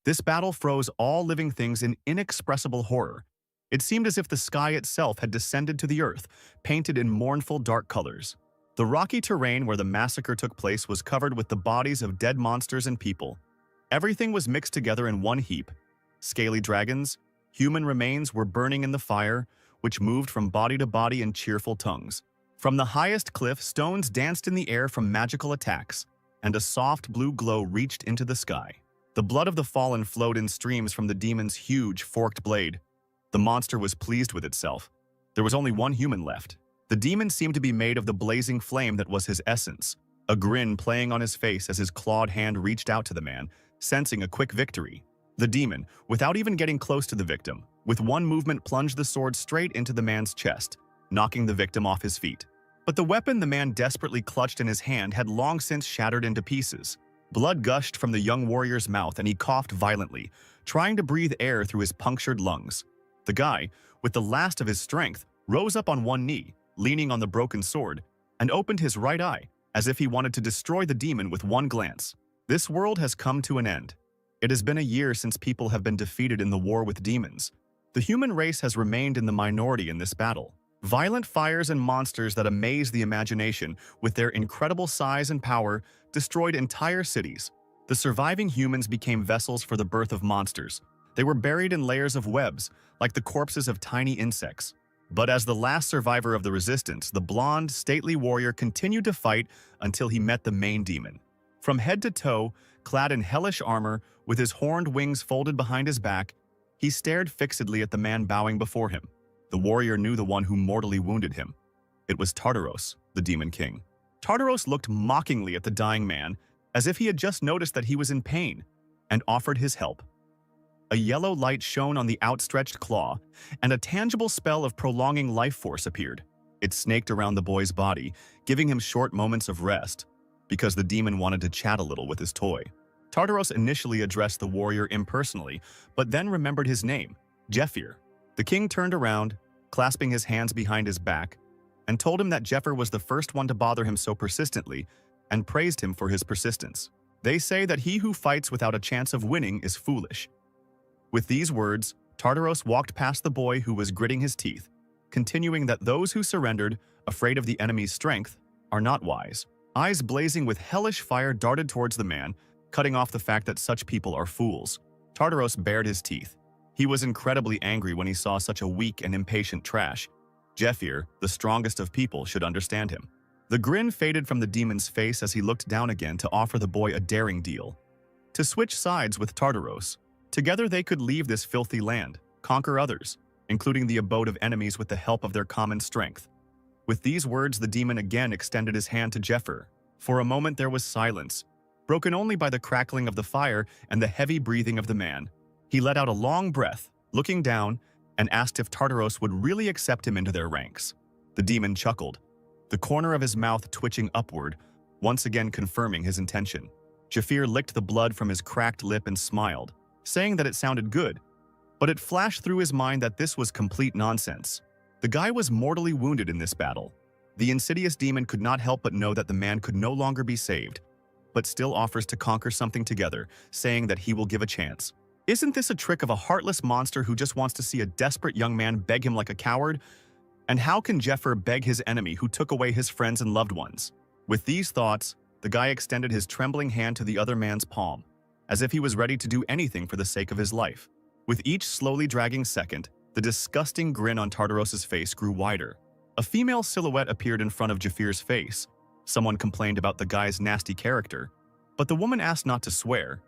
This battle froze all living things in inexpressible horror. It seemed as if the sky itself had descended to the earth, painted in mournful dark colors. The rocky terrain where the massacre took place was covered with the bodies of dead monsters and people. Everything was mixed together in one heap. Scaly dragons, human remains were burning in the fire, which moved from body to body in cheerful tongues. From the highest cliff, stones danced in the air from magical attacks, and a soft blue glow reached into the sky. The blood of the fallen flowed in streams from the demon's huge, forked blade. The monster was pleased with itself. There was only one human left. The demon seemed to be made of the blazing flame that was his essence, a grin playing on his face as his clawed hand reached out to the man, sensing a quick victory. The demon, without even getting close to the victim, with one movement plunged the sword straight into the man's chest, knocking the victim off his feet. But the weapon the man desperately clutched in his hand had long since shattered into pieces. Blood gushed from the young warrior's mouth and he coughed violently, trying to breathe air through his punctured lungs. The guy, with the last of his strength, rose up on one knee, leaning on the broken sword, and opened his right eye, as if he wanted to destroy the demon with one glance. This world has come to an end. It has been a year since people have been defeated in the war with demons. The human race has remained in the minority in this battle. Violent fires and monsters that amaze the imagination with their incredible size and power destroyed entire cities. The surviving humans became vessels for the birth of monsters. They were buried in layers of webs, like the corpses of tiny insects. But as the last survivor of the resistance, the blonde, stately warrior continued to fight until he met the main demon. From head to toe, clad in hellish armor, with his horned wings folded behind his back, he stared fixedly at the man bowing before him. The warrior knew the one who mortally wounded him. It was Tartaros, the Demon King. Tartaros looked mockingly at the dying man, as if he had just noticed that he was in pain, and offered his help. A yellow light shone on the outstretched claw, and a tangible spell of prolonging life force appeared. It snaked around the boy's body, giving him short moments of rest, because the demon wanted to chat a little with his toy. Tartaros initially addressed the warrior impersonally, but then remembered his name, Jeffir. The king turned around, clasping his hands behind his back, and told him that Jeffir was the first one to bother him so persistently, and praised him for his persistence. They say that he who fights without a chance of winning is foolish. With these words, Tartaros walked past the boy who was gritting his teeth, continuing that those who surrendered, afraid of the enemy's strength, are not wise. Eyes blazing with hellish fire darted towards the man, cutting off the fact that such people are fools. Tartaros bared his teeth. He was incredibly angry when he saw such a weak and impatient trash. Jeffir, the strongest of people, should understand him. The grin faded from the demon's face as he looked down again to offer the boy a daring deal. To switch sides with Tartaros. Together they could leave this filthy land, conquer others, including the abode of enemies with the help of their common strength. With these words, the demon again extended his hand to Jeffir. For a moment there was silence, broken only by the crackling of the fire and the heavy breathing of the man. He let out a long breath, looking down, and asked if Tartaros would really accept him into their ranks. The demon chuckled, the corner of his mouth twitching upward, once again confirming his intention. Jeffir licked the blood from his cracked lip and smiled, saying that it sounded good, but it flashed through his mind that this was complete nonsense. The guy was mortally wounded in this battle. The insidious demon could not help but know that the man could no longer be saved, but still offers to conquer something together, saying that he will give a chance. Isn't this a trick of a heartless monster who just wants to see a desperate young man beg him like a coward? And how can Jeffir beg his enemy who took away his friends and loved ones? With these thoughts, the guy extended his trembling hand to the other man's palm, as if he was ready to do anything for the sake of his life. With each slowly dragging second, the disgusting grin on Tartaros's face grew wider. A female silhouette appeared in front of Jeffir's face. Someone complained about the guy's nasty character, but the woman asked not to swear,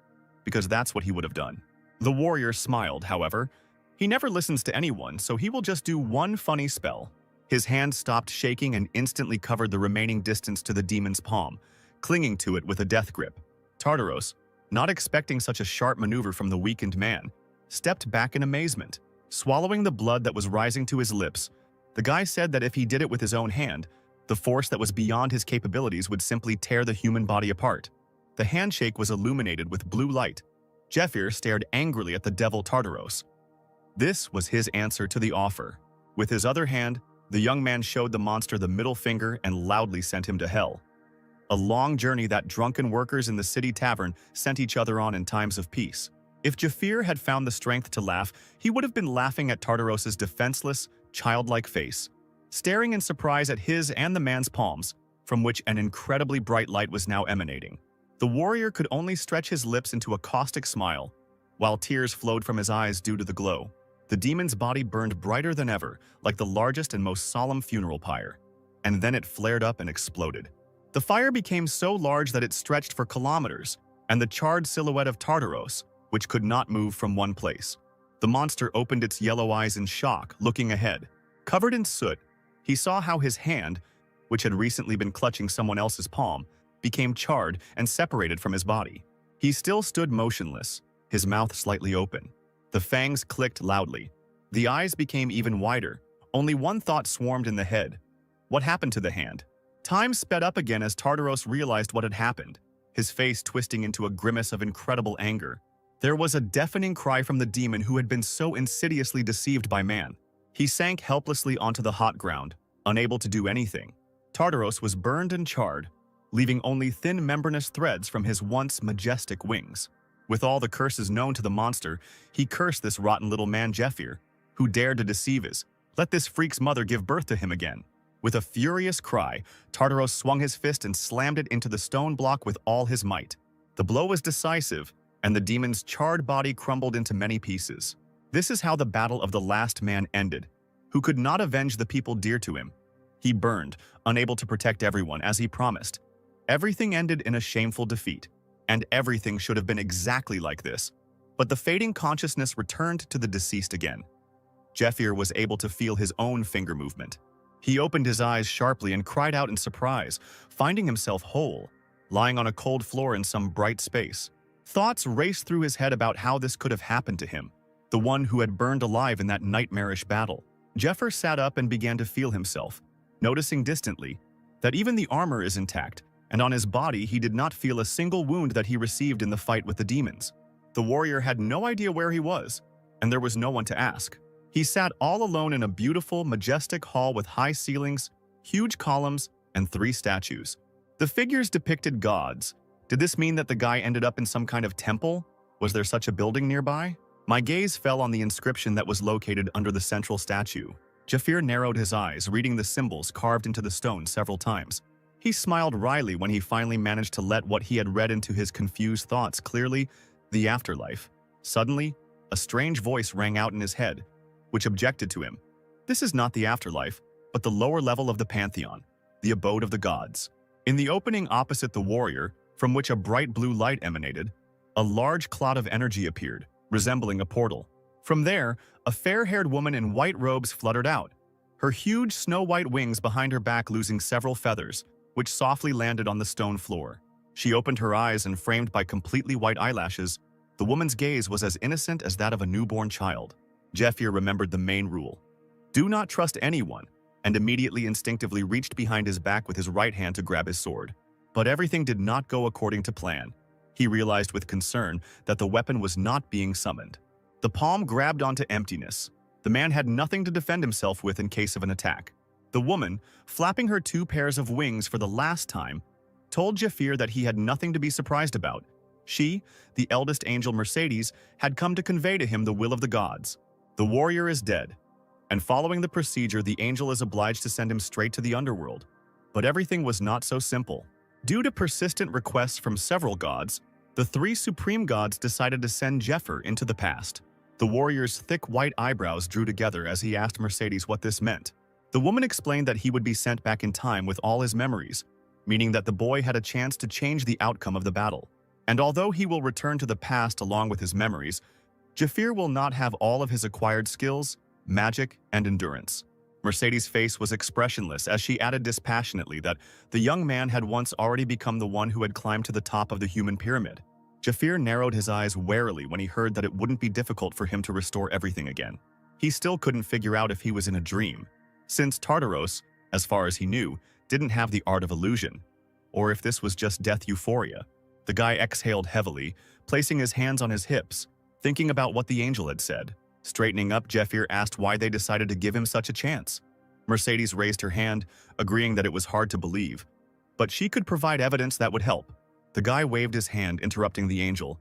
because that's what he would have done. The warrior smiled, however. He never listens to anyone, so he will just do one funny spell. His hand stopped shaking and instantly covered the remaining distance to the demon's palm, clinging to it with a death grip. Tartaros, not expecting such a sharp maneuver from the weakened man, stepped back in amazement. Swallowing the blood that was rising to his lips, the guy said that if he did it with his own hand, the force that was beyond his capabilities would simply tear the human body apart. The handshake was illuminated with blue light. Jeffir stared angrily at the devil Tartaros. This was his answer to the offer. With his other hand, the young man showed the monster the middle finger and loudly sent him to hell. A long journey that drunken workers in the city tavern sent each other on in times of peace. If Jafir had found the strength to laugh, he would have been laughing at Tartaros's defenseless, childlike face, staring in surprise at his and the man's palms, from which an incredibly bright light was now emanating. The warrior could only stretch his lips into a caustic smile, while tears flowed from his eyes due to the glow. The demon's body burned brighter than ever, like the largest and most solemn funeral pyre. And then it flared up and exploded. The fire became so large that it stretched for kilometers, and the charred silhouette of Tartaros, which could not move from one place. The monster opened its yellow eyes in shock, looking ahead. Covered in soot, he saw how his hand, which had recently been clutching someone else's palm, became charred and separated from his body. He still stood motionless, his mouth slightly open. The fangs clicked loudly. The eyes became even wider. Only one thought swarmed in the head. What happened to the hand? Time sped up again as Tartaros realized what had happened, his face twisting into a grimace of incredible anger. There was a deafening cry from the demon who had been so insidiously deceived by man. He sank helplessly onto the hot ground, unable to do anything. Tartaros was burned and charred, leaving only thin membranous threads from his once majestic wings. With all the curses known to the monster, he cursed this rotten little man Jafir, who dared to deceive his. Let this freak's mother give birth to him again. With a furious cry, Tartaros swung his fist and slammed it into the stone block with all his might. The blow was decisive, and the demon's charred body crumbled into many pieces. This is how the battle of the last man ended, who could not avenge the people dear to him. He burned, unable to protect everyone as he promised. Everything ended in a shameful defeat, and everything should have been exactly like this. But the fading consciousness returned to the deceased again. Jafir was able to feel his own finger movement. He opened his eyes sharply and cried out in surprise, finding himself whole, lying on a cold floor in some bright space. Thoughts raced through his head about how this could have happened to him, the one who had burned alive in that nightmarish battle. Jafir sat up and began to feel himself, noticing distantly that even the armor is intact, and on his body he did not feel a single wound that he received in the fight with the demons. The warrior had no idea where he was, and there was no one to ask. He sat all alone in a beautiful, majestic hall with high ceilings, huge columns, and 3 statues. The figures depicted gods. Did this mean that the guy ended up in some kind of temple? Was there such a building nearby? My gaze fell on the inscription that was located under the central statue. Jafir narrowed his eyes, reading the symbols carved into the stone several times. He smiled wryly when he finally managed to let what he had read into his confused thoughts clearly: the afterlife. Suddenly, a strange voice rang out in his head, which objected to him. This is not the afterlife, but the lower level of the pantheon, the abode of the gods. In the opening opposite the warrior, from which a bright blue light emanated, a large cloud of energy appeared, resembling a portal. From there, a fair-haired woman in white robes fluttered out, her huge snow-white wings behind her back losing several feathers, which softly landed on the stone floor. She opened her eyes, and framed by completely white eyelashes, the woman's gaze was as innocent as that of a newborn child. Jafir remembered the main rule: do not trust anyone, and immediately instinctively reached behind his back with his right hand to grab his sword. But everything did not go according to plan. He realized with concern that the weapon was not being summoned. The palm grabbed onto emptiness. The man had nothing to defend himself with in case of an attack. The woman, flapping her 2 pairs of wings for the last time, told Jafir that he had nothing to be surprised about. She, the eldest angel Mercedes, had come to convey to him the will of the gods. The warrior is dead, and following the procedure, the angel is obliged to send him straight to the underworld. But everything was not so simple. Due to persistent requests from several gods, the 3 supreme gods decided to send Jafir into the past. The warrior's thick white eyebrows drew together as he asked Mercedes what this meant. The woman explained that he would be sent back in time with all his memories, meaning that the boy had a chance to change the outcome of the battle. And although he will return to the past along with his memories, Jafir will not have all of his acquired skills, magic, and endurance. Mercedes' face was expressionless as she added dispassionately that the young man had once already become the one who had climbed to the top of the human pyramid. Jafir narrowed his eyes warily when he heard that it wouldn't be difficult for him to restore everything again. He still couldn't figure out if he was in a dream, since Tartaros, as far as he knew, didn't have the art of illusion, or if this was just death euphoria. The guy exhaled heavily, placing his hands on his hips, thinking about what the angel had said. Straightening up, Jafir asked why they decided to give him such a chance. Mercedes raised her hand, agreeing that it was hard to believe, but she could provide evidence that would help. The guy waved his hand, interrupting the angel.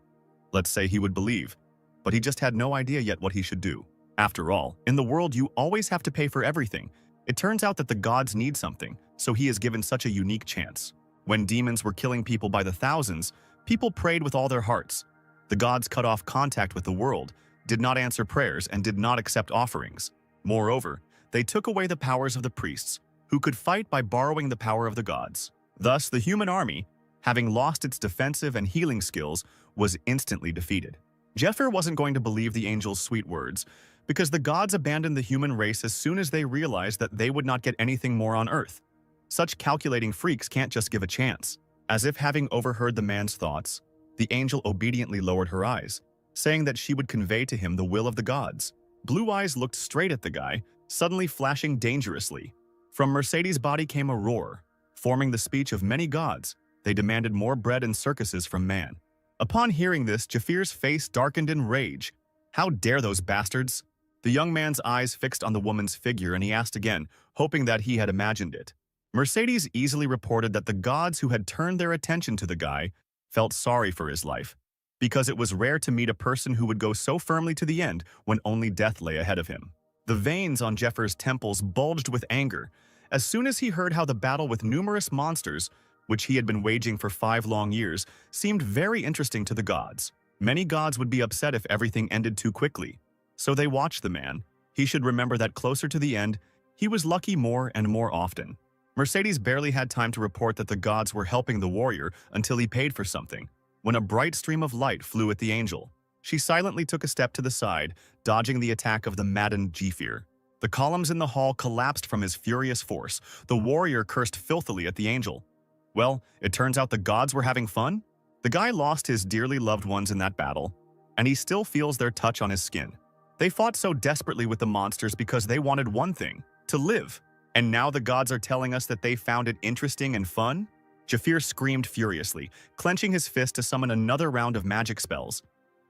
Let's say he would believe. but he just had no idea yet what he should do. After all, in the world you always have to pay for everything. It turns out that the gods need something, so he is given such a unique chance. When demons were killing people by the thousands, people prayed with all their hearts. The gods cut off contact with the world, did not answer prayers, and did not accept offerings. Moreover, they took away the powers of the priests, who could fight by borrowing the power of the gods. Thus, the human army, having lost its defensive and healing skills, was instantly defeated. Zephyr wasn't going to believe the angel's sweet words, because the gods abandoned the human race as soon as they realized that they would not get anything more on Earth. Such calculating freaks can't just give a chance. As if having overheard the man's thoughts, the angel obediently lowered her eyes, saying that she would convey to him the will of the gods. Blue Eyes looked straight at the guy, suddenly flashing dangerously. From Mercedes' body came a roar, forming the speech of many gods. They demanded more bread and circuses from man. Upon hearing this, Zephyr's face darkened in rage. How dare those bastards? The young man's eyes fixed on the woman's figure, and he asked again, hoping that he had imagined it. Mercedes easily reported that the gods who had turned their attention to the guy felt sorry for his life, because it was rare to meet a person who would go so firmly to the end when only death lay ahead of him. The veins on Zephyr's temples bulged with anger as soon as he heard how the battle with numerous monsters, which he had been waging for 5 long years, seemed very interesting to the gods. Many gods would be upset if everything ended too quickly, so they watched the man. He should remember that closer to the end, he was lucky more and more often. Mercedes barely had time to report that the gods were helping the warrior until he paid for something, when a bright stream of light flew at the angel. She silently took a step to the side, dodging the attack of the maddened Zephyr. The columns in the hall collapsed from his furious force. The warrior cursed filthily at the angel. Well, it turns out the gods were having fun? The guy lost his dearly loved ones in that battle, and he still feels their touch on his skin. They fought so desperately with the monsters because they wanted one thing, to live. And now the gods are telling us that they found it interesting and fun? Zephyr screamed furiously, clenching his fist to summon another round of magic spells.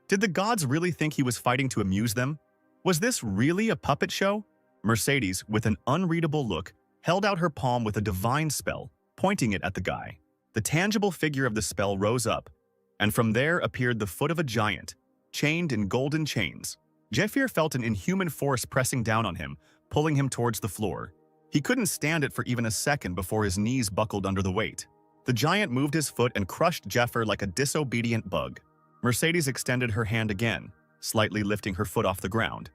Did the gods really think he was fighting to amuse them? Was this really a puppet show? Mercedes, with an unreadable look, held out her palm with a divine spell, pointing it at the guy. The tangible figure of the spell rose up, and from there appeared the foot of a giant, chained in golden chains. Zephyr felt an inhuman force pressing down on him, pulling him towards the floor. He couldn't stand it for even a second before his knees buckled under the weight. The giant moved his foot and crushed Zephyr like a disobedient bug. Mercedes extended her hand again, slightly lifting her foot off the ground.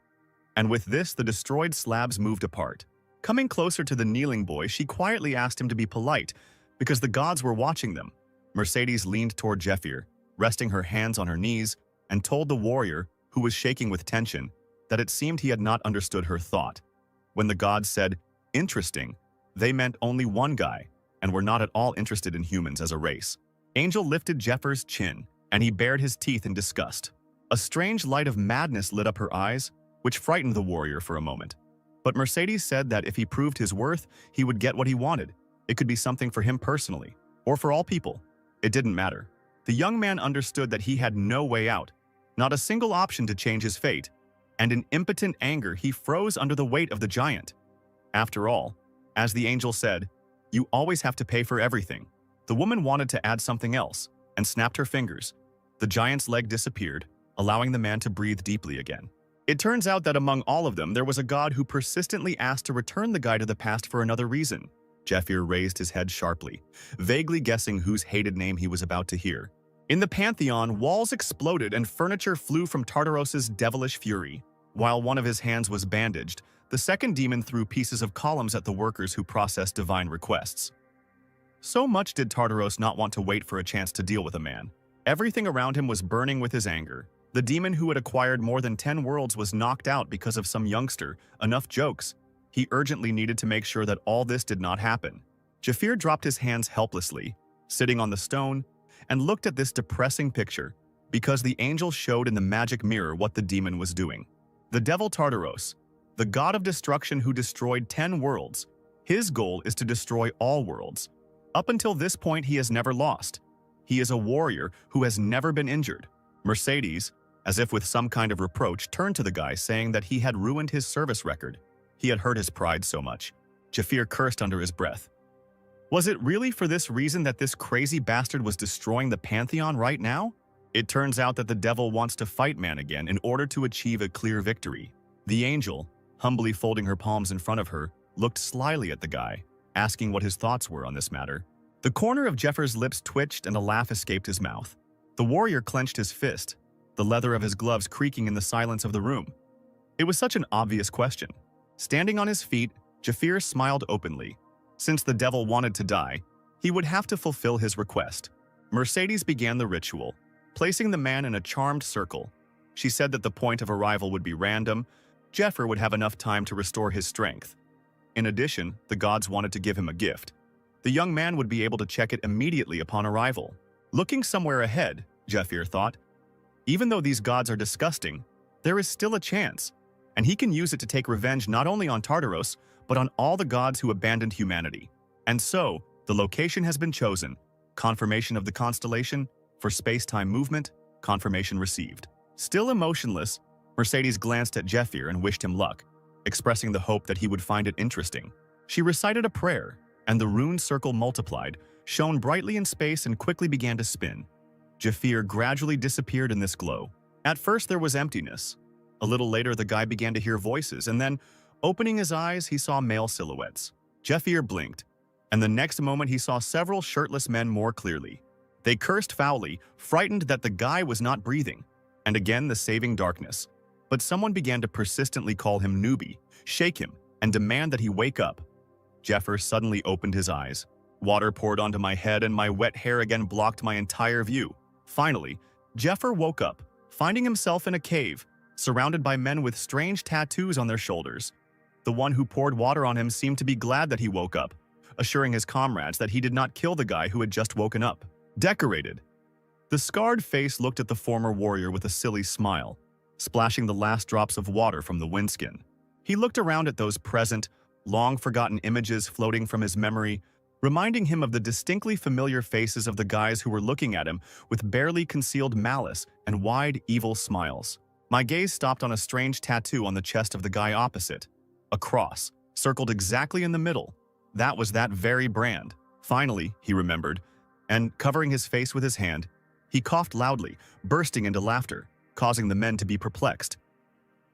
And with this, the destroyed slabs moved apart. Coming closer to the kneeling boy, she quietly asked him to be polite, because the gods were watching them. Mercedes leaned toward Zephyr, resting her hands on her knees, and told the warrior, who was shaking with tension, that it seemed he had not understood her thought. When the gods said, "Interesting," they meant only one guy, and were not at all interested in humans as a race. Angel lifted Zephyr's chin, and he bared his teeth in disgust. A strange light of madness lit up her eyes, which frightened the warrior for a moment. But Mercedes said that if he proved his worth, he would get what he wanted. It could be something for him personally, or for all people. It didn't matter. The young man understood that he had no way out, not a single option to change his fate, and in impotent anger he froze under the weight of the giant. After all, as the angel said, you always have to pay for everything. The woman wanted to add something else, and snapped her fingers. The giant's leg disappeared, allowing the man to breathe deeply again. It turns out that among all of them, there was a god who persistently asked to return the guy to the past for another reason. Zephyr raised his head sharply, vaguely guessing whose hated name he was about to hear. In the pantheon, walls exploded and furniture flew from Tartaros's devilish fury. While one of his hands was bandaged, the second demon threw pieces of columns at the workers who processed divine requests. So much did Tartaros not want to wait for a chance to deal with a man. Everything around him was burning with his anger. The demon who had acquired more than 10 worlds was knocked out because of some youngster. Enough jokes. He urgently needed to make sure that all this did not happen. Zephyr dropped his hands helplessly, sitting on the stone, and looked at this depressing picture, because the angel showed in the magic mirror what the demon was doing. The devil Tartaros, the god of destruction who destroyed 10 worlds, his goal is to destroy all worlds. Up until this point, he has never lost. He is a warrior who has never been injured. Mercedes, as if with some kind of reproach, turned to the guy, saying that he had ruined his service record. He had hurt his pride so much. Zephyr cursed under his breath. Was it really for this reason that this crazy bastard was destroying the pantheon right now? It turns out that the devil wants to fight man again in order to achieve a clear victory. The angel, humbly folding her palms in front of her, looked slyly at the guy, asking what his thoughts were on this matter. The corner of Jeffer's lips twitched and a laugh escaped his mouth. The warrior clenched his fist, the leather of his gloves creaking in the silence of the room. It was such an obvious question. Standing on his feet, Jafir smiled openly. Since the devil wanted to die, he would have to fulfill his request. Mercedes began the ritual, placing the man in a charmed circle. She said that the point of arrival would be random. Jeffer would have enough time to restore his strength. In addition, the gods wanted to give him a gift. The young man would be able to check it immediately upon arrival. Looking somewhere ahead, Jafir thought, even though these gods are disgusting, there is still a chance, and he can use it to take revenge not only on Tartaros, but on all the gods who abandoned humanity. And so, the location has been chosen. Confirmation of the constellation, for space-time movement, confirmation received. Still emotionless, Mercedes glanced at Jafir and wished him luck, expressing the hope that he would find it interesting. She recited a prayer, and the rune circle multiplied, shone brightly in space and quickly began to spin. Jafir gradually disappeared in this glow. At first there was emptiness. A little later the guy began to hear voices, and then, opening his eyes, he saw male silhouettes. Jafir blinked, and the next moment he saw several shirtless men more clearly. They cursed foully, frightened that the guy was not breathing, and again the saving darkness. But someone began to persistently call him newbie, shake him, and demand that he wake up. Jeffer suddenly opened his eyes. Water poured onto my head and my wet hair again blocked my entire view. Finally, Jeffer woke up, finding himself in a cave, surrounded by men with strange tattoos on their shoulders. The one who poured water on him seemed to be glad that he woke up, assuring his comrades that he did not kill the guy who had just woken up. Decorated. The scarred face looked at the former warrior with a silly smile, splashing the last drops of water from the windskin. He looked around at those present, long-forgotten images floating from his memory, reminding him of the distinctly familiar faces of the guys who were looking at him with barely concealed malice and wide, evil smiles. My gaze stopped on a strange tattoo on the chest of the guy opposite. A cross, circled exactly in the middle. That was that very brand. Finally, he remembered, and covering his face with his hand, he coughed loudly, bursting into laughter, causing the men to be perplexed.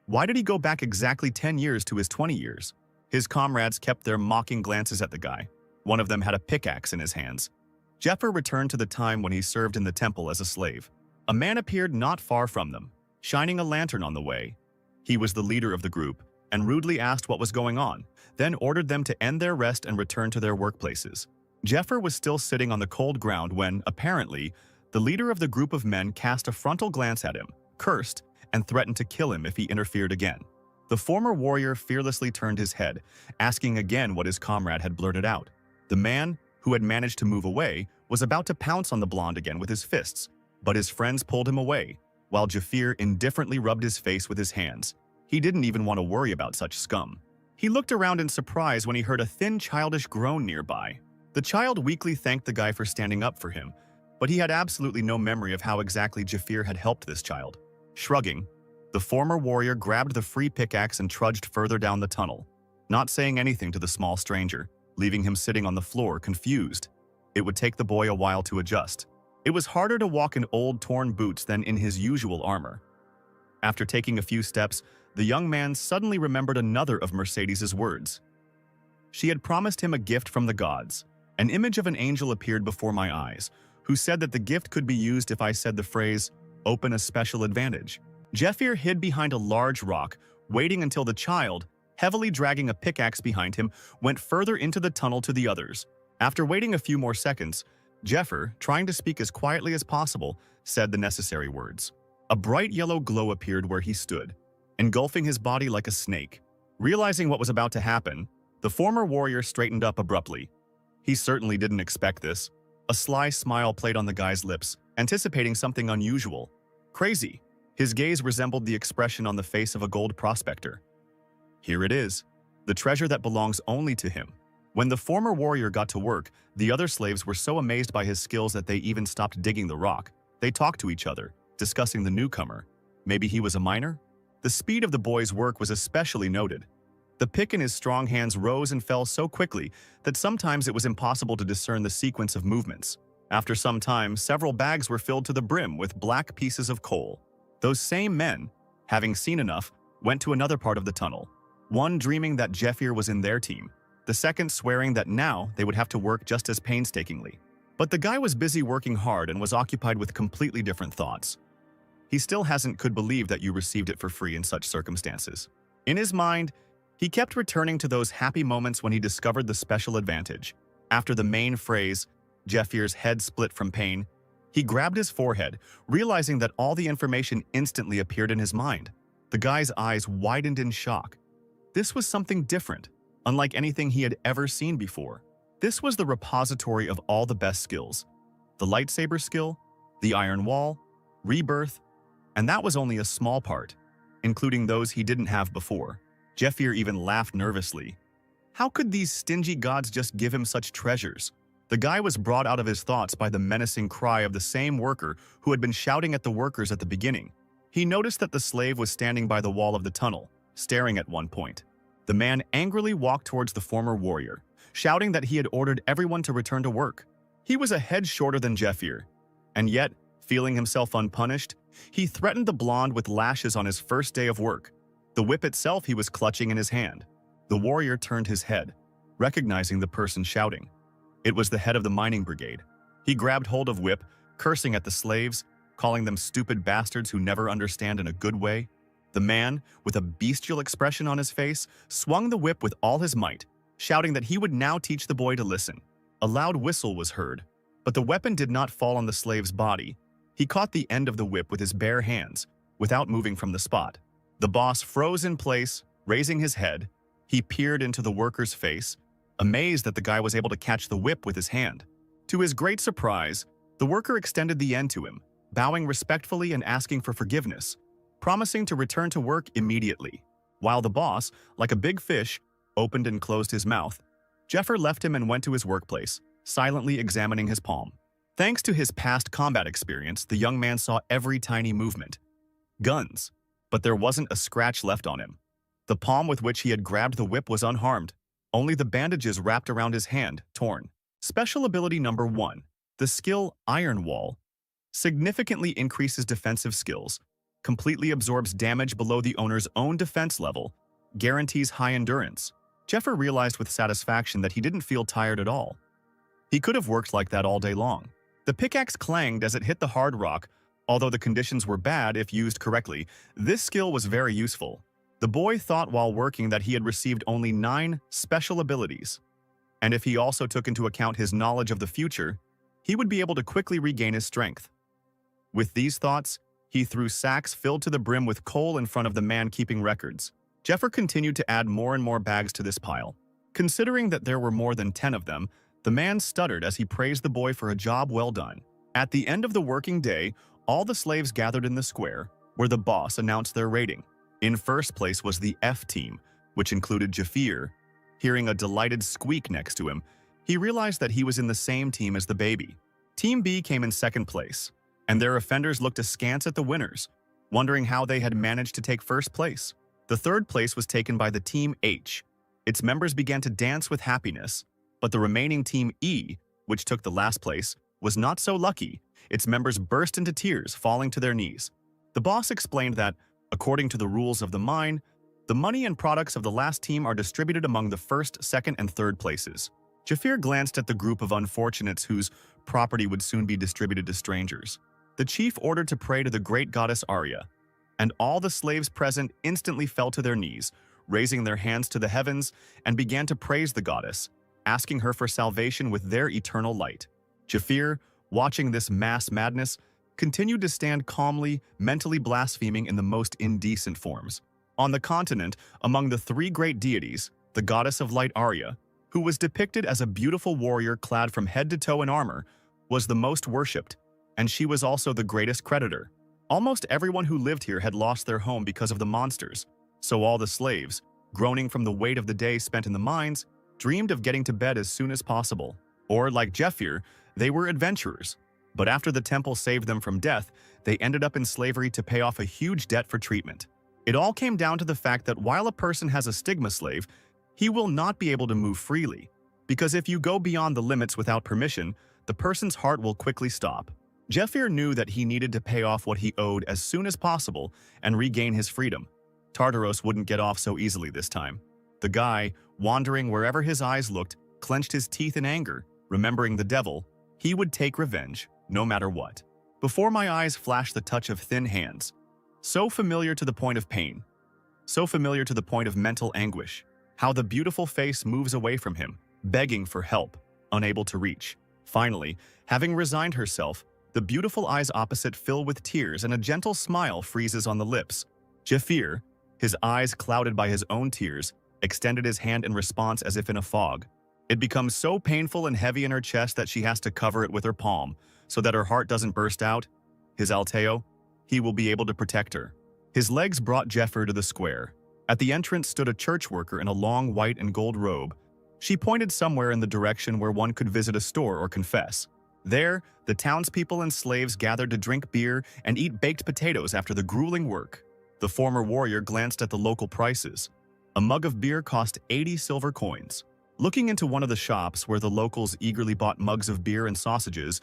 Why did he go back exactly 10 years to his 20 years? His comrades kept their mocking glances at the guy. One of them had a pickaxe in his hands. Jeffer returned to the time when he served in the temple as a slave. A man appeared not far from them, shining a lantern on the way. He was the leader of the group, and rudely asked what was going on, then ordered them to end their rest and return to their workplaces. Jeffer was still sitting on the cold ground when, apparently, the leader of the group of men cast a frontal glance at him, cursed, and threatened to kill him if he interfered again. The former warrior fearlessly turned his head, asking again what his comrade had blurted out. The man, who had managed to move away, was about to pounce on the blonde again with his fists, but his friends pulled him away, while Jafir indifferently rubbed his face with his hands. He didn't even want to worry about such scum. He looked around in surprise when he heard a thin, childish groan nearby. The child weakly thanked the guy for standing up for him, but he had absolutely no memory of how exactly Jafir had helped this child. Shrugging, the former warrior grabbed the free pickaxe and trudged further down the tunnel, not saying anything to the small stranger, leaving him sitting on the floor, confused. It would take the boy a while to adjust. It was harder to walk in old, torn boots than in his usual armor. After taking a few steps, the young man suddenly remembered another of Mercedes's words. She had promised him a gift from the gods. An image of an angel appeared before my eyes, who said that the gift could be used if I said the phrase, "Open a special advantage." Jefir hid behind a large rock, waiting until the child, heavily dragging a pickaxe behind him, went further into the tunnel to the others. After waiting a few more seconds, Jeffer, trying to speak as quietly as possible, said the necessary words. A bright yellow glow appeared where he stood, engulfing his body like a snake. Realizing what was about to happen, the former warrior straightened up abruptly. He certainly didn't expect this. A sly smile played on the guy's lips, anticipating something unusual. Crazy. His gaze resembled the expression on the face of a gold prospector. Here it is, the treasure that belongs only to him. When the former warrior got to work, the other slaves were so amazed by his skills that they even stopped digging the rock. They talked to each other, discussing the newcomer. Maybe he was a miner? The speed of the boy's work was especially noted. The pick in his strong hands rose and fell so quickly that sometimes it was impossible to discern the sequence of movements. After some time, several bags were filled to the brim with black pieces of coal. Those same men, having seen enough, went to another part of the tunnel, one dreaming that Jeffir was in their team, the second swearing that now they would have to work just as painstakingly. But the guy was busy working hard and was occupied with completely different thoughts. He still could believe that you received it for free in such circumstances. In his mind, he kept returning to those happy moments when he discovered the special advantage. After the main phrase, Jeffir's head split from pain, he grabbed his forehead, realizing that all the information instantly appeared in his mind. The guy's eyes widened in shock. This was something different, unlike anything he had ever seen before. This was the repository of all the best skills. The lightsaber skill, the iron wall, rebirth, and that was only a small part, including those he didn't have before. Jeffir even laughed nervously. How could these stingy gods just give him such treasures? The guy was brought out of his thoughts by the menacing cry of the same worker who had been shouting at the workers at the beginning. He noticed that the slave was standing by the wall of the tunnel, staring at one point. The man angrily walked towards the former warrior, shouting that he had ordered everyone to return to work. He was a head shorter than Jeffir, and yet, feeling himself unpunished, he threatened the blonde with lashes on his first day of work. The whip itself he was clutching in his hand. The warrior turned his head, recognizing the person shouting. It was the head of the mining brigade. He grabbed hold of whip, cursing at the slaves, calling them stupid bastards who never understand in a good way. The man, with a bestial expression on his face, swung the whip with all his might, shouting that he would now teach the boy to listen. A loud whistle was heard, but the weapon did not fall on the slave's body. He caught the end of the whip with his bare hands, without moving from the spot. The boss froze in place, raising his head. He peered into the worker's face, amazed that the guy was able to catch the whip with his hand. To his great surprise, the worker extended the end to him, bowing respectfully and asking for forgiveness, promising to return to work immediately. While the boss, like a big fish, opened and closed his mouth, Jeffir left him and went to his workplace, silently examining his palm. Thanks to his past combat experience, the young man saw every tiny movement. Guns, but there wasn't a scratch left on him. The palm with which he had grabbed the whip was unharmed, only the bandages wrapped around his hand torn. Special ability number 1, the skill Iron Wall, significantly increases defensive skills, completely absorbs damage below the owner's own defense level, guarantees high endurance. Jeffir realized with satisfaction that he didn't feel tired at all. He could have worked like that all day long. The pickaxe clanged as it hit the hard rock. Although the conditions were bad if used correctly, this skill was very useful. The boy thought while working that he had received only 9 special abilities, and if he also took into account his knowledge of the future, he would be able to quickly regain his strength. With these thoughts, he threw sacks filled to the brim with coal in front of the man keeping records. Jeffir continued to add more and more bags to this pile. Considering that there were more than 10 of them, the man stuttered as he praised the boy for a job well done. At the end of the working day, all the slaves gathered in the square, where the boss announced their rating. In first place was the F team, which included Jeffir. Hearing a delighted squeak next to him, he realized that he was in the same team as the baby. Team B came in second place, and their offenders looked askance at the winners, wondering how they had managed to take first place. The third place was taken by the Team H. Its members began to dance with happiness, but the remaining Team E, which took the last place, was not so lucky. Its members burst into tears, falling to their knees. The boss explained that, according to the rules of the mine, the money and products of the last team are distributed among the first, second, and third places. Jeffir glanced at the group of unfortunates whose property would soon be distributed to strangers. The chief ordered to pray to the great goddess Arya, and all the slaves present instantly fell to their knees, raising their hands to the heavens, and began to praise the goddess, asking her for salvation with their eternal light. Jeffir, watching this mass madness, continued to stand calmly, mentally blaspheming in the most indecent forms. On the continent, among the 3 great deities, the goddess of light Arya, who was depicted as a beautiful warrior clad from head to toe in armor, was the most worshipped, and she was also the greatest creditor. Almost everyone who lived here had lost their home because of the monsters, so all the slaves, groaning from the weight of the day spent in the mines, dreamed of getting to bed as soon as possible. Or, like Jeffir, they were adventurers. But after the temple saved them from death, they ended up in slavery to pay off a huge debt for treatment. It all came down to the fact that while a person has a stigma slave, he will not be able to move freely, because if you go beyond the limits without permission, the person's heart will quickly stop. Jeffir knew that he needed to pay off what he owed as soon as possible and regain his freedom. Tartaros wouldn't get off so easily this time. The guy, wandering wherever his eyes looked, clenched his teeth in anger, remembering the devil. He would take revenge, no matter what. Before my eyes flashed the touch of thin hands, so familiar to the point of pain, so familiar to the point of mental anguish. How the beautiful face moves away from him, begging for help, unable to reach. Finally, having resigned herself, the beautiful eyes opposite fill with tears and a gentle smile freezes on the lips. Jeffir, his eyes clouded by his own tears, extended his hand in response as if in a fog. It becomes so painful and heavy in her chest that she has to cover it with her palm, so that her heart doesn't burst out. His Alteo, he will be able to protect her. His legs brought Jeffir to the square. At the entrance stood a church worker in a long white and gold robe. She pointed somewhere in the direction where one could visit a store or confess. There, the townspeople and slaves gathered to drink beer and eat baked potatoes after the grueling work. The former warrior glanced at the local prices. A mug of beer cost 80 silver coins. Looking into one of the shops where the locals eagerly bought mugs of beer and sausages,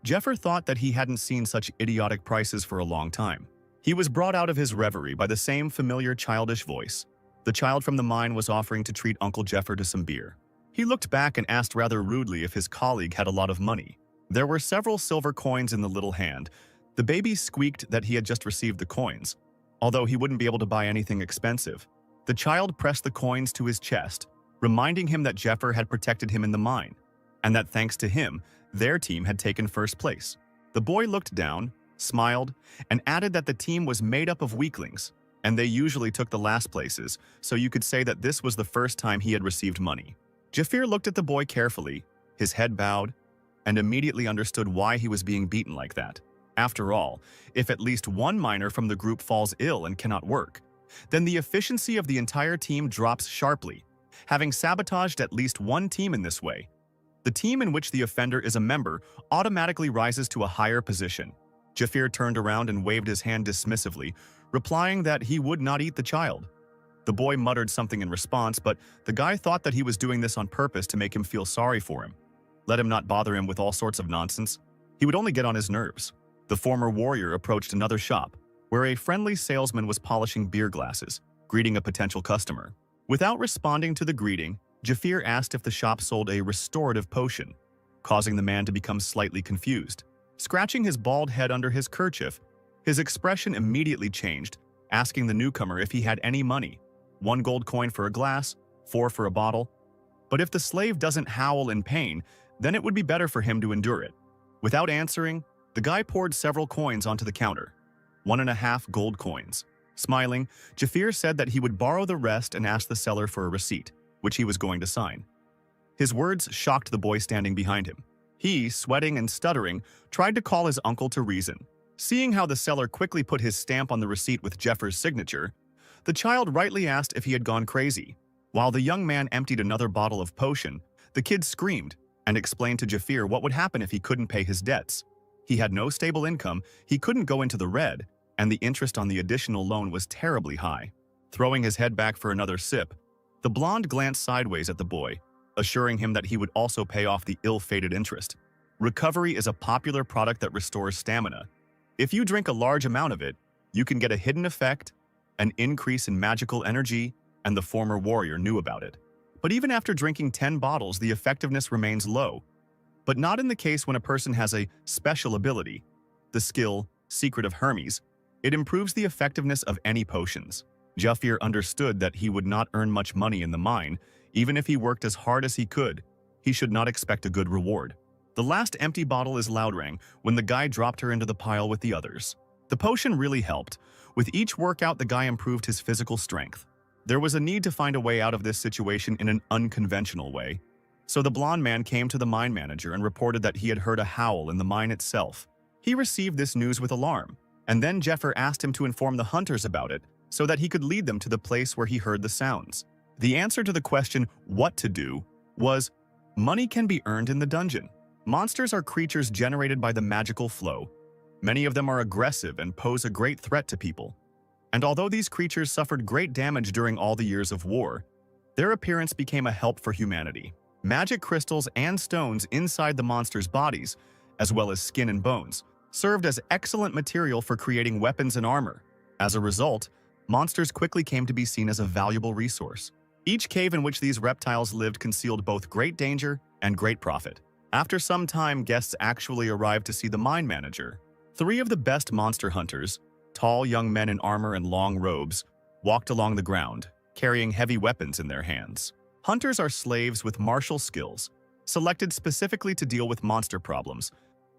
Jeffir thought that he hadn't seen such idiotic prices for a long time. He was brought out of his reverie by the same familiar childish voice. The child from the mine was offering to treat Uncle Jeffir to some beer. He looked back and asked rather rudely if his colleague had a lot of money. There were several silver coins in the little hand. The baby squeaked that he had just received the coins, although he wouldn't be able to buy anything expensive. The child pressed the coins to his chest, reminding him that Jeffir had protected him in the mine, and that thanks to him, their team had taken first place. The boy looked down, smiled, and added that the team was made up of weaklings, and they usually took the last places, so you could say that this was the first time he had received money. Jeffir looked at the boy carefully, his head bowed, and immediately understood why he was being beaten like that. After all, if at least one miner from the group falls ill and cannot work, then the efficiency of the entire team drops sharply. Having sabotaged at least one team in this way, the team in which the offender is a member automatically rises to a higher position. Jeffir turned around and waved his hand dismissively, replying that he would not eat the child. The boy muttered something in response, but the guy thought that he was doing this on purpose to make him feel sorry for him. Let him not bother him with all sorts of nonsense. He would only get on his nerves. The former warrior approached another shop, where a friendly salesman was polishing beer glasses, greeting a potential customer. Without responding to the greeting, Jeffir asked if the shop sold a restorative potion, causing the man to become slightly confused. Scratching his bald head under his kerchief, his expression immediately changed, asking the newcomer if he had any money. 1 gold coin for a glass, 4 for a bottle. But if the slave doesn't howl in pain, then it would be better for him to endure it. Without answering, the guy poured several coins onto the counter. 1.5 gold coins. Smiling, Jeffir said that he would borrow the rest and ask the seller for a receipt, which he was going to sign. His words shocked the boy standing behind him. He, sweating and stuttering, tried to call his uncle to reason. Seeing how the seller quickly put his stamp on the receipt with Jeffir's signature, the child rightly asked if he had gone crazy. While the young man emptied another bottle of potion, the kid screamed and explained to Jeffir what would happen if he couldn't pay his debts. He had no stable income, he couldn't go into the red, and the interest on the additional loan was terribly high. Throwing his head back for another sip, the blonde glanced sideways at the boy, assuring him that he would also pay off the ill-fated interest. Recovery is a popular product that restores stamina. If you drink a large amount of it, you can get a hidden effect, an increase in magical energy, and the former warrior knew about it. But even after drinking 10 bottles, the effectiveness remains low. But not in the case when a person has a special ability, the skill, Secret of Hermes. It improves the effectiveness of any potions. Jeffir understood that he would not earn much money in the mine. Even if he worked as hard as he could, he should not expect a good reward. The last empty bottle is Loudrang when the guy dropped her into the pile with the others. The potion really helped. With each workout, the guy improved his physical strength. There was a need to find a way out of this situation in an unconventional way. So the blonde man came to the mine manager and reported that he had heard a howl in the mine itself. He received this news with alarm, and then Jeffir asked him to inform the hunters about it so that he could lead them to the place where he heard the sounds. The answer to the question, what to do, was, money can be earned in the dungeon. Monsters are creatures generated by the magical flow. Many of them are aggressive and pose a great threat to people. And although these creatures suffered great damage during all the years of war, their appearance became a help for humanity. Magic crystals and stones inside the monsters' bodies, as well as skin and bones, served as excellent material for creating weapons and armor. As a result, monsters quickly came to be seen as a valuable resource. Each cave in which these reptiles lived concealed both great danger and great profit. After some time, guests actually arrived to see the mine manager. 3 of the best monster hunters, tall young men in armor and long robes, walked along the ground, carrying heavy weapons in their hands. Hunters are slaves with martial skills, selected specifically to deal with monster problems.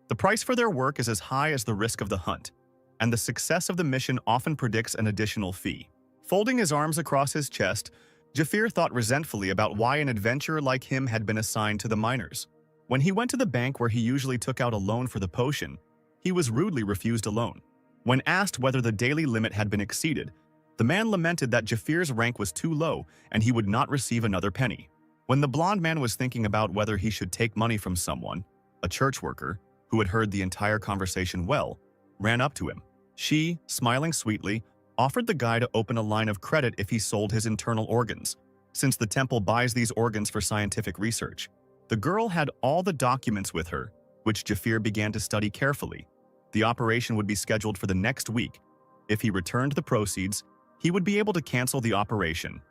The price for their work is as high as the risk of the hunt, and the success of the mission often predicts an additional fee. Folding his arms across his chest, Jafir thought resentfully about why an adventurer like him had been assigned to the miners. When he went to the bank where he usually took out a loan for the potion, he was rudely refused a loan. When asked whether the daily limit had been exceeded, the man lamented that Jafir's rank was too low and he would not receive another penny. When the blonde man was thinking about whether he should take money from someone, a church worker, who had heard the entire conversation well, ran up to him. She, smiling sweetly, offered the guy to open a line of credit if he sold his internal organs, since the temple buys these organs for scientific research. The girl had all the documents with her, which Jafir began to study carefully. The operation would be scheduled for the next week. If he returned the proceeds, he would be able to cancel the operation.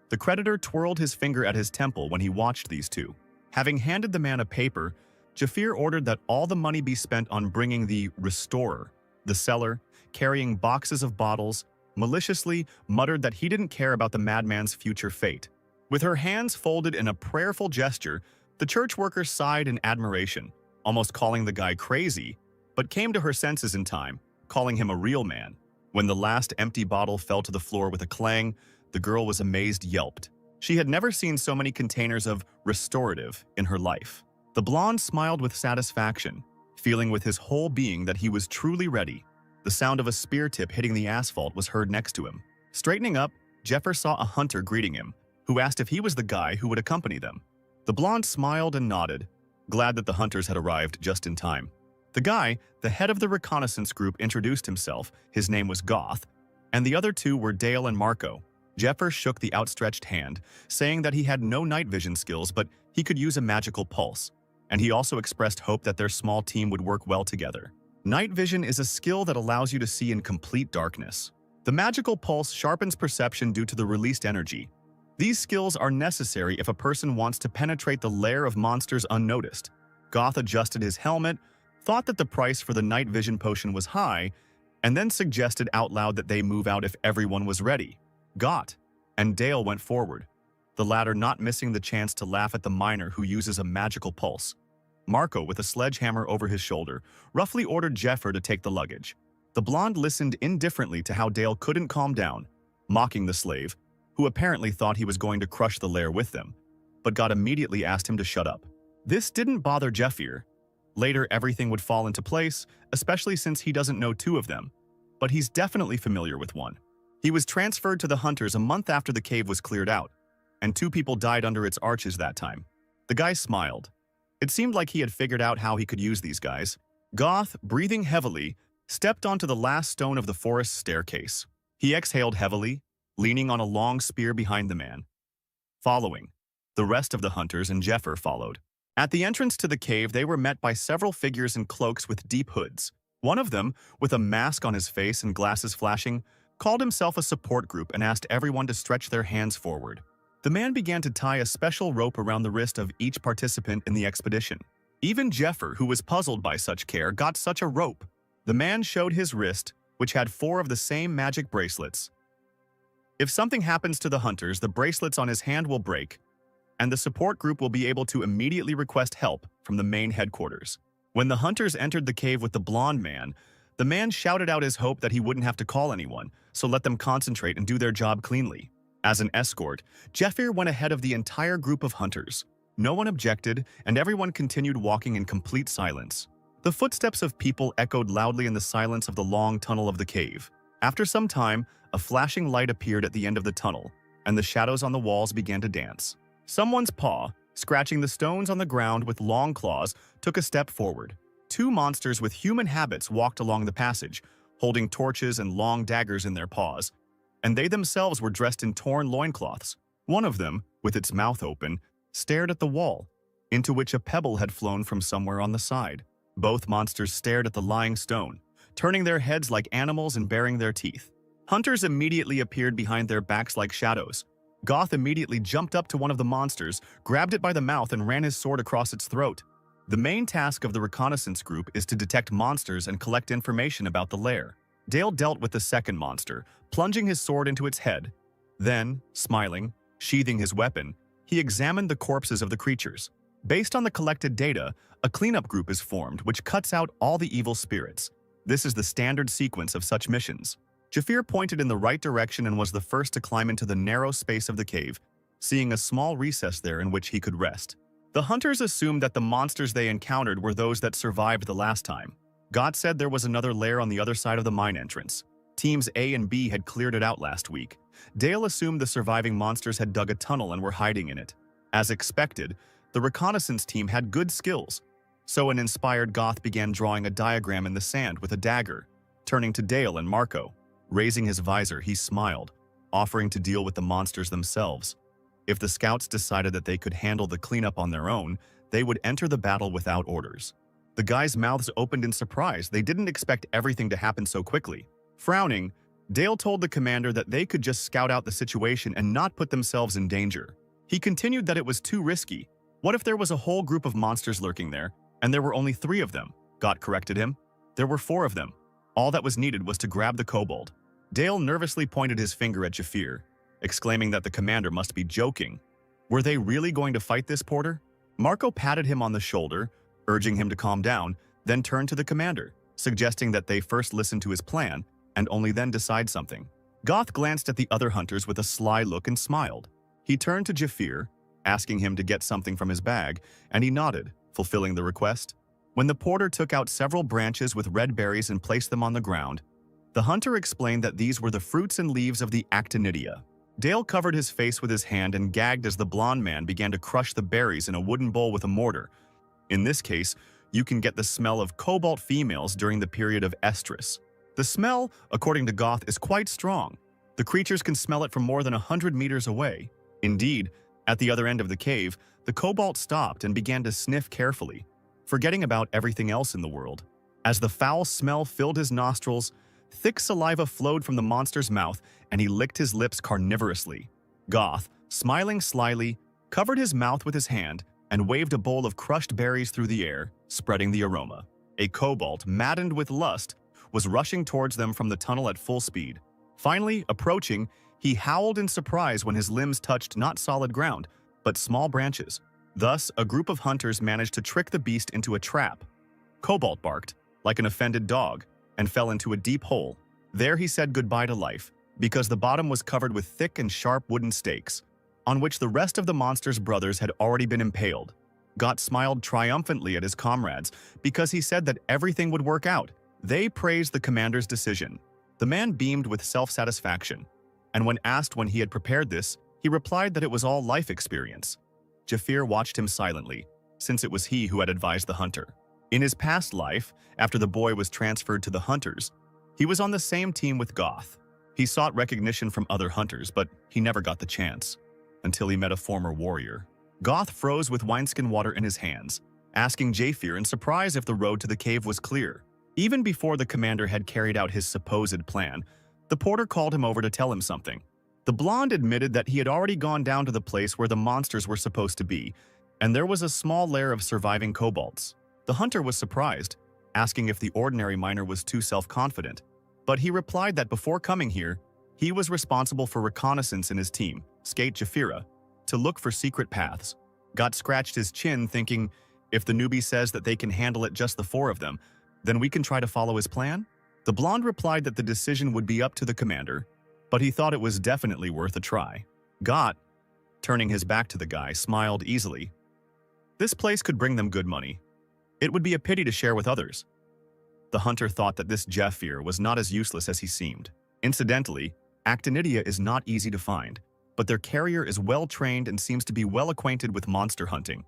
The creditor twirled his finger at his temple when he watched these two. Having handed the man a paper, Jafir ordered that all the money be spent on bringing the restorer. The seller, carrying boxes of bottles, maliciously muttered that he didn't care about the madman's future fate. With her hands folded in a prayerful gesture, the church worker sighed in admiration, almost calling the guy crazy, but came to her senses in time, calling him a real man. When the last empty bottle fell to the floor with a clang, the girl was amazed yelped. She had never seen so many containers of restorative in her life. The blonde smiled with satisfaction, feeling with his whole being that he was truly ready. The sound of a spear tip hitting the asphalt was heard next to him. Straightening up, Jeffer saw a hunter greeting him, who asked if he was the guy who would accompany them. The blonde smiled and nodded, glad that the hunters had arrived just in time. The guy, the head of the reconnaissance group, introduced himself. His name was Goth, and the other 2 were Dale and Marco. Jeffer shook the outstretched hand, saying that he had no night vision skills, but he could use a magical pulse, and he also expressed hope that their small team would work well together. Night vision is a skill that allows you to see in complete darkness. The magical pulse sharpens perception due to the released energy. These skills are necessary if a person wants to penetrate the lair of monsters unnoticed. Goth adjusted his helmet, thought that the price for the night vision potion was high, and then suggested out loud that they move out if everyone was ready. Goth and Dale went forward, the latter not missing the chance to laugh at the miner who uses a magical pulse. Marco, with a sledgehammer over his shoulder, roughly ordered Jeffer to take the luggage. The blonde listened indifferently to how Dale couldn't calm down, mocking the slave, who apparently thought he was going to crush the lair with them, but God immediately asked him to shut up. This didn't bother Jeffir. Later, everything would fall into place, especially since he doesn't know 2 of them, but he's definitely familiar with one. He was transferred to the hunters a month after the cave was cleared out, and 2 people died under its arches that time. The guy smiled. It seemed like he had figured out how he could use these guys. Goth, breathing heavily, stepped onto the last stone of the forest staircase. He exhaled heavily, leaning on a long spear behind the man. Following, the rest of the hunters and Jeffer followed. At the entrance to the cave, they were met by several figures in cloaks with deep hoods. One of them, with a mask on his face and glasses flashing, called himself a support group and asked everyone to stretch their hands forward. The man began to tie a special rope around the wrist of each participant in the expedition. Even Jeffer, who was puzzled by such care, got such a rope. The man showed his wrist, which had 4 of the same magic bracelets. If something happens to the hunters, the bracelets on his hand will break, and the support group will be able to immediately request help from the main headquarters. When the hunters entered the cave with the blonde man, the man shouted out his hope that he wouldn't have to call anyone, so let them concentrate and do their job cleanly. As an escort, Jeffir went ahead of the entire group of hunters. No one objected, and everyone continued walking in complete silence. The footsteps of people echoed loudly in the silence of the long tunnel of the cave. After some time, a flashing light appeared at the end of the tunnel, and the shadows on the walls began to dance. Someone's paw, scratching the stones on the ground with long claws, took a step forward. 2 monsters with human habits walked along the passage, holding torches and long daggers in their paws, and they themselves were dressed in torn loincloths. One of them, with its mouth open, stared at the wall, into which a pebble had flown from somewhere on the side. Both monsters stared at the lying stone, turning their heads like animals and baring their teeth. Hunters immediately appeared behind their backs like shadows. Goth immediately jumped up to one of the monsters, grabbed it by the mouth and ran his sword across its throat. The main task of the reconnaissance group is to detect monsters and collect information about the lair. Dale dealt with the second monster, plunging his sword into its head. Then, smiling, sheathing his weapon, he examined the corpses of the creatures. Based on the collected data, a cleanup group is formed which cuts out all the evil spirits. This is the standard sequence of such missions. Jafir pointed in the right direction and was the first to climb into the narrow space of the cave, seeing a small recess there in which he could rest. The hunters assumed that the monsters they encountered were those that survived the last time. God said there was another lair on the other side of the mine entrance. Teams A and B had cleared it out last week. Dale assumed the surviving monsters had dug a tunnel and were hiding in it. As expected, the reconnaissance team had good skills, so an inspired Goth began drawing a diagram in the sand with a dagger. Turning to Dale and Marco, raising his visor, he smiled, offering to deal with the monsters themselves. If the scouts decided that they could handle the cleanup on their own, they would enter the battle without orders. The guys' mouths opened in surprise. They didn't expect everything to happen so quickly. Frowning, Dale told the commander that they could just scout out the situation and not put themselves in danger. He continued that it was too risky. What if there was a whole group of monsters lurking there, and there were only 3 of them? Got corrected him. There were 4 of them. All that was needed was to grab the kobold. Dale nervously pointed his finger at Jafir, exclaiming that the commander must be joking. Were they really going to fight this porter? Marco patted him on the shoulder, urging him to calm down, then turned to the commander, suggesting that they first listen to his plan and only then decide something. Goth glanced at the other hunters with a sly look and smiled. He turned to Jafir, asking him to get something from his bag, and he nodded, fulfilling the request. When the porter took out several branches with red berries and placed them on the ground, the hunter explained that these were the fruits and leaves of the actinidia. Dale covered his face with his hand and gagged as the blond man began to crush the berries in a wooden bowl with a mortar. In this case, you can get the smell of cobalt females during the period of estrus. The smell, according to Goth, is quite strong. The creatures can smell it from more than 100 meters away. Indeed, at the other end of the cave, the cobalt stopped and began to sniff carefully, forgetting about everything else in the world. As the foul smell filled his nostrils, thick saliva flowed from the monster's mouth and he licked his lips carnivorously. Goth, smiling slyly, covered his mouth with his hand and waved a bowl of crushed berries through the air, spreading the aroma. A kobold, maddened with lust, was rushing towards them from the tunnel at full speed. Finally, approaching, he howled in surprise when his limbs touched not solid ground, but small branches. Thus, a group of hunters managed to trick the beast into a trap. Cobalt barked, like an offended dog, and fell into a deep hole. There he said goodbye to life, because the bottom was covered with thick and sharp wooden stakes, on which the rest of the monster's brothers had already been impaled. Goth smiled triumphantly at his comrades because he said that everything would work out. They praised the commander's decision. The man beamed with self-satisfaction, and when asked when he had prepared this, he replied that it was all life experience. Jafir watched him silently, since it was he who had advised the hunter. In his past life, after the boy was transferred to the hunters, he was on the same team with Goth. He sought recognition from other hunters, but he never got the chance, until he met a former warrior. Goth froze with wineskin water in his hands, asking Jafir in surprise if the road to the cave was clear. Even before the commander had carried out his supposed plan, the porter called him over to tell him something. The blonde admitted that he had already gone down to the place where the monsters were supposed to be, and there was a small lair of surviving kobolds. The hunter was surprised, asking if the ordinary miner was too self-confident, but he replied that before coming here, he was responsible for reconnaissance in his team, Skate Jafira, to look for secret paths. Got scratched his chin thinking, if the newbie says that they can handle it just the 4 of them, then we can try to follow his plan? The blonde replied that the decision would be up to the commander, but he thought it was definitely worth a try. Goth, turning his back to the guy, smiled easily. This place could bring them good money. It would be a pity to share with others. The hunter thought that this Jafir was not as useless as he seemed. Incidentally, actinidia is not easy to find, but their carrier is well-trained and seems to be well acquainted with monster hunting.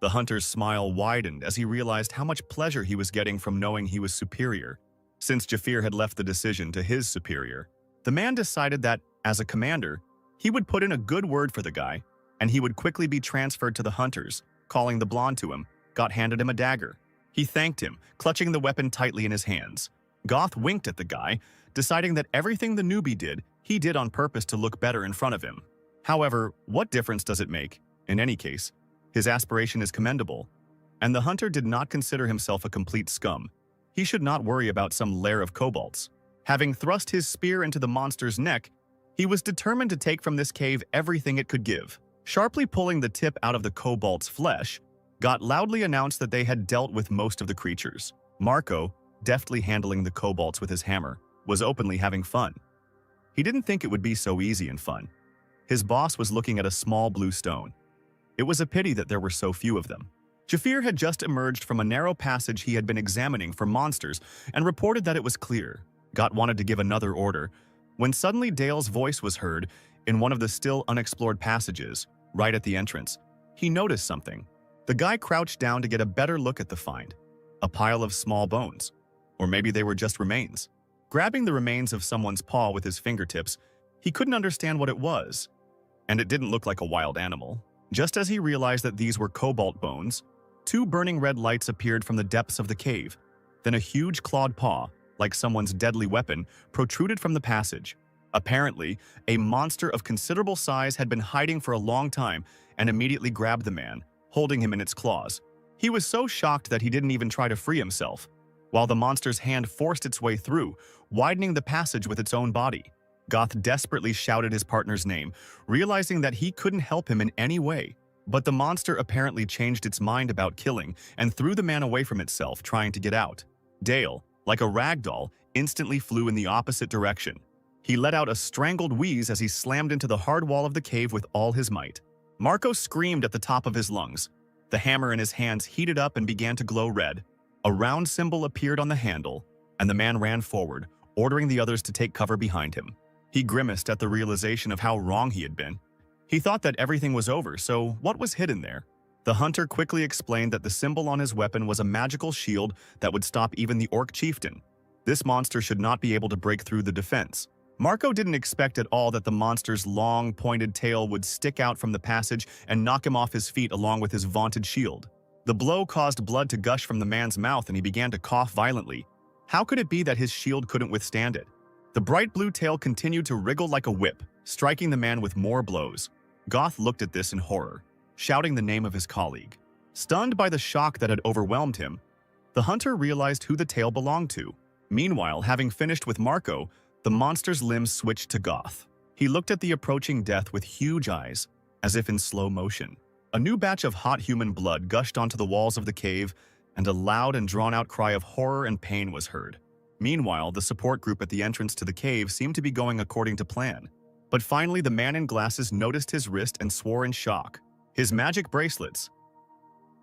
The hunter's smile widened as he realized how much pleasure he was getting from knowing he was superior. Since Jafir had left the decision to his superior, the man decided that, as a commander, he would put in a good word for the guy and he would quickly be transferred to the hunters. Calling the blonde to him, Goth handed him a dagger. He thanked him, clutching the weapon tightly in his hands. Goth winked at the guy, deciding that everything the newbie did, he did on purpose to look better in front of him. However, what difference does it make? In any case, his aspiration is commendable, and the hunter did not consider himself a complete scum. He should not worry about some lair of kobolds. Having thrust his spear into the monster's neck, he was determined to take from this cave everything it could give. Sharply pulling the tip out of the kobold's flesh, Goth loudly announced that they had dealt with most of the creatures. Marco, deftly handling the kobolds with his hammer, was openly having fun. He didn't think it would be so easy and fun. His boss was looking at a small blue stone. It was a pity that there were so few of them. Jafir had just emerged from a narrow passage he had been examining for monsters and reported that it was clear. Goth wanted to give another order, when suddenly Dale's voice was heard in one of the still unexplored passages, right at the entrance. He noticed something. The guy crouched down to get a better look at the find. A pile of small bones. Or maybe they were just remains. Grabbing the remains of someone's paw with his fingertips, he couldn't understand what it was. And it didn't look like a wild animal. Just as he realized that these were cobalt bones, two burning red lights appeared from the depths of the cave. Then a huge clawed paw, like someone's deadly weapon, protruded from the passage. Apparently, a monster of considerable size had been hiding for a long time and immediately grabbed the man, holding him in its claws. He was so shocked that he didn't even try to free himself, while the monster's hand forced its way through, widening the passage with its own body. Goth desperately shouted his partner's name, realizing that he couldn't help him in any way. But the monster apparently changed its mind about killing and threw the man away from itself, trying to get out. Dale, like a rag doll, instantly flew in the opposite direction. He let out a strangled wheeze as he slammed into the hard wall of the cave with all his might. Marco screamed at the top of his lungs. The hammer in his hands heated up and began to glow red. A round symbol appeared on the handle, and the man ran forward, ordering the others to take cover behind him. He grimaced at the realization of how wrong he had been. He thought that everything was over, so what was hidden there? The hunter quickly explained that the symbol on his weapon was a magical shield that would stop even the orc chieftain. This monster should not be able to break through the defense. Marco didn't expect at all that the monster's long, pointed tail would stick out from the passage and knock him off his feet along with his vaunted shield. The blow caused blood to gush from the man's mouth and he began to cough violently. How could it be that his shield couldn't withstand it? The bright blue tail continued to wriggle like a whip, striking the man with more blows. Goth looked at this in horror, shouting the name of his colleague. Stunned by the shock that had overwhelmed him, the hunter realized who the tail belonged to. Meanwhile, having finished with Marco, the monster's limbs switched to Goth. He looked at the approaching death with huge eyes, as if in slow motion. A new batch of hot human blood gushed onto the walls of the cave, and a loud and drawn-out cry of horror and pain was heard. Meanwhile, the support group at the entrance to the cave seemed to be going according to plan. But finally, the man in glasses noticed his wrist and swore in shock. His magic bracelets.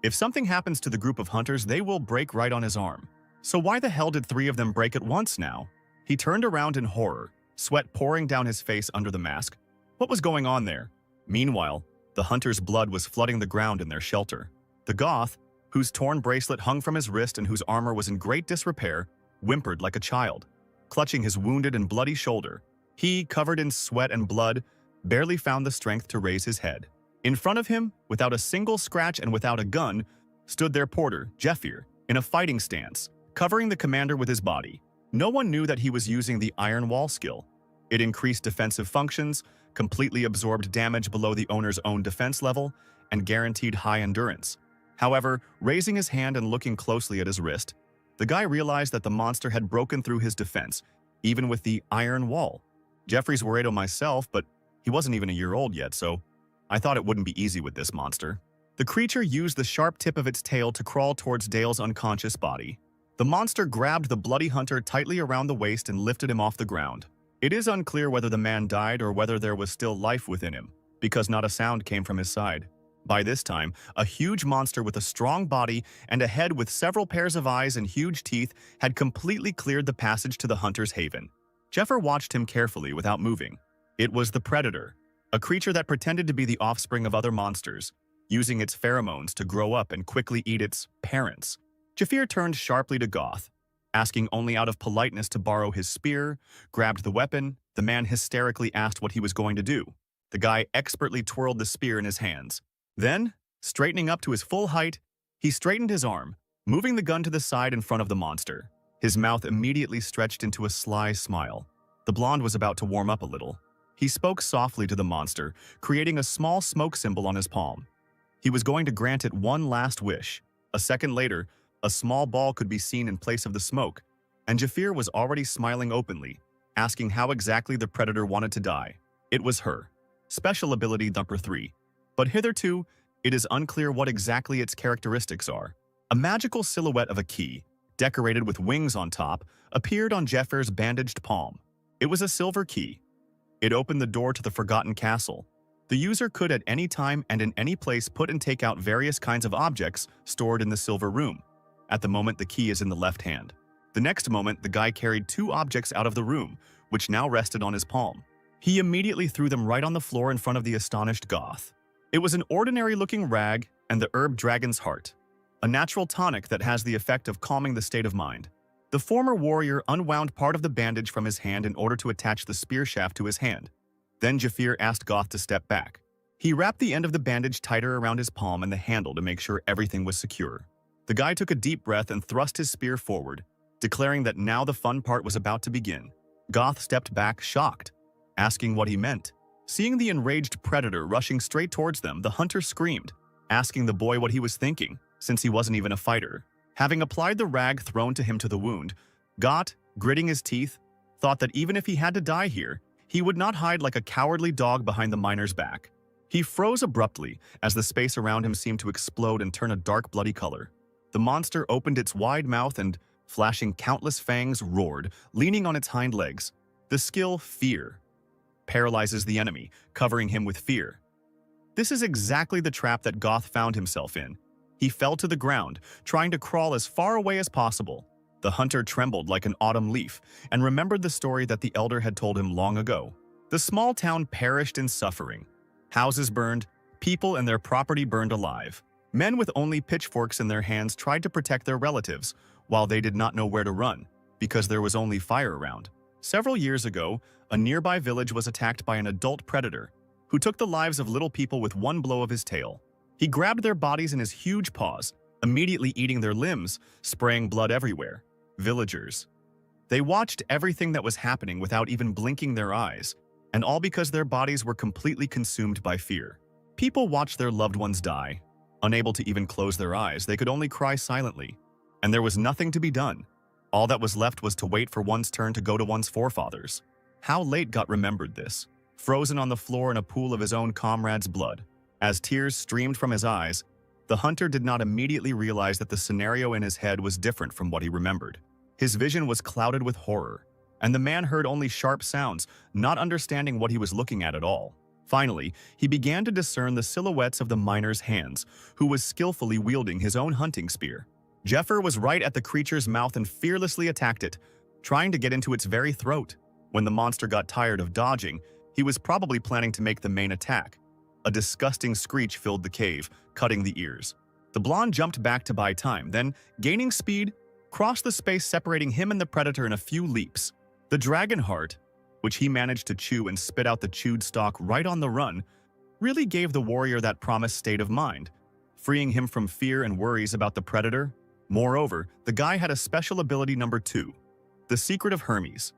If something happens to the group of hunters, they will break right on his arm. So why the hell did three of them break at once now? He turned around in horror, sweat pouring down his face under the mask. What was going on there? Meanwhile, the hunter's blood was flooding the ground in their shelter. The Goth, whose torn bracelet hung from his wrist and whose armor was in great disrepair, whimpered like a child. Clutching his wounded and bloody shoulder, he, covered in sweat and blood, barely found the strength to raise his head. In front of him, without a single scratch and without a gun, stood their porter, Jafir, in a fighting stance, covering the commander with his body. No one knew that he was using the Iron Wall skill. It increased defensive functions, completely absorbed damage below the owner's own defense level, and guaranteed high endurance. However, raising his hand and looking closely at his wrist, the guy realized that the monster had broken through his defense, even with the Iron Wall. Jeffrey's worried of myself, but he wasn't even a year old yet, so I thought it wouldn't be easy with this monster. The creature used the sharp tip of its tail to crawl towards Dale's unconscious body. The monster grabbed the bloody hunter tightly around the waist and lifted him off the ground. It is unclear whether the man died or whether there was still life within him, because not a sound came from his side. By this time, a huge monster with a strong body and a head with several pairs of eyes and huge teeth had completely cleared the passage to the hunter's haven. Jeffer watched him carefully without moving. It was the predator, a creature that pretended to be the offspring of other monsters, using its pheromones to grow up and quickly eat its parents. Jafir turned sharply to Goth, asking only out of politeness to borrow his spear, grabbed the weapon. The man hysterically asked what he was going to do. The guy expertly twirled the spear in his hands. Then, straightening up to his full height, he straightened his arm, moving the gun to the side in front of the monster. His mouth immediately stretched into a sly smile. The blonde was about to warm up a little. He spoke softly to the monster, creating a small smoke symbol on his palm. He was going to grant it one last wish. A second later, a small ball could be seen in place of the smoke, and Jafir was already smiling openly, asking how exactly the predator wanted to die. It was her. Special ability number 3. But hitherto, it is unclear what exactly its characteristics are. A magical silhouette of a key, decorated with wings on top, appeared on Jafir's bandaged palm. It was a silver key. It opened the door to the Forgotten Castle. The user could at any time and in any place put and take out various kinds of objects stored in the silver room. At the moment, the key is in the left hand. The next moment, the guy carried 2 objects out of the room, which now rested on his palm. He immediately threw them right on the floor in front of the astonished goth. It was an ordinary-looking rag and the herb Dragon's Heart, a natural tonic that has the effect of calming the state of mind. The former warrior unwound part of the bandage from his hand in order to attach the spear shaft to his hand. Then Jafir asked Goth to step back. He wrapped the end of the bandage tighter around his palm and the handle to make sure everything was secure. The guy took a deep breath and thrust his spear forward, declaring that now the fun part was about to begin. Goth stepped back, shocked, asking what he meant. Seeing the enraged predator rushing straight towards them, the hunter screamed, asking the boy what he was thinking, since he wasn't even a fighter. Having applied the rag thrown to him to the wound, Goth, gritting his teeth, thought that even if he had to die here, he would not hide like a cowardly dog behind the miner's back. He froze abruptly as the space around him seemed to explode and turn a dark bloody color. The monster opened its wide mouth and, flashing countless fangs, roared, leaning on its hind legs. The skill Fear paralyzes the enemy, covering him with fear. This is exactly the trap that Goth found himself in. He fell to the ground, trying to crawl as far away as possible. The hunter trembled like an autumn leaf and remembered the story that the elder had told him long ago. The small town perished in suffering. Houses burned, people and their property burned alive. Men with only pitchforks in their hands tried to protect their relatives, while they did not know where to run, because there was only fire around. Several years ago, a nearby village was attacked by an adult predator, who took the lives of little people with one blow of his tail. He grabbed their bodies in his huge paws, immediately eating their limbs, spraying blood everywhere. Villagers. They watched everything that was happening without even blinking their eyes, and all because their bodies were completely consumed by fear. People watched their loved ones die. Unable to even close their eyes, they could only cry silently. And there was nothing to be done. All that was left was to wait for one's turn to go to one's forefathers. How late Got remembered this, frozen on the floor in a pool of his own comrade's blood. As tears streamed from his eyes, the hunter did not immediately realize that the scenario in his head was different from what he remembered. His vision was clouded with horror, and the man heard only sharp sounds, not understanding what he was looking at all. Finally, he began to discern the silhouettes of the miner's hands, who was skillfully wielding his own hunting spear. Jafir was right at the creature's mouth and fearlessly attacked it, trying to get into its very throat. When the monster got tired of dodging, he was probably planning to make the main attack. A disgusting screech filled the cave, cutting the ears. The blonde jumped back to buy time, then, gaining speed, crossed the space separating him and the predator in a few leaps. The dragon heart, which he managed to chew and spit out the chewed stalk right on the run, really gave the warrior that promised state of mind, freeing him from fear and worries about the predator. Moreover, the guy had a special ability number 2, the Secret of Hermes.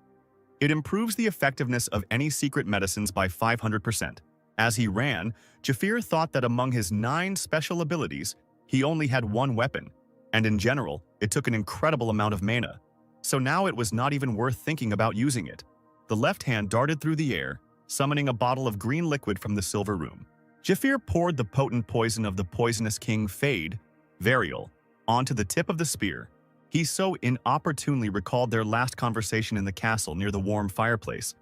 It improves the effectiveness of any secret medicines by 500%. As he ran, Jafir thought that among his 9 special abilities, he only had 1 weapon, and in general, it took an incredible amount of mana. So now it was not even worth thinking about using it. The left hand darted through the air, summoning a bottle of green liquid from the silver room. Jafir poured the potent poison of the poisonous king Fade, Varial, onto the tip of the spear. He so inopportunely recalled their last conversation in the castle near the warm fireplace,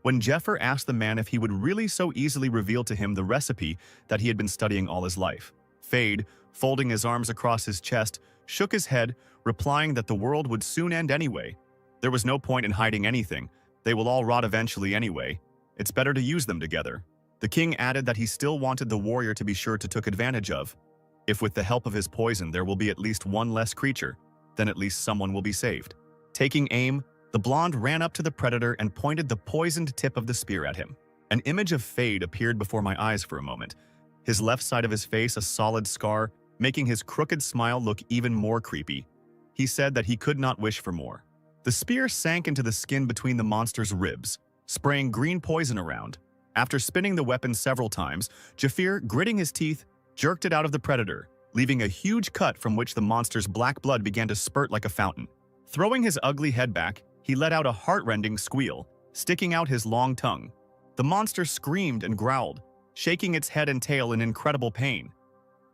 when Jafir asked the man if he would really so easily reveal to him the recipe that he had been studying all his life. Fade, folding his arms across his chest, shook his head, replying that the world would soon end anyway. There was no point in hiding anything. They will all rot eventually anyway. It's better to use them together. The king added that he still wanted the warrior to be sure to take advantage of. If with the help of his poison there will be at least 1 less creature, then at least someone will be saved. Taking aim, the blonde ran up to the predator and pointed the poisoned tip of the spear at him. An image of Fade appeared before my eyes for a moment, his left side of his face a solid scar, making his crooked smile look even more creepy. He said that he could not wish for more. The spear sank into the skin between the monster's ribs, spraying green poison around. After spinning the weapon several times, Jafir, gritting his teeth, jerked it out of the predator, leaving a huge cut from which the monster's black blood began to spurt like a fountain. Throwing his ugly head back, he let out a heart-rending squeal, sticking out his long tongue. The monster screamed and growled, shaking its head and tail in incredible pain.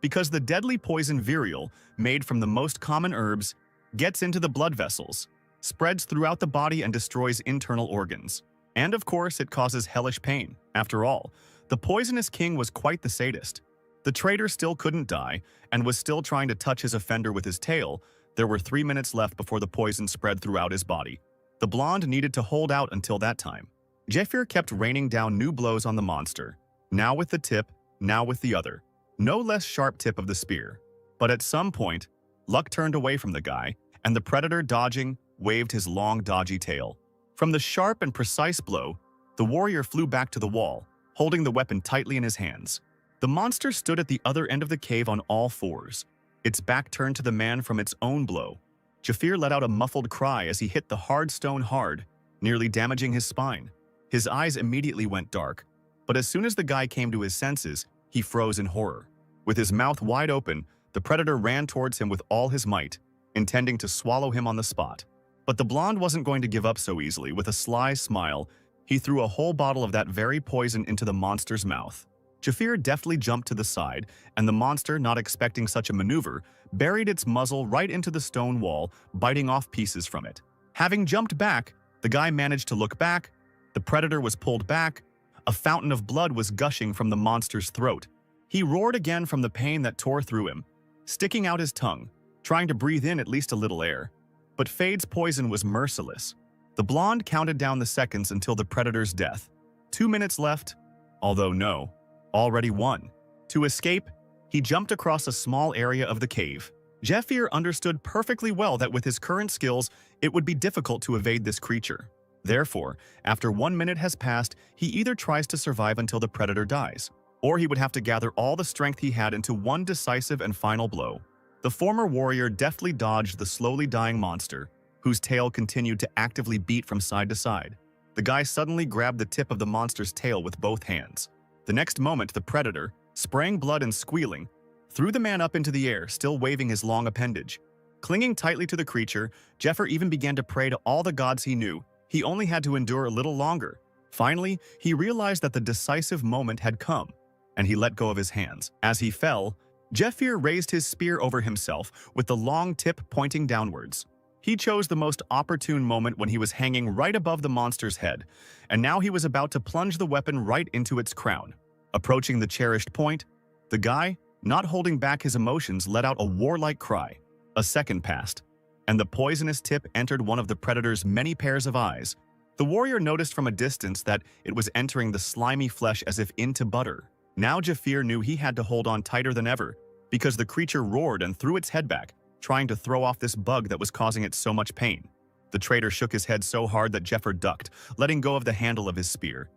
Because the deadly poison Virial, made from the most common herbs, gets into the blood vessels, spreads throughout the body and destroys internal organs. And of course, it causes hellish pain. After all, the poisonous king was quite the sadist. The traitor still couldn't die and was still trying to touch his offender with his tail. There were 3 minutes left before the poison spread throughout his body. The blonde needed to hold out until that time. Jafir kept raining down new blows on the monster, now with the tip, now with the other. No less sharp tip of the spear. But at some point, luck turned away from the guy, and the predator, dodging, waved his long, dodgy tail. From the sharp and precise blow, the warrior flew back to the wall, holding the weapon tightly in his hands. The monster stood at the other end of the cave on all fours, its back turned to the man from its own blow. Jafir let out a muffled cry as he hit the hard stone hard, nearly damaging his spine. His eyes immediately went dark, but as soon as the guy came to his senses, he froze in horror. With his mouth wide open, the predator ran towards him with all his might, intending to swallow him on the spot. But the blonde wasn't going to give up so easily. With a sly smile, he threw a whole bottle of that very poison into the monster's mouth. Jafir deftly jumped to the side, and the monster, not expecting such a maneuver, buried its muzzle right into the stone wall, biting off pieces from it. Having jumped back, the guy managed to look back. The predator was pulled back. A fountain of blood was gushing from the monster's throat. He roared again from the pain that tore through him, sticking out his tongue, trying to breathe in at least a little air. But Fade's poison was merciless. The blonde counted down the seconds until the predator's death. 2 minutes left, although no, already 1. To escape, he jumped across a small area of the cave. Jafir understood perfectly well that with his current skills, it would be difficult to evade this creature. Therefore, after 1 minute has passed, he either tries to survive until the predator dies, or he would have to gather all the strength he had into one decisive and final blow. The former warrior deftly dodged the slowly dying monster, whose tail continued to actively beat from side to side. The guy suddenly grabbed the tip of the monster's tail with both hands. The next moment, the predator, spraying blood and squealing, threw the man up into the air, still waving his long appendage. Clinging tightly to the creature, Jafir even began to pray to all the gods he knew. He only had to endure a little longer. Finally, he realized that the decisive moment had come, and he let go of his hands. As he fell, Jafir raised his spear over himself with the long tip pointing downwards. He chose the most opportune moment when he was hanging right above the monster's head, and now he was about to plunge the weapon right into its crown. Approaching the cherished point, the guy, not holding back his emotions, let out a warlike cry. A second passed, and the poisonous tip entered one of the predator's many pairs of eyes. The warrior noticed from a distance that it was entering the slimy flesh as if into butter. Now Jafir knew he had to hold on tighter than ever, because the creature roared and threw its head back, trying to throw off this bug that was causing it so much pain. The traitor shook his head so hard that Jafir ducked, letting go of the handle of his spear.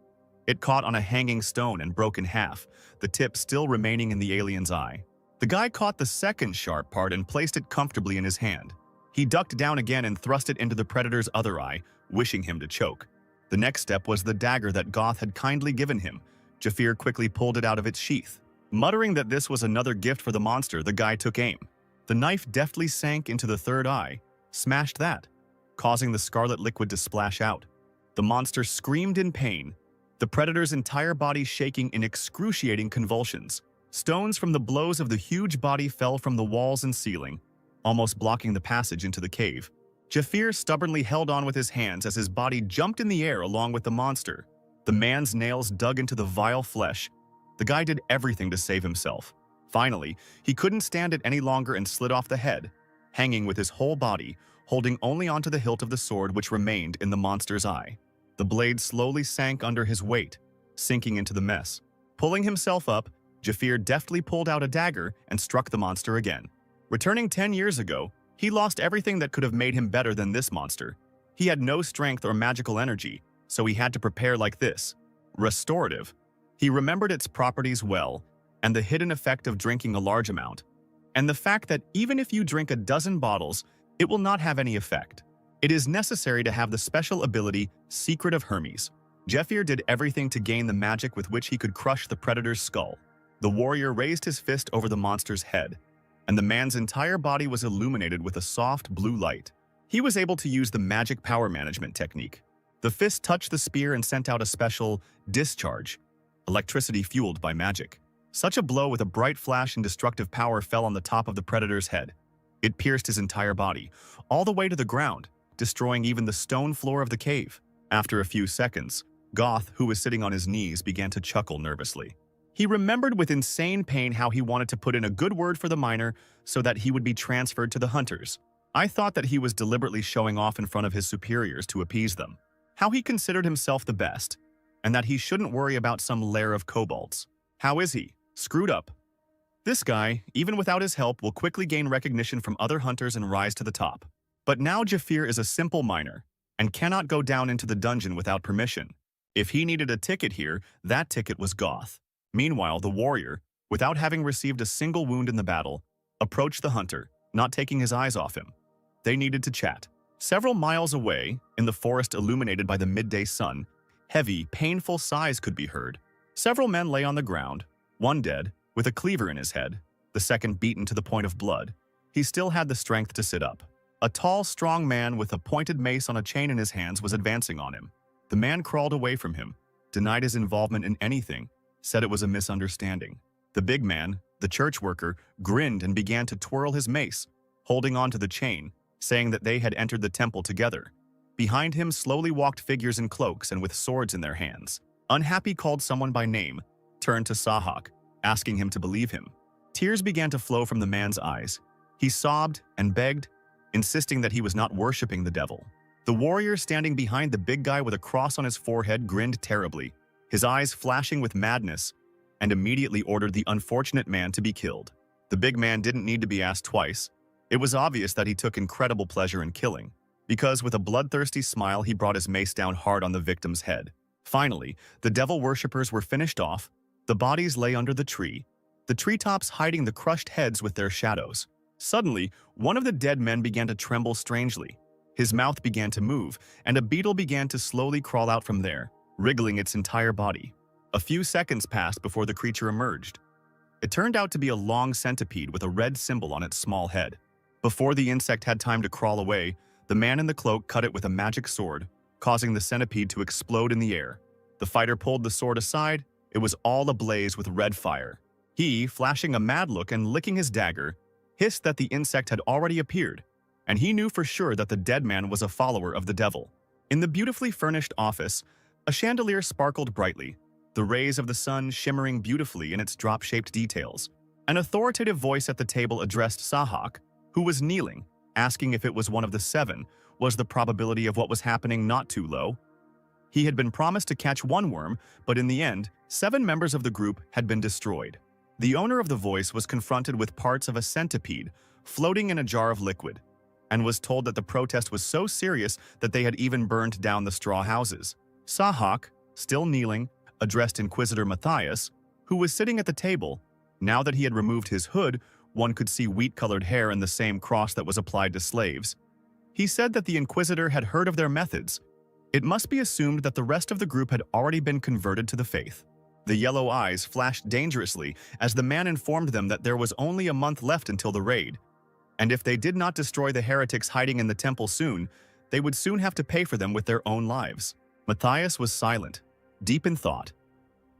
It caught on a hanging stone and broke in half, the tip still remaining in the alien's eye. The guy caught the second sharp part and placed it comfortably in his hand. He ducked down again and thrust it into the predator's other eye, wishing him to choke. The next step was the dagger that Goth had kindly given him. Jafir quickly pulled it out of its sheath. Muttering that this was another gift for the monster, the guy took aim. The knife deftly sank into the third eye, smashed that, causing the scarlet liquid to splash out. The monster screamed in pain, the predator's entire body shaking in excruciating convulsions. Stones from the blows of the huge body fell from the walls and ceiling, almost blocking the passage into the cave. Jafir stubbornly held on with his hands as his body jumped in the air along with the monster. The man's nails dug into the vile flesh. The guy did everything to save himself. Finally, he couldn't stand it any longer and slid off the head, hanging with his whole body, holding only onto the hilt of the sword which remained in the monster's eye. The blade slowly sank under his weight, sinking into the mess. Pulling himself up, Jafir deftly pulled out a dagger and struck the monster again. Returning 10 years ago, he lost everything that could have made him better than this monster. He had no strength or magical energy, so he had to prepare like this. restorative. He remembered its properties well, and the hidden effect of drinking a large amount, and the fact that even if you drink a dozen bottles, it will not have any effect. It is necessary to have the special ability Secret of Hermes. Jeffir did everything to gain the magic with which he could crush the predator's skull. The warrior raised his fist over the monster's head, and the man's entire body was illuminated with a soft blue light. He was able to use the magic power management technique. The fist touched the spear and sent out a special discharge, electricity fueled by magic. Such a blow with a bright flash and destructive power fell on the top of the predator's head. It pierced his entire body, all the way to the ground, destroying even the stone floor of the cave. After a few seconds, Goth, who was sitting on his knees, began to chuckle nervously. He remembered with insane pain how he wanted to put in a good word for the miner so that he would be transferred to the hunters. I thought that he was deliberately showing off in front of his superiors to appease them, how he considered himself the best, and that he shouldn't worry about some lair of kobolds. How is he? Screwed up. This guy, even without his help, will quickly gain recognition from other hunters and rise to the top. But now Jafir is a simple miner and cannot go down into the dungeon without permission. If he needed a ticket here, that ticket was Goth. Meanwhile, the warrior, without having received a single wound in the battle, approached the hunter, not taking his eyes off him. They needed to chat. Several miles away, in the forest illuminated by the midday sun, heavy, painful sighs could be heard. Several men lay on the ground, one dead, with a cleaver in his head, the second beaten to the point of blood. He still had the strength to sit up. A tall, strong man with a pointed mace on a chain in his hands was advancing on him. The man crawled away from him, denied his involvement in anything, said it was a misunderstanding. The big man, the church worker, grinned and began to twirl his mace, holding on to the chain, saying that they had entered the temple together. Behind him slowly walked figures in cloaks and with swords in their hands. Unhappy called someone by name, turned to Sahak, asking him to believe him. Tears began to flow from the man's eyes. He sobbed and begged, insisting that he was not worshipping the devil. The warrior standing behind the big guy with a cross on his forehead grinned terribly, his eyes flashing with madness, and immediately ordered the unfortunate man to be killed. The big man didn't need to be asked twice. It was obvious that he took incredible pleasure in killing, because with a bloodthirsty smile he brought his mace down hard on the victim's head. Finally, the devil worshippers were finished off. The bodies lay under the treetops hiding the crushed heads with their shadows. Suddenly, one of the dead men began to tremble strangely. His mouth began to move, and a beetle began to slowly crawl out from there, wriggling its entire body. A few seconds passed before the creature emerged. It turned out to be a long centipede with a red symbol on its small head. Before the insect had time to crawl away, the man in the cloak cut it with a magic sword, causing the centipede to explode in the air. The fighter pulled the sword aside. It was all ablaze with red fire. He, flashing a mad look and licking his dagger, hissed that the insect had already appeared, and he knew for sure that the dead man was a follower of the devil. In the beautifully furnished office, a chandelier sparkled brightly, the rays of the sun shimmering beautifully in its drop-shaped details. An authoritative voice at the table addressed Sahak, who was kneeling, asking if it was one of the seven. Was the probability of what was happening not too low? He had been promised to catch one worm, but in the end, 7 members of the group had been destroyed. The owner of the voice was confronted with parts of a centipede floating in a jar of liquid, and was told that the protest was so serious that they had even burned down the straw houses. Sahak, still kneeling, addressed Inquisitor Matthias, who was sitting at the table. Now that he had removed his hood, one could see wheat-colored hair and the same cross that was applied to slaves. He said that the Inquisitor had heard of their methods. It must be assumed that the rest of the group had already been converted to the faith. The yellow eyes flashed dangerously as the man informed them that there was only a month left until the raid, and if they did not destroy the heretics hiding in the temple soon, they would soon have to pay for them with their own lives. Matthias was silent, deep in thought.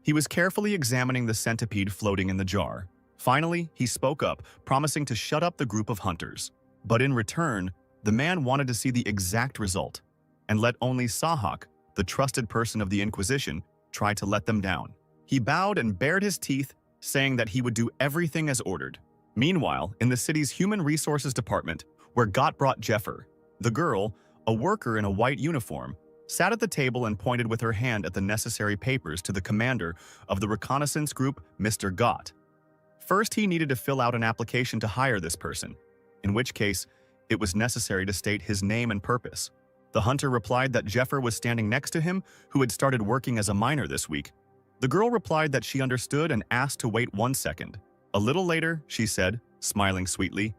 He was carefully examining the centipede floating in the jar. Finally, he spoke up, promising to shut up the group of hunters. But in return, the man wanted to see the exact result, and let only Sahak, the trusted person of the Inquisition, try to let them down. He bowed and bared his teeth, saying that he would do everything as ordered. Meanwhile, in the city's Human Resources Department, where Gott brought Jeffer, the girl, a worker in a white uniform, sat at the table and pointed with her hand at the necessary papers to the commander of the reconnaissance group, Mr. Gott. First, he needed to fill out an application to hire this person, in which case, it was necessary to state his name and purpose. The hunter replied that Jeffer was standing next to him, who had started working as a miner this week. The girl replied that she understood and asked to wait 1 second. A little later, she said, smiling sweetly,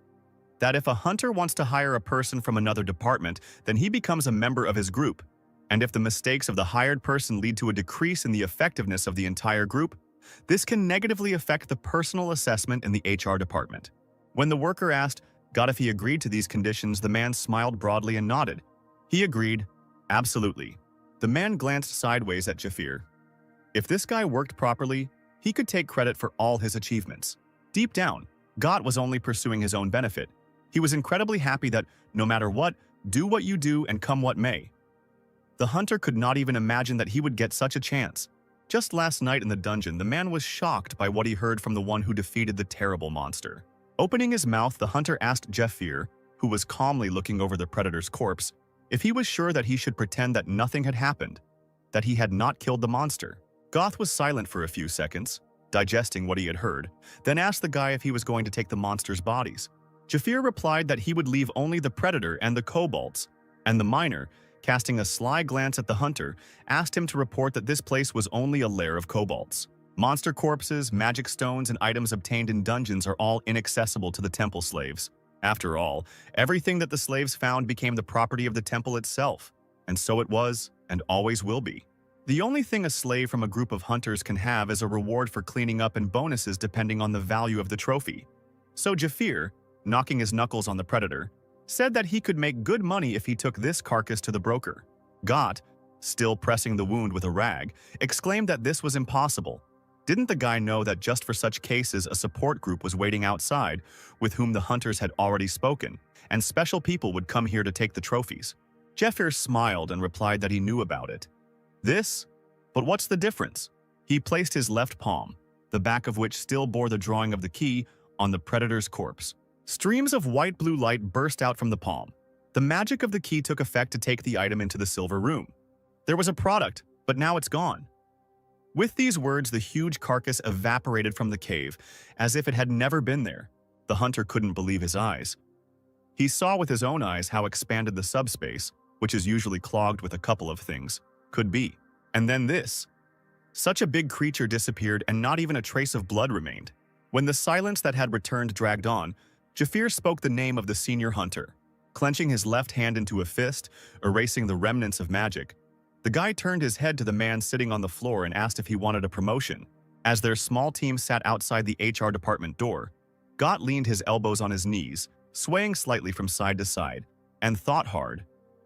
that if a hunter wants to hire a person from another department, then he becomes a member of his group. And if the mistakes of the hired person lead to a decrease in the effectiveness of the entire group, this can negatively affect the personal assessment in the HR department. When the worker asked God if he agreed to these conditions, the man smiled broadly and nodded. He agreed, absolutely. The man glanced sideways at Jafir. If this guy worked properly, he could take credit for all his achievements. Deep down, God was only pursuing his own benefit. He was incredibly happy that, no matter what, do what you do and come what may. The hunter could not even imagine that he would get such a chance. Just last night in the dungeon, the man was shocked by what he heard from the one who defeated the terrible monster. Opening his mouth, the hunter asked Jafir, who was calmly looking over the predator's corpse, if he was sure that he should pretend that nothing had happened, that he had not killed the monster. Goth was silent for a few seconds, digesting what he had heard, then asked the guy if he was going to take the monster's bodies. Jafir replied that he would leave only the predator and the kobolds, and the miner, casting a sly glance at the hunter, asked him to report that this place was only a lair of kobolds. Monster corpses, magic stones, and items obtained in dungeons are all inaccessible to the temple slaves. After all, everything that the slaves found became the property of the temple itself, and so it was and always will be. The only thing a slave from a group of hunters can have is a reward for cleaning up and bonuses depending on the value of the trophy. So Jafir, knocking his knuckles on the predator, said that he could make good money if he took this carcass to the broker. Got, still pressing the wound with a rag, exclaimed that this was impossible. Didn't the guy know that just for such cases a support group was waiting outside, with whom the hunters had already spoken, and special people would come here to take the trophies? Jeffir smiled and replied that he knew about it. This? But what's the difference? He placed his left palm, the back of which still bore the drawing of the key, on the predator's corpse. Streams of white-blue light burst out from the palm. The magic of the key took effect to take the item into the silver room. There was a product, but now it's gone. With these words, the huge carcass evaporated from the cave, as if it had never been there. The hunter couldn't believe his eyes. He saw with his own eyes how expanded the subspace, which is usually clogged with a couple of things, could be. And then this. Such a big creature disappeared and not even a trace of blood remained. When the silence that had returned dragged on, Jafir spoke the name of the senior hunter. Clenching his left hand into a fist, erasing the remnants of magic, the guy turned his head to the man sitting on the floor and asked if he wanted a promotion. As their small team sat outside the HR department door, Gott leaned his elbows on his knees, swaying slightly from side to side, and thought hard.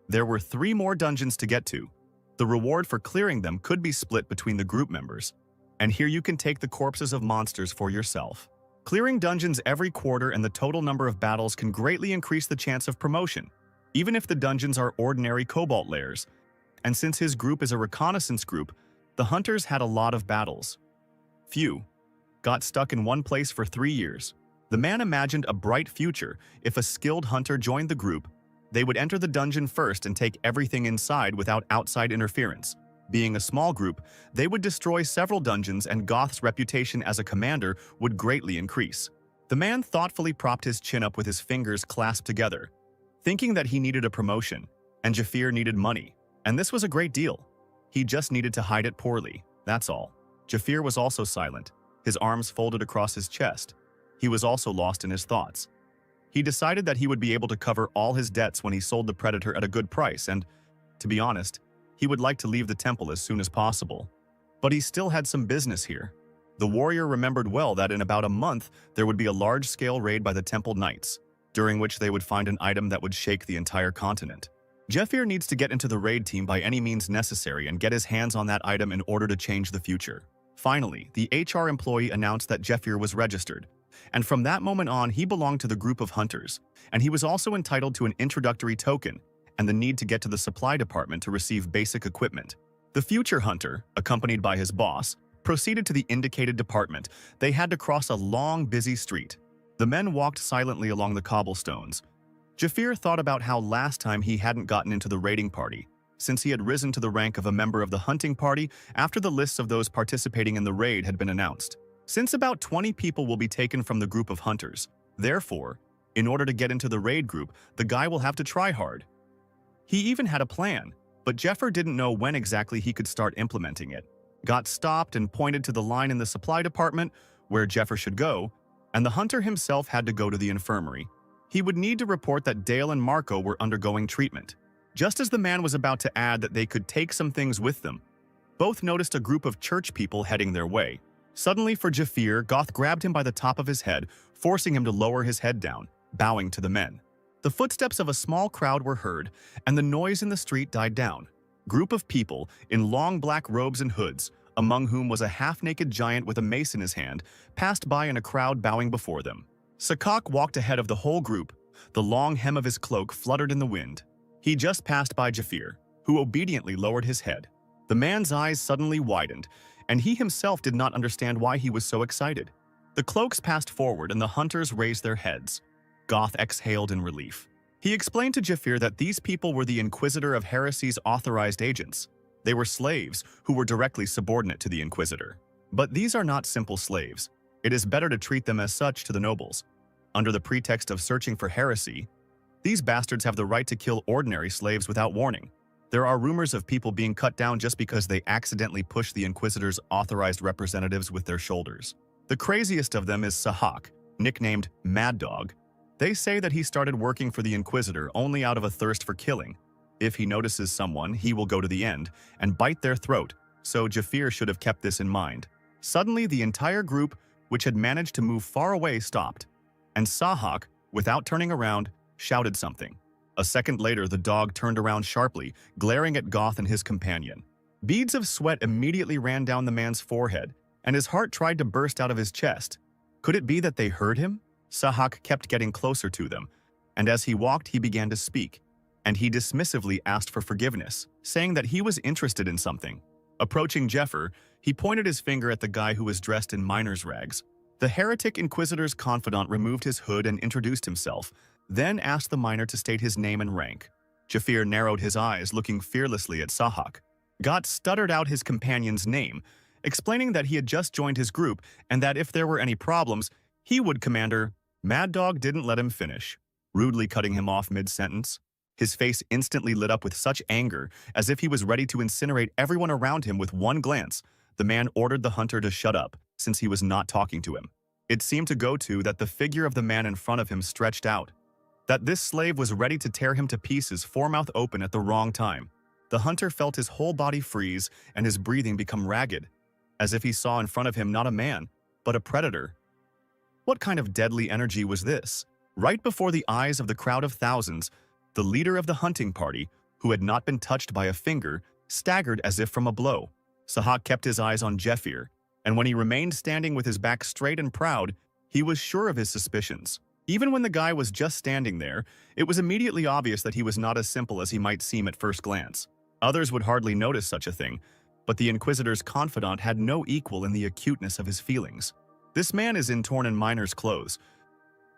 There were 3 more dungeons to get to. The reward for clearing them could be split between the group members, and here you can take the corpses of monsters for yourself. Clearing dungeons every quarter and the total number of battles can greatly increase the chance of promotion, even if the dungeons are ordinary cobalt lairs. And since his group is a reconnaissance group, the hunters had a lot of battles. Few got stuck in one place for 3 years. The man imagined a bright future. If a skilled hunter joined the group, they would enter the dungeon first and take everything inside without outside interference. Being a small group, they would destroy several dungeons and Goth's reputation as a commander would greatly increase. The man thoughtfully propped his chin up with his fingers clasped together, thinking that he needed a promotion, and Jafir needed money. And this was a great deal. He just needed to hide it poorly, that's all. Jafir was also silent, his arms folded across his chest. He was also lost in his thoughts. He decided that he would be able to cover all his debts when he sold the predator at a good price and, to be honest, he would like to leave the temple as soon as possible. But he still had some business here. The warrior remembered well that in about a month there would be a large-scale raid by the temple knights, during which they would find an item that would shake the entire continent. Jafir needs to get into the raid team by any means necessary and get his hands on that item in order to change the future. Finally, the HR employee announced that Jafir was registered, and from that moment on he belonged to the group of hunters, and he was also entitled to an introductory token and the need to get to the supply department to receive basic equipment. The future hunter, accompanied by his boss, proceeded to the indicated department. They had to cross a long, busy street. The men walked silently along the cobblestones. Jafir thought about how last time he hadn't gotten into the raiding party, since he had risen to the rank of a member of the hunting party after the lists of those participating in the raid had been announced. Since about 20 people will be taken from the group of hunters, therefore, in order to get into the raid group, the guy will have to try hard. He even had a plan, but Jeffer didn't know when exactly he could start implementing it. Got stopped and pointed to the line in the supply department where Jeffer should go, and the hunter himself had to go to the infirmary. He would need to report that Dale and Marco were undergoing treatment. Just as the man was about to add that they could take some things with them, both noticed a group of church people heading their way. Suddenly, for Jafir, Goth grabbed him by the top of his head, forcing him to lower his head down, bowing to the men. The footsteps of a small crowd were heard, and the noise in the street died down. Group of people in long black robes and hoods, among whom was a half-naked giant with a mace in his hand, passed by in a crowd bowing before them. Sakak walked ahead of the whole group. The long hem of his cloak fluttered in the wind. He just passed by Jafir, who obediently lowered his head. The man's eyes suddenly widened, and he himself did not understand why he was so excited. The cloaks passed forward and the hunters raised their heads. Goth exhaled in relief. He explained to Jafir that these people were the Inquisitor of Heresy's authorized agents. They were slaves who were directly subordinate to the Inquisitor. But these are not simple slaves. It is better to treat them as such to the nobles. Under the pretext of searching for heresy, these bastards have the right to kill ordinary slaves without warning. There are rumors of people being cut down just because they accidentally pushed the Inquisitor's authorized representatives with their shoulders. The craziest of them is Sahak, nicknamed Mad Dog. They say that he started working for the Inquisitor only out of a thirst for killing. If he notices someone, he will go to the end and bite their throat, so Jafir should have kept this in mind. Suddenly, the entire group, which had managed to move far away, stopped, and Sahak, without turning around, shouted something. A second later, the dog turned around sharply, glaring at Goth and his companion. Beads of sweat immediately ran down the man's forehead, and his heart tried to burst out of his chest. Could it be that they heard him? Sahak kept getting closer to them, and as he walked, he began to speak, and he dismissively asked for forgiveness, saying that he was interested in something. Approaching Jeffer, he pointed his finger at the guy who was dressed in miner's rags. The heretic Inquisitor's confidant removed his hood and introduced himself, then asked the miner to state his name and rank. Jafir narrowed his eyes, looking fearlessly at Sahak. Got stuttered out his companion's name, explaining that he had just joined his group and that if there were any problems, he would, Commander. Mad Dog didn't let him finish, rudely cutting him off mid-sentence. His face instantly lit up with such anger, as if he was ready to incinerate everyone around him with one glance. The man ordered the hunter to shut up, since he was not talking to him. It seemed to go to that the figure of the man in front of him stretched out, that this slave was ready to tear him to pieces, foremouth open at the wrong time. The hunter felt his whole body freeze and his breathing become ragged, as if he saw in front of him not a man, but a predator. What kind of deadly energy was this? Right before the eyes of the crowd of thousands, the leader of the hunting party, who had not been touched by a finger, staggered as if from a blow. Sahak kept his eyes on Jefir, and when he remained standing with his back straight and proud, he was sure of his suspicions. Even when the guy was just standing there, it was immediately obvious that he was not as simple as he might seem at first glance. Others would hardly notice such a thing, but the Inquisitor's confidant had no equal in the acuteness of his feelings. This man is in torn and miner's clothes.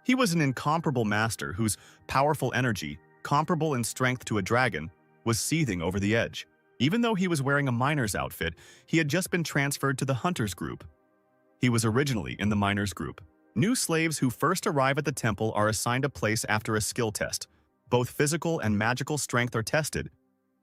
He was an incomparable master whose powerful energy, comparable in strength to a dragon, was seething over the edge. Even though he was wearing a miner's outfit, he had just been transferred to the hunter's group. He was originally in the miner's group. New slaves who first arrive at the temple are assigned a place after a skill test. Both physical and magical strength are tested.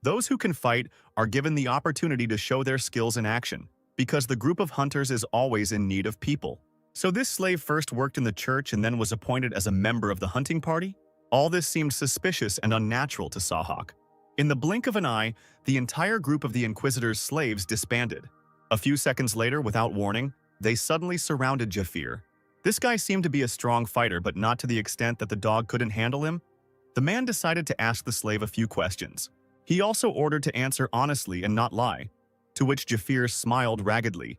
Those who can fight are given the opportunity to show their skills in action, because the group of hunters is always in need of people. So this slave first worked in the church and then was appointed as a member of the hunting party? All this seemed suspicious and unnatural to Sahak. In the blink of an eye, the entire group of the Inquisitor's slaves disbanded. A few seconds later, without warning, they suddenly surrounded Jafir. This guy seemed to be a strong fighter, but not to the extent that the dog couldn't handle him. The man decided to ask the slave a few questions. He also ordered to answer honestly and not lie, to which Jafir smiled raggedly,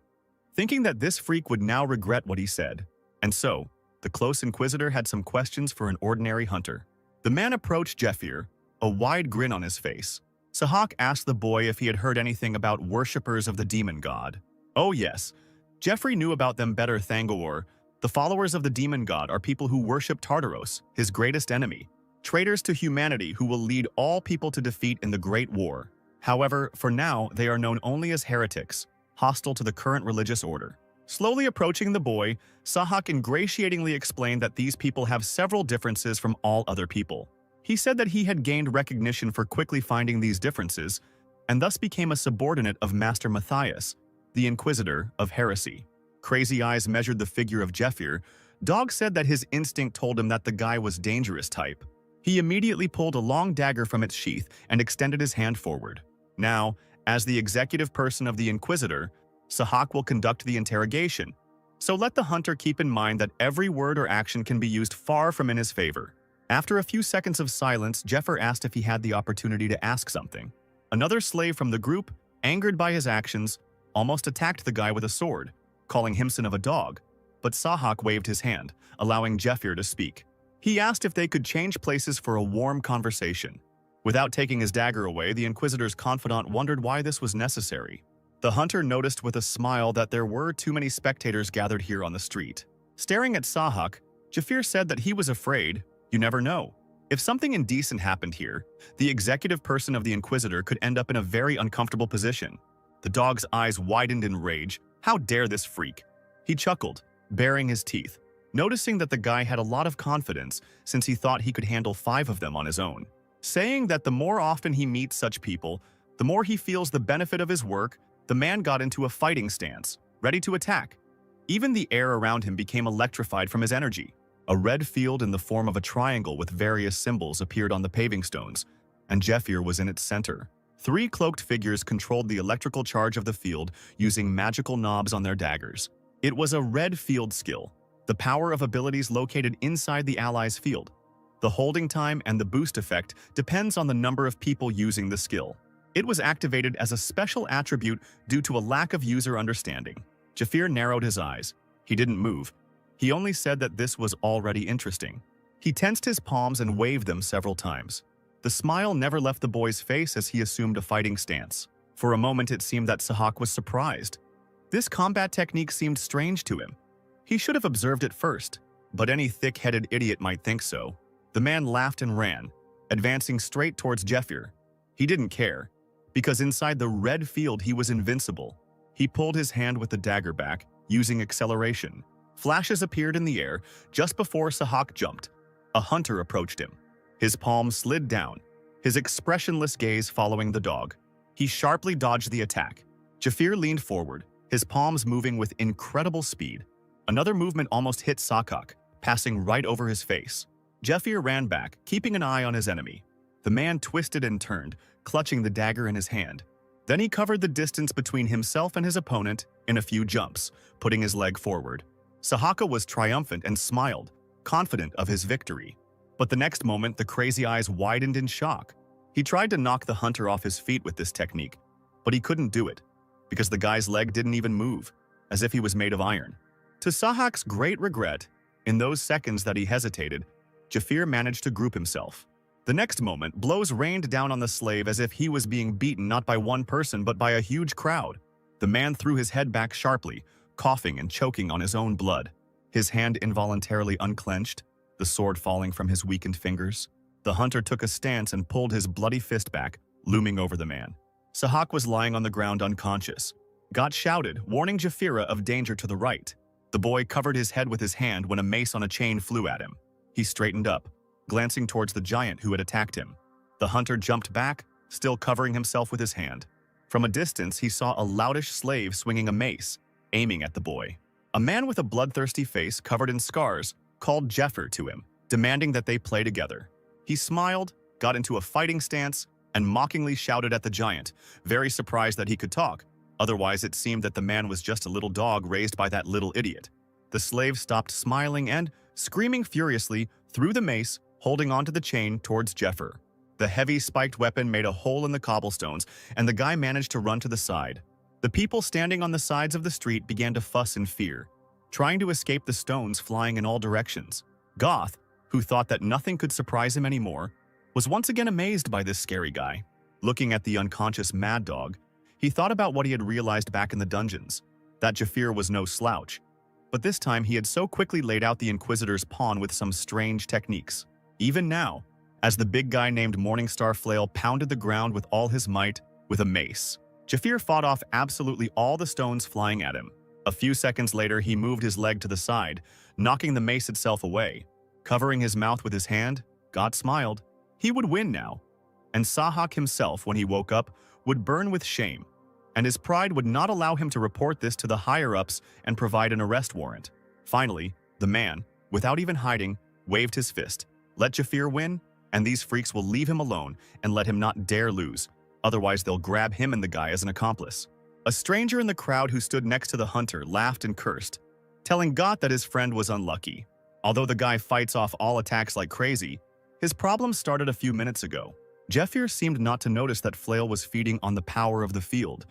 thinking that this freak would now regret what he said. And so, the close Inquisitor had some questions for an ordinary hunter. The man approached Jafir, a wide grin on his face. Sahak asked the boy if he had heard anything about worshippers of the demon god. Oh yes, Jeffrey knew about them better. Thangor. The followers of the demon god are people who worship Tartaros, his greatest enemy, traitors to humanity who will lead all people to defeat in the Great War. However, for now, they are known only as heretics, hostile to the current religious order. Slowly approaching the boy, Sahak ingratiatingly explained that these people have several differences from all other people. He said that he had gained recognition for quickly finding these differences, and thus became a subordinate of Master Matthias, the Inquisitor of Heresy. Crazy Eyes measured the figure of Jeffir. Dog said that his instinct told him that the guy was dangerous type. He immediately pulled a long dagger from its sheath and extended his hand forward. Now, as the executive person of the Inquisitor, Sahak will conduct the interrogation, so let the hunter keep in mind that every word or action can be used far from in his favor. After a few seconds of silence, Jeffir asked if he had the opportunity to ask something. Another slave from the group, angered by his actions, almost attacked the guy with a sword, calling him son of a dog, but Sahak waved his hand, allowing Jeffir to speak. He asked if they could change places for a warm conversation. Without taking his dagger away, the Inquisitor's confidant wondered why this was necessary. The hunter noticed with a smile that there were too many spectators gathered here on the street. Staring at Sahak, Jeffir said that he was afraid. You never know. If something indecent happened here, the executive person of the Inquisitor could end up in a very uncomfortable position. The dog's eyes widened in rage. How dare this freak? He chuckled, baring his teeth, noticing that the guy had a lot of confidence since he thought he could handle 5 of them on his own. Saying that the more often he meets such people, the more he feels the benefit of his work, the man got into a fighting stance, ready to attack. Even the air around him became electrified from his energy. A red field in the form of a triangle with various symbols appeared on the paving stones, and Jeffir was in its center. 3 cloaked figures controlled the electrical charge of the field using magical knobs on their daggers. It was a red field skill, the power of abilities located inside the ally's field. The holding time and the boost effect depends on the number of people using the skill. It was activated as a special attribute due to a lack of user understanding. Jeffir narrowed his eyes. He didn't move. He only said that this was already interesting. He tensed his palms and waved them several times. The smile never left the boy's face as he assumed a fighting stance. For a moment it seemed that Sahak was surprised. This combat technique seemed strange to him. He should have observed it first, but any thick-headed idiot might think so. The man laughed and ran, advancing straight towards Jeffir. He didn't care, because inside the red field he was invincible. He pulled his hand with the dagger back, using acceleration. Flashes appeared in the air just before Sahak jumped. A hunter approached him. His palm slid down, his expressionless gaze following the dog. He sharply dodged the attack. Jeffir leaned forward, his palms moving with incredible speed. Another movement almost hit Sahak, passing right over his face. Jeffir ran back, keeping an eye on his enemy. The man twisted and turned, clutching the dagger in his hand. Then he covered the distance between himself and his opponent in a few jumps, putting his leg forward. Sahaka was triumphant and smiled, confident of his victory. But the next moment, the crazy eyes widened in shock. He tried to knock the hunter off his feet with this technique, but he couldn't do it, because the guy's leg didn't even move, as if he was made of iron. To Sahak's great regret, in those seconds that he hesitated, Jeffir managed to group himself. The next moment, blows rained down on the slave as if he was being beaten not by one person but by a huge crowd. The man threw his head back sharply, coughing and choking on his own blood. His hand involuntarily unclenched, the sword falling from his weakened fingers. The hunter took a stance and pulled his bloody fist back, looming over the man. Sahak was lying on the ground unconscious. Gott shouted, warning Jeffira of danger to the right. The boy covered his head with his hand when a mace on a chain flew at him. He straightened up, glancing towards the giant who had attacked him. The hunter jumped back, still covering himself with his hand. From a distance, he saw a loutish slave swinging a mace, aiming at the boy. A man with a bloodthirsty face covered in scars called Jeffir to him, demanding that they play together. He smiled, got into a fighting stance, and mockingly shouted at the giant, very surprised that he could talk. Otherwise, it seemed that the man was just a little dog raised by that little idiot. The slave stopped smiling and, screaming furiously, threw the mace, holding onto the chain towards Jeffir. The heavy spiked weapon made a hole in the cobblestones, and the guy managed to run to the side. The people standing on the sides of the street began to fuss in fear, trying to escape the stones flying in all directions. Goth, who thought that nothing could surprise him anymore, was once again amazed by this scary guy. Looking at the unconscious mad dog, he thought about what he had realized back in the dungeons, that Jeffir was no slouch. But this time he had so quickly laid out the Inquisitor's pawn with some strange techniques. Even now, as the big guy named Morningstar Flail pounded the ground with all his might with a mace, Jeffir fought off absolutely all the stones flying at him. A few seconds later, he moved his leg to the side, knocking the mace itself away. Covering his mouth with his hand, God smiled. He would win now. And Sahak himself, when he woke up, would burn with shame. And his pride would not allow him to report this to the higher-ups and provide an arrest warrant. Finally, the man, without even hiding, waved his fist. Let Jafir win, and these freaks will leave him alone and let him not dare lose. Otherwise, they'll grab him and the guy as an accomplice. A stranger in the crowd who stood next to the hunter laughed and cursed, telling Gott that his friend was unlucky. Although the guy fights off all attacks like crazy, his problem started a few minutes ago. Jafir seemed not to notice that Flail was feeding on the power of the field,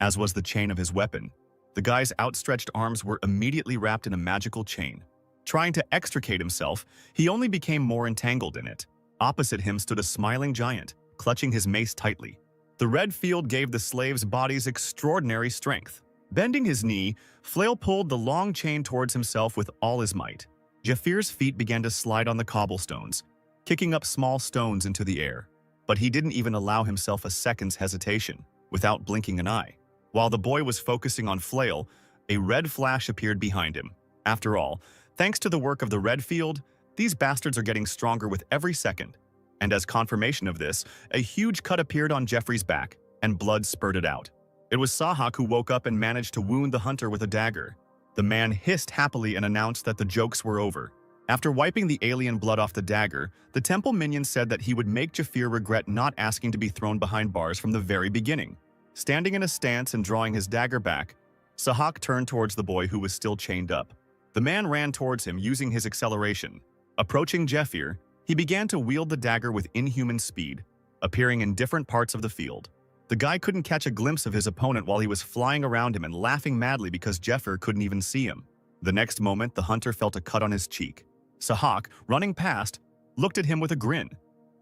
as was the chain of his weapon. The guy's outstretched arms were immediately wrapped in a magical chain. Trying to extricate himself, he only became more entangled in it. Opposite him stood a smiling giant, clutching his mace tightly. The red field gave the slave's bodies extraordinary strength. Bending his knee, Flail pulled the long chain towards himself with all his might. Jafir's feet began to slide on the cobblestones, kicking up small stones into the air. But he didn't even allow himself a second's hesitation, without blinking an eye. While the boy was focusing on Flail, a red flash appeared behind him. After all, thanks to the work of the red field, these bastards are getting stronger with every second. And as confirmation of this, a huge cut appeared on Jeffrey's back, and blood spurted out. It was Sahak who woke up and managed to wound the hunter with a dagger. The man hissed happily and announced that the jokes were over. After wiping the alien blood off the dagger, the temple minion said that he would make Jafir regret not asking to be thrown behind bars from the very beginning. Standing in a stance and drawing his dagger back, Sahak turned towards the boy who was still chained up. The man ran towards him using his acceleration. Approaching Jafir, he began to wield the dagger with inhuman speed, appearing in different parts of the field. The guy couldn't catch a glimpse of his opponent while he was flying around him and laughing madly because Jafir couldn't even see him. The next moment, the hunter felt a cut on his cheek. Sahak, running past, looked at him with a grin,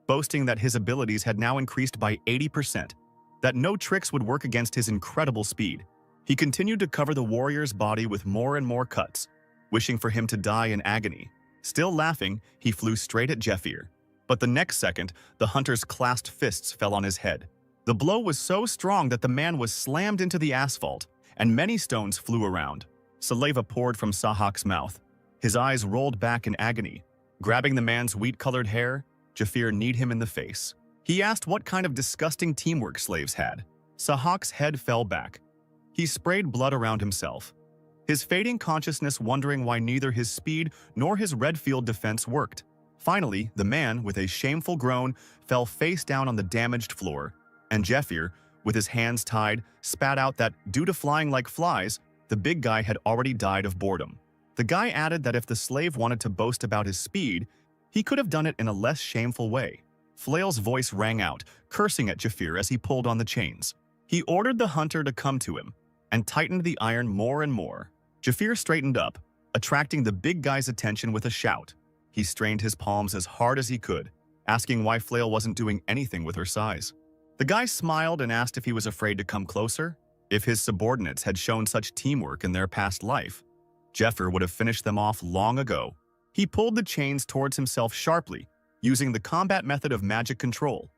boasting that his abilities had now increased by 80%, that no tricks would work against his incredible speed. He continued to cover the warrior's body with more and more cuts, wishing for him to die in agony. Still laughing, he flew straight at Jafir. But the next second, the hunter's clasped fists fell on his head. The blow was so strong that the man was slammed into the asphalt, and many stones flew around. Saliva poured from Sahak's mouth. His eyes rolled back in agony. Grabbing the man's wheat-colored hair, Jafir kneed him in the face. He asked what kind of disgusting teamwork slaves had. Sahak's head fell back. He sprayed blood around himself, his fading consciousness wondering why neither his speed nor his red field defense worked. Finally, the man, with a shameful groan, fell face down on the damaged floor, and Jafir, with his hands tied, spat out that, due to flying like flies, the big guy had already died of boredom. The guy added that if the slave wanted to boast about his speed, he could have done it in a less shameful way. Flail's voice rang out, cursing at Jafir as he pulled on the chains. He ordered the hunter to come to him, and tightened the iron more and more. Jafir straightened up, attracting the big guy's attention with a shout. He strained his palms as hard as he could, asking why Flail wasn't doing anything with her size. The guy smiled and asked if he was afraid to come closer. If his subordinates had shown such teamwork in their past life, Jafir would have finished them off long ago. He pulled the chains towards himself sharply, using the combat method of magic control,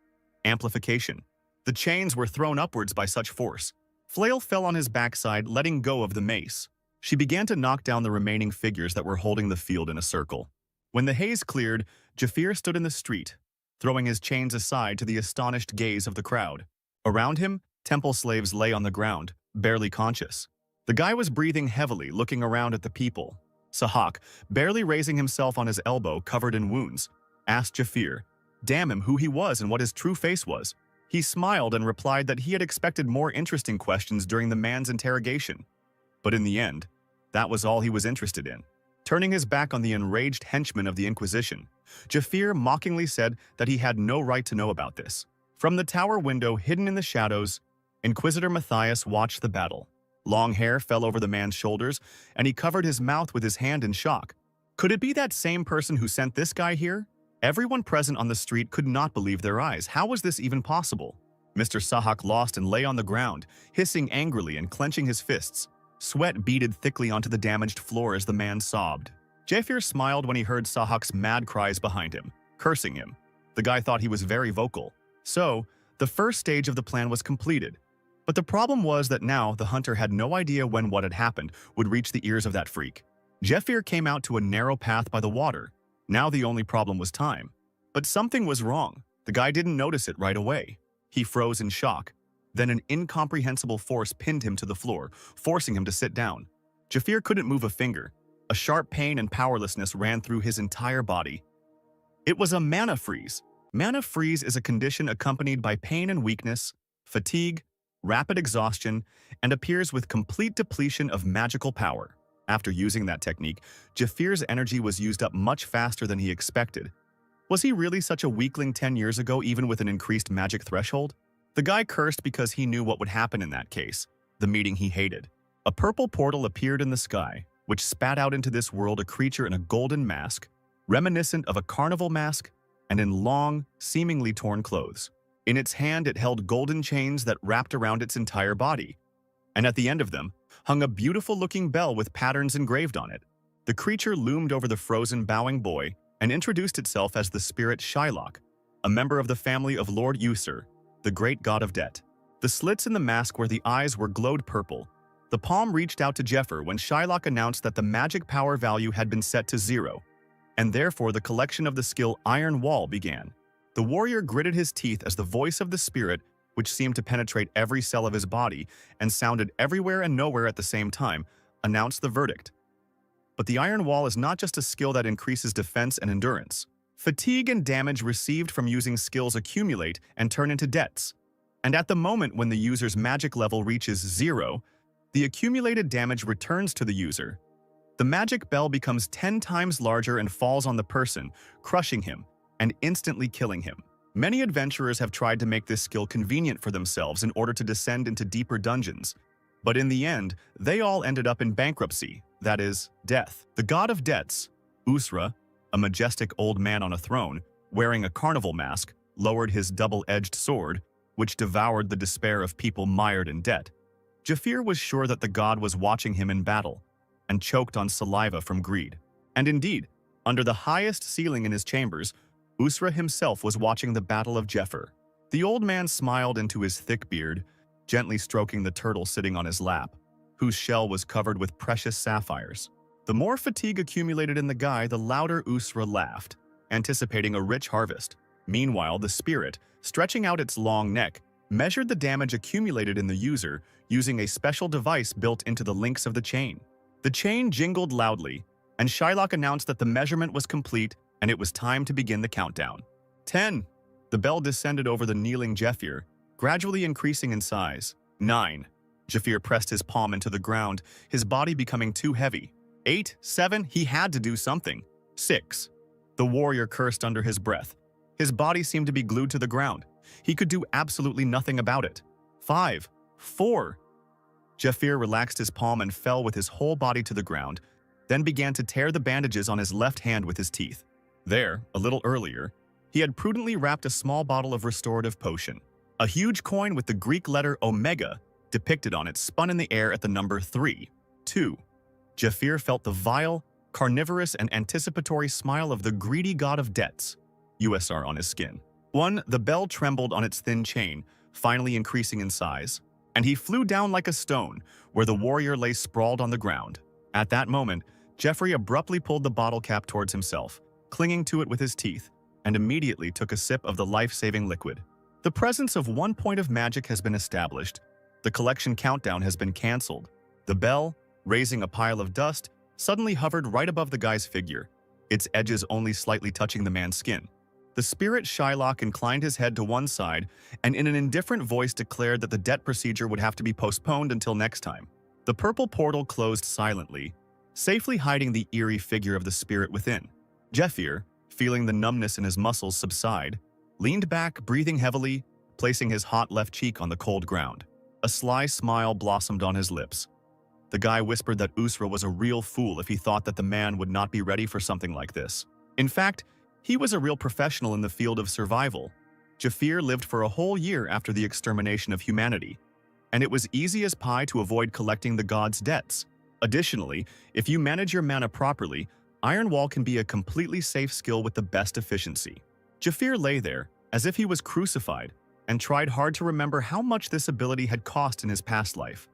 amplification. The chains were thrown upwards by such force. Flail fell on his backside, letting go of the mace. She began to knock down the remaining figures that were holding the field in a circle. When the haze cleared, Jafir stood in the street, throwing his chains aside to the astonished gaze of the crowd. Around him, temple slaves lay on the ground, barely conscious. The guy was breathing heavily, looking around at the people. Sahak, barely raising himself on his elbow, covered in wounds, asked Jafir, damn him, who he was and what his true face was. He smiled and replied that he had expected more interesting questions during the man's interrogation. But in the end, that was all he was interested in. Turning his back on the enraged henchmen of the Inquisition, Jafir mockingly said that he had no right to know about this. From the tower window hidden in the shadows, Inquisitor Matthias watched the battle. Long hair fell over the man's shoulders, and he covered his mouth with his hand in shock. Could it be that same person who sent this guy here? Everyone present on the street could not believe their eyes. How was this even possible? Mr. Sahak lost and lay on the ground, hissing angrily and clenching his fists. Sweat beaded thickly onto the damaged floor as the man sobbed. Jafir smiled when he heard Sahak's mad cries behind him, cursing him. The guy thought he was very vocal. So, the first stage of the plan was completed. But the problem was that now the hunter had no idea when what had happened would reach the ears of that freak. Jafir came out to a narrow path by the water. Now the only problem was time. But something was wrong. The guy didn't notice it right away. He froze in shock. Then an incomprehensible force pinned him to the floor, forcing him to sit down. Jafir couldn't move a finger. A sharp pain and powerlessness ran through his entire body. It was a mana freeze. Mana freeze is a condition accompanied by pain and weakness, fatigue, rapid exhaustion, and appears with complete depletion of magical power. After using that technique, Jafir's energy was used up much faster than he expected. Was he really such a weakling 10 years ago, even with an increased magic threshold? The guy cursed because he knew what would happen in that case, the meeting he hated. A purple portal appeared in the sky, which spat out into this world a creature in a golden mask, reminiscent of a carnival mask, and in long, seemingly torn clothes. In its hand it held golden chains that wrapped around its entire body, and at the end of them hung a beautiful-looking bell with patterns engraved on it. The creature loomed over the frozen, bowing boy and introduced itself as the spirit Shylock, a member of the family of Lord Usur, the great god of debt. The slits in the mask where the eyes were glowed purple. The palm reached out to Jeffrey when Shylock announced that the magic power value had been set to 0, and therefore the collection of the skill Iron Wall began. The warrior gritted his teeth as the voice of the spirit, which seemed to penetrate every cell of his body and sounded everywhere and nowhere at the same time, announced the verdict. But the Iron Wall is not just a skill that increases defense and endurance. Fatigue and damage received from using skills accumulate and turn into debts. And at the moment when the user's magic level reaches 0, the accumulated damage returns to the user. The magic bell becomes 10 times larger and falls on the person, crushing him and instantly killing him. Many adventurers have tried to make this skill convenient for themselves in order to descend into deeper dungeons, but in the end, they all ended up in bankruptcy, that is, death. The god of debts, Usra, a majestic old man on a throne, wearing a carnival mask, lowered his double-edged sword, which devoured the despair of people mired in debt. Jafir was sure that the god was watching him in battle, and choked on saliva from greed. And indeed, under the highest ceiling in his chambers, Usra himself was watching the Battle of Jeffer. The old man smiled into his thick beard, gently stroking the turtle sitting on his lap, whose shell was covered with precious sapphires. The more fatigue accumulated in the guy, the louder Usra laughed, anticipating a rich harvest. Meanwhile, the spirit, stretching out its long neck, measured the damage accumulated in the user using a special device built into the links of the chain. The chain jingled loudly, and Shylock announced that the measurement was complete and it was time to begin the countdown. 10. The bell descended over the kneeling Jafir, gradually increasing in size. 9. Jafir pressed his palm into the ground, his body becoming too heavy. 8. 7. He had to do something. 6. The warrior cursed under his breath. His body seemed to be glued to the ground. He could do absolutely nothing about it. 5. 4. Jafir relaxed his palm and fell with his whole body to the ground, then began to tear the bandages on his left hand with his teeth. There, a little earlier, he had prudently wrapped a small bottle of restorative potion. A huge coin with the Greek letter Omega depicted on it spun in the air at the number 3. 2. Jafir felt the vile, carnivorous, and anticipatory smile of the greedy god of debts, USR, on his skin. 1. The bell trembled on its thin chain, finally increasing in size, and he flew down like a stone, where the warrior lay sprawled on the ground. At that moment, Jeffrey abruptly pulled the bottle cap towards himself, clinging to it with his teeth, and immediately took a sip of the life-saving liquid. The presence of 1 point of magic has been established. The collection countdown has been cancelled. The bell, raising a pile of dust, suddenly hovered right above the guy's figure, its edges only slightly touching the man's skin. The spirit Shylock inclined his head to one side and in an indifferent voice declared that the debt procedure would have to be postponed until next time. The purple portal closed silently, safely hiding the eerie figure of the spirit within. Jafir, feeling the numbness in his muscles subside, leaned back, breathing heavily, placing his hot left cheek on the cold ground. A sly smile blossomed on his lips. The guy whispered that Usra was a real fool if he thought that the man would not be ready for something like this. In fact, he was a real professional in the field of survival. Jafir lived for a whole year after the extermination of humanity, and it was easy as pie to avoid collecting the god's debts. Additionally, if you manage your mana properly, Iron Wall can be a completely safe skill with the best efficiency. Jafir lay there, as if he was crucified, and tried hard to remember how much this ability had cost in his past life.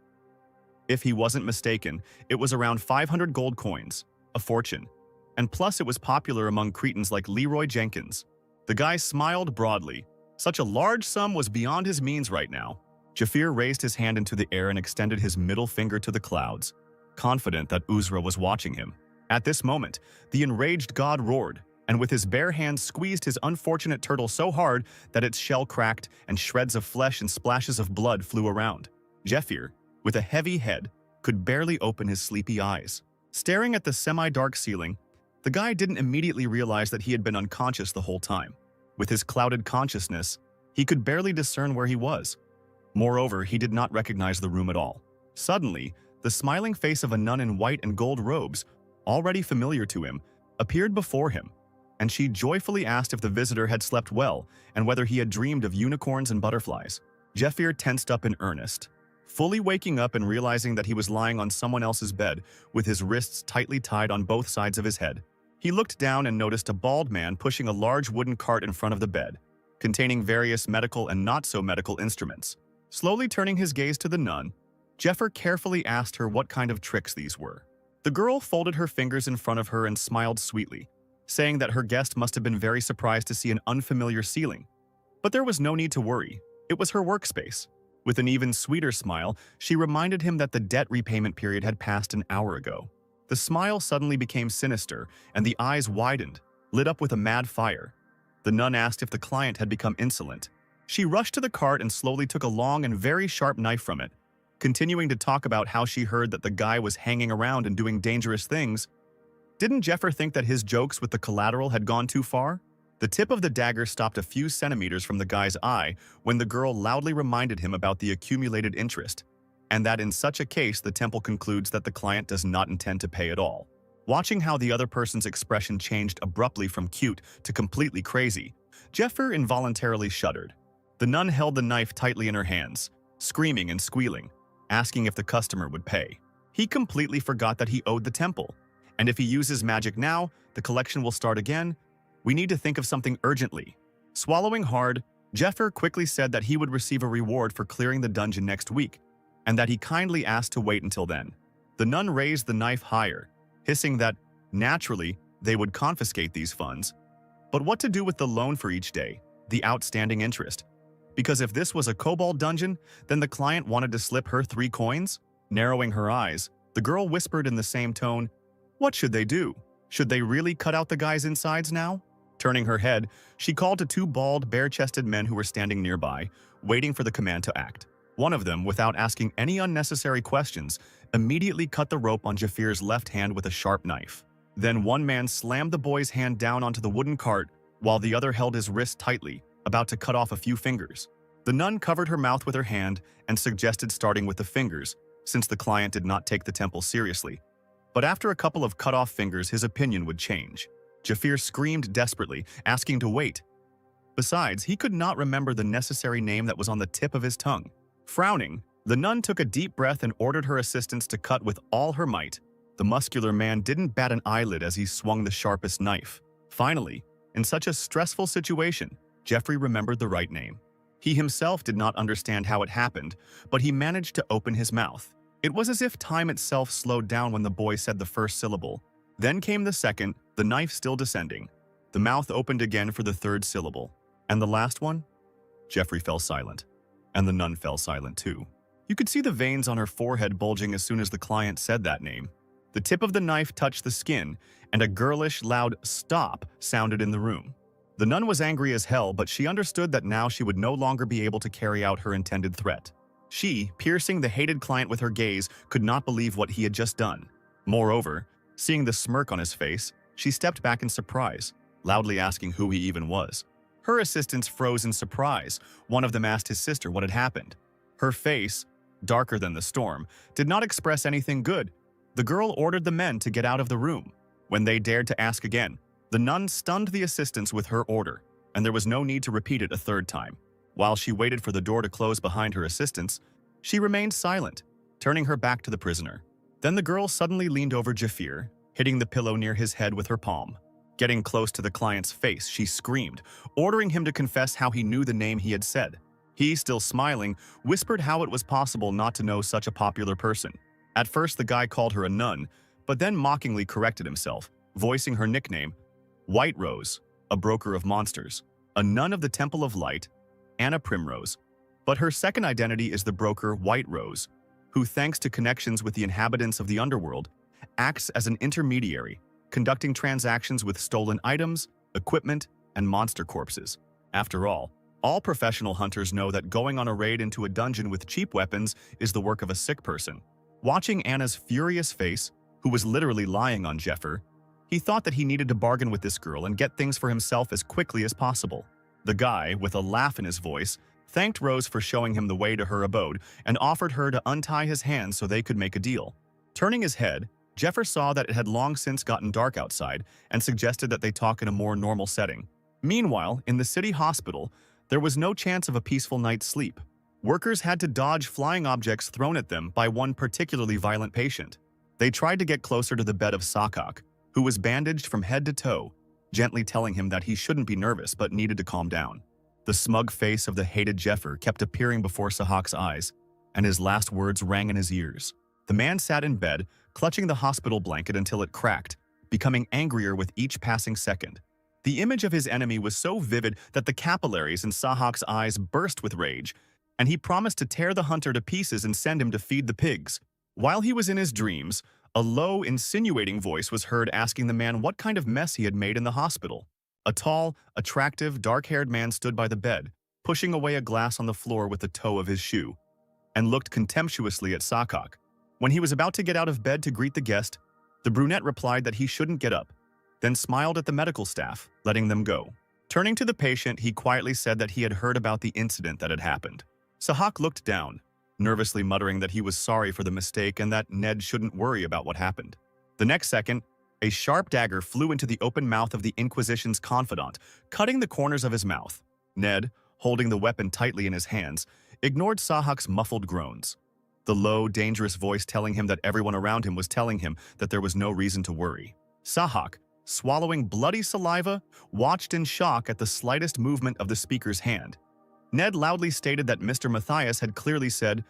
If he wasn't mistaken, it was around 500 gold coins, a fortune, and plus it was popular among Cretans like Leroy Jenkins. The guy smiled broadly. Such a large sum was beyond his means right now. Jafir raised his hand into the air and extended his middle finger to the clouds, confident that Asura was watching him. At this moment, the enraged god roared, and with his bare hands squeezed his unfortunate turtle so hard that its shell cracked and shreds of flesh and splashes of blood flew around. Jafir, with a heavy head, could barely open his sleepy eyes. Staring at the semi-dark ceiling, the guy didn't immediately realize that he had been unconscious the whole time. With his clouded consciousness, he could barely discern where he was. Moreover, he did not recognize the room at all. Suddenly, the smiling face of a nun in white and gold robes, already familiar to him, appeared before him, and she joyfully asked if the visitor had slept well and whether he had dreamed of unicorns and butterflies. Jafir tensed up in earnest, fully waking up and realizing that he was lying on someone else's bed with his wrists tightly tied on both sides of his head. He looked down and noticed a bald man pushing a large wooden cart in front of the bed, containing various medical and not-so-medical instruments. Slowly turning his gaze to the nun, Jafir carefully asked her what kind of tricks these were. The girl folded her fingers in front of her and smiled sweetly, saying that her guest must have been very surprised to see an unfamiliar ceiling. But there was no need to worry. It was her workspace. With an even sweeter smile, she reminded him that the debt repayment period had passed an hour ago. The smile suddenly became sinister, and the eyes widened, lit up with a mad fire. The nun asked if the client had become insolent. She rushed to the cart and slowly took a long and very sharp knife from it, continuing to talk about how she heard that the guy was hanging around and doing dangerous things. Didn't Jafir think that his jokes with the collateral had gone too far? The tip of the dagger stopped a few centimeters from the guy's eye when the girl loudly reminded him about the accumulated interest, and that in such a case the temple concludes that the client does not intend to pay at all. Watching how the other person's expression changed abruptly from cute to completely crazy, Jafir involuntarily shuddered. The nun held the knife tightly in her hands, screaming and squealing, asking if the customer would pay. He completely forgot that he owed the temple, and if he uses magic now, the collection will start again. We need to think of something urgently. Swallowing hard, Jafir quickly said that he would receive a reward for clearing the dungeon next week, and that he kindly asked to wait until then. The nun raised the knife higher, hissing that, naturally, they would confiscate these funds. But what to do with the loan for each day, the outstanding interest? Because if this was a kobold dungeon, then the client wanted to slip her 3 coins? Narrowing her eyes, the girl whispered in the same tone, "What should they do? Should they really cut out the guy's insides now?" Turning her head, she called to 2 bald, bare-chested men who were standing nearby, waiting for the command to act. One of them, without asking any unnecessary questions, immediately cut the rope on Jafir's left hand with a sharp knife. Then one man slammed the boy's hand down onto the wooden cart, while the other held his wrist tightly, about to cut off a few fingers. The nun covered her mouth with her hand and suggested starting with the fingers, since the client did not take the temple seriously. But after a couple of cut-off fingers, his opinion would change. Jafir screamed desperately, asking to wait. Besides, he could not remember the necessary name that was on the tip of his tongue. Frowning, the nun took a deep breath and ordered her assistants to cut with all her might. The muscular man didn't bat an eyelid as he swung the sharpest knife. Finally, in such a stressful situation, Jeffrey remembered the right name. He himself did not understand how it happened, but he managed to open his mouth. It was as if time itself slowed down when the boy said the first syllable. Then came the second, the knife still descending. The mouth opened again for the 3rd syllable. And the last one? Jeffrey fell silent. And the nun fell silent too. You could see the veins on her forehead bulging as soon as the client said that name. The tip of the knife touched the skin, and a girlish, loud "stop" sounded in the room. The nun was angry as hell, but she understood that now she would no longer be able to carry out her intended threat. She, piercing the hated client with her gaze, could not believe what he had just done. Moreover, seeing the smirk on his face, she stepped back in surprise, loudly asking who he even was. Her assistants froze in surprise. One of them asked his sister what had happened. Her face, darker than the storm, did not express anything good. The girl ordered the men to get out of the room. When they dared to ask again, the nun stunned the assistants with her order, and there was no need to repeat it a 3rd time. While she waited for the door to close behind her assistants, she remained silent, turning her back to the prisoner. Then the girl suddenly leaned over Jafir, hitting the pillow near his head with her palm. Getting close to the client's face, she screamed, ordering him to confess how he knew the name he had said. He, still smiling, whispered how it was possible not to know such a popular person. At first, the guy called her a nun, but then mockingly corrected himself, voicing her nickname, White Rose, a broker of monsters. a nun of the Temple of Light, Anna Primrose, but her second identity is the broker White Rose, who, thanks to connections with the inhabitants of the underworld, acts as an intermediary, conducting transactions with stolen items, equipment, and monster corpses. After all professional hunters know that going on a raid into a dungeon with cheap weapons is the work of a sick person. Watching Anna's furious face, who was literally lying on Jeffer, he thought that he needed to bargain with this girl and get things for himself as quickly as possible. The guy, with a laugh in his voice, thanked Rose for showing him the way to her abode and offered her to untie his hands so they could make a deal. Turning his head, Jeffer saw that it had long since gotten dark outside and suggested that they talk in a more normal setting. Meanwhile, in the city hospital, there was no chance of a peaceful night's sleep. Workers had to dodge flying objects thrown at them by one particularly violent patient. They tried to get closer to the bed of Sahak, who was bandaged from head to toe, gently telling him that he shouldn't be nervous but needed to calm down. The smug face of the hated Jeffer kept appearing before Sahak's eyes, and his last words rang in his ears. The man sat in bed, clutching the hospital blanket until it cracked, becoming angrier with each passing second. The image of his enemy was so vivid that the capillaries in Sahak's eyes burst with rage, and he promised to tear the hunter to pieces and send him to feed the pigs. While he was in his dreams, a low, insinuating voice was heard asking the man what kind of mess he had made in the hospital. A tall, attractive, dark-haired man stood by the bed, pushing away a glass on the floor with the toe of his shoe, and looked contemptuously at Sahak. When he was about to get out of bed to greet the guest, the brunette replied that he shouldn't get up, then smiled at the medical staff, letting them go. Turning to the patient, he quietly said that he had heard about the incident that had happened. Sahak looked down, nervously muttering that he was sorry for the mistake and that Ned shouldn't worry about what happened. The next second, a sharp dagger flew into the open mouth of the Inquisition's confidant, cutting the corners of his mouth. Ned, holding the weapon tightly in his hands, ignored Sahak's muffled groans, the low, dangerous voice telling him that everyone around him was telling him that there was no reason to worry. Sahak, swallowing bloody saliva, watched in shock at the slightest movement of the speaker's hand. Ned loudly stated that Mr. Matthias had clearly said,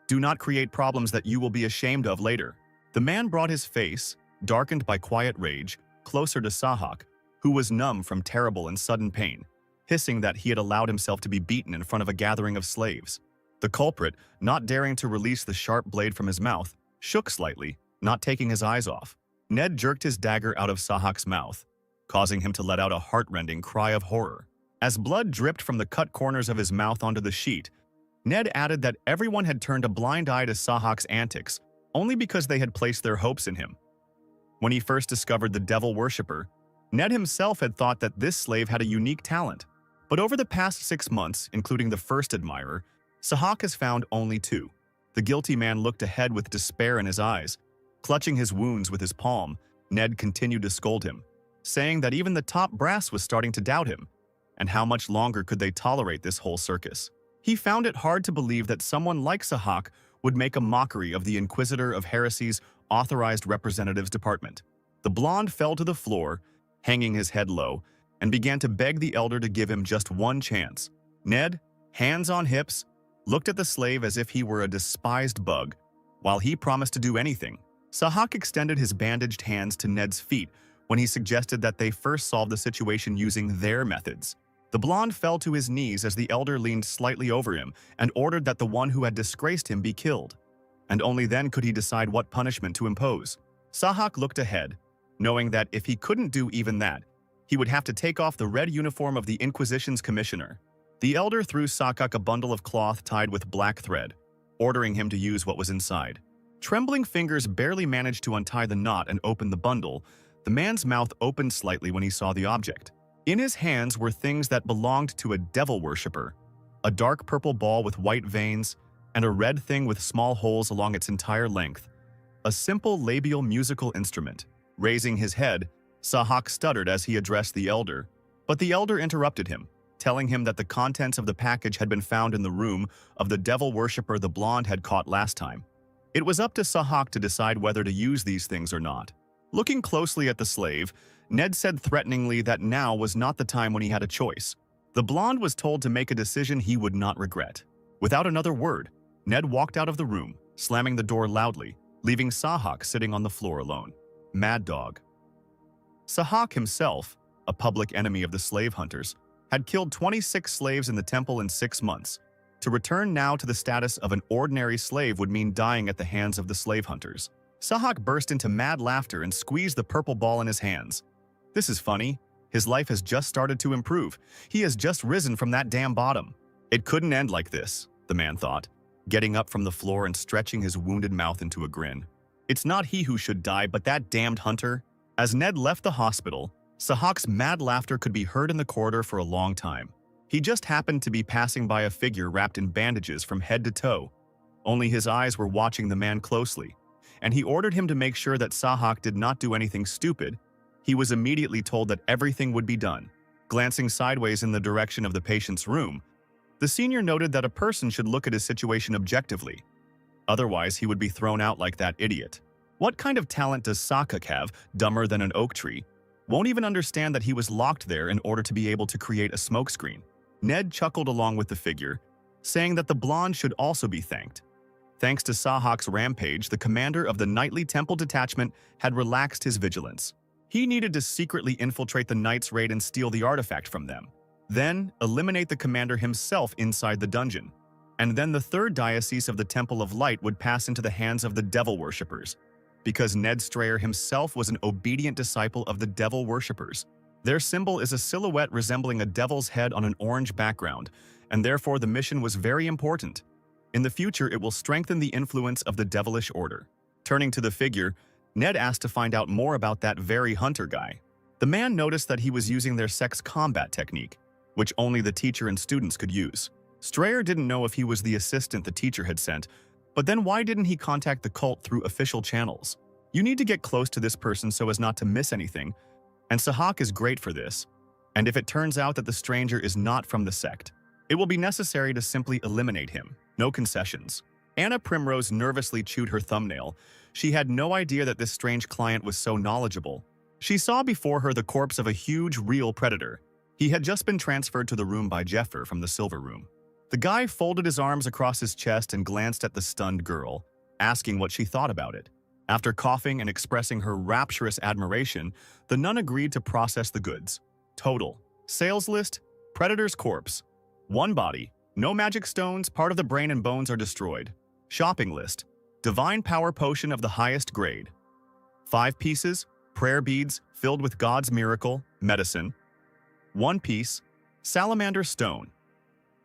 "Do not create problems that you will be ashamed of later." The man brought his face, darkened by quiet rage, closer to Sahak, who was numb from terrible and sudden pain, hissing that he had allowed himself to be beaten in front of a gathering of slaves. The culprit, not daring to release the sharp blade from his mouth, shook slightly, not taking his eyes off. Ned jerked his dagger out of Sahak's mouth, causing him to let out a heart-rending cry of horror. As blood dripped from the cut corners of his mouth onto the sheet, Ned added that everyone had turned a blind eye to Sahak's antics only because they had placed their hopes in him. When he first discovered the devil worshipper, Ned himself had thought that this slave had a unique talent. But over the past 6 months, including the first admirer, Sahak has found only 2. The guilty man looked ahead with despair in his eyes. Clutching his wounds with his palm, Ned continued to scold him, saying that even the top brass was starting to doubt him, and how much longer could they tolerate this whole circus? He found it hard to believe that someone like Sahak would make a mockery of the Inquisitor of Heresy's Authorized Representatives Department. The blonde fell to the floor, hanging his head low, and began to beg the elder to give him just one chance. Ned, hands on hips, looked at the slave as if he were a despised bug, while he promised to do anything. Sahak extended his bandaged hands to Ned's feet when he suggested that they first solve the situation using their methods. The blonde fell to his knees as the elder leaned slightly over him and ordered that the one who had disgraced him be killed. And only then could he decide what punishment to impose. Sahak looked ahead, knowing that if he couldn't do even that, he would have to take off the red uniform of the Inquisition's commissioner. The elder threw Sahak a bundle of cloth tied with black thread, ordering him to use what was inside. Trembling fingers barely managed to untie the knot and open the bundle. The man's mouth opened slightly when he saw the object. In his hands were things that belonged to a devil worshipper, a dark purple ball with white veins, and a red thing with small holes along its entire length. A simple labial musical instrument. Raising his head, Sahak stuttered as he addressed the elder, but the elder interrupted him, telling him that the contents of the package had been found in the room of the devil worshipper the blonde had caught last time. It was up to Sahak to decide whether to use these things or not. Looking closely at the slave, Ned said threateningly that now was not the time when he had a choice. The blonde was told to make a decision he would not regret. Without another word, Ned walked out of the room, slamming the door loudly, leaving Sahak sitting on the floor alone. Mad Dog. Sahak himself, a public enemy of the slave hunters, had killed 26 slaves in the temple in 6 months. To return now to the status of an ordinary slave would mean dying at the hands of the slave hunters. Sahak burst into mad laughter and squeezed the purple ball in his hands. This is funny. His life has just started to improve. He has just risen from that damn bottom. It couldn't end like this, the man thought, getting up from the floor and stretching his wounded mouth into a grin. It's not he who should die, but that damned hunter. As Ned left the hospital, Sahak's mad laughter could be heard in the corridor for a long time. He just happened to be passing by a figure wrapped in bandages from head to toe. Only his eyes were watching the man closely, and he ordered him to make sure that Sahak did not do anything stupid. He was immediately told that everything would be done. Glancing sideways in the direction of the patient's room, the senior noted that a person should look at his situation objectively. Otherwise, he would be thrown out like that idiot. What kind of talent does Sahak have, dumber than an oak tree? Won't even understand that he was locked there in order to be able to create a smokescreen. Ned chuckled along with the figure, saying that the blonde should also be thanked. Thanks to Sahak's rampage, the commander of the Nightly Temple Detachment had relaxed his vigilance. He needed to secretly infiltrate the Knights' raid and steal the artifact from them. Then, eliminate the commander himself inside the dungeon. And then the third diocese of the Temple of Light would pass into the hands of the devil worshippers, because Ned Strayer himself was an obedient disciple of the devil worshippers. Their symbol is a silhouette resembling a devil's head on an orange background, and therefore the mission was very important. In the future, it will strengthen the influence of the devilish order. Turning to the figure, Ned asked to find out more about that very hunter guy. The man noticed that he was using their sex combat technique, which only the teacher and students could use. Strayer didn't know if he was the assistant the teacher had sent, but then why didn't he contact the cult through official channels? You need to get close to this person so as not to miss anything, and Sahak is great for this. And if it turns out that the stranger is not from the sect, it will be necessary to simply eliminate him. No concessions. Anna Primrose nervously chewed her thumbnail. She had no idea that this strange client was so knowledgeable. She saw before her the corpse of a huge, real predator. He had just been transferred to the room by Jeffer from the Silver Room. The guy folded his arms across his chest and glanced at the stunned girl, asking what she thought about it. After coughing and expressing her rapturous admiration, the nun agreed to process the goods. Total. Sales list: Predator's corpse. 1 body. No magic stones, part of the brain and bones are destroyed. Shopping list: Divine power potion of the highest grade. 5 pieces. Prayer beads filled with God's miracle, medicine. 1 piece. Salamander stone.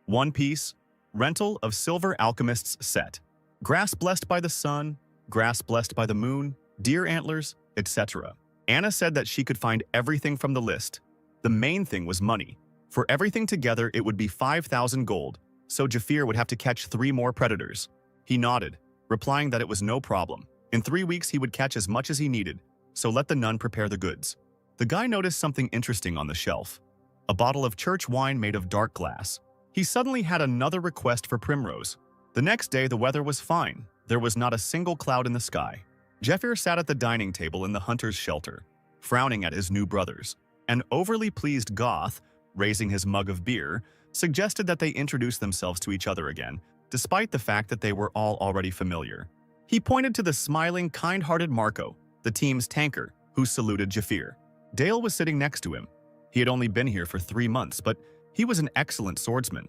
1 piece. Rental of Silver Alchemist's set. Grass blessed by the sun, grass blessed by the moon, deer antlers, etc. Anna said that she could find everything from the list. The main thing was money. For everything together, it would be 5,000 gold, so Jafir would have to catch 3 more predators. He nodded, replying that it was no problem. In 3 weeks, he would catch as much as he needed, so let the nun prepare the goods. The guy noticed something interesting on the shelf. A bottle of church wine made of dark glass. He suddenly had another request for Primrose. The next day, the weather was fine. There was not a single cloud in the sky. Jeffer sat at the dining table in the hunter's shelter, frowning at his new brothers. An overly pleased Goth, raising his mug of beer, suggested that they introduce themselves to each other again, despite the fact that they were all already familiar. He pointed to the smiling, kind-hearted Marco, the team's tanker, who saluted Jafir. Dale was sitting next to him. He had only been here for 3 months, but he was an excellent swordsman.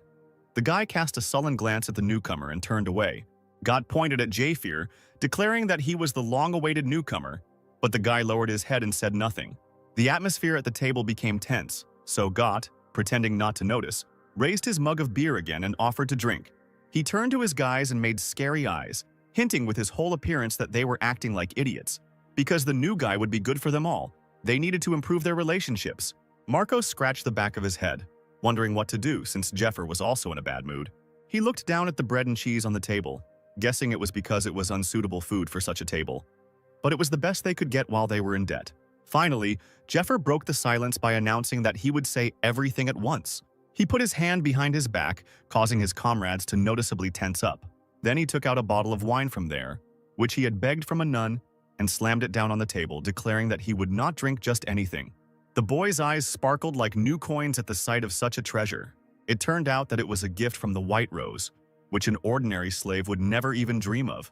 The guy cast a sullen glance at the newcomer and turned away. Gott pointed at Jafir, declaring that he was the long-awaited newcomer, but the guy lowered his head and said nothing. The atmosphere at the table became tense, so Gott, pretending not to notice, raised his mug of beer again and offered to drink. He turned to his guys and made scary eyes, hinting with his whole appearance that they were acting like idiots. Because the new guy would be good for them all, they needed to improve their relationships. Marco scratched the back of his head, wondering what to do since Jeffer was also in a bad mood. He looked down at the bread and cheese on the table, guessing it was because it was unsuitable food for such a table. But it was the best they could get while they were in debt. Finally, Jeffer broke the silence by announcing that he would say everything at once. He put his hand behind his back, causing his comrades to noticeably tense up. Then he took out a bottle of wine from there, which he had begged from a nun, and slammed it down on the table, declaring that he would not drink just anything. The boy's eyes sparkled like new coins at the sight of such a treasure. It turned out that it was a gift from the White Rose, which an ordinary slave would never even dream of.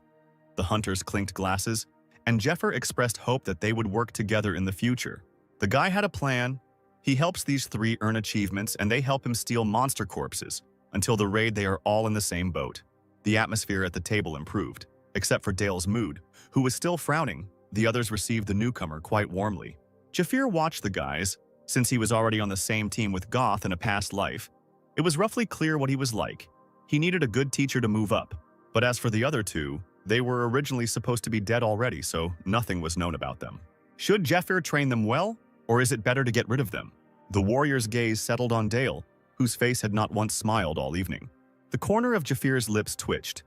The hunters clinked glasses, and Jeffer expressed hope that they would work together in the future. The guy had a plan. He helps these three earn achievements and they help him steal monster corpses. Until the raid, they are all in the same boat. The atmosphere at the table improved, except for Dale's mood, who was still frowning. The others received the newcomer quite warmly. Jafir watched the guys, since he was already on the same team with Goth in a past life. It was roughly clear what he was like. He needed a good teacher to move up. But as for the other two, they were originally supposed to be dead already, so nothing was known about them. Should Jafir train them well, or is it better to get rid of them? The warrior's gaze settled on Dale, whose face had not once smiled all evening. The corner of Jafir's lips twitched.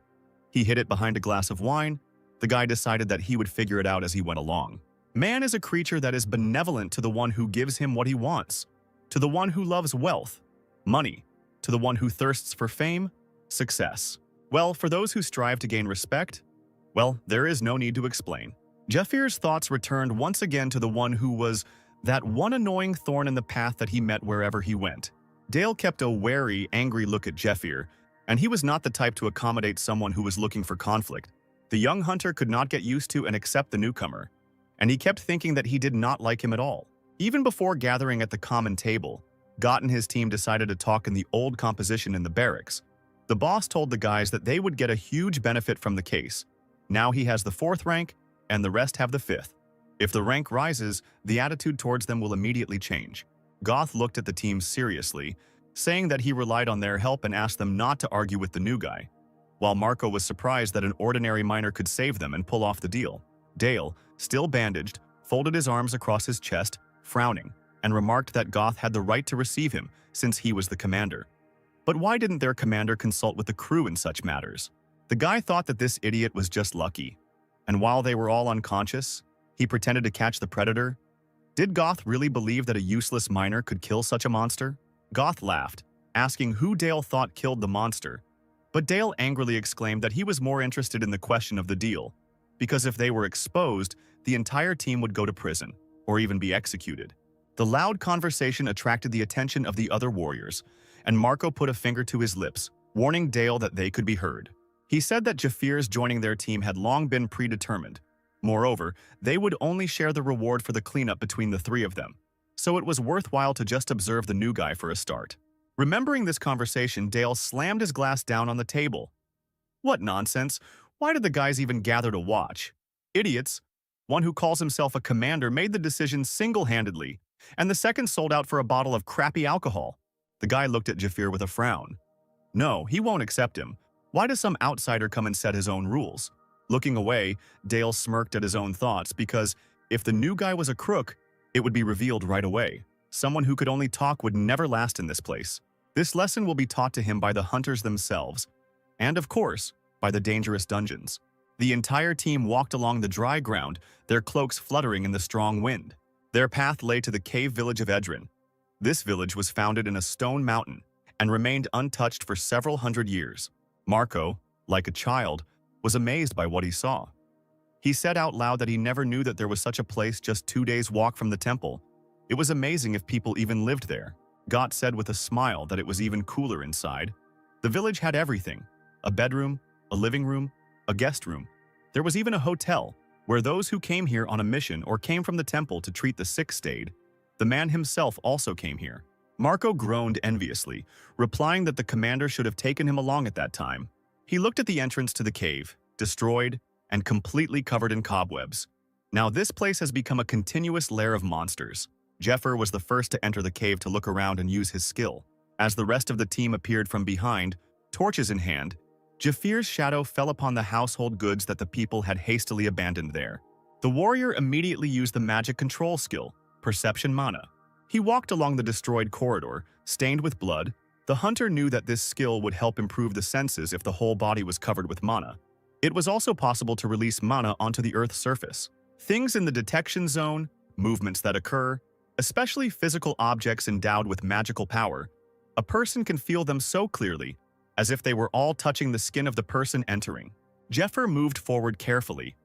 He hid it behind a glass of wine. The guy decided that he would figure it out as he went along. Man is a creature that is benevolent to the one who gives him what he wants, to the one who loves wealth, money, to the one who thirsts for fame, success. Well, for those who strive to gain respect, well, there is no need to explain. Jafir's thoughts returned once again to the one who was that one annoying thorn in the path that he met wherever he went. Dale kept a wary, angry look at Jafir, and he was not the type to accommodate someone who was looking for conflict. The young hunter could not get used to and accept the newcomer, and he kept thinking that he did not like him at all. Even before gathering at the common table, Gott and his team decided to talk in the old composition in the barracks. The boss told the guys that they would get a huge benefit from the case. Now he has the 4th rank, and the rest have the 5th. If the rank rises, the attitude towards them will immediately change. Goth looked at the team seriously, saying that he relied on their help and asked them not to argue with the new guy. While Marco was surprised that an ordinary miner could save them and pull off the deal, Dale, still bandaged, folded his arms across his chest, frowning, and remarked that Goth had the right to receive him since he was the commander. But why didn't their commander consult with the crew in such matters? The guy thought that this idiot was just lucky. And while they were all unconscious, he pretended to catch the predator. Did Goth really believe that a useless miner could kill such a monster? Goth laughed, asking who Dale thought killed the monster. But Dale angrily exclaimed that he was more interested in the question of the deal, because if they were exposed, the entire team would go to prison, or even be executed. The loud conversation attracted the attention of the other warriors, and Marco put a finger to his lips, warning Dale that they could be heard. He said that Jafir's joining their team had long been predetermined. Moreover, they would only share the reward for the cleanup between the three of them, so it was worthwhile to just observe the new guy for a start. Remembering this conversation, Dale slammed his glass down on the table. What nonsense! Why did the guys even gather to watch? Idiots! One who calls himself a commander made the decision single-handedly, and the second sold out for a bottle of crappy alcohol. The guy looked at Jafir with a frown. No, he won't accept him. Why does some outsider come and set his own rules? Looking away, Dale smirked at his own thoughts because if the new guy was a crook, it would be revealed right away. Someone who could only talk would never last in this place. This lesson will be taught to him by the hunters themselves, and of course, by the dangerous dungeons. The entire team walked along the dry ground, their cloaks fluttering in the strong wind. Their path lay to the cave village of Edrin. This village was founded in a stone mountain and remained untouched for several hundred years. Marco, like a child, was amazed by what he saw. He said out loud that he never knew that there was such a place just 2 days' walk from the temple. It was amazing if people even lived there. Gott said with a smile that it was even cooler inside. The village had everything: a bedroom, a living room, a guest room. There was even a hotel, where those who came here on a mission or came from the temple to treat the sick stayed. The man himself also came here. Marco groaned enviously, replying that the commander should have taken him along at that time. He looked at the entrance to the cave, destroyed and completely covered in cobwebs. Now this place has become a continuous lair of monsters. Jafir was the first to enter the cave to look around and use his skill. As the rest of the team appeared from behind, torches in hand, Jafir's shadow fell upon the household goods that the people had hastily abandoned there. The warrior immediately used the magic control skill, Perception Mana. He walked along the destroyed corridor, stained with blood. The hunter knew that this skill would help improve the senses if the whole body was covered with mana. It was also possible to release mana onto the Earth's surface. Things in the detection zone, movements that occur, especially physical objects endowed with magical power, a person can feel them so clearly, as if they were all touching the skin of the person entering. Jafir moved forward carefully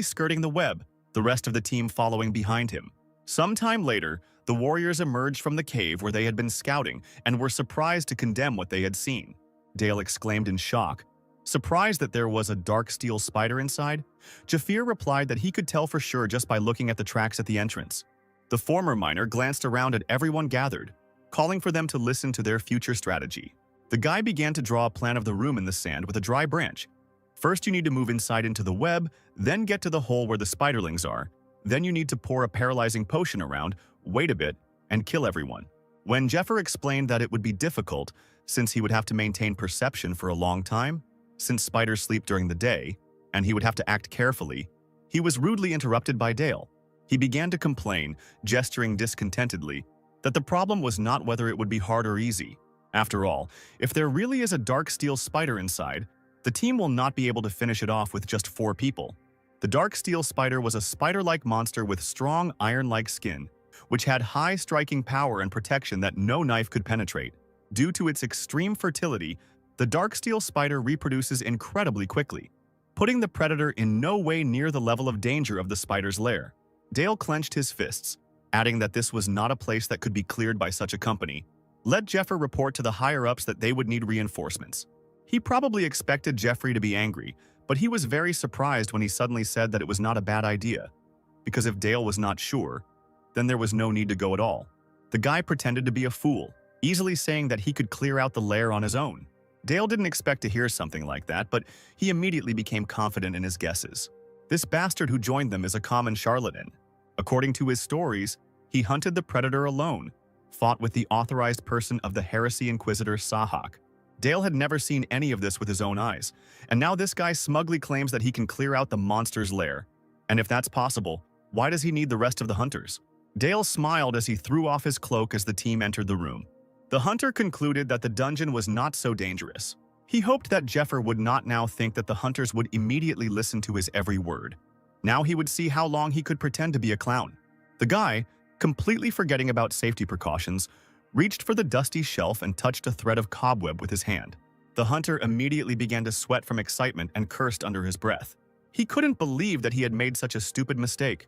skirting the web, the rest of the team following behind him. Sometime later, the warriors emerged from the cave where they had been scouting and were surprised to condemn what they had seen. Dale exclaimed in shock. Surprised that there was a dark steel spider inside, Jafir replied that he could tell for sure just by looking at the tracks at the entrance. The former miner glanced around at everyone gathered, calling for them to listen to their future strategy. The guy began to draw a plan of the room in the sand with a dry branch. First, you need to move inside into the web, then get to the hole where the spiderlings are. Then you need to pour a paralyzing potion around, wait a bit, and kill everyone. When Jeffer explained that it would be difficult, since he would have to maintain perception for a long time, since spiders sleep during the day, and he would have to act carefully, he was rudely interrupted by Dale. He began to complain, gesturing discontentedly, that the problem was not whether it would be hard or easy. After all, if there really is a dark steel spider inside, the team will not be able to finish it off with just 4 people. The dark steel spider was a spider-like monster with strong iron-like skin, which had high striking power and protection that no knife could penetrate. Due to its extreme fertility, the dark steel spider reproduces incredibly quickly, putting the predator in no way near the level of danger of the spider's lair. Dale clenched his fists, adding that this was not a place that could be cleared by such a company. Let Jeffer report to the higher-ups that they would need reinforcements. He probably expected Jeffrey to be angry, but he was very surprised when he suddenly said that it was not a bad idea. Because if Dale was not sure, then there was no need to go at all. The guy pretended to be a fool, easily saying that he could clear out the lair on his own. Dale didn't expect to hear something like that, but he immediately became confident in his guesses. This bastard who joined them is a common charlatan. According to his stories, he hunted the predator alone, fought with the authorized person of the heresy inquisitor Sahak. Dale had never seen any of this with his own eyes, and now this guy smugly claims that he can clear out the monster's lair. And if that's possible, why does he need the rest of the hunters? Dale smiled as he threw off his cloak as the team entered the room. The hunter concluded that the dungeon was not so dangerous. He hoped that Jeffer would not now think that the hunters would immediately listen to his every word. Now he would see how long he could pretend to be a clown. The guy, completely forgetting about safety precautions, reached for the dusty shelf and touched a thread of cobweb with his hand. The hunter immediately began to sweat from excitement and cursed under his breath. He couldn't believe that he had made such a stupid mistake.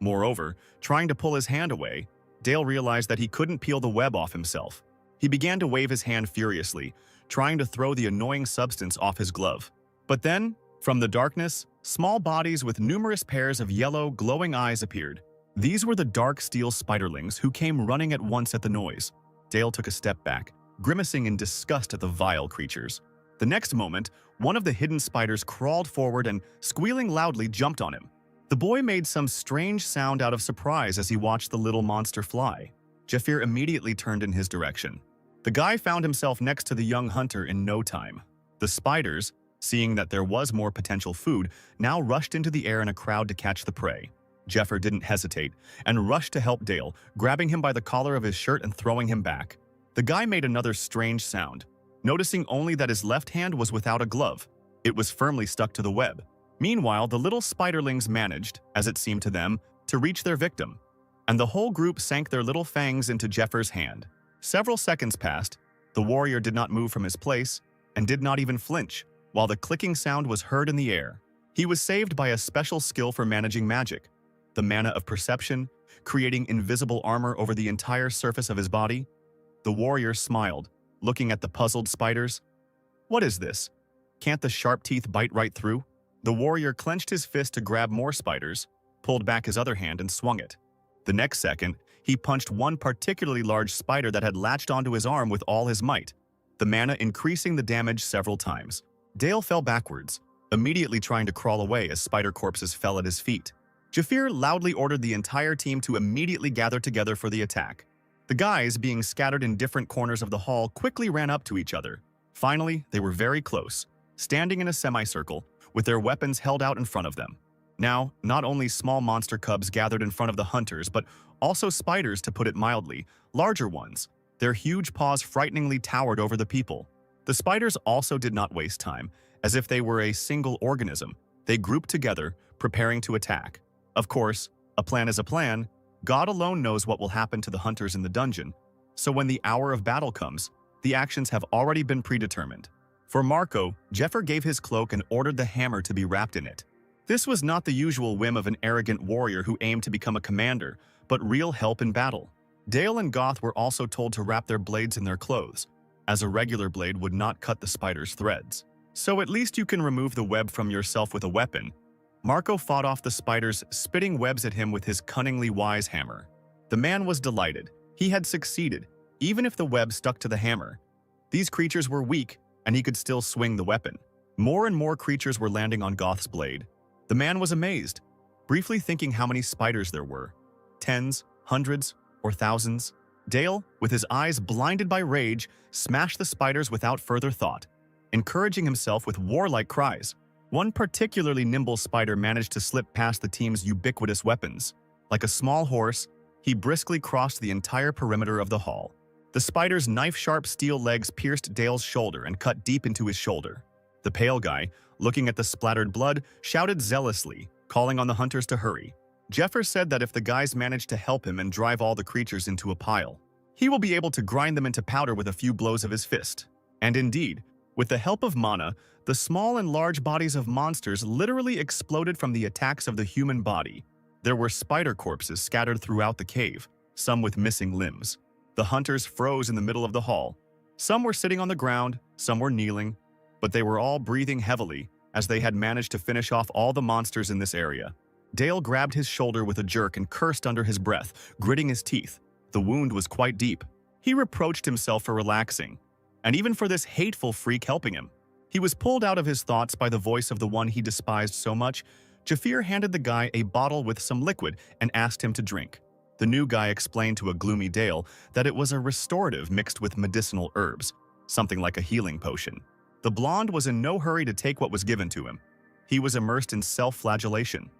Moreover, trying to pull his hand away, Dale realized that he couldn't peel the web off himself. He began to wave his hand furiously, trying to throw the annoying substance off his glove. But then, from the darkness, small bodies with numerous pairs of yellow, glowing eyes appeared. These were the dark steel spiderlings who came running at once at the noise. Dale took a step back, grimacing in disgust at the vile creatures. The next moment, one of the hidden spiders crawled forward and, squealing loudly, jumped on him. The boy made some strange sound out of surprise as he watched the little monster fly. Jafir immediately turned in his direction. The guy found himself next to the young hunter in no time. The spiders, seeing that there was more potential food, now rushed into the air in a crowd to catch the prey. Jeffer didn't hesitate and rushed to help Dale, grabbing him by the collar of his shirt and throwing him back. The guy made another strange sound, noticing only that his left hand was without a glove. It was firmly stuck to the web. Meanwhile, the little spiderlings managed, as it seemed to them, to reach their victim, and the whole group sank their little fangs into Jeffer's hand. Several seconds passed. The warrior did not move from his place and did not even flinch, while the clicking sound was heard in the air. He was saved by a special skill for managing magic, the mana of perception, creating invisible armor over the entire surface of his body. The warrior smiled, looking at the puzzled spiders. What is this? Can't the sharp teeth bite right through? The warrior clenched his fist to grab more spiders, pulled back his other hand and swung it. The next second, he punched one particularly large spider that had latched onto his arm with all his might, the mana increasing the damage several times. Dale fell backwards, immediately trying to crawl away as spider corpses fell at his feet. Jafir loudly ordered the entire team to immediately gather together for the attack. The guys, being scattered in different corners of the hall, quickly ran up to each other. Finally, they were very close, standing in a semicircle, with their weapons held out in front of them. Now, not only small monster cubs gathered in front of the hunters, but also spiders, to put it mildly, larger ones. Their huge paws frighteningly towered over the people. The spiders also did not waste time. As if they were a single organism, they grouped together, preparing to attack. Of course, a plan is a plan. God alone knows what will happen to the hunters in the dungeon. So when the hour of battle comes, the actions have already been predetermined. For Marco, Jeffer gave his cloak and ordered the hammer to be wrapped in it. This was not the usual whim of an arrogant warrior who aimed to become a commander, but real help in battle. Dale and Goth were also told to wrap their blades in their clothes, as a regular blade would not cut the spider's threads. So at least you can remove the web from yourself with a weapon. Marco fought off the spiders, spitting webs at him with his cunningly wise hammer. The man was delighted. He had succeeded, even if the web stuck to the hammer. These creatures were weak, and he could still swing the weapon. More and more creatures were landing on Goth's blade. The man was amazed, briefly thinking how many spiders there were. Tens, hundreds, or thousands. Dale, with his eyes blinded by rage, smashed the spiders without further thought, encouraging himself with warlike cries. One particularly nimble spider managed to slip past the team's ubiquitous weapons. Like a small horse, he briskly crossed the entire perimeter of the hall. The spider's knife-sharp steel legs pierced Dale's shoulder and cut deep into his shoulder. The pale guy, looking at the splattered blood, shouted zealously, calling on the hunters to hurry. Jeffers said that if the guys managed to help him and drive all the creatures into a pile, he will be able to grind them into powder with a few blows of his fist. And indeed, with the help of mana, the small and large bodies of monsters literally exploded from the attacks of the human body. There were spider corpses scattered throughout the cave, some with missing limbs. The hunters froze in the middle of the hall. Some were sitting on the ground, some were kneeling, but they were all breathing heavily as they had managed to finish off all the monsters in this area. Dale grabbed his shoulder with a jerk and cursed under his breath, gritting his teeth. The wound was quite deep. He reproached himself for relaxing, and even for this hateful freak helping him. He was pulled out of his thoughts by the voice of the one he despised so much. Jafir handed the guy a bottle with some liquid and asked him to drink. The new guy explained to a gloomy Dale that it was a restorative mixed with medicinal herbs, something like a healing potion. The blonde was in no hurry to take what was given to him. He was immersed in self-flagellation.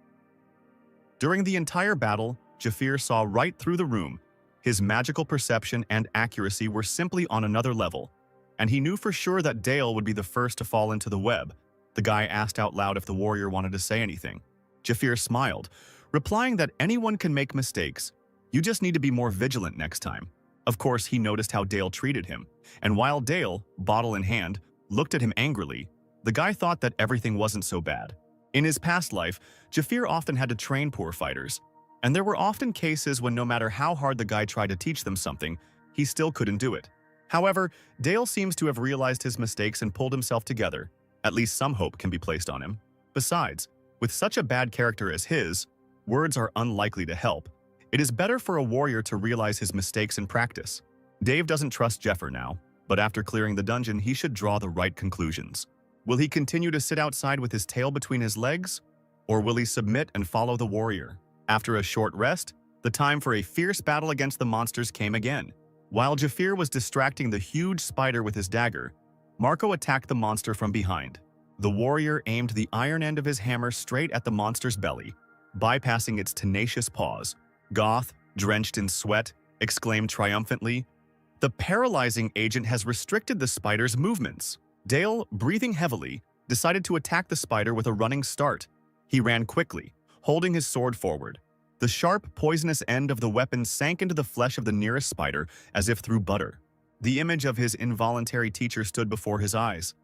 During the entire battle, Jafir saw right through the room. His magical perception and accuracy were simply on another level, and he knew for sure that Dale would be the first to fall into the web. The guy asked out loud if the warrior wanted to say anything. Jafir smiled, replying that anyone can make mistakes. You just need to be more vigilant next time. Of course, he noticed how Dale treated him, and while Dale, bottle in hand, looked at him angrily, the guy thought that everything wasn't so bad. In his past life, Jafir often had to train poor fighters, and there were often cases when no matter how hard the guy tried to teach them something, he still couldn't do it. However, Dale seems to have realized his mistakes and pulled himself together. At least some hope can be placed on him. Besides, with such a bad character as his, words are unlikely to help. It is better for a warrior to realize his mistakes in practice. Dave doesn't trust Jeffer now, but after clearing the dungeon, he should draw the right conclusions. Will he continue to sit outside with his tail between his legs? Or will he submit and follow the warrior? After a short rest, the time for a fierce battle against the monsters came again. While Jafir was distracting the huge spider with his dagger, Marco attacked the monster from behind. The warrior aimed the iron end of his hammer straight at the monster's belly, bypassing its tenacious paws. Goth, drenched in sweat, exclaimed triumphantly, "The paralyzing agent has restricted the spider's movements." Dale, breathing heavily, decided to attack the spider with a running start. He ran quickly, holding his sword forward. The sharp, poisonous end of the weapon sank into the flesh of the nearest spider as if through butter. The image of his involuntary teacher stood before his eyes.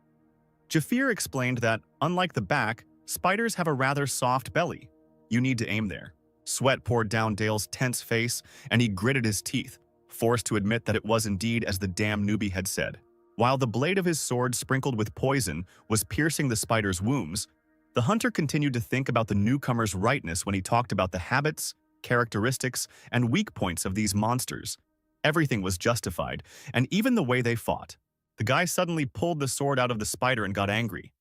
Jafir explained that, unlike the back, spiders have a rather soft belly. You need to aim there. Sweat poured down Dale's tense face, and he gritted his teeth, forced to admit that it was indeed as the damn newbie had said. While the blade of his sword, sprinkled with poison, was piercing the spider's wombs, the hunter continued to think about the newcomer's rightness when he talked about the habits, characteristics, and weak points of these monsters. Everything was justified, and even the way they fought. The guy suddenly pulled the sword out of the spider and got angry.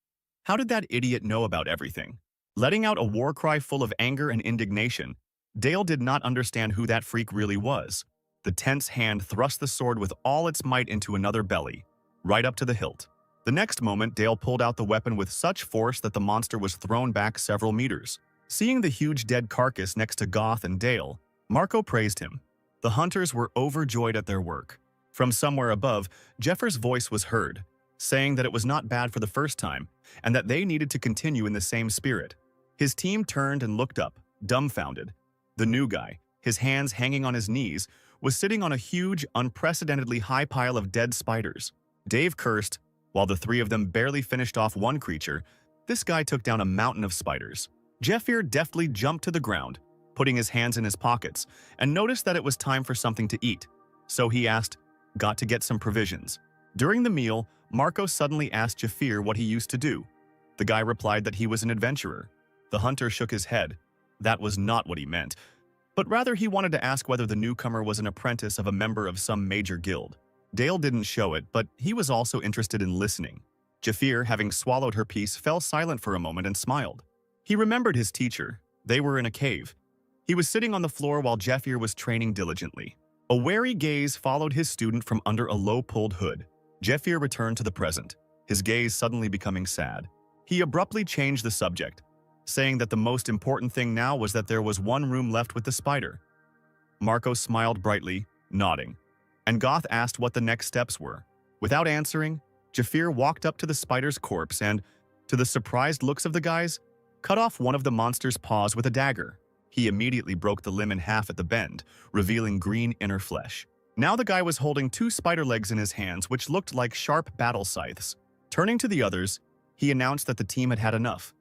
How did that idiot know about everything? Letting out a war cry full of anger and indignation, Dale did not understand who that freak really was. The tense hand thrust the sword with all its might into another belly, right up to the hilt. The next moment, Dale pulled out the weapon with such force that the monster was thrown back several meters. Seeing the huge dead carcass next to Goth and Dale, Marco praised him. The hunters were overjoyed at their work. From somewhere above, Jeffer's voice was heard, saying that it was not bad for the first time, and that they needed to continue in the same spirit. His team turned and looked up, dumbfounded. The new guy, his hands hanging on his knees, was sitting on a huge, unprecedentedly high pile of dead spiders. Dave cursed. While the three of them barely finished off one creature, this guy took down a mountain of spiders. Jeffir deftly jumped to the ground, putting his hands in his pockets, and noticed that it was time for something to eat. So he asked, "Got to get some provisions." During the meal, Marco suddenly asked Jafir what he used to do. The guy replied that he was an adventurer. The hunter shook his head. That was not what he meant. but rather he wanted to ask whether the newcomer was an apprentice of a member of some major guild. Dale didn't show it, but he was also interested in listening. Jafir, having swallowed her piece, fell silent for a moment and smiled. He remembered his teacher. They were in a cave. He was sitting on the floor while Jafir was training diligently. A wary gaze followed his student from under a low-pulled hood. Jafir returned to the present, his gaze suddenly becoming sad. He abruptly changed the subject, saying that the most important thing now was that there was one room left with the spider. Marco smiled brightly, nodding, and Goth asked what the next steps were. Without answering, Jafir walked up to the spider's corpse and, to the surprised looks of the guys, cut off one of the monster's paws with a dagger. He immediately broke the limb in half at the bend, revealing green inner flesh. Now the guy was holding two spider legs in his hands, which looked like sharp battle scythes. Turning to the others, he announced that the team had had enough,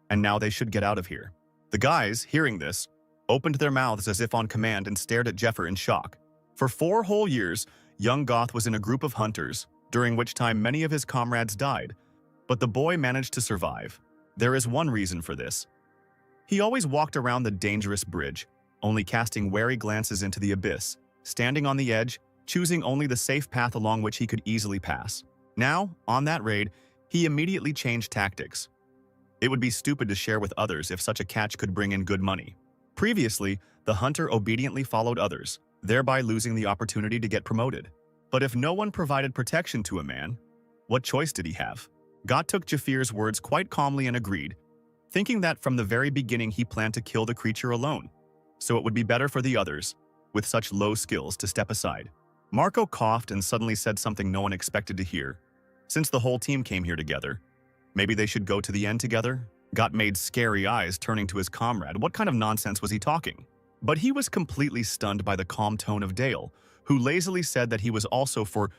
and now they should get out of here. The guys, hearing this, opened their mouths as if on command and stared at Jafir in shock. For 4 whole years, young Goth was in a group of hunters, during which time many of his comrades died, but the boy managed to survive. There is one reason for this. He always walked around the dangerous bridge, only casting wary glances into the abyss, standing on the edge, choosing only the safe path along which he could easily pass. Now, on that raid, he immediately changed tactics. It would be stupid to share with others if such a catch could bring in good money. Previously, the hunter obediently followed others, thereby losing the opportunity to get promoted. But if no one provided protection to a man, what choice did he have? Goth took Jafir's words quite calmly and agreed, thinking that from the very beginning he planned to kill the creature alone, so it would be better for the others, with such low skills, to step aside. Marco coughed and suddenly said something no one expected to hear. Since the whole team came here together, maybe they should go to the end together? Goth made scary eyes, turning to his comrade. What kind of nonsense was he talking? But he was completely stunned by the calm tone of Dale, who lazily said that he was also for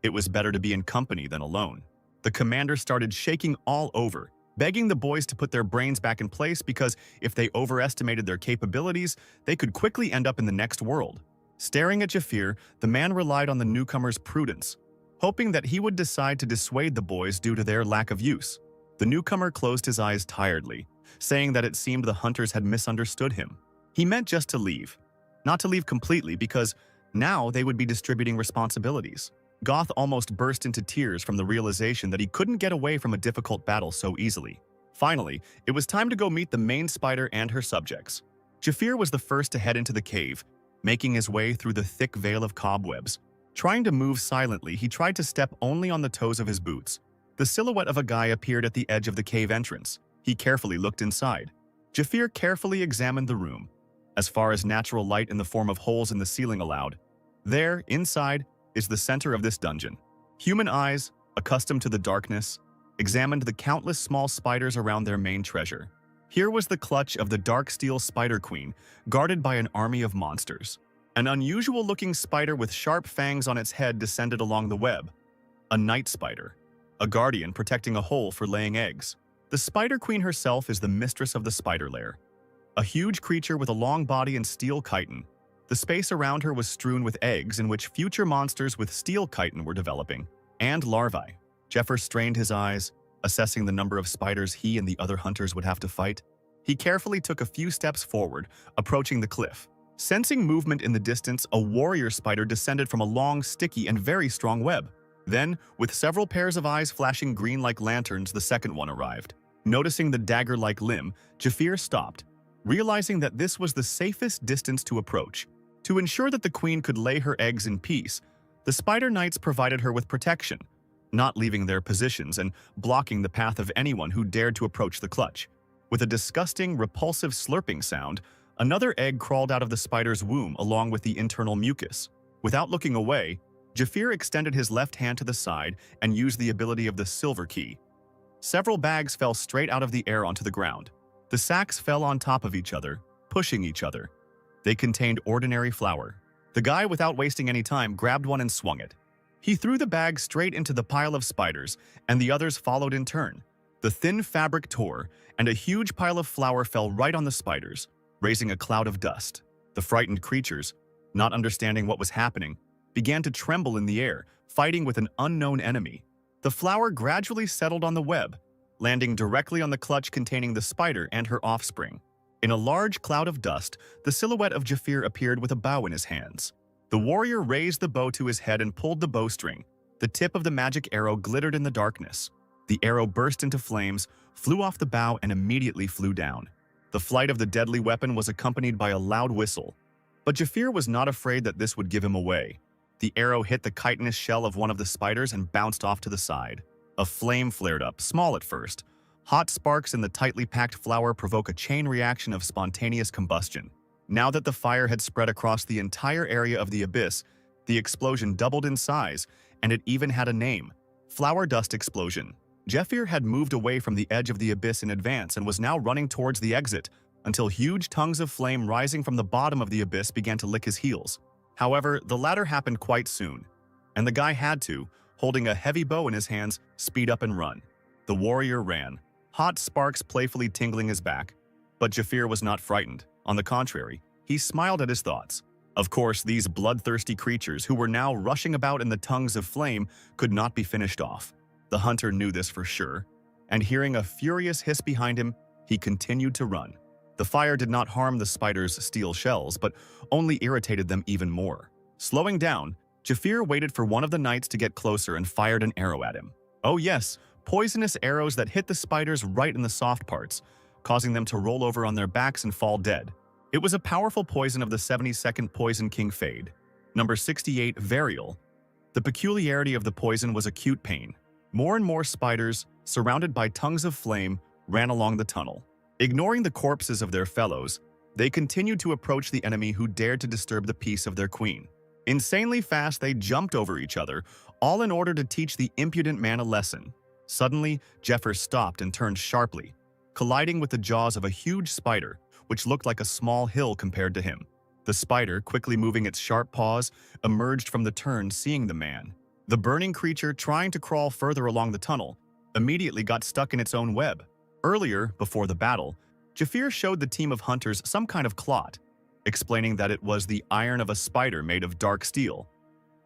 it was better to be in company than alone. The commander started shaking all over, begging the boys to put their brains back in place because if they overestimated their capabilities, they could quickly end up in the next world. Staring at Jafir, the man relied on the newcomer's prudence, hoping that he would decide to dissuade the boys due to their lack of use. The newcomer closed his eyes tiredly, saying that it seemed the hunters had misunderstood him. He meant just to leave. Not to leave completely, because now they would be distributing responsibilities. Goth almost burst into tears from the realization that he couldn't get away from a difficult battle so easily. Finally, it was time to go meet the main spider and her subjects. Jafir was the first to head into the cave, making his way through the thick veil of cobwebs. Trying to move silently, he tried to step only on the toes of his boots. The silhouette of a guy appeared at the edge of the cave entrance. He carefully looked inside. Jafir carefully examined the room, as far as natural light in the form of holes in the ceiling allowed. There, inside, is the center of this dungeon. Human eyes, accustomed to the darkness, examined the countless small spiders around their main treasure. Here was the clutch of the dark steel spider queen, guarded by an army of monsters. An unusual-looking spider with sharp fangs on its head descended along the web. A night spider, a guardian protecting a hole for laying eggs. The spider queen herself is the mistress of the spider lair, a huge creature with a long body and steel chitin. The space around her was strewn with eggs in which future monsters with steel chitin were developing, and larvae. Jafir strained his eyes, assessing the number of spiders he and the other hunters would have to fight. He carefully took a few steps forward, approaching the cliff. Sensing movement in the distance, a warrior spider descended from a long, sticky, and very strong web. Then, with several pairs of eyes flashing green like lanterns, the second one arrived. Noticing the dagger-like limb, Jafir stopped, realizing that this was the safest distance to approach. To ensure that the queen could lay her eggs in peace, the spider knights provided her with protection, not leaving their positions and blocking the path of anyone who dared to approach the clutch. With a disgusting, repulsive slurping sound, another egg crawled out of the spider's womb along with the internal mucus. Without looking away, Jafir extended his left hand to the side and used the ability of the silver key. Several bags fell straight out of the air onto the ground. The sacks fell on top of each other, pushing each other. They contained ordinary flour. The guy, without wasting any time, grabbed one and swung it. He threw the bag straight into the pile of spiders, and the others followed in turn. The thin fabric tore, and a huge pile of flour fell right on the spiders, raising a cloud of dust. The frightened creatures, not understanding what was happening, began to tremble in the air, fighting with an unknown enemy. The flour gradually settled on the web, landing directly on the clutch containing the spider and her offspring. In a large cloud of dust, the silhouette of Jafir appeared with a bow in his hands. The warrior raised the bow to his head and pulled the bowstring. The tip of the magic arrow glittered in the darkness. The arrow burst into flames, flew off the bow, and immediately flew down. The flight of the deadly weapon was accompanied by a loud whistle. But Jafir was not afraid that this would give him away. The arrow hit the chitinous shell of one of the spiders and bounced off to the side. A flame flared up, small at first. Hot sparks in the tightly packed flour provoke a chain reaction of spontaneous combustion. Now that the fire had spread across the entire area of the abyss, the explosion doubled in size, and it even had a name: Flower Dust Explosion. Jafir had moved away from the edge of the abyss in advance and was now running towards the exit, until huge tongues of flame rising from the bottom of the abyss began to lick his heels. However, the latter happened quite soon, and the guy had to, holding a heavy bow in his hands, speed up and run. The warrior ran, hot sparks playfully tingling his back. But Jafir was not frightened. On the contrary, he smiled at his thoughts. Of course, these bloodthirsty creatures who were now rushing about in the tongues of flame could not be finished off. The hunter knew this for sure, and hearing a furious hiss behind him, he continued to run. The fire did not harm the spider's steel shells, but only irritated them even more. Slowing down, Jafir waited for one of the knights to get closer and fired an arrow at him. Oh yes, poisonous arrows that hit the spiders right in the soft parts, causing them to roll over on their backs and fall dead. It was a powerful poison of the 72nd Poison King Fade. Number 68, Varial. The peculiarity of the poison was acute pain. More and more spiders, surrounded by tongues of flame, ran along the tunnel. Ignoring the corpses of their fellows, they continued to approach the enemy who dared to disturb the peace of their queen. Insanely fast, they jumped over each other, all in order to teach the impudent man a lesson. Suddenly, Jafir stopped and turned sharply, colliding with the jaws of a huge spider, which looked like a small hill compared to him. The spider, quickly moving its sharp paws, emerged from the turn, seeing the man. The burning creature, trying to crawl further along the tunnel, immediately got stuck in its own web. Earlier, before the battle, Jafir showed the team of hunters some kind of clot, explaining that it was the iron of a spider made of dark steel.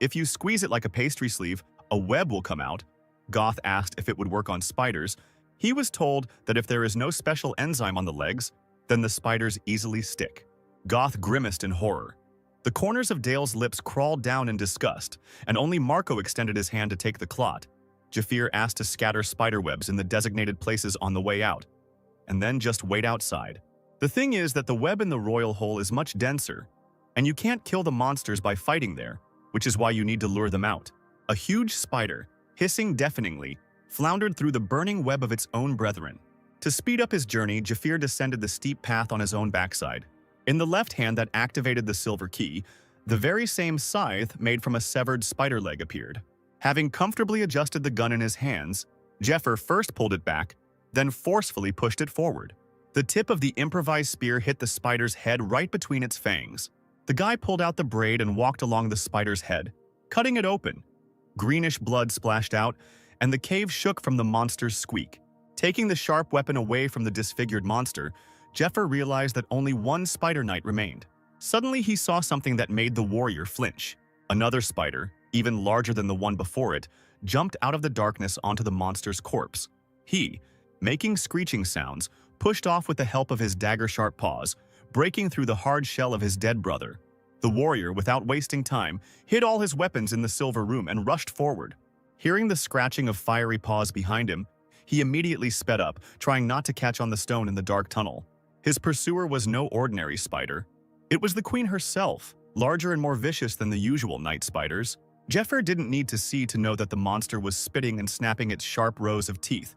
If you squeeze it like a pastry sleeve, a web will come out. Goth asked if it would work on spiders. He was told that if there is no special enzyme on the legs, then the spiders easily stick. Goth grimaced in horror. The corners of Dale's lips crawled down in disgust, and only Marco extended his hand to take the clot. Jafir asked to scatter spiderwebs in the designated places on the way out, and then just wait outside. The thing is that the web in the royal hole is much denser, and you can't kill the monsters by fighting there, which is why you need to lure them out. A huge spider, hissing deafeningly, floundered through the burning web of its own brethren. To speed up his journey, Jafir descended the steep path on his own backside. In the left hand that activated the silver key, the very same scythe made from a severed spider leg appeared. Having comfortably adjusted the gun in his hands, Jafir first pulled it back, then forcefully pushed it forward. The tip of the improvised spear hit the spider's head right between its fangs. The guy pulled out the blade and walked along the spider's head, cutting it open. Greenish blood splashed out, and the cave shook from the monster's squeak. Taking the sharp weapon away from the disfigured monster, Jafir realized that only one spider knight remained. Suddenly, he saw something that made the warrior flinch. Another spider, even larger than the one before it, jumped out of the darkness onto the monster's corpse. He, making screeching sounds, pushed off with the help of his dagger-sharp paws, breaking through the hard shell of his dead brother. The warrior, without wasting time, hid all his weapons in the silver room and rushed forward. Hearing the scratching of fiery paws behind him, he immediately sped up, trying not to catch on the stone in the dark tunnel. His pursuer was no ordinary spider. It was the queen herself, larger and more vicious than the usual night spiders. Jafir didn't need to see to know that the monster was spitting and snapping its sharp rows of teeth,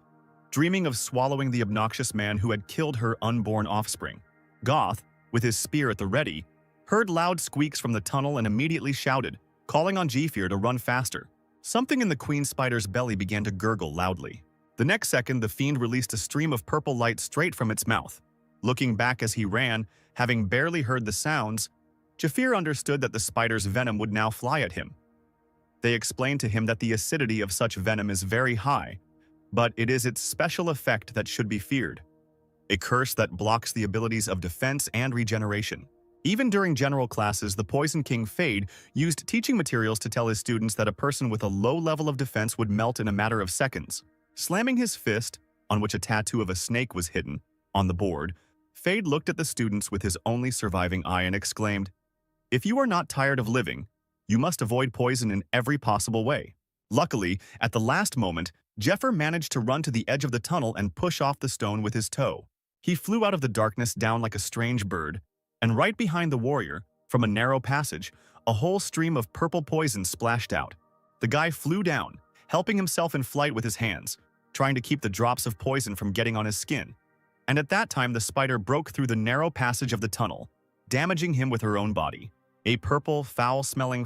dreaming of swallowing the obnoxious man who had killed her unborn offspring. Goth, with his spear at the ready, heard loud squeaks from the tunnel and immediately shouted, calling on Jafir to run faster. Something in the queen spider's belly began to gurgle loudly. The next second, the fiend released a stream of purple light straight from its mouth. Looking back as he ran, having barely heard the sounds, Jafir understood that the spider's venom would now fly at him. They explained to him that the acidity of such venom is very high, but it is its special effect that should be feared. A curse that blocks the abilities of defense and regeneration. Even during general classes, the Poison King Fade used teaching materials to tell his students that a person with a low level of defense would melt in a matter of seconds. Slamming his fist, on which a tattoo of a snake was hidden, on the board, Fade looked at the students with his only surviving eye and exclaimed, "If you are not tired of living, you must avoid poison in every possible way." Luckily, at the last moment, Jeffer managed to run to the edge of the tunnel and push off the stone with his toe. He flew out of the darkness down like a strange bird, and right behind the warrior, from a narrow passage, a whole stream of purple poison splashed out. The guy flew down, helping himself in flight with his hands, trying to keep the drops of poison from getting on his skin. And at that time, the spider broke through the narrow passage of the tunnel, damaging him with her own body. A purple, foul-smelling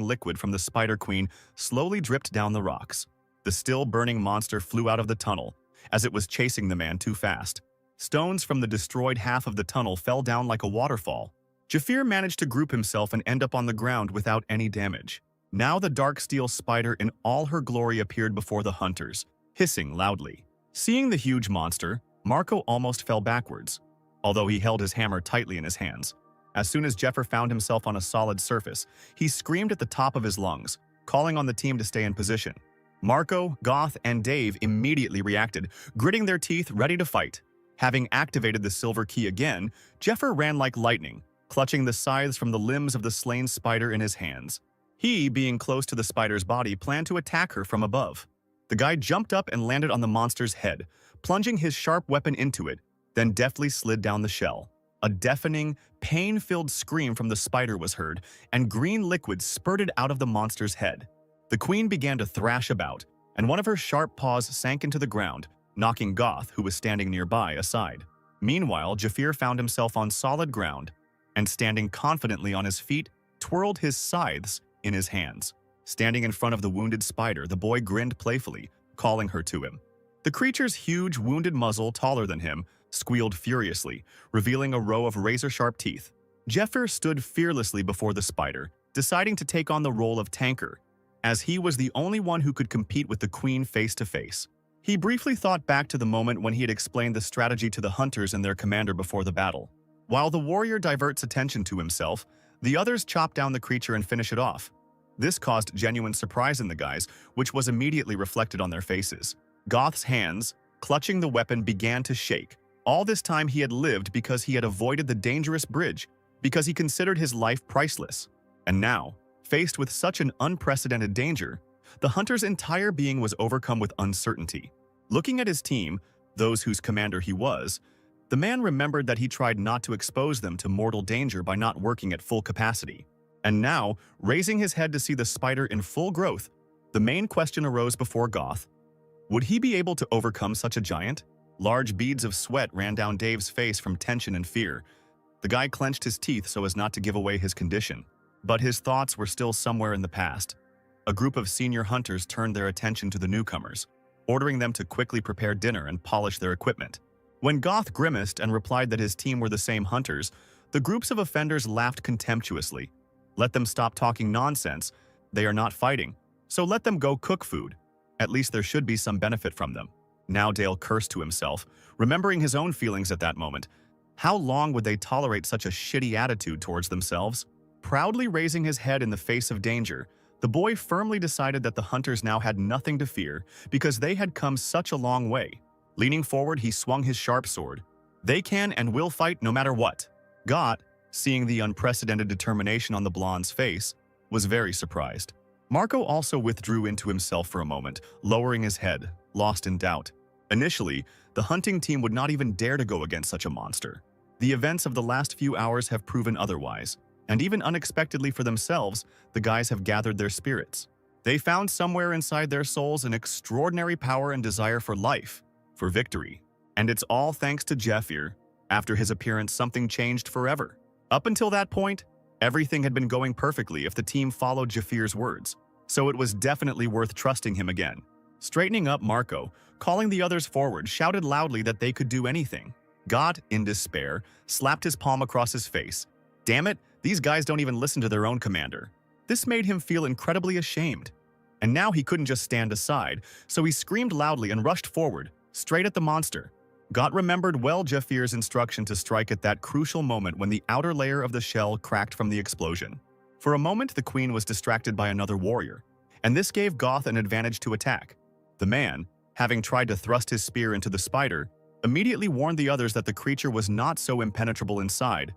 liquid from the Spider Queen slowly dripped down the rocks. The still-burning monster flew out of the tunnel, as it was chasing the man too fast. Stones from the destroyed half of the tunnel fell down like a waterfall. Jafir managed to group himself and end up on the ground without any damage. Now the dark steel spider in all her glory appeared before the hunters, hissing loudly. Seeing the huge monster, Marco almost fell backwards, although he held his hammer tightly in his hands. As soon as Jeffer found himself on a solid surface, he screamed at the top of his lungs, calling on the team to stay in position. Marco, Goth, and Dave immediately reacted, gritting their teeth ready to fight. Having activated the silver key again, Jeffer ran like lightning, clutching the scythes from the limbs of the slain spider in his hands. He, being close to the spider's body, planned to attack her from above. The guy jumped up and landed on the monster's head, plunging his sharp weapon into it, then deftly slid down the shell. A deafening, pain-filled scream from the spider was heard, and green liquid spurted out of the monster's head. The queen began to thrash about, and one of her sharp paws sank into the ground, knocking Goth, who was standing nearby, aside. Meanwhile, Jafir found himself on solid ground, and standing confidently on his feet, twirled his scythes in his hands. Standing in front of the wounded spider, the boy grinned playfully, calling her to him. The creature's huge, wounded muzzle, taller than him, squealed furiously, revealing a row of razor-sharp teeth. Jeffer stood fearlessly before the spider, deciding to take on the role of tanker, as he was the only one who could compete with the queen face-to-face. He briefly thought back to the moment when he had explained the strategy to the hunters and their commander before the battle. While the warrior diverts attention to himself, the others chop down the creature and finish it off. This caused genuine surprise in the guys, which was immediately reflected on their faces. Goth's hands, clutching the weapon, began to shake. All this time he had lived because he had avoided the dangerous bridge, because he considered his life priceless. And now, faced with such an unprecedented danger, the hunter's entire being was overcome with uncertainty. Looking at his team, those whose commander he was, the man remembered that he tried not to expose them to mortal danger by not working at full capacity. And now, raising his head to see the spider in full growth, the main question arose before Goth. Would he be able to overcome such a giant? Large beads of sweat ran down Dave's face from tension and fear. The guy clenched his teeth so as not to give away his condition. But his thoughts were still somewhere in the past. A group of senior hunters turned their attention to the newcomers, ordering them to quickly prepare dinner and polish their equipment. When Goth grimaced and replied that his team were the same hunters, the groups of offenders laughed contemptuously. Let them stop talking nonsense. They are not fighting, so let them go cook food. At least there should be some benefit from them. Now Dale cursed to himself, remembering his own feelings at that moment. How long would they tolerate such a shitty attitude towards themselves? Proudly raising his head in the face of danger, the boy firmly decided that the hunters now had nothing to fear because they had come such a long way. Leaning forward, he swung his sharp sword. They can and will fight no matter what. Goth, seeing the unprecedented determination on the blonde's face, was very surprised. Marco also withdrew into himself for a moment, lowering his head, lost in doubt. Initially, the hunting team would not even dare to go against such a monster. The events of the last few hours have proven otherwise, and even unexpectedly for themselves, the guys have gathered their spirits. They found somewhere inside their souls an extraordinary power and desire for life, for victory. And it's all thanks to Jeffer. After his appearance, something changed forever. Up until that point, everything had been going perfectly if the team followed Jafir's words, so it was definitely worth trusting him again. Straightening up, Marco, calling the others forward, shouted loudly that they could do anything. Goth, in despair, slapped his palm across his face. Damn it, these guys don't even listen to their own commander. This made him feel incredibly ashamed. And now he couldn't just stand aside, so he screamed loudly and rushed forward, straight at the monster. Goth remembered well Jafir's instruction to strike at that crucial moment when the outer layer of the shell cracked from the explosion. For a moment, the queen was distracted by another warrior, and this gave Goth an advantage to attack. The man, having tried to thrust his spear into the spider, immediately warned the others that the creature was not so impenetrable inside.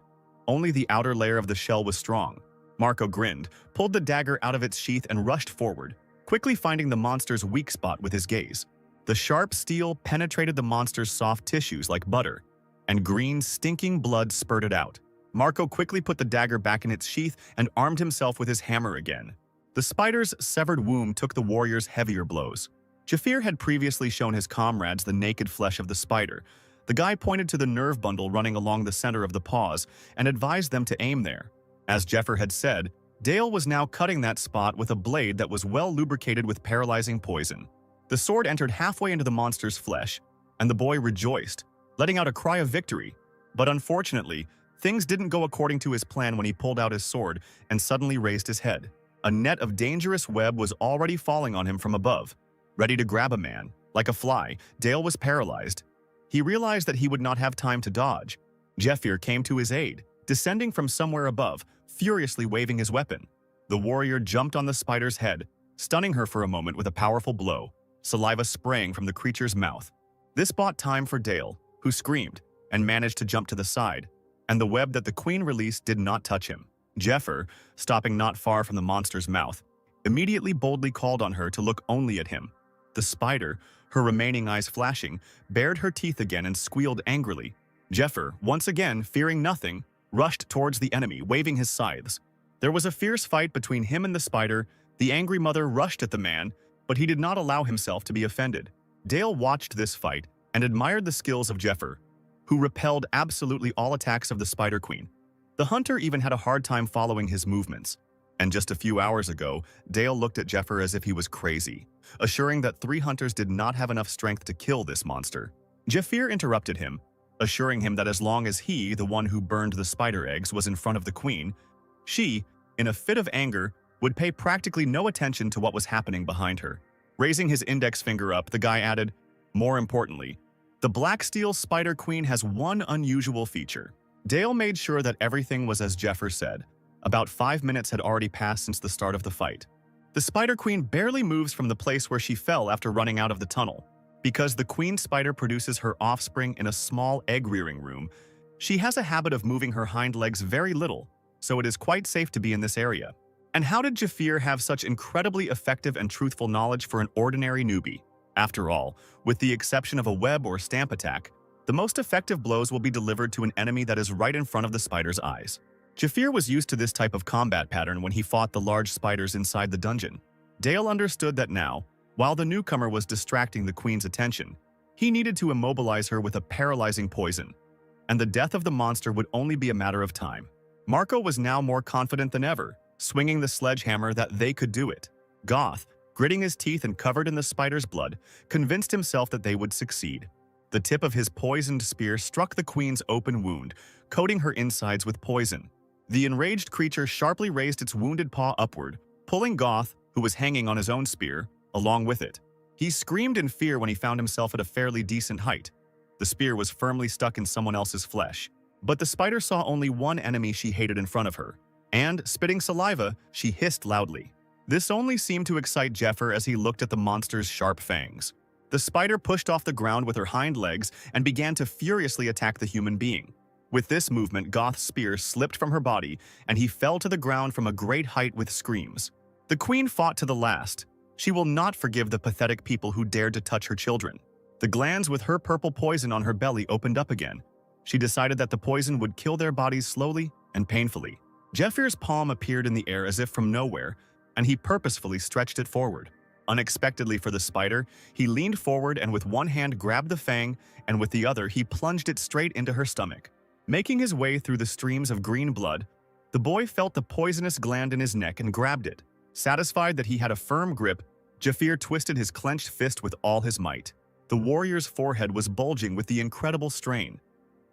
Only the outer layer of the shell was strong. Marco grinned, pulled the dagger out of its sheath and rushed forward, quickly finding the monster's weak spot with his gaze. The sharp steel penetrated the monster's soft tissues like butter, and green, stinking blood spurted out. Marco quickly put the dagger back in its sheath and armed himself with his hammer again. The spider's severed womb took the warrior's heavier blows. Jafir had previously shown his comrades the naked flesh of the spider. The guy pointed to the nerve bundle running along the center of the paws and advised them to aim there. As Jeffer had said, Dale was now cutting that spot with a blade that was well lubricated with paralyzing poison. The sword entered halfway into the monster's flesh, and the boy rejoiced, letting out a cry of victory. But unfortunately, things didn't go according to his plan when he pulled out his sword and suddenly raised his head. A net of dangerous web was already falling on him from above, ready to grab a man. Like a fly, Dale was paralyzed. He realized that he would not have time to dodge. Jeffir came to his aid, descending from somewhere above, furiously waving his weapon. The warrior jumped on the spider's head, stunning her for a moment with a powerful blow, saliva spraying from the creature's mouth. This bought time for Dale, who screamed and managed to jump to the side, and the web that the queen released did not touch him. Jeffer, stopping not far from the monster's mouth, immediately boldly called on her to look only at him. The spider, her remaining eyes flashing, bared her teeth again and squealed angrily. Jeffer, once again fearing nothing, rushed towards the enemy, waving his scythes. There was a fierce fight between him and the spider. The angry mother rushed at the man, but he did not allow himself to be offended. Dale watched this fight and admired the skills of Jeffer, who repelled absolutely all attacks of the Spider Queen. The hunter even had a hard time following his movements. And just a few hours ago, Dale looked at Jeffer as if he was crazy, assuring that 3 hunters did not have enough strength to kill this monster. Jafir interrupted him, assuring him that as long as he, the one who burned the spider eggs, was in front of the queen, she, in a fit of anger, would pay practically no attention to what was happening behind her. Raising his index finger up, the guy added, "More importantly, the Black Steel Spider Queen has one unusual feature." Dale made sure that everything was as Jeffer said. About 5 minutes had already passed since the start of the fight. The Spider Queen barely moves from the place where she fell after running out of the tunnel. Because the queen spider produces her offspring in a small egg-rearing room, she has a habit of moving her hind legs very little, so it is quite safe to be in this area. And how did Jafir have such incredibly effective and truthful knowledge for an ordinary newbie? After all, with the exception of a web or stamp attack, the most effective blows will be delivered to an enemy that is right in front of the spider's eyes. Jafir was used to this type of combat pattern when he fought the large spiders inside the dungeon. Dale understood that now, while the newcomer was distracting the queen's attention, he needed to immobilize her with a paralyzing poison, and the death of the monster would only be a matter of time. Marco was now more confident than ever, swinging the sledgehammer that they could do it. Goth, gritting his teeth and covered in the spider's blood, convinced himself that they would succeed. The tip of his poisoned spear struck the queen's open wound, coating her insides with poison. The enraged creature sharply raised its wounded paw upward, pulling Goth, who was hanging on his own spear, along with it. He screamed in fear when he found himself at a fairly decent height. The spear was firmly stuck in someone else's flesh, but the spider saw only one enemy she hated in front of her, and, spitting saliva, she hissed loudly. This only seemed to excite Jeffer as he looked at the monster's sharp fangs. The spider pushed off the ground with her hind legs and began to furiously attack the human being. With this movement, Goth's spear slipped from her body, and he fell to the ground from a great height with screams. The queen fought to the last. She will not forgive the pathetic people who dared to touch her children. The glands with her purple poison on her belly opened up again. She decided that the poison would kill their bodies slowly and painfully. Jeffir's palm appeared in the air as if from nowhere, and he purposefully stretched it forward. Unexpectedly for the spider, he leaned forward and with one hand grabbed the fang, and with the other he plunged it straight into her stomach. Making his way through the streams of green blood, the boy felt the poisonous gland in his neck and grabbed it. Satisfied that he had a firm grip, Jafir twisted his clenched fist with all his might. The warrior's forehead was bulging with the incredible strain,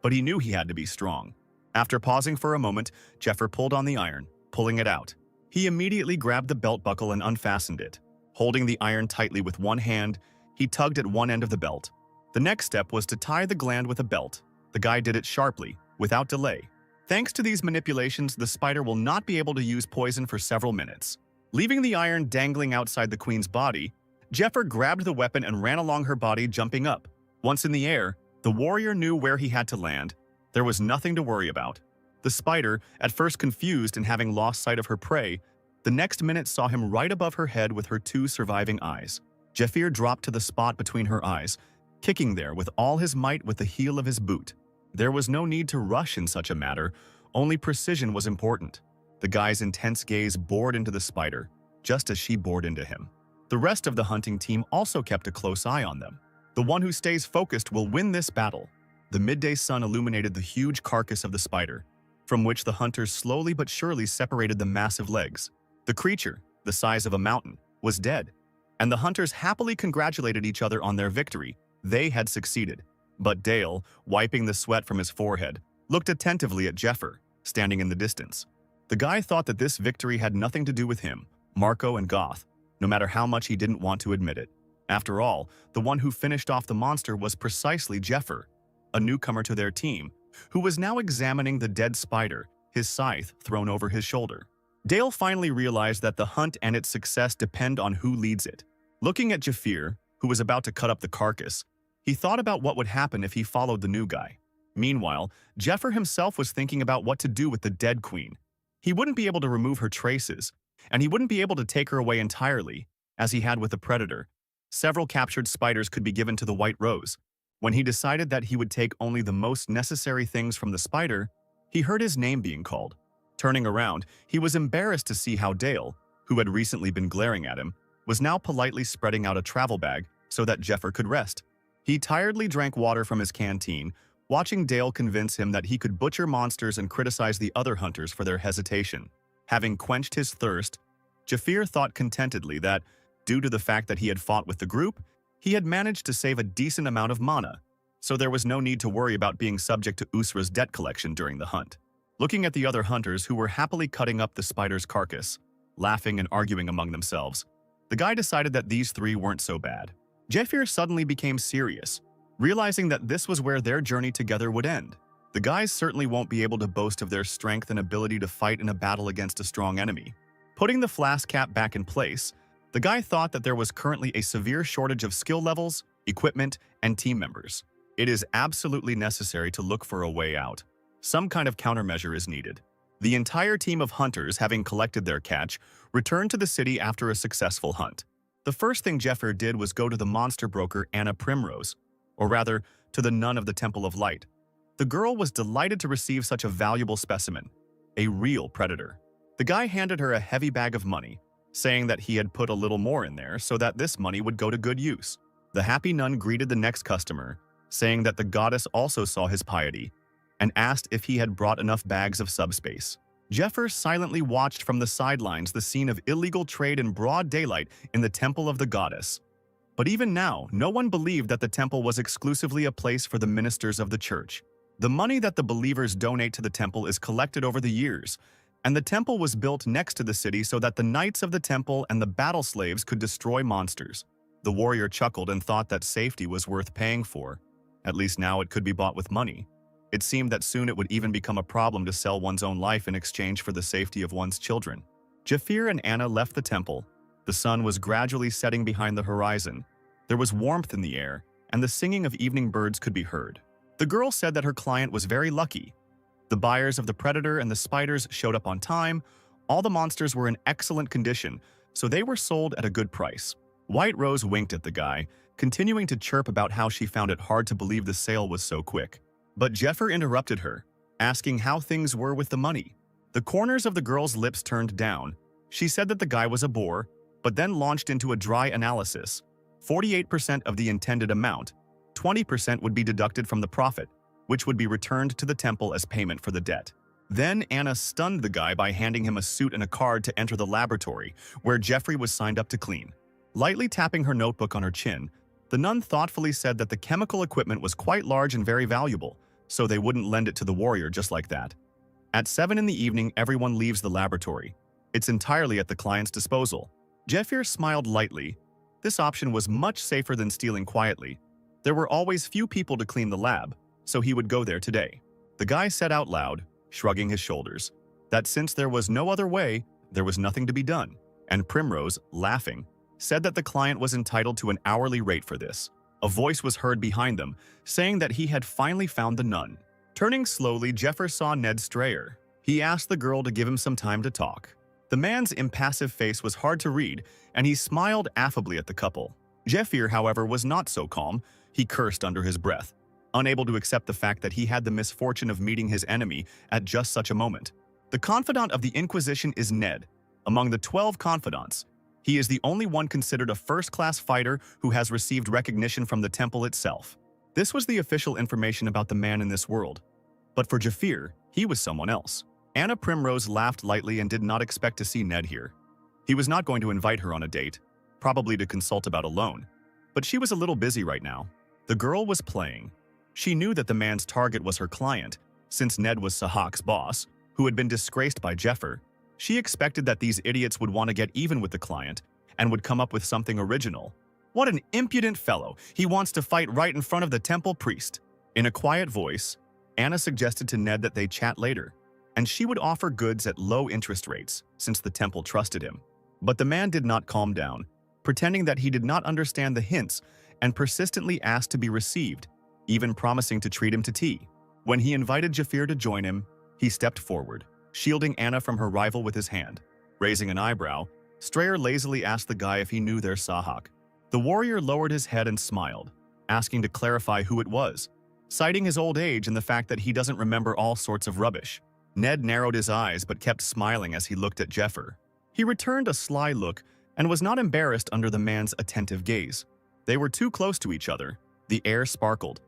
but he knew he had to be strong. After pausing for a moment, Jeffer pulled on the iron, pulling it out. He immediately grabbed the belt buckle and unfastened it. Holding the iron tightly with one hand, he tugged at one end of the belt. The next step was to tie the gland with a belt. The guy did it sharply, without delay. Thanks to these manipulations, the spider will not be able to use poison for several minutes. Leaving the iron dangling outside the queen's body, Jeffer grabbed the weapon and ran along her body, jumping up. Once in the air, The warrior knew where he had to land. There was nothing to worry about. The spider, at first confused and having lost sight of her prey, the next minute saw him right above her head with her two surviving eyes. Jafir dropped to the spot between her eyes, kicking there with all his might with the heel of his boot. There was no need to rush in such a matter, only precision was important. The guy's intense gaze bored into the spider, just as she bored into him. The rest of the hunting team also kept a close eye on them. The one who stays focused will win this battle. The midday sun illuminated the huge carcass of the spider, from which the hunters slowly but surely separated the massive legs. The creature, the size of a mountain, was dead, and the hunters happily congratulated each other on their victory. They had succeeded. But Dale, wiping the sweat from his forehead, looked attentively at Jeffer, standing in the distance. The guy thought that this victory had nothing to do with him, Marco and Goth, no matter how much he didn't want to admit it. After all, the one who finished off the monster was precisely Jeffer, a newcomer to their team, who was now examining the dead spider, his scythe thrown over his shoulder. Dale finally realized that the hunt and its success depend on who leads it. Looking at Jafir, who was about to cut up the carcass, he thought about what would happen if he followed the new guy. Meanwhile, Jeffer himself was thinking about what to do with the dead queen. He wouldn't be able to remove her traces, and he wouldn't be able to take her away entirely, as he had with the predator. Several captured spiders could be given to the White Rose. When he decided that he would take only the most necessary things from the spider, he heard his name being called. Turning around, he was embarrassed to see how Dale, who had recently been glaring at him, was now politely spreading out a travel bag so that Jeffer could rest. He tiredly drank water from his canteen, watching Dale convince him that he could butcher monsters and criticize the other hunters for their hesitation. Having quenched his thirst, Jafir thought contentedly that, due to the fact that he had fought with the group, he had managed to save a decent amount of mana, so there was no need to worry about being subject to Usra's debt collection during the hunt. Looking at the other hunters who were happily cutting up the spider's carcass, laughing and arguing among themselves, the guy decided that these three weren't so bad. Jafir suddenly became serious, realizing that this was where their journey together would end. The guys certainly won't be able to boast of their strength and ability to fight in a battle against a strong enemy. Putting the flask cap back in place, the guy thought that there was currently a severe shortage of skill levels, equipment, and team members. It is absolutely necessary to look for a way out. Some kind of countermeasure is needed. The entire team of hunters, having collected their catch, returned to the city after a successful hunt. The first thing Jeffer did was go to the monster broker Anna Primrose, or rather, to the nun of the Temple of Light. The girl was delighted to receive such a valuable specimen, a real predator. The guy handed her a heavy bag of money, saying that he had put a little more in there so that this money would go to good use. The happy nun greeted the next customer, saying that the goddess also saw his piety, and asked if he had brought enough bags of subspace. Jeffer silently watched from the sidelines the scene of illegal trade in broad daylight in the temple of the goddess. But even now, no one believed that the temple was exclusively a place for the ministers of the church. The money that the believers donate to the temple is collected over the years, and the temple was built next to the city so that the knights of the temple and the battle slaves could destroy monsters. The warrior chuckled and thought that safety was worth paying for. At least now it could be bought with money. It seemed that soon it would even become a problem to sell one's own life in exchange for the safety of one's children. Jafir and Anna left the temple. The sun was gradually setting behind the horizon. There was warmth in the air, and the singing of evening birds could be heard. The girl said that her client was very lucky. The buyers of the predator and the spiders showed up on time. All the monsters were in excellent condition, so they were sold at a good price. White Rose winked at the guy, continuing to chirp about how she found it hard to believe the sale was so quick. But Jeffer interrupted her, asking how things were with the money. The corners of the girl's lips turned down. She said that the guy was a bore, but then launched into a dry analysis. 48% of the intended amount, 20% would be deducted from the profit, which would be returned to the temple as payment for the debt. Then Anna stunned the guy by handing him a suit and a card to enter the laboratory, where Jeffrey was signed up to clean. Lightly tapping her notebook on her chin, the nun thoughtfully said that the chemical equipment was quite large and very valuable, so they wouldn't lend it to the warrior just like that. At 7 in the evening, everyone leaves the laboratory. It's entirely at the client's disposal. Jeffrey smiled lightly. This option was much safer than stealing quietly. There were always few people to clean the lab, so he would go there today. The guy said out loud, shrugging his shoulders, that since there was no other way, there was nothing to be done. And Primrose, laughing, said that the client was entitled to an hourly rate for this. A voice was heard behind them, saying that he had finally found the nun. Turning slowly, Jeffrey saw Ned Strayer. He asked the girl to give him some time to talk. The man's impassive face was hard to read, and he smiled affably at the couple. Jeffrey, however, was not so calm. He cursed under his breath, unable to accept the fact that he had the misfortune of meeting his enemy at just such a moment. The confidant of the Inquisition is Ned. Among the 12 confidants, he is the only one considered a first-class fighter who has received recognition from the temple itself. This was the official information about the man in this world. But for Jafir, he was someone else. Anna Primrose laughed lightly and did not expect to see Ned here. He was not going to invite her on a date, probably to consult about a loan. But she was a little busy right now. The girl was playing. She knew that the man's target was her client, since Ned was Sahak's boss, who had been disgraced by Jeffer. She expected that these idiots would want to get even with the client and would come up with something original. What an impudent fellow! He wants to fight right in front of the temple priest. In a quiet voice, Anna suggested to Ned that they chat later, and she would offer goods at low interest rates since the temple trusted him. But the man did not calm down, pretending that he did not understand the hints and persistently asked to be received, even promising to treat him to tea. When he invited Jafir to join him, he stepped forward, shielding Anna from her rival with his hand. Raising an eyebrow, Strayer lazily asked the guy if he knew their Sahak. The warrior lowered his head and smiled, asking to clarify who it was, citing his old age and the fact that he doesn't remember all sorts of rubbish. Ned narrowed his eyes but kept smiling as he looked at Jeffer. He returned a sly look and was not embarrassed under the man's attentive gaze. They were too close to each other. The air sparkled.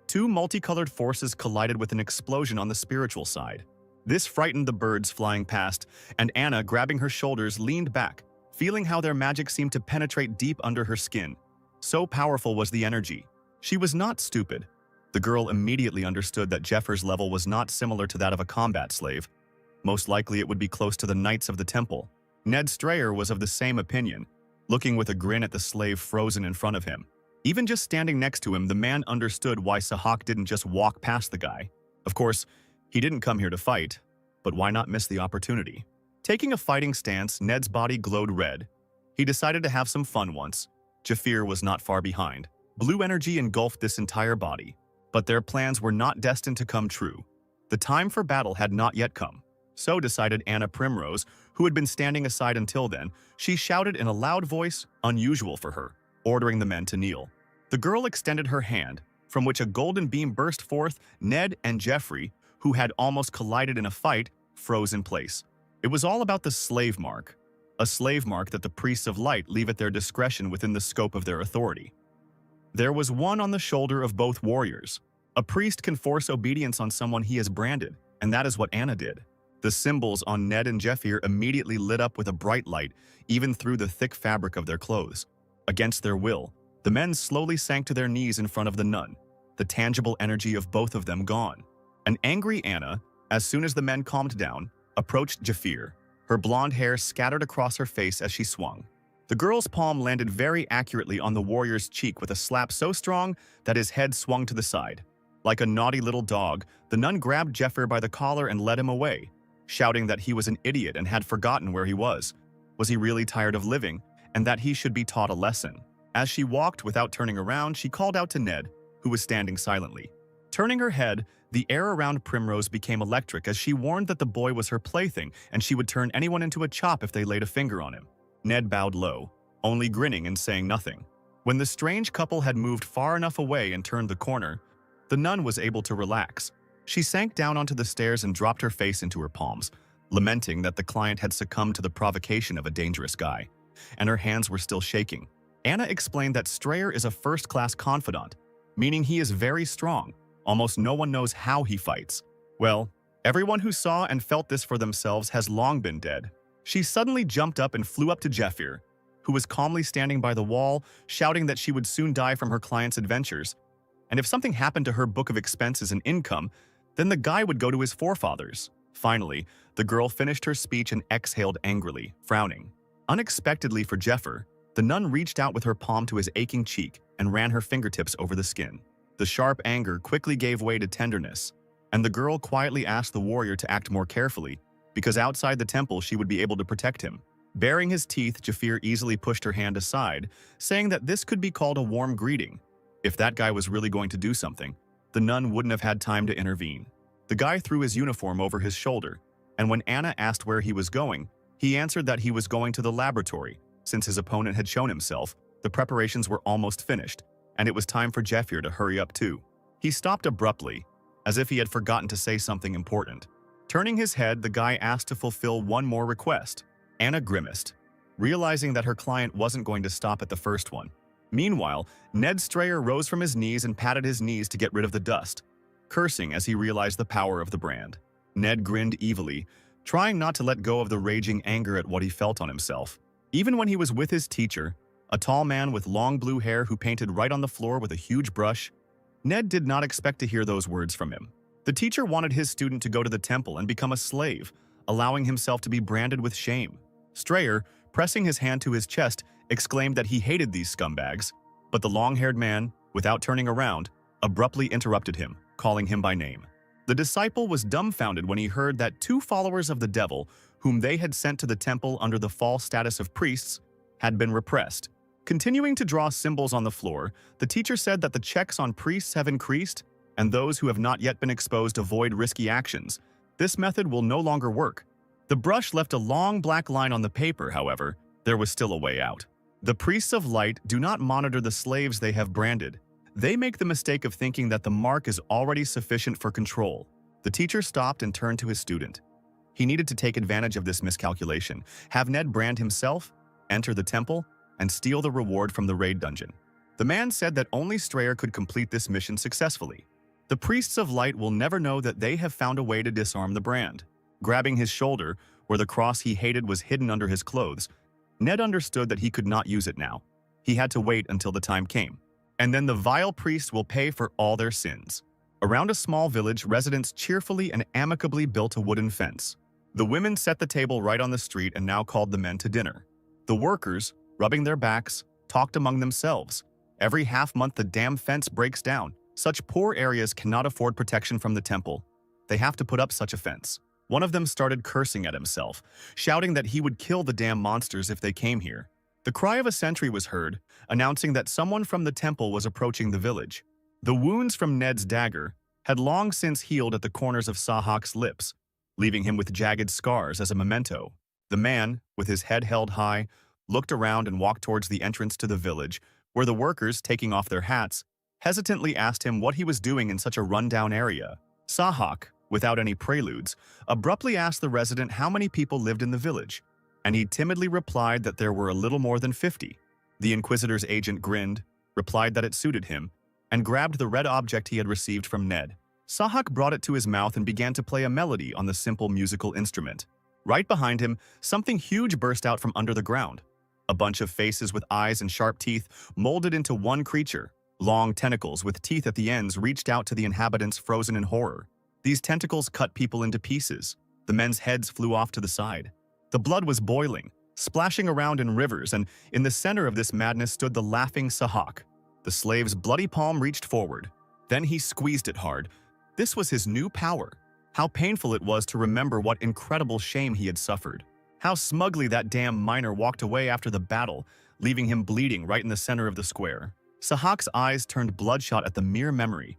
Two multicolored forces collided with an explosion on the spiritual side. This frightened the birds flying past, and Anna, grabbing her shoulders, leaned back, feeling how their magic seemed to penetrate deep under her skin. So powerful was the energy. She was not stupid. The girl immediately understood that Jeffer's level was not similar to that of a combat slave. Most likely it would be close to the Knights of the Temple. Ned Strayer was of the same opinion, looking with a grin at the slave frozen in front of him. Even just standing next to him, the man understood why Sahak didn't just walk past the guy. Of course, he didn't come here to fight, but why not miss the opportunity? Taking a fighting stance, Ned's body glowed red. He decided to have some fun once. Jafir was not far behind. Blue energy engulfed this entire body, but their plans were not destined to come true. The time for battle had not yet come. So decided Anna Primrose, who had been standing aside until then. She shouted in a loud voice, unusual for her, ordering the men to kneel. The girl extended her hand, from which a golden beam burst forth. Ned and Jeffrey, who had almost collided in a fight, froze in place. It was all about the slave mark, a slave mark that the priests of light leave at their discretion within the scope of their authority. There was one on the shoulder of both warriors. A priest can force obedience on someone he has branded, and that is what Anna did. The symbols on Ned and Jeffrey immediately lit up with a bright light, even through the thick fabric of their clothes. Against their will, the men slowly sank to their knees in front of the nun, the tangible energy of both of them gone. An angry Anna, as soon as the men calmed down, approached Jafir, her blonde hair scattered across her face as she swung. The girl's palm landed very accurately on the warrior's cheek with a slap so strong that his head swung to the side. Like a naughty little dog, the nun grabbed Jafir by the collar and led him away, shouting that he was an idiot and had forgotten where he was. Was he really tired of living, and that he should be taught a lesson? As she walked without turning around, she called out to Ned, who was standing silently. Turning her head, the air around Primrose became electric as she warned that the boy was her plaything and she would turn anyone into a chop if they laid a finger on him. Ned bowed low, only grinning and saying nothing. When the strange couple had moved far enough away and turned the corner, the nun was able to relax. She sank down onto the stairs and dropped her face into her palms, lamenting that the client had succumbed to the provocation of a dangerous guy, and her hands were still shaking. Anna explained that Strayer is a first-class confidant, meaning he is very strong. Almost no one knows how he fights. Well, everyone who saw and felt this for themselves has long been dead. She suddenly jumped up and flew up to Jeffrey, who was calmly standing by the wall, shouting that she would soon die from her client's adventures, and if something happened to her book of expenses and income, then the guy would go to his forefathers. Finally, the girl finished her speech and exhaled angrily, frowning. Unexpectedly for Jeffer, the nun reached out with her palm to his aching cheek and ran her fingertips over the skin. The sharp anger quickly gave way to tenderness, and the girl quietly asked the warrior to act more carefully, because outside the temple she would be able to protect him. Baring his teeth, Jafir easily pushed her hand aside, saying that this could be called a warm greeting. If that guy was really going to do something, the nun wouldn't have had time to intervene. The guy threw his uniform over his shoulder, and when Anna asked where he was going, he answered that he was going to the laboratory. Since his opponent had shown himself, the preparations were almost finished, and it was time for Jeffrey to hurry up too. He stopped abruptly, as if he had forgotten to say something important. Turning his head, the guy asked to fulfill one more request. Anna grimaced, realizing that her client wasn't going to stop at the first one. Meanwhile, Ned Strayer rose from his knees and patted his knees to get rid of the dust, cursing as he realized the power of the brand. Ned grinned evilly, trying not to let go of the raging anger at what he felt on himself. Even when he was with his teacher, a tall man with long blue hair who painted right on the floor with a huge brush, Ned did not expect to hear those words from him. The teacher wanted his student to go to the temple and become a slave, allowing himself to be branded with shame. Strayer, pressing his hand to his chest, exclaimed that he hated these scumbags, but the long-haired man, without turning around, abruptly interrupted him, calling him by name. The disciple was dumbfounded when he heard that 2 followers of the devil, whom they had sent to the temple under the false status of priests, had been repressed. Continuing to draw symbols on the floor, the teacher said that the checks on priests have increased, and those who have not yet been exposed avoid risky actions. This method will no longer work. The brush left a long black line on the paper, however, there was still a way out. The priests of light do not monitor the slaves they have branded. They make the mistake of thinking that the mark is already sufficient for control. The teacher stopped and turned to his student. He needed to take advantage of this miscalculation, have Ned brand himself, enter the temple, and steal the reward from the raid dungeon. The man said that only Strayer could complete this mission successfully. The priests of light will never know that they have found a way to disarm the brand. Grabbing his shoulder, where the cross he hated was hidden under his clothes, Ned understood that he could not use it now. He had to wait until the time came. And then the vile priests will pay for all their sins. Around a small village, residents cheerfully and amicably built a wooden fence. The women set the table right on the street and now called the men to dinner. The workers, rubbing their backs, talked among themselves. Every half-month the damn fence breaks down. Such poor areas cannot afford protection from the temple. They have to put up such a fence. One of them started cursing at himself, shouting that he would kill the damn monsters if they came here. The cry of a sentry was heard, announcing that someone from the temple was approaching the village. The wounds from Ned's dagger had long since healed at the corners of Sahak's lips, leaving him with jagged scars as a memento. The man, with his head held high, looked around and walked towards the entrance to the village, where the workers, taking off their hats, hesitantly asked him what he was doing in such a rundown area. Sahak, without any preludes, abruptly asked the resident how many people lived in the village, and he timidly replied that there were a little more than 50. The Inquisitor's agent grinned, replied that it suited him, and grabbed the red object he had received from Ned. Sahak brought it to his mouth and began to play a melody on the simple musical instrument. Right behind him, something huge burst out from under the ground. A bunch of faces with eyes and sharp teeth molded into one creature. Long tentacles with teeth at the ends reached out to the inhabitants, frozen in horror. These tentacles cut people into pieces. The men's heads flew off to the side. The blood was boiling, splashing around in rivers, and in the center of this madness stood the laughing Sahak. The slave's bloody palm reached forward. Then he squeezed it hard. This was his new power. How painful it was to remember what incredible shame he had suffered. How smugly that damn miner walked away after the battle, leaving him bleeding right in the center of the square. Sahak's eyes turned bloodshot at the mere memory.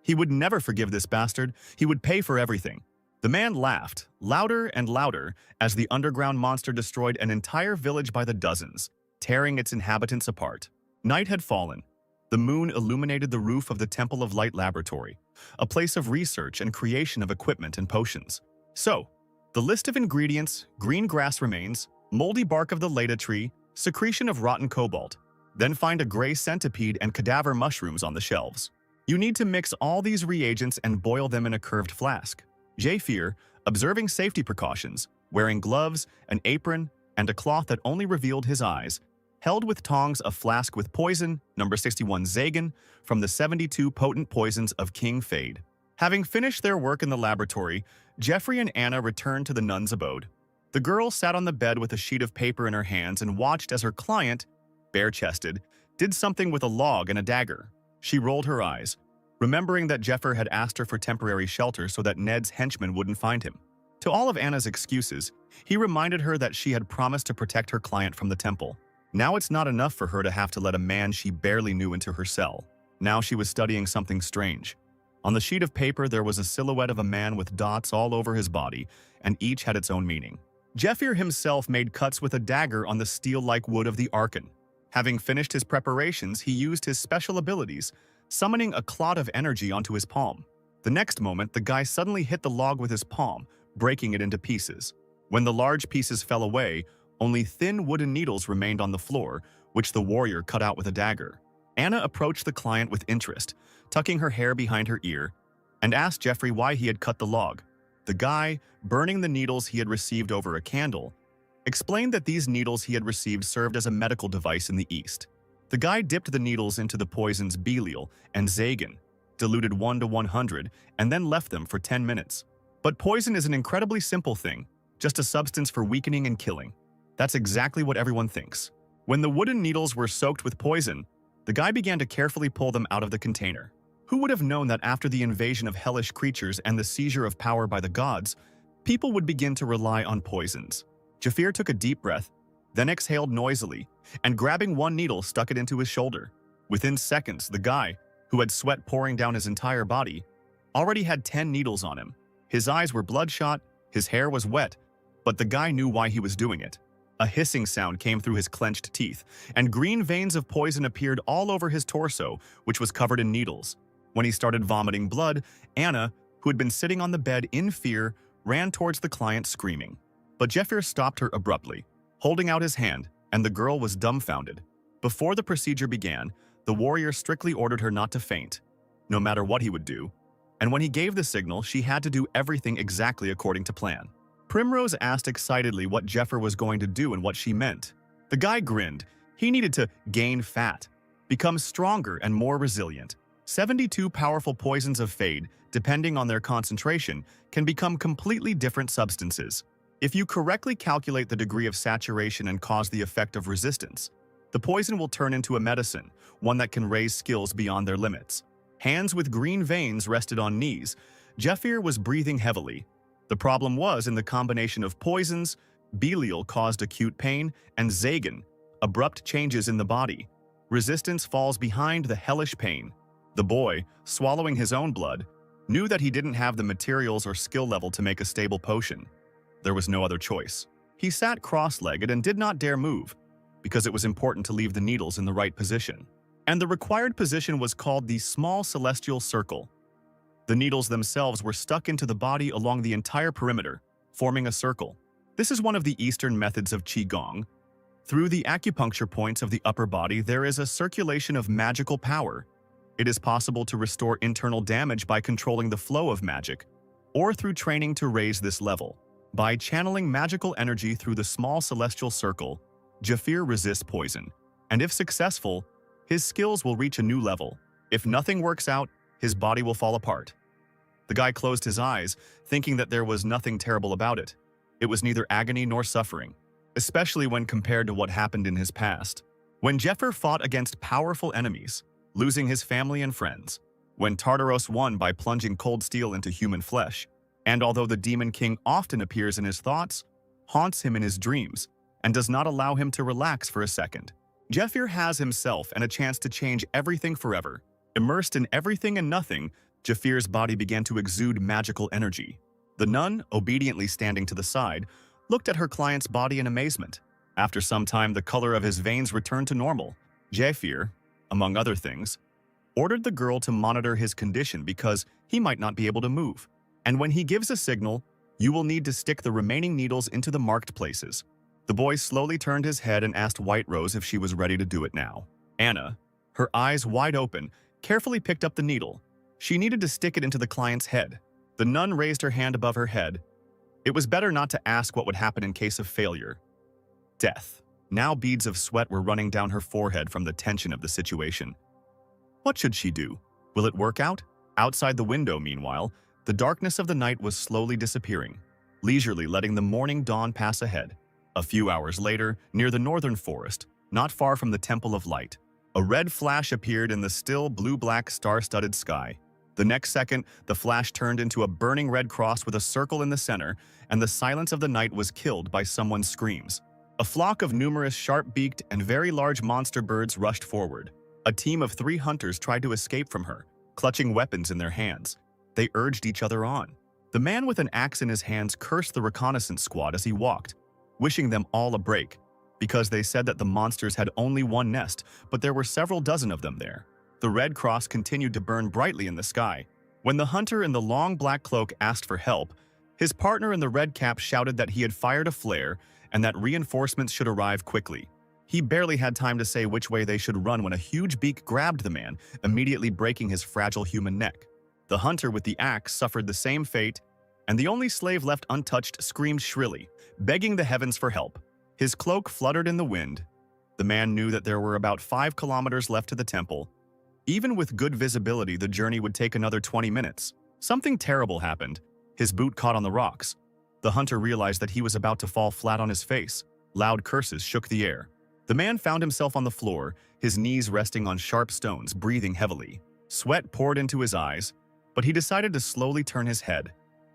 He would never forgive this bastard. He would pay for everything. The man laughed, louder and louder, as the underground monster destroyed an entire village by the dozens, tearing its inhabitants apart. Night had fallen. The moon illuminated the roof of the Temple of Light Laboratory, a place of research and creation of equipment and potions. So, the list of ingredients: green grass remains, moldy bark of the leda tree, secretion of rotten cobalt. Then find a gray centipede and cadaver mushrooms on the shelves. You need to mix all these reagents and boil them in a curved flask. Jafir, observing safety precautions, wearing gloves, an apron, and a cloth that only revealed his eyes, held with tongs a flask with poison, number 61 Zagan, from the 72 potent poisons of King Fade. Having finished their work in the laboratory, Jeffrey and Anna returned to the nun's abode. The girl sat on the bed with a sheet of paper in her hands and watched as her client, bare-chested, did something with a log and a dagger. She rolled her eyes, remembering that Jeffrey had asked her for temporary shelter so that Ned's henchmen wouldn't find him. To all of Anna's excuses, he reminded her that she had promised to protect her client from the temple. Now it's not enough for her to have to let a man she barely knew into her cell. Now she was studying something strange. On the sheet of paper, there was a silhouette of a man with dots all over his body, and each had its own meaning. Jeffir himself made cuts with a dagger on the steel-like wood of the archon. Having finished his preparations, he used his special abilities, summoning a clot of energy onto his palm. The next moment, the guy suddenly hit the log with his palm, breaking it into pieces. When the large pieces fell away, only thin wooden needles remained on the floor, which the warrior cut out with a dagger. Anna approached the client with interest, tucking her hair behind her ear, and asked Jeffrey why he had cut the log. The guy, burning the needles he had received over a candle, explained that these needles he had received served as a medical device in the East. The guy dipped the needles into the poisons Belial and Zagan, diluted 1 to 100, and then left them for 10 minutes. But poison is an incredibly simple thing, just a substance for weakening and killing. That's exactly what everyone thinks. When the wooden needles were soaked with poison, the guy began to carefully pull them out of the container. Who would have known that after the invasion of hellish creatures and the seizure of power by the gods, people would begin to rely on poisons? Jafir took a deep breath, then exhaled noisily, and grabbing one needle stuck it into his shoulder. Within seconds, the guy, who had sweat pouring down his entire body, already had 10 needles on him. His eyes were bloodshot, his hair was wet, but the guy knew why he was doing it. A hissing sound came through his clenched teeth, and green veins of poison appeared all over his torso, which was covered in needles. When he started vomiting blood, Anna, who had been sitting on the bed in fear, ran towards the client screaming. But Jeffir stopped her abruptly, holding out his hand, and the girl was dumbfounded. Before the procedure began, the warrior strictly ordered her not to faint, no matter what he would do, and when he gave the signal, she had to do everything exactly according to plan. Primrose asked excitedly what Jeffir was going to do and what she meant. The guy grinned. He needed to gain fat, become stronger and more resilient. 72 powerful poisons of Fade, depending on their concentration, can become completely different substances. If you correctly calculate the degree of saturation and cause the effect of resistance, the poison will turn into a medicine, one that can raise skills beyond their limits. Hands with green veins rested on knees. Jeffir was breathing heavily. The problem was in the combination of poisons. Belial caused acute pain, and Zagan, abrupt changes in the body. Resistance falls behind the hellish pain. The boy, swallowing his own blood, knew that he didn't have the materials or skill level to make a stable potion. There was no other choice. He sat cross-legged and did not dare move, because it was important to leave the needles in the right position. And the required position was called the small celestial circle. The needles themselves were stuck into the body along the entire perimeter, forming a circle. This is one of the Eastern methods of Qigong. Through the acupuncture points of the upper body, there is a circulation of magical power. It is possible to restore internal damage by controlling the flow of magic, or through training to raise this level. By channeling magical energy through the small celestial circle, Jafir resists poison, and if successful, his skills will reach a new level. If nothing works out, his body will fall apart. The guy closed his eyes, thinking that there was nothing terrible about it. It was neither agony nor suffering, especially when compared to what happened in his past. When Jeffir fought against powerful enemies, losing his family and friends, when Tartaros won by plunging cold steel into human flesh, and although the Demon King often appears in his thoughts, haunts him in his dreams, and does not allow him to relax for a second. Jeffir has himself and a chance to change everything forever. Immersed in everything and nothing, Jafir's body began to exude magical energy. The nun, obediently standing to the side, looked at her client's body in amazement. After some time, the color of his veins returned to normal. Jafir, among other things, ordered the girl to monitor his condition because he might not be able to move. And when he gives a signal, you will need to stick the remaining needles into the marked places. The boy slowly turned his head and asked White Rose if she was ready to do it now. Anna, her eyes wide open, carefully picked up the needle. She needed to stick it into the client's head. The nun raised her hand above her head. It was better not to ask what would happen in case of failure. Death. Now beads of sweat were running down her forehead from the tension of the situation. What should she do? Will it work out? Outside the window, meanwhile, the darkness of the night was slowly disappearing, leisurely letting the morning dawn pass ahead. A few hours later, near the northern forest, not far from the Temple of Light, a red flash appeared in the still blue-black star-studded sky. The next second, the flash turned into a burning red cross with a circle in the center, and the silence of the night was killed by someone's screams. A flock of numerous sharp-beaked and very large monster birds rushed forward. A team of 3 hunters tried to escape from her, clutching weapons in their hands. They urged each other on. The man with an axe in his hands cursed the reconnaissance squad as he walked, wishing them all a break, because they said that the monsters had only one nest, but there were several dozen of them there. The red cross continued to burn brightly in the sky. When the hunter in the long black cloak asked for help, his partner in the red cap shouted that he had fired a flare and that reinforcements should arrive quickly. He barely had time to say which way they should run when a huge beak grabbed the man, immediately breaking his fragile human neck. The hunter with the axe suffered the same fate, and the only slave left untouched screamed shrilly, begging the heavens for help. His cloak fluttered in the wind. The man knew that there were about 5 kilometers left to the temple. Even with good visibility, the journey would take another 20 minutes. Something terrible happened. His boot caught on the rocks. The hunter realized that he was about to fall flat on his face. Loud curses shook the air. The man found himself on the floor, his knees resting on sharp stones, breathing heavily. Sweat poured into his eyes, but he decided to slowly turn his head,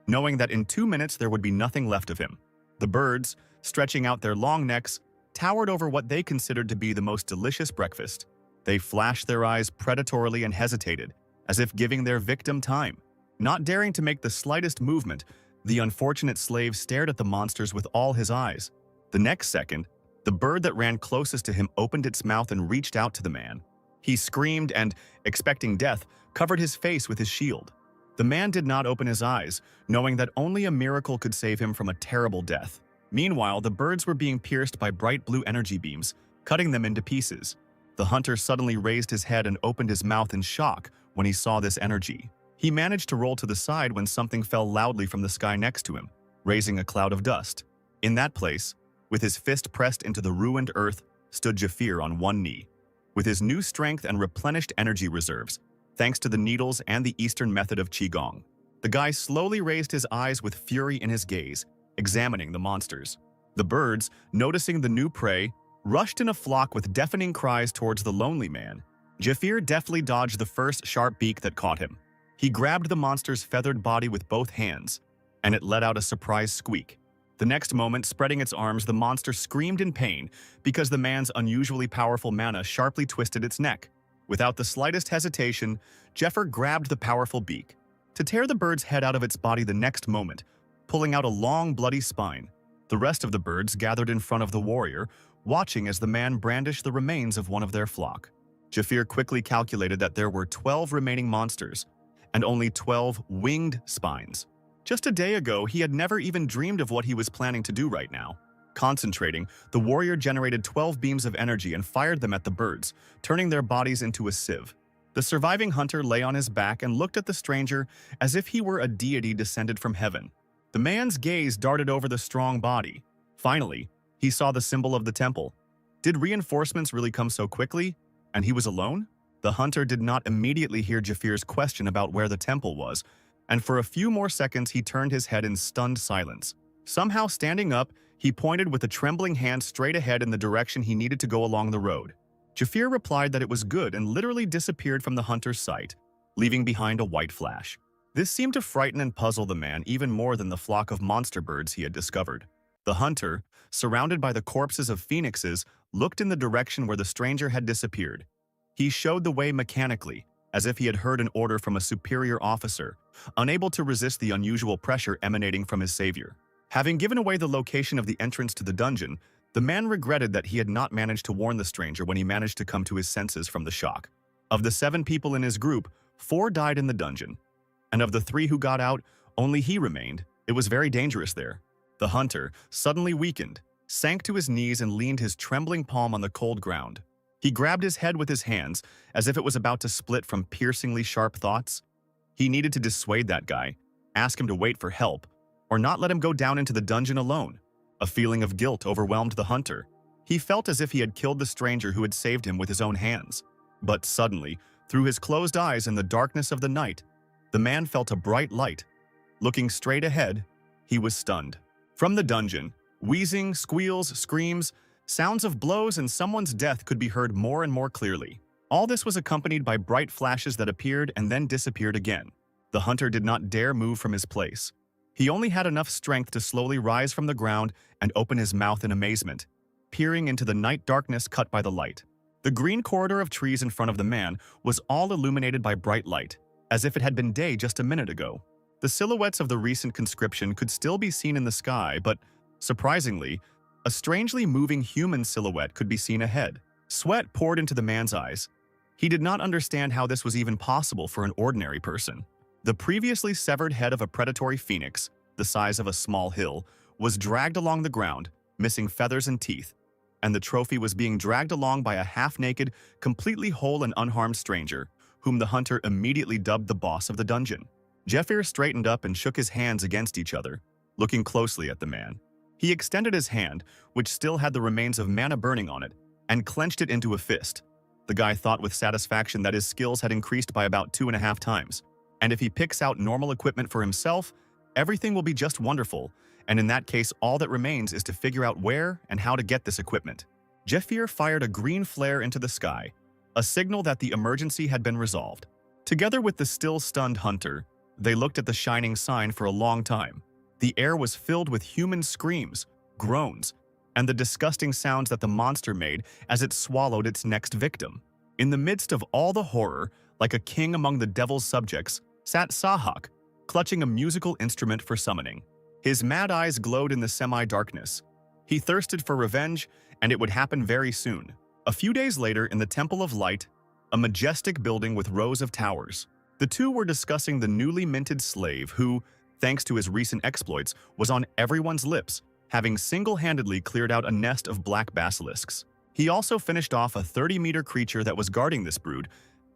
knowing that in 2 minutes there would be nothing left of him. The birds, stretching out their long necks, towered over what they considered to be the most delicious breakfast. They flashed their eyes predatorily and hesitated, as if giving their victim time. Not daring to make the slightest movement, the unfortunate slave stared at the monsters with all his eyes. The next second, the bird that ran closest to him opened its mouth and reached out to the man. He screamed and, expecting death, covered his face with his shield. The man did not open his eyes, knowing that only a miracle could save him from a terrible death. Meanwhile, the birds were being pierced by bright blue energy beams, cutting them into pieces. The hunter suddenly raised his head and opened his mouth in shock when he saw this energy. He managed to roll to the side when something fell loudly from the sky next to him, raising a cloud of dust. In that place, with his fist pressed into the ruined earth, stood Jafir on one knee. With his new strength and replenished energy reserves, thanks to the needles and the Eastern method of Qigong, the guy slowly raised his eyes with fury in his gaze, examining the monsters. The birds, noticing the new prey, rushed in a flock with deafening cries towards the lonely man. Jafir deftly dodged the first sharp beak that caught him. He grabbed the monster's feathered body with both hands, and it let out a surprise squeak. The next moment, spreading its arms, the monster screamed in pain because the man's unusually powerful mana sharply twisted its neck. Without the slightest hesitation, Jafir grabbed the powerful beak to tear the bird's head out of its body the next moment, pulling out a long, bloody spine. The rest of the birds gathered in front of the warrior, watching as the man brandished the remains of one of their flock. Jafir quickly calculated that there were 12 remaining monsters, and only 12 winged spines. Just a day ago, he had never even dreamed of what he was planning to do right now. Concentrating, the warrior generated 12 beams of energy and fired them at the birds, turning their bodies into a sieve. The surviving hunter lay on his back and looked at the stranger as if he were a deity descended from heaven. The man's gaze darted over the strong body. Finally, he saw the symbol of the temple. Did reinforcements really come so quickly? And he was alone? The hunter did not immediately hear Jafir's question about where the temple was, and for a few more seconds he turned his head in stunned silence. Somehow standing up, he pointed with a trembling hand straight ahead in the direction he needed to go along the road. Jafir replied that it was good and literally disappeared from the hunter's sight, leaving behind a white flash. This seemed to frighten and puzzle the man even more than the flock of monster birds he had discovered. The hunter, surrounded by the corpses of phoenixes, looked in the direction where the stranger had disappeared. He showed the way mechanically, as if he had heard an order from a superior officer, unable to resist the unusual pressure emanating from his savior. Having given away the location of the entrance to the dungeon, the man regretted that he had not managed to warn the stranger when he managed to come to his senses from the shock. Of the 7 people in his group, 4 died in the dungeon, and of the 3 who got out, only he remained. It was very dangerous there. The hunter, suddenly weakened, sank to his knees and leaned his trembling palm on the cold ground. He grabbed his head with his hands, as if it was about to split from piercingly sharp thoughts. He needed to dissuade that guy, ask him to wait for help, or not let him go down into the dungeon alone. A feeling of guilt overwhelmed the hunter. He felt as if he had killed the stranger who had saved him with his own hands. But suddenly, through his closed eyes in the darkness of the night, the man felt a bright light. Looking straight ahead, he was stunned. From the dungeon, wheezing, squeals, screams, sounds of blows and someone's death could be heard more and more clearly. All this was accompanied by bright flashes that appeared and then disappeared again. The hunter did not dare move from his place. He only had enough strength to slowly rise from the ground and open his mouth in amazement, peering into the night darkness cut by the light. The green corridor of trees in front of the man was all illuminated by bright light, as if it had been day just a minute ago. The silhouettes of the recent conscription could still be seen in the sky, but, surprisingly, a strangely moving human silhouette could be seen ahead. Sweat poured into the man's eyes. He did not understand how this was even possible for an ordinary person. The previously severed head of a predatory phoenix, the size of a small hill, was dragged along the ground, missing feathers and teeth, and the trophy was being dragged along by a half-naked, completely whole and unharmed stranger, whom the hunter immediately dubbed the boss of the dungeon. Jeffir straightened up and shook his hands against each other, looking closely at the man. He extended his hand, which still had the remains of mana burning on it, and clenched it into a fist. The guy thought with satisfaction that his skills had increased by about 2.5 times, and if he picks out normal equipment for himself, everything will be just wonderful, and in that case all that remains is to figure out where and how to get this equipment. Jeffir fired a green flare into the sky, a signal that the emergency had been resolved. Together with the still stunned hunter, they looked at the shining sign for a long time. The air was filled with human screams, groans, and the disgusting sounds that the monster made as it swallowed its next victim. In the midst of all the horror, like a king among the devil's subjects, sat Sahak, clutching a musical instrument for summoning. His mad eyes glowed in the semi-darkness. He thirsted for revenge, and it would happen very soon. A few days later, in the Temple of Light, a majestic building with rows of towers, the two were discussing the newly minted slave who, thanks to his recent exploits, was on everyone's lips, having single-handedly cleared out a nest of black basilisks. He also finished off a 30-meter creature that was guarding this brood.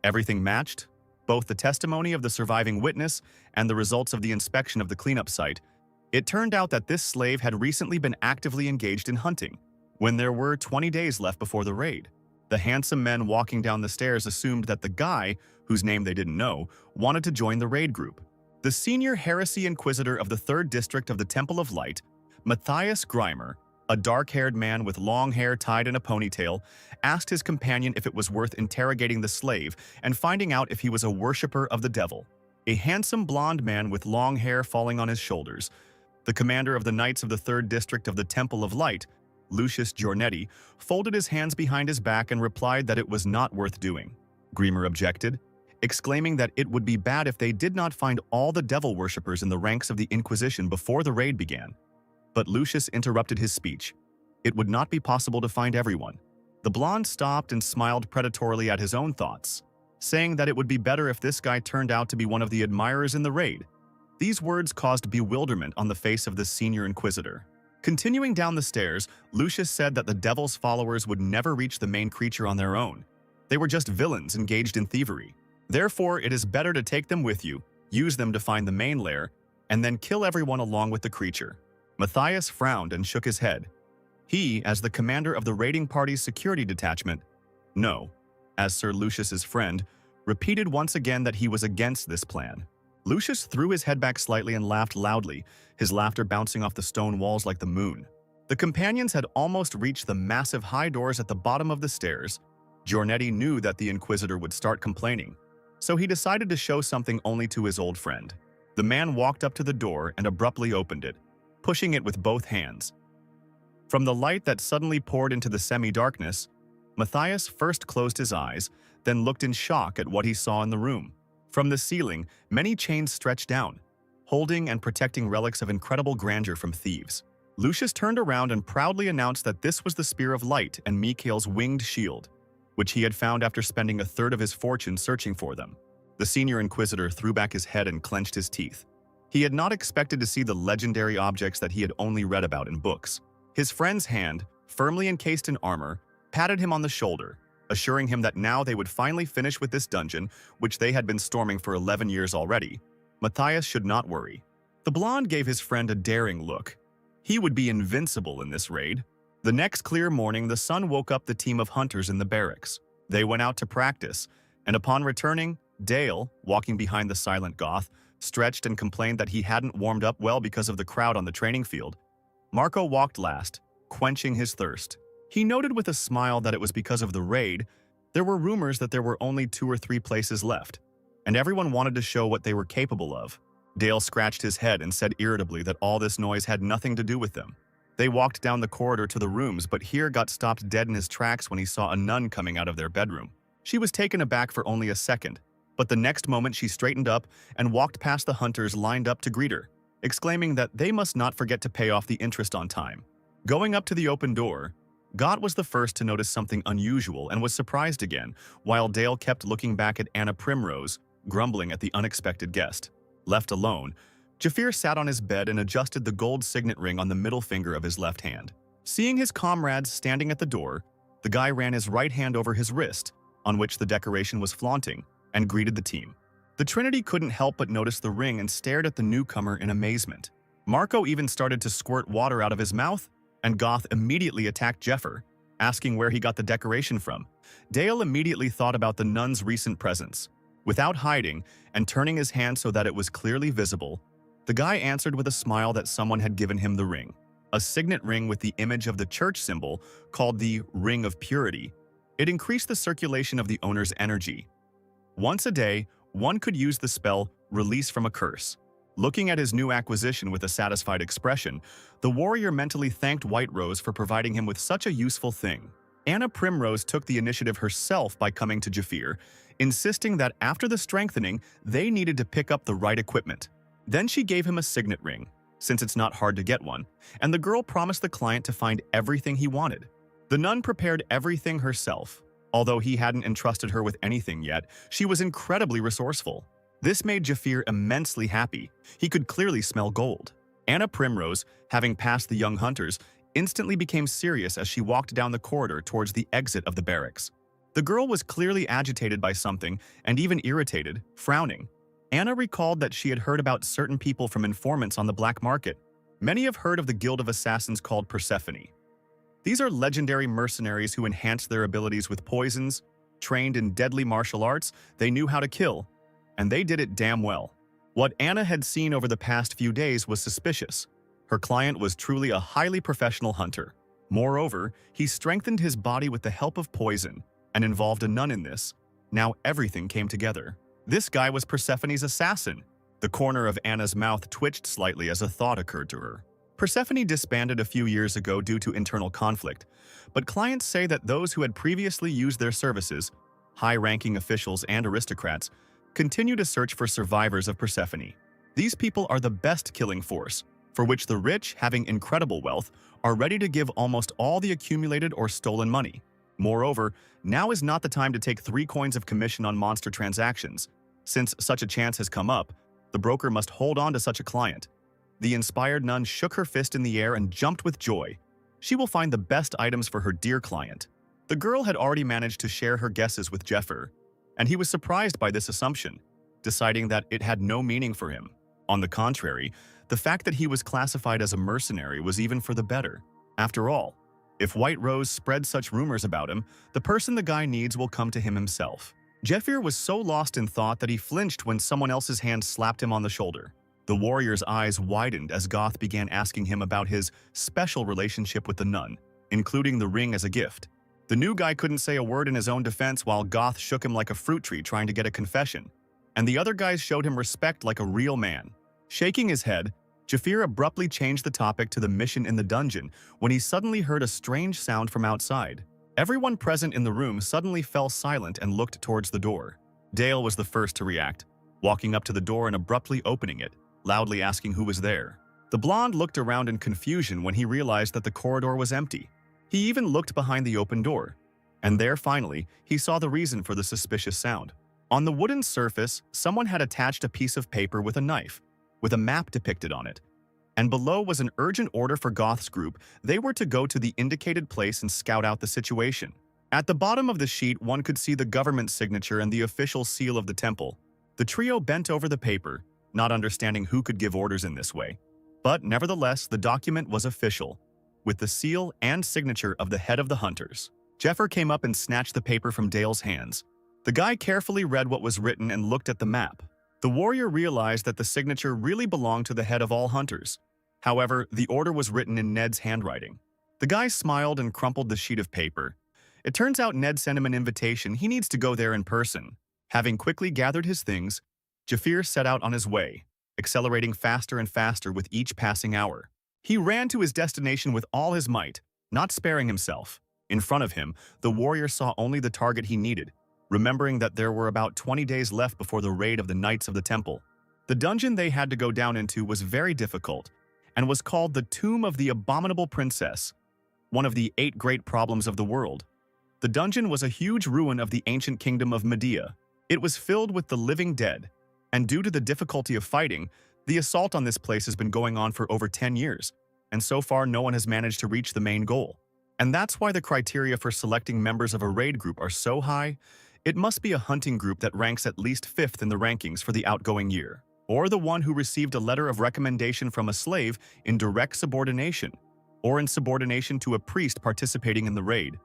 Everything matched, both the testimony of the surviving witness and the results of the inspection of the cleanup site. It turned out that this slave had recently been actively engaged in hunting, when there were 20 days left before the raid. The handsome men walking down the stairs assumed that the guy, whose name they didn't know, wanted to join the raid group. The senior heresy inquisitor of the 3rd District of the Temple of Light, Matthias Grimer, a dark-haired man with long hair tied in a ponytail, asked his companion if it was worth interrogating the slave and finding out if he was a worshipper of the devil. A handsome blonde man with long hair falling on his shoulders, the commander of the Knights of the 3rd District of the Temple of Light, Lucius Giornetti, folded his hands behind his back and replied that it was not worth doing. Grimer objected, exclaiming that it would be bad if they did not find all the devil worshippers in the ranks of the Inquisition before the raid began. But Lucius interrupted his speech. It would not be possible to find everyone. The blonde stopped and smiled predatorily at his own thoughts, saying that it would be better if this guy turned out to be one of the admirers in the raid. These words caused bewilderment on the face of the senior inquisitor. Continuing down the stairs, Lucius said that the devil's followers would never reach the main creature on their own. They were just villains engaged in thievery. Therefore, it is better to take them with you, use them to find the main lair, and then kill everyone along with the creature. Matthias frowned and shook his head. He, as the commander of the raiding party's security detachment, no, as Sir Lucius's friend, repeated once again that he was against this plan. Lucius threw his head back slightly and laughed loudly, his laughter bouncing off the stone walls like the moon. The companions had almost reached the massive high doors at the bottom of the stairs. Giornetti knew that the Inquisitor would start complaining, so he decided to show something only to his old friend. The man walked up to the door and abruptly opened it, pushing it with both hands. From the light that suddenly poured into the semi-darkness, Matthias first closed his eyes, then looked in shock at what he saw in the room. From the ceiling, many chains stretched down, holding and protecting relics of incredible grandeur from thieves. Lucius turned around and proudly announced that this was the Spear of Light and Mikhail's winged shield, which he had found after spending a third of his fortune searching for them. The senior inquisitor threw back his head and clenched his teeth. He had not expected to see the legendary objects that he had only read about in books. His friend's hand, firmly encased in armor, patted him on the shoulder, assuring him that now they would finally finish with this dungeon, which they had been storming for 11 years already. Matthias should not worry. The blonde gave his friend a daring look. He would be invincible in this raid. The next clear morning, the sun woke up the team of hunters in the barracks. They went out to practice, and upon returning, Dale, walking behind the silent Goth, stretched and complained that he hadn't warmed up well because of the crowd on the training field. Marco walked last, quenching his thirst. He noted with a smile that it was because of the raid. There were rumors that there were only 2 or 3 places left, and everyone wanted to show what they were capable of. Dale scratched his head and said irritably that all this noise had nothing to do with them. They walked down the corridor to the rooms, but here got stopped dead in his tracks when he saw a nun coming out of their bedroom. She was taken aback for only a second, but the next moment she straightened up and walked past the hunters lined up to greet her, exclaiming that they must not forget to pay off the interest on time. Going up to the open door, Gott was the first to notice something unusual and was surprised again, while Dale kept looking back at Anna Primrose, grumbling at the unexpected guest. Left alone, Jafir sat on his bed and adjusted the gold signet ring on the middle finger of his left hand. Seeing his comrades standing at the door, the guy ran his right hand over his wrist, on which the decoration was flaunting, and greeted the team. The Trinity couldn't help but notice the ring and stared at the newcomer in amazement. Marco even started to squirt water out of his mouth, and Goth immediately attacked Jeffer, asking where he got the decoration from. Dale immediately thought about the nun's recent presence. Without hiding and turning his hand so that it was clearly visible, the guy answered with a smile that someone had given him the ring, a signet ring with the image of the church symbol called the Ring of Purity. It increased the circulation of the owner's energy. Once a day, one could use the spell Release from a Curse. Looking at his new acquisition with a satisfied expression, the warrior mentally thanked White Rose for providing him with such a useful thing. Anna Primrose took the initiative herself by coming to Jafir, insisting that after the strengthening, they needed to pick up the right equipment. Then she gave him a signet ring, since it's not hard to get one, and the girl promised the client to find everything he wanted. The nun prepared everything herself. Although he hadn't entrusted her with anything yet, she was incredibly resourceful. This made Jafir immensely happy. He could clearly smell gold. Anna Primrose, having passed the young hunters, instantly became serious as she walked down the corridor towards the exit of the barracks. The girl was clearly agitated by something and even irritated, frowning. Anna recalled that she had heard about certain people from informants on the black market. Many have heard of the guild of assassins called Persephone. These are legendary mercenaries who enhanced their abilities with poisons. Trained in deadly martial arts, they knew how to kill, and they did it damn well. What Anna had seen over the past few days was suspicious. Her client was truly a highly professional hunter. Moreover, he strengthened his body with the help of poison and involved a nun in this. Now everything came together. This guy was Persephone's assassin. The corner of Anna's mouth twitched slightly as a thought occurred to her. Persephone disbanded a few years ago due to internal conflict, but clients say that those who had previously used their services, high-ranking officials and aristocrats, continue to search for survivors of Persephone. These people are the best killing force, for which the rich, having incredible wealth, are ready to give almost all the accumulated or stolen money. Moreover, now is not the time to take 3 coins of commission on monster transactions. Since such a chance has come up, the broker must hold on to such a client. The inspired nun shook her fist in the air and jumped with joy. She will find the best items for her dear client. The girl had already managed to share her guesses with Jeffer, and he was surprised by this assumption, deciding that it had no meaning for him. On the contrary, the fact that he was classified as a mercenary was even for the better. After all, if White Rose spread such rumors about him, the person the guy needs will come to him himself. Jeffer was so lost in thought that he flinched when someone else's hand slapped him on the shoulder. The warrior's eyes widened as Goth began asking him about his special relationship with the nun, including the ring as a gift. The new guy couldn't say a word in his own defense while Goth shook him like a fruit tree trying to get a confession, and the other guys showed him respect like a real man. Shaking his head, Jafir abruptly changed the topic to the mission in the dungeon when he suddenly heard a strange sound from outside. Everyone present in the room suddenly fell silent and looked towards the door. Dale was the first to react, walking up to the door and abruptly opening it, loudly asking who was there. The blonde looked around in confusion when he realized that the corridor was empty. He even looked behind the open door, and there finally, he saw the reason for the suspicious sound. On the wooden surface, someone had attached a piece of paper with a knife, with a map depicted on it, and below was an urgent order for Goth's group. They were to go to the indicated place and scout out the situation. At the bottom of the sheet, one could see the government signature and the official seal of the temple. The trio bent over the paper, not understanding who could give orders in this way. But nevertheless, the document was official, with the seal and signature of the head of the hunters. Jeffer came up and snatched the paper from Dale's hands. The guy carefully read what was written and looked at the map. The warrior realized that the signature really belonged to the head of all hunters. However, the order was written in Ned's handwriting. The guy smiled and crumpled the sheet of paper. It turns out Ned sent him an invitation. He needs to go there in person. Having quickly gathered his things, Jafir set out on his way, accelerating faster and faster with each passing hour. He ran to his destination with all his might, not sparing himself. In front of him, the warrior saw only the target he needed, remembering that there were about 20 days left before the raid of the Knights of the Temple. The dungeon they had to go down into was very difficult and was called the Tomb of the Abominable Princess, one of the 8 great problems of the world. The dungeon was a huge ruin of the ancient kingdom of Medea. It was filled with the living dead, and due to the difficulty of fighting, the assault on this place has been going on for over 10 years, and so far no one has managed to reach the main goal. And that's why the criteria for selecting members of a raid group are so high. It must be a hunting group that ranks at least 5th in the rankings for the outgoing year, or the one who received a letter of recommendation from a slave in direct subordination, or in subordination to a priest participating in the raid.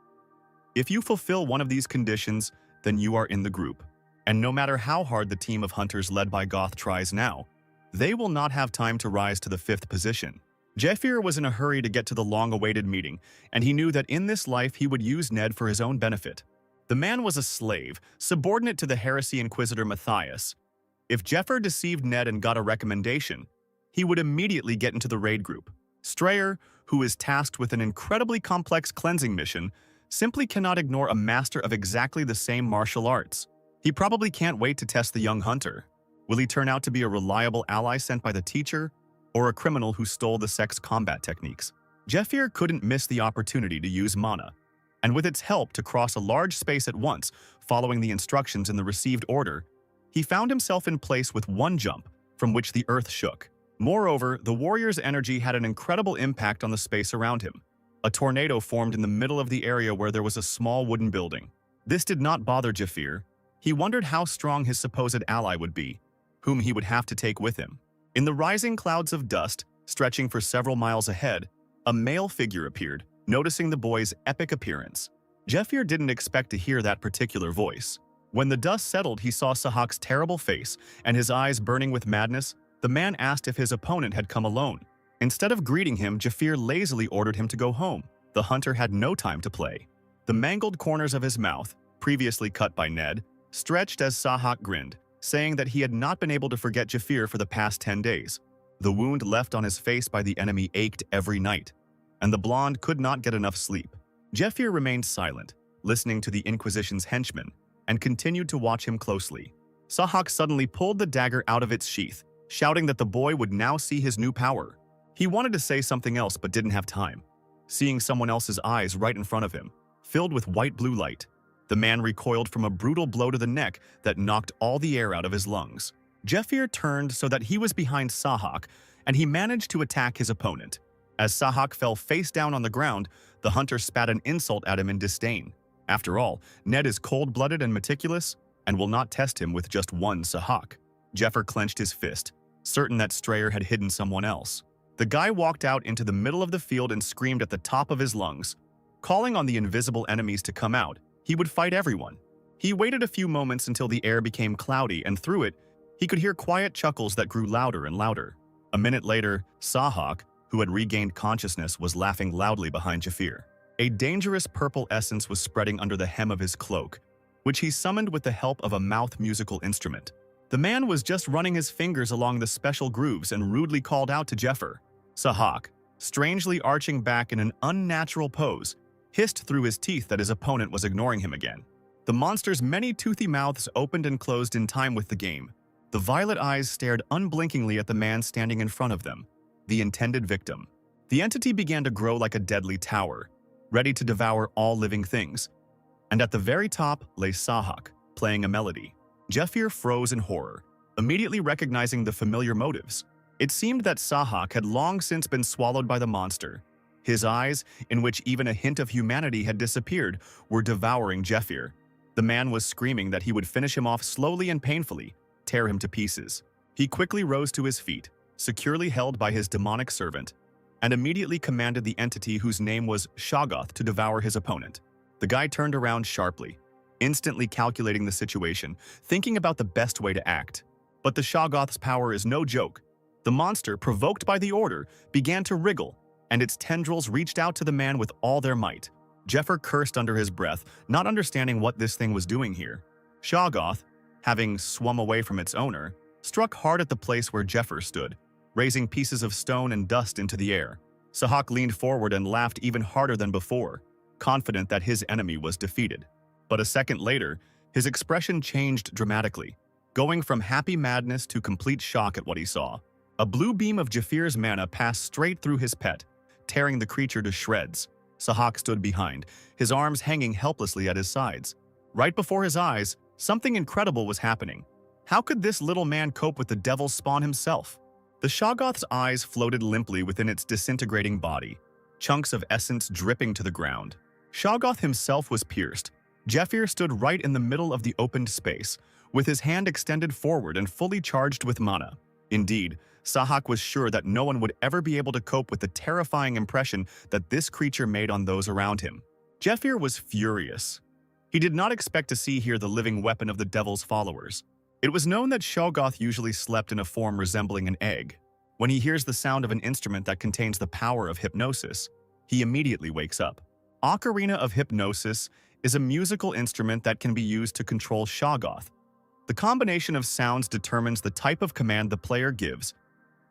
If you fulfill one of these conditions, then you are in the group. And no matter how hard the team of hunters led by Goth tries now, they will not have time to rise to the 5th position. Jeffir was in a hurry to get to the long-awaited meeting, and he knew that in this life he would use Ned for his own benefit. The man was a slave, subordinate to the heresy inquisitor Matthias. If Jeffir deceived Ned and got a recommendation, he would immediately get into the raid group. Strayer, who is tasked with an incredibly complex cleansing mission, simply cannot ignore a master of exactly the same martial arts. He probably can't wait to test the young hunter. Will he turn out to be a reliable ally sent by the teacher, or a criminal who stole the sex combat techniques? Jeffir couldn't miss the opportunity to use mana, and with its help to cross a large space at once, following the instructions in the received order, he found himself in place with one jump, from which the earth shook. Moreover, the warrior's energy had an incredible impact on the space around him. A tornado formed in the middle of the area where there was a small wooden building. This did not bother Jeffir. He wondered how strong his supposed ally would be, whom he would have to take with him. In the rising clouds of dust, stretching for several miles ahead, a male figure appeared, noticing the boy's epic appearance. Jeffir didn't expect to hear that particular voice. When the dust settled, he saw Sahak's terrible face, and his eyes burning with madness. The man asked if his opponent had come alone. Instead of greeting him, Jeffir lazily ordered him to go home. The hunter had no time to play. The mangled corners of his mouth, previously cut by Ned, stretched as Sahak grinned, saying that he had not been able to forget Jeffir for the past 10 days. The wound left on his face by the enemy ached every night, and the blonde could not get enough sleep. Jeffir remained silent, listening to the Inquisition's henchman, and continued to watch him closely. Sahak suddenly pulled the dagger out of its sheath, shouting that the boy would now see his new power. He wanted to say something else but didn't have time. Seeing someone else's eyes right in front of him, filled with white-blue light, the man recoiled from a brutal blow to the neck that knocked all the air out of his lungs. Jeffir turned so that he was behind Sahak, and he managed to attack his opponent. As Sahak fell face down on the ground, the hunter spat an insult at him in disdain. After all, Ned is cold-blooded and meticulous, and will not test him with just one Sahak. Jeffir clenched his fist, certain that Strayer had hidden someone else. The guy walked out into the middle of the field and screamed at the top of his lungs, calling on the invisible enemies to come out. He would fight everyone. He waited a few moments until the air became cloudy, and through it, he could hear quiet chuckles that grew louder and louder. A minute later, Sahak, who had regained consciousness, was laughing loudly behind Jeffir. A dangerous purple essence was spreading under the hem of his cloak, which he summoned with the help of a mouth musical instrument. The man was just running his fingers along the special grooves and rudely called out to Jeffir. Sahak, strangely arching back in an unnatural pose, hissed through his teeth that his opponent was ignoring him again. The monster's many toothy mouths opened and closed in time with the game. The violet eyes stared unblinkingly at the man standing in front of them, the intended victim. The entity began to grow like a deadly tower, ready to devour all living things. And at the very top lay Sahak, playing a melody. Jeffir froze in horror, immediately recognizing the familiar motives. It seemed that Sahak had long since been swallowed by the monster. His eyes, in which even a hint of humanity had disappeared, were devouring Jeffir. The man was screaming that he would finish him off slowly and painfully, tear him to pieces. He quickly rose to his feet, securely held by his demonic servant, and immediately commanded the entity whose name was Shoggoth to devour his opponent. The guy turned around sharply, instantly calculating the situation, thinking about the best way to act. But the Shoggoth's power is no joke. The monster, provoked by the order, began to wriggle, and its tendrils reached out to the man with all their might. Jeffir cursed under his breath, not understanding what this thing was doing here. Shoggoth, having swum away from its owner, struck hard at the place where Jeffir stood, raising pieces of stone and dust into the air. Sahak leaned forward and laughed even harder than before, confident that his enemy was defeated. But a second later, his expression changed dramatically, going from happy madness to complete shock at what he saw. A blue beam of Jafir's mana passed straight through his pet, tearing the creature to shreds. Sahak stood behind, his arms hanging helplessly at his sides. Right before his eyes, something incredible was happening. How could this little man cope with the devil's spawn himself? The Shoggoth's eyes floated limply within its disintegrating body, chunks of essence dripping to the ground. Shoggoth himself was pierced. Jafir stood right in the middle of the opened space, with his hand extended forward and fully charged with mana. Indeed, Sahak was sure that no one would ever be able to cope with the terrifying impression that this creature made on those around him. Jafir was furious. He did not expect to see here the living weapon of the devil's followers. It was known that Shoggoth usually slept in a form resembling an egg. When he hears the sound of an instrument that contains the power of hypnosis, he immediately wakes up. Ocarina of Hypnosis is a musical instrument that can be used to control Shoggoth. The combination of sounds determines the type of command the player gives,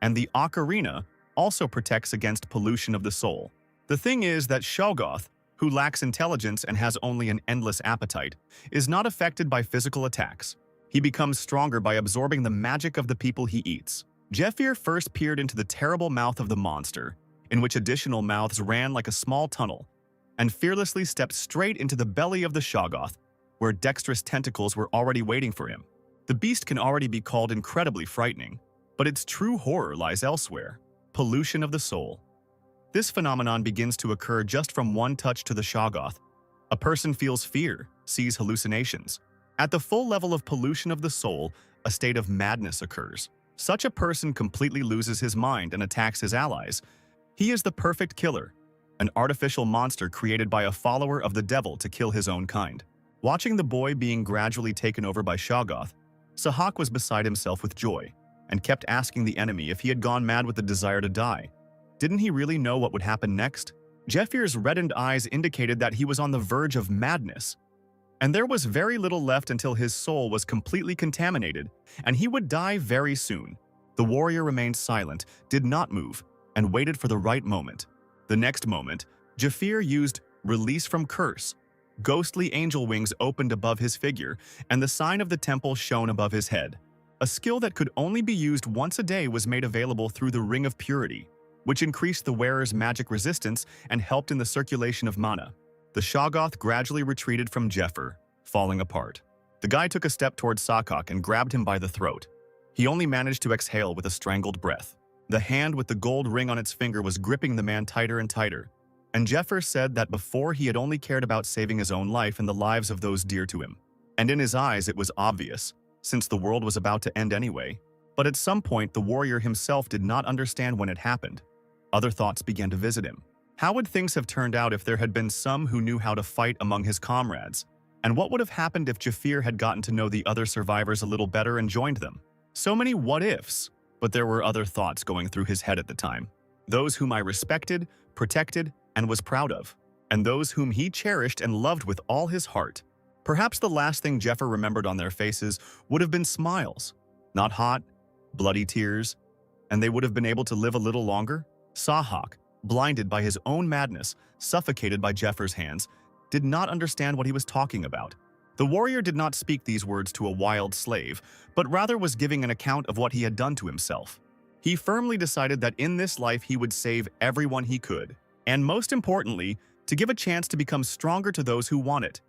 and the ocarina also protects against pollution of the soul. The thing is that Shoggoth, who lacks intelligence and has only an endless appetite, is not affected by physical attacks. He becomes stronger by absorbing the magic of the people he eats. Jafir first peered into the terrible mouth of the monster, in which additional mouths ran like a small tunnel, and fearlessly stepped straight into the belly of the Shoggoth, where dexterous tentacles were already waiting for him. The beast can already be called incredibly frightening, but its true horror lies elsewhere: pollution of the soul. This phenomenon begins to occur just from one touch to the Shoggoth. A person feels fear, sees hallucinations. At the full level of pollution of the soul, a state of madness occurs. Such a person completely loses his mind and attacks his allies. He is the perfect killer, an artificial monster created by a follower of the devil to kill his own kind. Watching the boy being gradually taken over by Shoggoth, Sahak was beside himself with joy, and kept asking the enemy if he had gone mad with the desire to die. Didn't he really know what would happen next? Jafir's reddened eyes indicated that he was on the verge of madness, and there was very little left until his soul was completely contaminated, and he would die very soon. The warrior remained silent, did not move, and waited for the right moment. The next moment, Jafir used Release from Curse. Ghostly angel wings opened above his figure, and the sign of the temple shone above his head. A skill that could only be used once a day was made available through the Ring of Purity, which increased the wearer's magic resistance and helped in the circulation of mana. The Shoggoth gradually retreated from Jafir, falling apart. The guy took a step towards Sahak and grabbed him by the throat. He only managed to exhale with a strangled breath. The hand with the gold ring on its finger was gripping the man tighter and tighter, and Jafir said that before he had only cared about saving his own life and the lives of those dear to him. And in his eyes it was obvious, since the world was about to end anyway. But at some point the warrior himself did not understand when it happened. Other thoughts began to visit him. How would things have turned out if there had been some who knew how to fight among his comrades? And what would have happened if Jafir had gotten to know the other survivors a little better and joined them? So many what-ifs, but there were other thoughts going through his head at the time. Those whom I respected, protected, and was proud of, and those whom he cherished and loved with all his heart. Perhaps the last thing Jafir remembered on their faces would have been smiles, not hot, bloody tears, and they would have been able to live a little longer. Sahak, blinded by his own madness, suffocated by Jafir's hands, did not understand what he was talking about. The warrior did not speak these words to a wild slave, but rather was giving an account of what he had done to himself. He firmly decided that in this life he would save everyone he could, and most importantly, to give a chance to become stronger to those who want it,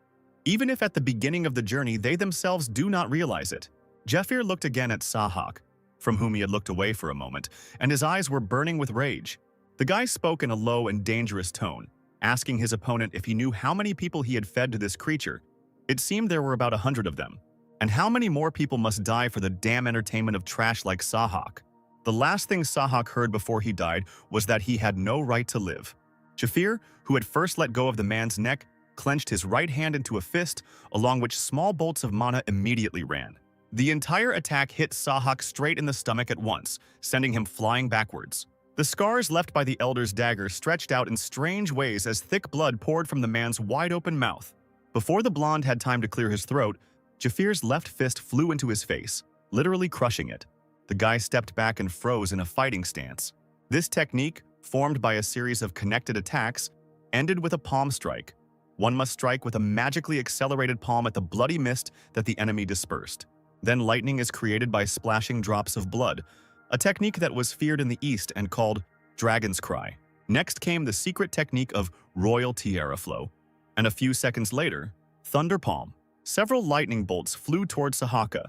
even if at the beginning of the journey they themselves do not realize it. Jafir looked again at Sahak, from whom he had looked away for a moment, and his eyes were burning with rage. The guy spoke in a low and dangerous tone, asking his opponent if he knew how many people he had fed to this creature. It seemed there were about 100 of them. And how many more people must die for the damn entertainment of trash like Sahak? The last thing Sahak heard before he died was that he had no right to live. Jafir, who had first let go of the man's neck, clenched his right hand into a fist, along which small bolts of mana immediately ran. The entire attack hit Sahak straight in the stomach at once, sending him flying backwards. The scars left by the elder's dagger stretched out in strange ways as thick blood poured from the man's wide-open mouth. Before the blonde had time to clear his throat, Jafir's left fist flew into his face, literally crushing it. The guy stepped back and froze in a fighting stance. This technique, formed by a series of connected attacks, ended with a palm strike. One must strike with a magically accelerated palm at the bloody mist that the enemy dispersed. Then lightning is created by splashing drops of blood, a technique that was feared in the East and called Dragon's Cry. Next came the secret technique of Royal Tiara Flow, and a few seconds later, Thunder Palm. Several lightning bolts flew towards Sahaka,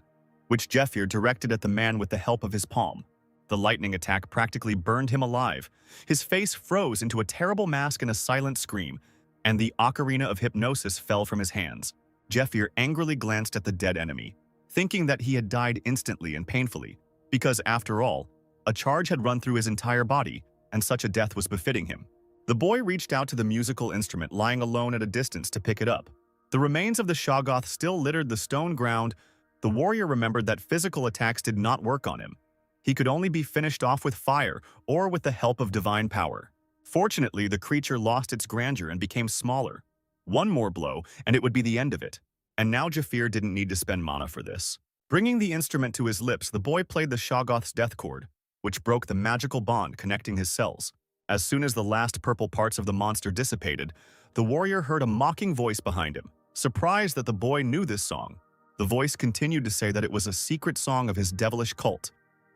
which Jeffir directed at the man with the help of his palm. The lightning attack practically burned him alive. His face froze into a terrible mask and a silent scream, and the ocarina of hypnosis fell from his hands. Jeffir angrily glanced at the dead enemy, thinking that he had died instantly and painfully, because after all, a charge had run through his entire body, and such a death was befitting him. The boy reached out to the musical instrument lying alone at a distance to pick it up. The remains of the Shoggoth still littered the stone ground. The warrior remembered that physical attacks did not work on him. He could only be finished off with fire or with the help of divine power. Fortunately, the creature lost its grandeur and became smaller. One more blow, and it would be the end of it. And now Jafir didn't need to spend mana for this. Bringing the instrument to his lips, the boy played the Shoggoth's death chord, which broke the magical bond connecting his cells. As soon as the last purple parts of the monster dissipated, the warrior heard a mocking voice behind him. Surprised that the boy knew this song, the voice continued to say that it was a secret song of his devilish cult.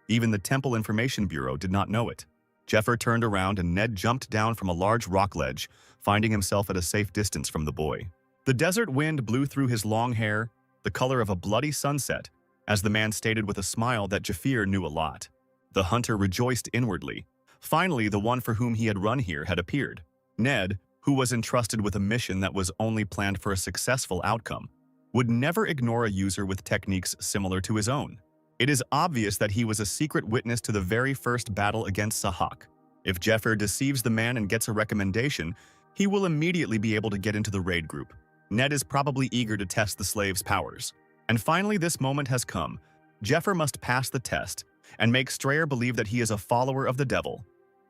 Even the Temple Information Bureau did not know it. Jeffir turned around and Ned jumped down from a large rock ledge, finding himself at a safe distance from the boy. The desert wind blew through his long hair, the color of a bloody sunset, as the man stated with a smile that Jafir knew a lot. The hunter rejoiced inwardly. Finally, the one for whom he had run here had appeared. Ned, who was entrusted with a mission that was only planned for a successful outcome, would never ignore a user with techniques similar to his own. It is obvious that he was a secret witness to the very first battle against Sahak. If Jeffir deceives the man and gets a recommendation, he will immediately be able to get into the raid group. Ned is probably eager to test the slave's powers. And finally, this moment has come. Jeffir must pass the test and make Strayer believe that he is a follower of the devil.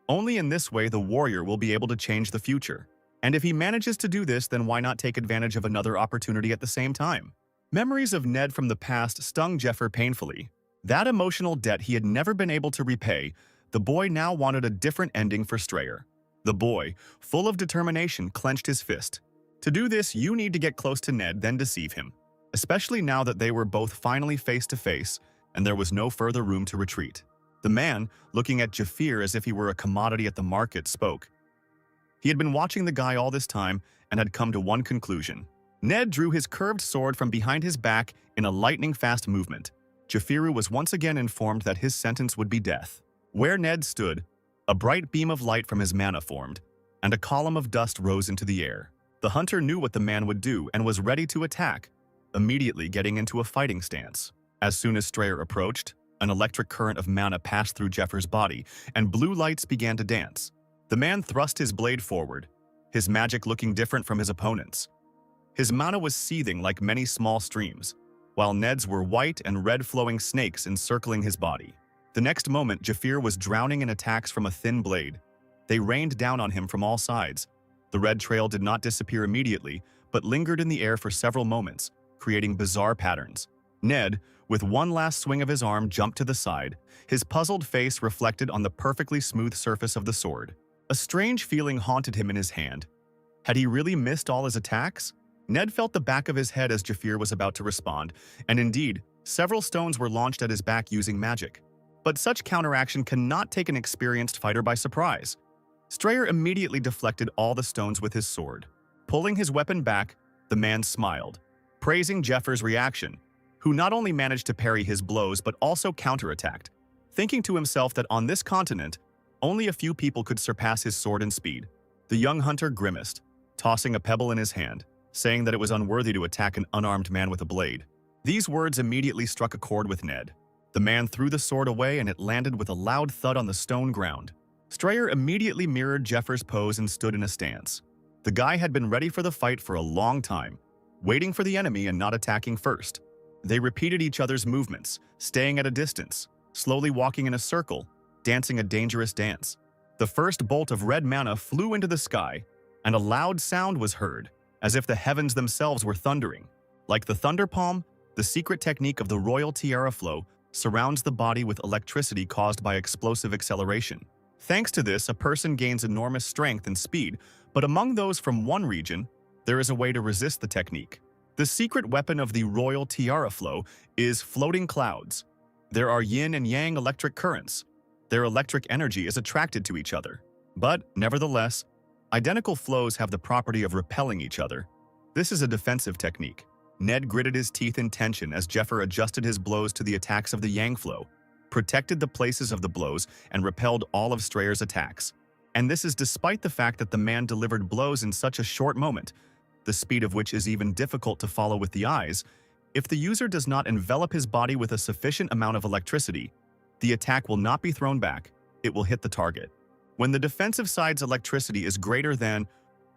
Only in this way the warrior will be able to change the future. And if he manages to do this, then why not take advantage of another opportunity at the same time? Memories of Ned from the past stung Jeffir painfully. That emotional debt he had never been able to repay, the boy now wanted a different ending for Strayer. The boy, full of determination, clenched his fist. To do this, you need to get close to Ned, then deceive him. Especially now that they were both finally face to face, and there was no further room to retreat. The man, looking at Jafir as if he were a commodity at the market, spoke. He had been watching the guy all this time and had come to one conclusion. Ned drew his curved sword from behind his back in a lightning-fast movement. Jafiru was once again informed that his sentence would be death. Where Ned stood, a bright beam of light from his mana formed, and a column of dust rose into the air. The hunter knew what the man would do and was ready to attack, immediately getting into a fighting stance. As soon as Strayer approached, an electric current of mana passed through Jeffir's body, and blue lights began to dance. The man thrust his blade forward, his magic looking different from his opponent's. His mana was seething like many small streams, while Ned's were white and red flowing snakes encircling his body. The next moment, Jafir was drowning in attacks from a thin blade. They rained down on him from all sides. The red trail did not disappear immediately, but lingered in the air for several moments, creating bizarre patterns. Ned, with one last swing of his arm, jumped to the side, his puzzled face reflected on the perfectly smooth surface of the sword. A strange feeling haunted him in his hand. Had he really missed all his attacks? Ned felt the back of his head as Jafir was about to respond, and indeed, several stones were launched at his back using magic. But such counteraction cannot take an experienced fighter by surprise. Strayer immediately deflected all the stones with his sword. Pulling his weapon back, the man smiled, praising Jeffir's reaction, who not only managed to parry his blows but also counterattacked, thinking to himself that on this continent, only a few people could surpass his sword in speed. The young hunter grimaced, tossing a pebble in his hand, saying that it was unworthy to attack an unarmed man with a blade. These words immediately struck a chord with Ned. The man threw the sword away and it landed with a loud thud on the stone ground. Strayer immediately mirrored Jeffir's pose and stood in a stance. The guy had been ready for the fight for a long time, waiting for the enemy and not attacking first. They repeated each other's movements, staying at a distance, slowly walking in a circle, dancing a dangerous dance. The first bolt of red mana flew into the sky, and a loud sound was heard, as if the heavens themselves were thundering. Like the thunder palm, the secret technique of the Royal Tiara Flow surrounds the body with electricity caused by explosive acceleration. Thanks to this, a person gains enormous strength and speed, but among those from one region, there is a way to resist the technique. The secret weapon of the royal tiara flow is floating clouds. There are yin and yang electric currents. Their electric energy is attracted to each other. But, nevertheless, identical flows have the property of repelling each other. This is a defensive technique. Ned gritted his teeth in tension as Jeffer adjusted his blows to the attacks of the yang flow, protected the places of the blows, and repelled all of Strayer's attacks. And this is despite the fact that the man delivered blows in such a short moment, the speed of which is even difficult to follow with the eyes. If the user does not envelop his body with a sufficient amount of electricity, the attack will not be thrown back, it will hit the target. When the defensive side's electricity is greater than,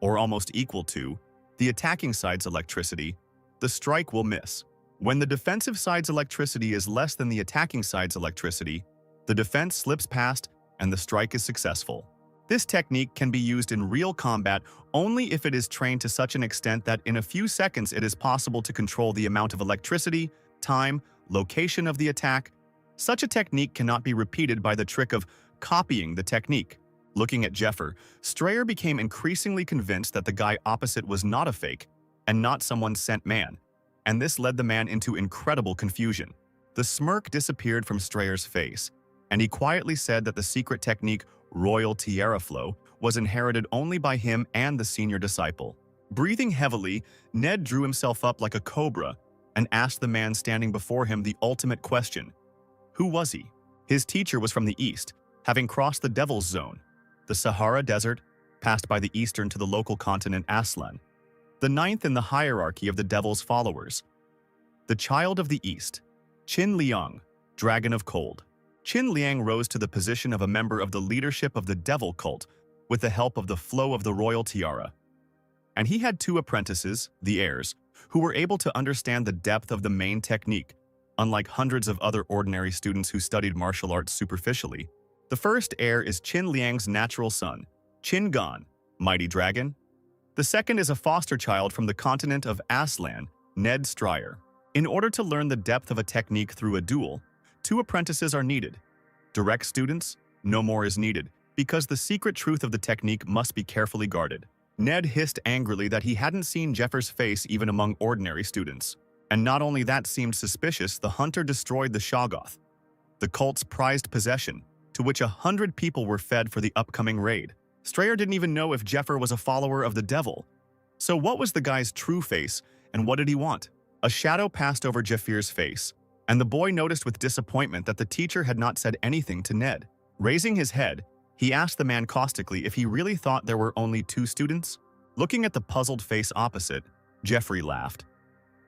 or almost equal to, the attacking side's electricity, the strike will miss. When the defensive side's electricity is less than the attacking side's electricity, the defense slips past and the strike is successful. This technique can be used in real combat only if it is trained to such an extent that in a few seconds it is possible to control the amount of electricity, time, location of the attack. Such a technique cannot be repeated by the trick of copying the technique. Looking at Jeffer, Strayer became increasingly convinced that the guy opposite was not a fake and not someone sent man, and this led the man into incredible confusion. The smirk disappeared from Strayer's face, and he quietly said that the secret technique Royal Tiara Flow was inherited only by him and the senior disciple. Breathing heavily, Ned drew himself up like a cobra and asked the man standing before him the ultimate question. Who was he? His teacher was from the east, having crossed the Devil's Zone, the Sahara Desert, passed by the eastern to the local continent Aslan, the ninth in the hierarchy of the Devil's followers. The child of the East, Qin Liang, Dragon of Cold. Qin Liang rose to the position of a member of the leadership of the Devil cult with the help of the flow of the Royal Tiara. And he had two apprentices, the heirs, who were able to understand the depth of the main technique, unlike hundreds of other ordinary students who studied martial arts superficially. The first heir is Qin Liang's natural son, Qin Gan, Mighty Dragon. The second is a foster child from the continent of Aslan, Ned Strayer. In order to learn the depth of a technique through a duel, two apprentices are needed. Direct students, no more is needed, because the secret truth of the technique must be carefully guarded. Ned hissed angrily that he hadn't seen Jeffer's face even among ordinary students. And not only that seemed suspicious, the hunter destroyed the Shoggoth, the cult's prized possession, to which 100 people were fed for the upcoming raid. Strayer didn't even know if Jeffer was a follower of the Devil. So what was the guy's true face, and what did he want? A shadow passed over Jeffer's face, and the boy noticed with disappointment that the teacher had not said anything to Ned. Raising his head, he asked the man caustically if he really thought there were only 2 students. Looking at the puzzled face opposite, Jeffrey laughed.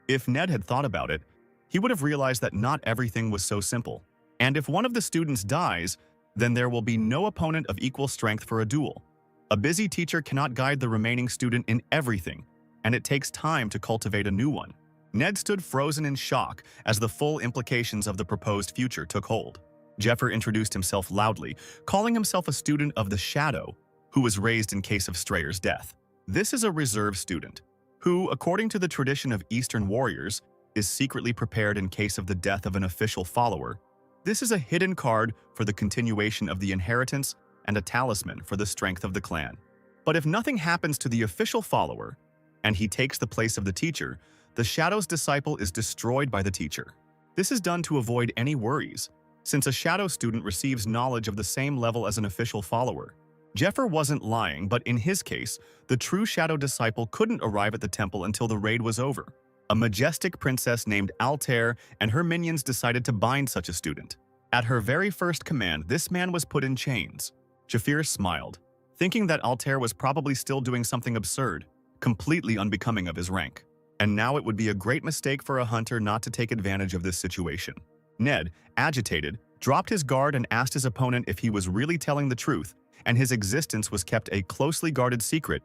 If Ned had thought about it, he would have realized that not everything was so simple. And if one of the students dies, then there will be no opponent of equal strength for a duel. A busy teacher cannot guide the remaining student in everything, and it takes time to cultivate a new one. Ned stood frozen in shock as the full implications of the proposed future took hold. Jeffer introduced himself loudly, calling himself a student of the Shadow, who was raised in case of Strayer's death. This is a reserve student, who, according to the tradition of Eastern warriors, is secretly prepared in case of the death of an official follower. This is a hidden card for the continuation of the inheritance and a talisman for the strength of the clan. But if nothing happens to the official follower, and he takes the place of the teacher, the Shadow's disciple is destroyed by the teacher. This is done to avoid any worries, since a Shadow student receives knowledge of the same level as an official follower. Jeffer wasn't lying, but in his case, the true Shadow disciple couldn't arrive at the temple until the raid was over. A majestic princess named Altair and her minions decided to bind such a student. At her very first command, this man was put in chains. Jafir smiled, thinking that Altair was probably still doing something absurd, completely unbecoming of his rank. And now it would be a great mistake for a hunter not to take advantage of this situation. Ned, agitated, dropped his guard and asked his opponent if he was really telling the truth, and his existence was kept a closely guarded secret.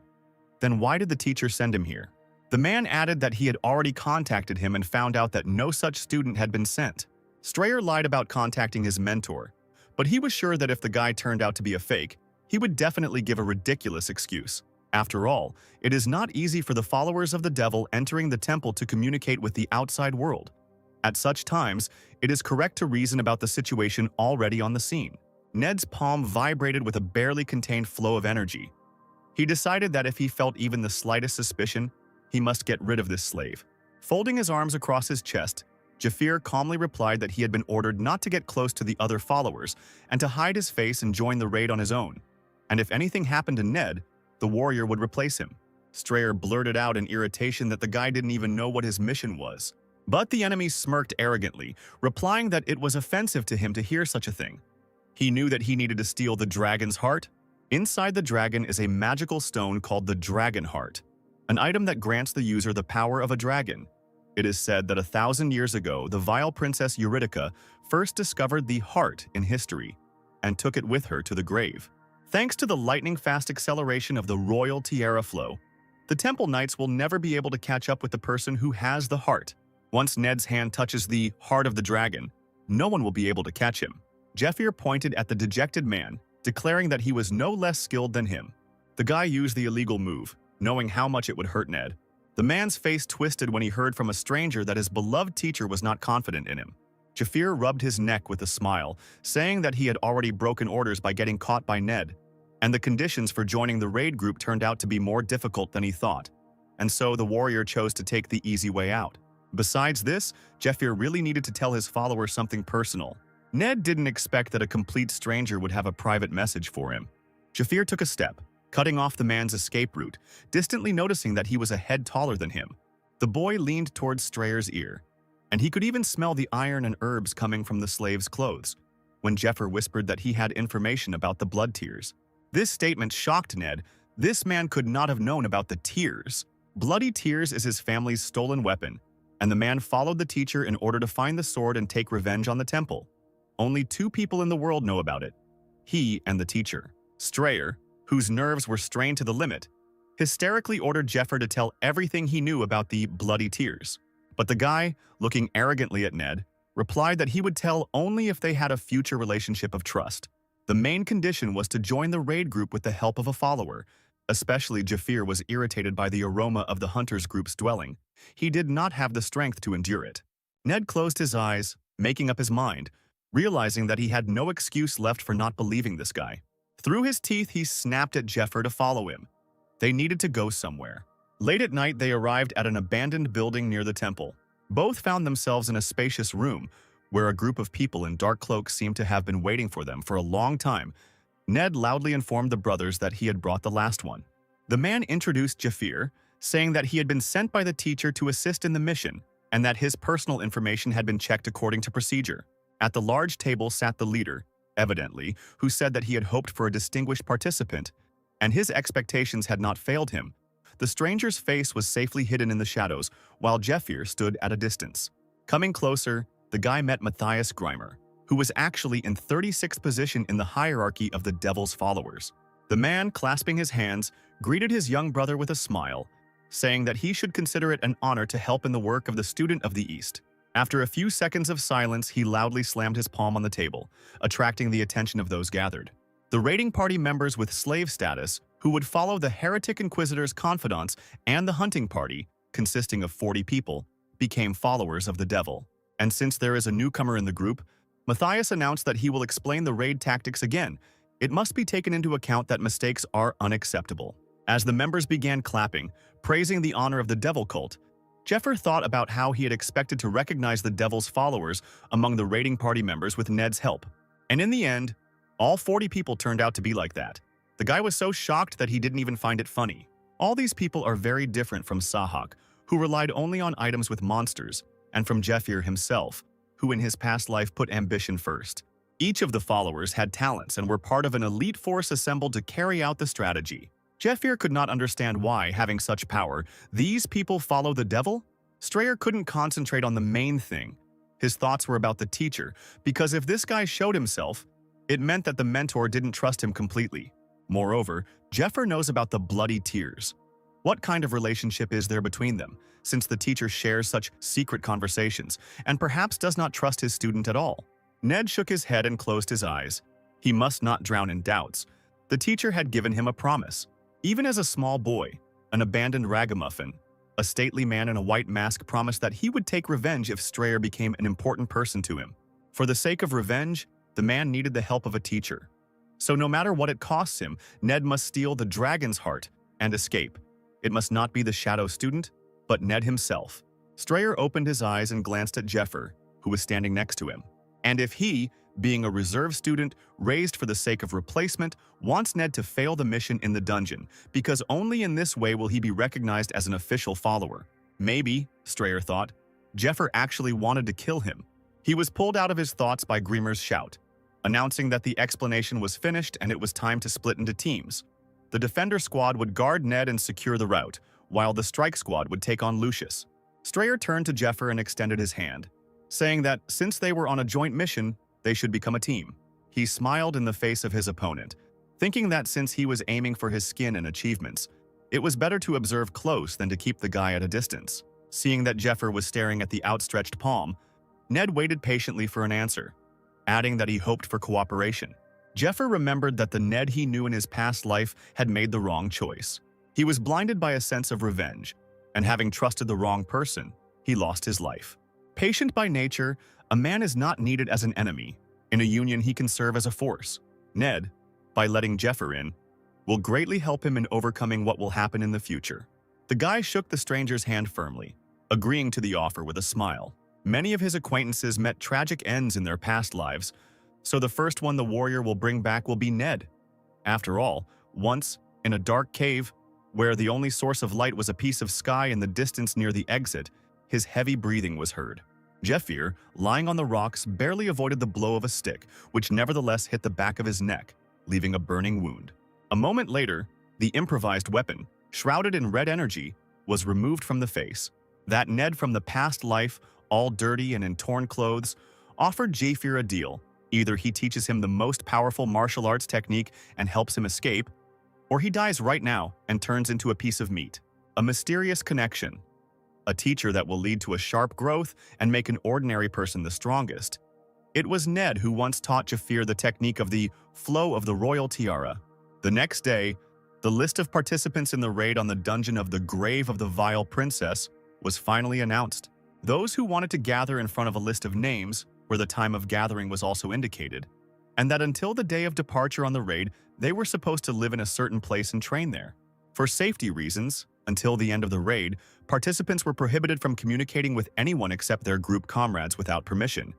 Then why did the teacher send him here? The man added that he had already contacted him and found out that no such student had been sent. Strayer lied about contacting his mentor, but he was sure that if the guy turned out to be a fake, he would definitely give a ridiculous excuse. After all, it is not easy for the followers of the Devil entering the temple to communicate with the outside world. At such times, it is correct to reason about the situation already on the scene. Ned's palm vibrated with a barely contained flow of energy. He decided that if he felt even the slightest suspicion, he must get rid of this slave. Folding his arms across his chest, Jafir calmly replied that he had been ordered not to get close to the other followers and to hide his face and join the raid on his own. And if anything happened to Ned, the warrior would replace him. Strayer blurted out in irritation that the guy didn't even know what his mission was. But the enemy smirked arrogantly, replying that it was offensive to him to hear such a thing. He knew that he needed to steal the dragon's heart. Inside the dragon is a magical stone called the Dragon Heart, an item that grants the user the power of a dragon. It is said that 1,000 years ago, the vile princess Eurydice first discovered the heart in history and took it with her to the grave. Thanks to the lightning-fast acceleration of the royal tiara flow, the temple knights will never be able to catch up with the person who has the heart. Once Ned's hand touches the heart of the dragon, no one will be able to catch him. Jafir pointed at the dejected man, declaring that he was no less skilled than him. The guy used the illegal move, knowing how much it would hurt Ned. The man's face twisted when he heard from a stranger that his beloved teacher was not confident in him. Jafir rubbed his neck with a smile, saying that he had already broken orders by getting caught by Ned, and the conditions for joining the raid group turned out to be more difficult than he thought, and so the warrior chose to take the easy way out. Besides this, Jafir really needed to tell his followers something personal. Ned didn't expect that a complete stranger would have a private message for him. Jafir took a step, cutting off the man's escape route, distantly noticing that he was a head taller than him. The boy leaned towards Strayer's ear, and he could even smell the iron and herbs coming from the slave's clothes, when Jafir whispered that he had information about the blood tears. This statement shocked Ned. This man could not have known about the tears. Bloody tears is his family's stolen weapon, and the man followed the teacher in order to find the sword and take revenge on the temple. Only 2 people in the world know about it, he and the teacher. Strayer, whose nerves were strained to the limit, hysterically ordered Jafir to tell everything he knew about the bloody tears. But the guy, looking arrogantly at Ned, replied that he would tell only if they had a future relationship of trust. The main condition was to join the raid group with the help of a follower. Especially Jafir was irritated by the aroma of the hunters group's dwelling. He did not have the strength to endure it. Ned closed his eyes, making up his mind, realizing that he had no excuse left for not believing this guy. Through his teeth, he snapped at Jafir to follow him. They needed to go somewhere. Late at night, they arrived at an abandoned building near the temple. Both found themselves in a spacious room, where a group of people in dark cloaks seemed to have been waiting for them for a long time. Ned loudly informed the brothers that he had brought the last one. The man introduced Jafir, saying that he had been sent by the teacher to assist in the mission, and that his personal information had been checked according to procedure. At the large table sat the leader, evidently, who said that he had hoped for a distinguished participant, and his expectations had not failed him. The stranger's face was safely hidden in the shadows, while Jafir stood at a distance. Coming closer, the guy met Matthias Grimer, who was actually in 36th position in the hierarchy of the Devil's followers. The man, clasping his hands, greeted his young brother with a smile, saying that he should consider it an honor to help in the work of the student of the East. After a few seconds of silence, he loudly slammed his palm on the table, attracting the attention of those gathered. The raiding party members with slave status, who would follow the heretic inquisitor's confidants, and the hunting party, consisting of 40 people, became followers of the devil. And since there is a newcomer in the group, Matthias announced that he will explain the raid tactics again. It must be taken into account that mistakes are unacceptable. As the members began clapping, praising the honor of the devil cult, Jafir thought about how he had expected to recognize the devil's followers among the raiding party members with Ned's help. And in the end, all 40 people turned out to be like that. The guy was so shocked that he didn't even find it funny. All these people are very different from Sahak, who relied only on items with monsters, and from Jafir himself, who in his past life put ambition first. Each of the followers had talents and were part of an elite force assembled to carry out the strategy. Jafir could not understand why, having such power, these people follow the devil? Strayer couldn't concentrate on the main thing. His thoughts were about the teacher, because if this guy showed himself, it meant that the mentor didn't trust him completely. Moreover, Jafir knows about the bloody tears. What kind of relationship is there between them, since the teacher shares such secret conversations, and perhaps does not trust his student at all? Ned shook his head and closed his eyes. He must not drown in doubts. The teacher had given him a promise. Even as a small boy, an abandoned ragamuffin, a stately man in a white mask promised that he would take revenge if Strayer became an important person to him. For the sake of revenge, The man needed the help of a teacher. So no matter what it costs him, Ned must steal the dragon's heart and escape. It must not be the shadow student, but Ned himself. Strayer opened his eyes and glanced at Jeffer, who was standing next to him. And if he, being a reserve student raised for the sake of replacement, wants Ned to fail the mission in the dungeon, because only in this way will he be recognized as an official follower. Maybe, Strayer thought, Jeffer actually wanted to kill him. He was pulled out of his thoughts by Grimmer's shout, announcing that the explanation was finished and it was time to split into teams. The Defender Squad would guard Ned and secure the route, while the Strike Squad would take on Lucius. Strayer turned to Jeffer and extended his hand, saying that since they were on a joint mission, they should become a team. He smiled in the face of his opponent, thinking that since he was aiming for his skin and achievements, it was better to observe close than to keep the guy at a distance. Seeing that Jeffer was staring at the outstretched palm, Ned waited patiently for an answer, adding that he hoped for cooperation. Jeffer remembered that the Ned he knew in his past life had made the wrong choice. He was blinded by a sense of revenge, and having trusted the wrong person, he lost his life. Patient by nature, a man is not needed as an enemy. In a union, he can serve as a force. Ned, by letting Jeffer in, will greatly help him in overcoming what will happen in the future. The guy shook the stranger's hand firmly, agreeing to the offer with a smile. Many of his acquaintances met tragic ends in their past lives, so the first one the warrior will bring back will be Ned. After all, once, in a dark cave, where the only source of light was a piece of sky in the distance near the exit, his heavy breathing was heard. Jeffer, lying on the rocks, barely avoided the blow of a stick, which nevertheless hit the back of his neck, leaving a burning wound. A moment later, the improvised weapon, shrouded in red energy, was removed from the face. That Ned from the past life, all dirty and in torn clothes, offered Jeffer a deal. Either he teaches him the most powerful martial arts technique and helps him escape, or he dies right now and turns into a piece of meat. A mysterious connection. A teacher that will lead to a sharp growth and make an ordinary person the strongest. It was Ned who once taught Jeffer the technique of the flow of the royal tiara. The next day, the list of participants in the raid on the dungeon of the Grave of the Vile Princess was finally announced. Those who wanted to gather in front of a list of names, where the time of gathering was also indicated, and that until the day of departure on the raid, they were supposed to live in a certain place and train there. For safety reasons, until the end of the raid, participants were prohibited from communicating with anyone except their group comrades without permission.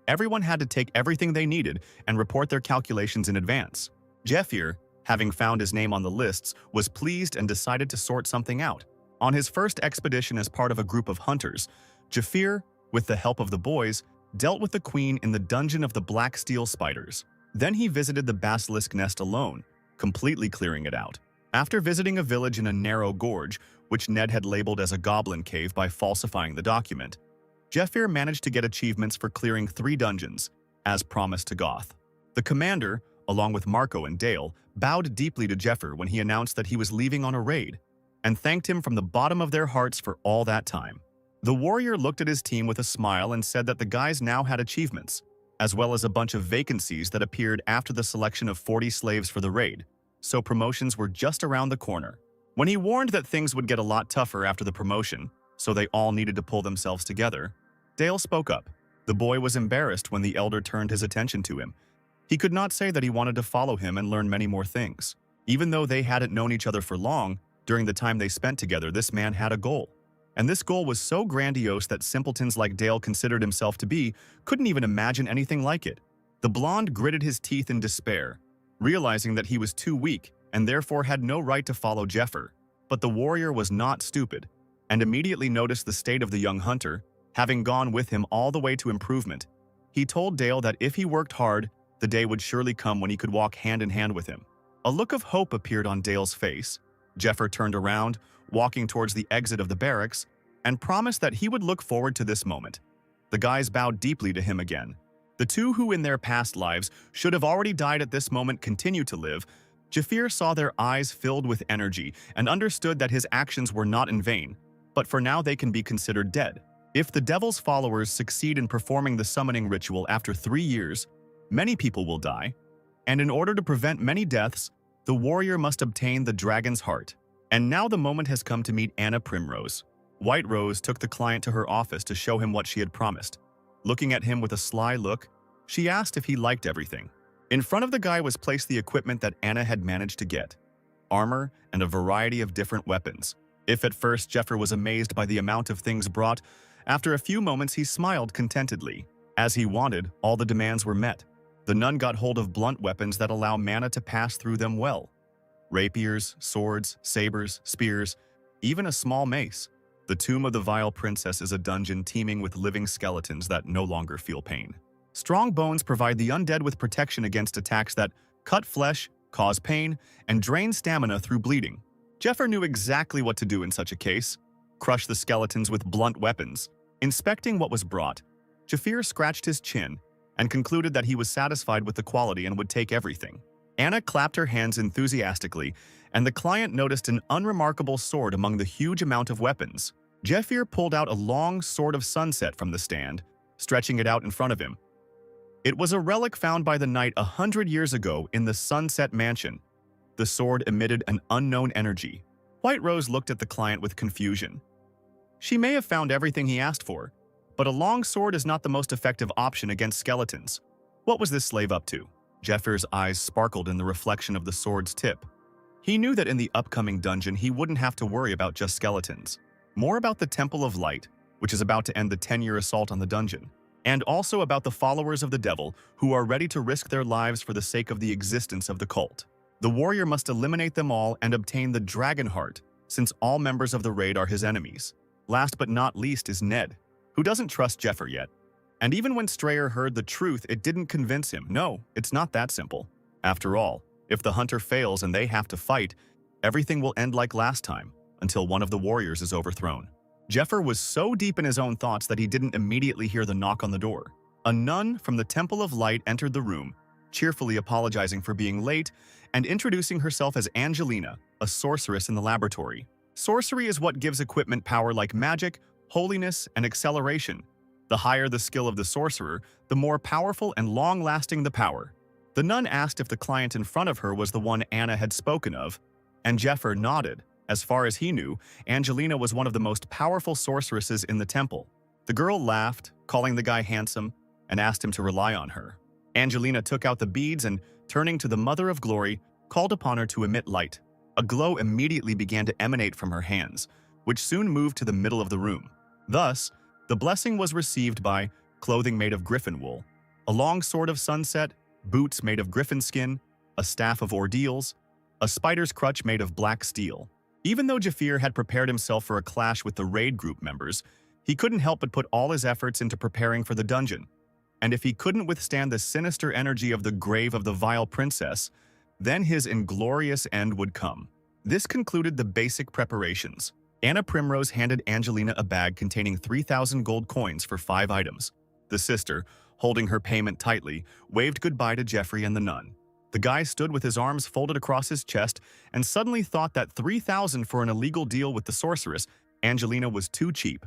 Everyone had to take everything they needed and report their calculations in advance. Jeffer, having found his name on the lists, was pleased and decided to sort something out. On his first expedition as part of a group of hunters, Jeffer, with the help of the boys, dealt with the queen in the dungeon of the black steel spiders. Then he visited the basilisk nest alone, completely clearing it out. After visiting a village in a narrow gorge, which Ned had labeled as a goblin cave by falsifying the document, Jeffer managed to get achievements for clearing 3 dungeons, as promised to Goth. The commander, along with Marco and Dale, bowed deeply to Jeffer when he announced that he was leaving on a raid, and thanked him from the bottom of their hearts for all that time. The warrior looked at his team with a smile and said that the guys now had achievements, as well as a bunch of vacancies that appeared after the selection of 40 slaves for the raid, so promotions were just around the corner. When he warned that things would get a lot tougher after the promotion, so they all needed to pull themselves together, Dale spoke up. The boy was embarrassed when the elder turned his attention to him. He could not say that he wanted to follow him and learn many more things. Even though they hadn't known each other for long, during the time they spent together, this man had a goal. And this goal was so grandiose that simpletons like Dale considered himself to be couldn't even imagine anything like it. The blonde gritted his teeth in despair, realizing that he was too weak and therefore had no right to follow Jeffer. But the warrior was not stupid, and immediately noticed the state of the young hunter, having gone with him all the way to improvement. He told Dale that if he worked hard, the day would surely come when he could walk hand in hand with him. A look of hope appeared on Dale's face. Jeffer turned around, walking towards the exit of the barracks, and promised that he would look forward to this moment. The guys bowed deeply to him again. The two who in their past lives should have already died at this moment continue to live. Jeffer saw their eyes filled with energy and understood that his actions were not in vain, but for now they can be considered dead. If the devil's followers succeed in performing the summoning ritual after 3 years, many people will die, and in order to prevent many deaths, the warrior must obtain the dragon's heart. And now the moment has come to meet Anna Primrose. White Rose took the client to her office to show him what she had promised. Looking at him with a sly look, She asked if he liked everything. In front of the guy was placed the equipment that Anna had managed to get: armor and a variety of different weapons. If at first Jeffer was amazed by the amount of things brought, after a few moments he smiled contentedly. As he wanted, all the demands were met. The nun got hold of blunt weapons that allow mana to pass through them well: rapiers, swords, sabers, spears, even a small mace. The tomb of the Vile Princess is a dungeon teeming with living skeletons that no longer feel pain. Strong bones provide the undead with protection against attacks that cut flesh, cause pain, and drain stamina through bleeding. Jeffer knew exactly what to do in such a case: crush the skeletons with blunt weapons. Inspecting what was brought, Jafir scratched his chin and concluded that he was satisfied with the quality and would take everything. Anna clapped her hands enthusiastically, and the client noticed an unremarkable sword among the huge amount of weapons. Jefir pulled out a long sword of sunset from the stand, stretching it out in front of him. It was a relic found by the knight 100 years ago in the Sunset Mansion. The sword emitted an unknown energy. White Rose looked at the client with confusion. She may have found everything he asked for, but a long sword is not the most effective option against skeletons. What was this slave up to? Jeffers' eyes sparkled in the reflection of the sword's tip. He knew that in the upcoming dungeon he wouldn't have to worry about just skeletons. More about the Temple of Light, which is about to end the 10-year assault on the dungeon, and also about the followers of the devil who are ready to risk their lives for the sake of the existence of the cult. The warrior must eliminate them all and obtain the Dragon Heart, since all members of the raid are his enemies. Last but not least is Ned, who doesn't trust Jeffer yet. And even when Strayer heard the truth, it didn't convince him. No, it's not that simple. After all, if the hunter fails and they have to fight, everything will end like last time, until one of the warriors is overthrown. Jeffer was so deep in his own thoughts that he didn't immediately hear the knock on the door. A nun from the Temple of Light entered the room, cheerfully apologizing for being late and introducing herself as Angelina, a sorceress in the laboratory. Sorcery is what gives equipment power like magic, holiness, and acceleration. The higher the skill of the sorcerer, the more powerful and long-lasting the power. The nun asked if the client in front of her was the one Anna had spoken of, and Jeffer nodded. As far as he knew, Angelina was one of the most powerful sorceresses in the temple. The girl laughed, calling the guy handsome, and asked him to rely on her. Angelina took out the beads and, turning to the Mother of Glory, called upon her to emit light. A glow immediately began to emanate from her hands, which soon moved to the middle of the room. Thus, the blessing was received by clothing made of griffin wool, a long sword of sunset, boots made of griffin skin, a staff of ordeals, a spider's crutch made of black steel. Even though Jafir had prepared himself for a clash with the raid group members, he couldn't help but put all his efforts into preparing for the dungeon. And if he couldn't withstand the sinister energy of the grave of the Vile Princess, then his inglorious end would come. This concluded the basic preparations. Anna Primrose handed Angelina a bag containing 3,000 gold coins for 5 items. The sister, holding her payment tightly, waved goodbye to Jeffrey and the nun. The guy stood with his arms folded across his chest and suddenly thought that 3,000 for an illegal deal with the sorceress, Angelina, was too cheap.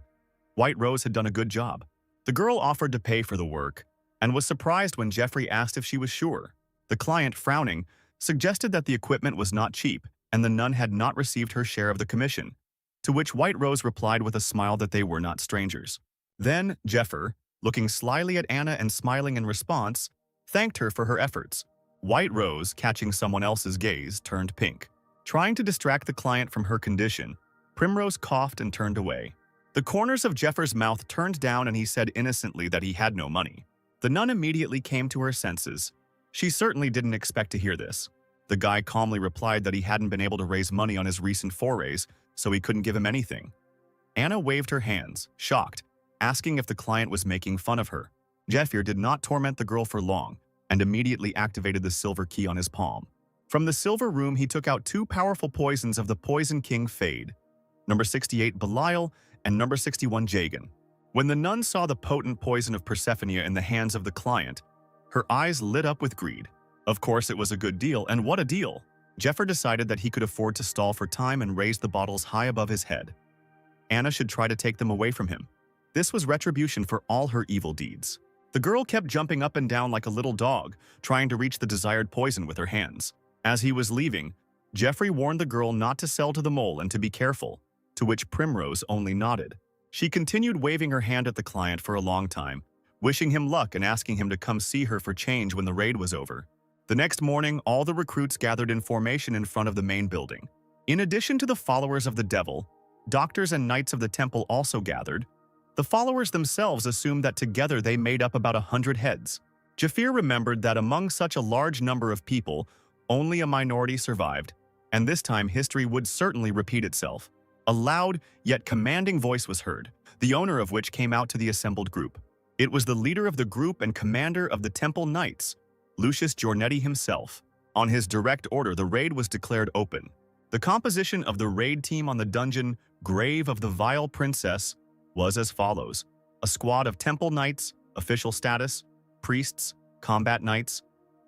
White Rose had done a good job. The girl offered to pay for the work and was surprised when Jeffrey asked if she was sure. The client, frowning, suggested that the equipment was not cheap and the nun had not received her share of the commission, to which White Rose replied with a smile that they were not strangers. Then Jeffer, looking slyly at Anna and smiling in response, thanked her for her efforts. White Rose, catching someone else's gaze, turned pink. Trying to distract the client from her condition, Primrose coughed and turned away. The corners of Jeffer's mouth turned down and he said innocently that he had no money. The nun immediately came to her senses. She certainly didn't expect to hear this. The guy calmly replied that he hadn't been able to raise money on his recent forays, so he couldn't give him anything. Anna waved her hands, shocked, asking if the client was making fun of her. Jeffir did not torment the girl for long, and immediately activated the silver key on his palm. From the silver room, he took out 2 powerful poisons of the Poison King Fade, number 68 Belial and number 61 Jagan. When the nun saw the potent poison of Persephone in the hands of the client, her eyes lit up with greed. Of course, it was a good deal, and what a deal! Jeffer decided that he could afford to stall for time and raised the bottles high above his head. Anna should try to take them away from him. This was retribution for all her evil deeds. The girl kept jumping up and down like a little dog, trying to reach the desired poison with her hands. As he was leaving, Jeffrey warned the girl not to sell to the mole and to be careful, to which Primrose only nodded. She continued waving her hand at the client for a long time, wishing him luck and asking him to come see her for change when the raid was over. The next morning, all the recruits gathered in formation in front of the main building. In addition to the followers of the devil, doctors and knights of the temple also gathered. The followers themselves assumed that together they made up about 100 heads. Jafir remembered that among such a large number of people, only a minority survived, and this time history would certainly repeat itself. A loud, yet commanding voice was heard, the owner of which came out to the assembled group. It was the leader of the group and commander of the Temple Knights, Lucius Giornetti himself. On his direct order, the raid was declared open. The composition of the raid team on the dungeon Grave of the Vile Princess was as follows: a squad of Temple Knights, official status, priests, combat knights,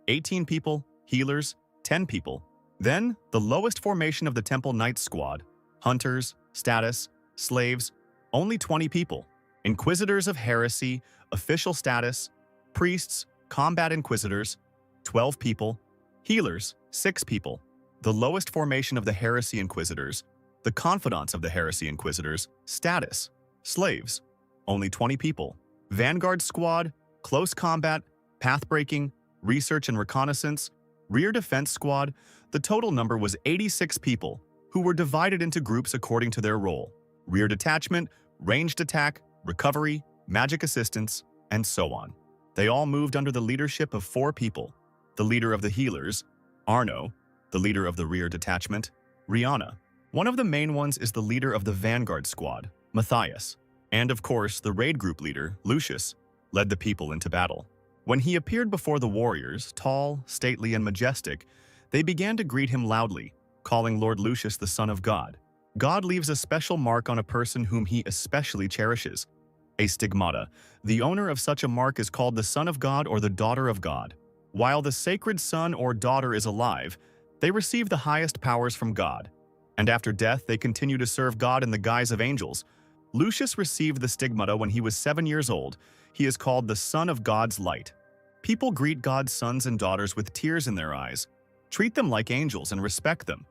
18 people, healers, 10 people. Then, the lowest formation of the Temple Knights squad, hunters, status, slaves, only 20 people. Inquisitors of heresy, official status, priests, combat inquisitors, 12 people, healers, 6 people. The lowest formation of the heresy inquisitors, the confidants of the heresy inquisitors, status, slaves, only 20 people. Vanguard squad, close combat, path-breaking, research and reconnaissance, rear defense squad. The total number was 86 people, who were divided into groups according to their role: rear detachment, ranged attack, recovery, magic assistance, and so on. They all moved under the leadership of 4 people: the leader of the healers, Arno; the leader of the rear detachment, Rihanna. One of the main ones is the leader of the vanguard squad, Matthias. And of course, the raid group leader, Lucius, led the people into battle. When he appeared before the warriors, tall, stately, and majestic, they began to greet him loudly, calling Lord Lucius the Son of God. God leaves a special mark on a person whom he especially cherishes, a stigmata. The owner of such a mark is called the Son of God or the Daughter of God. While the sacred son or daughter is alive, they receive the highest powers from God, and after death they continue to serve God in the guise of angels. Lucius received the stigmata when he was 7 years old. He is called the Son of God's Light. People greet God's sons and daughters with tears in their eyes, treat them like angels and respect them,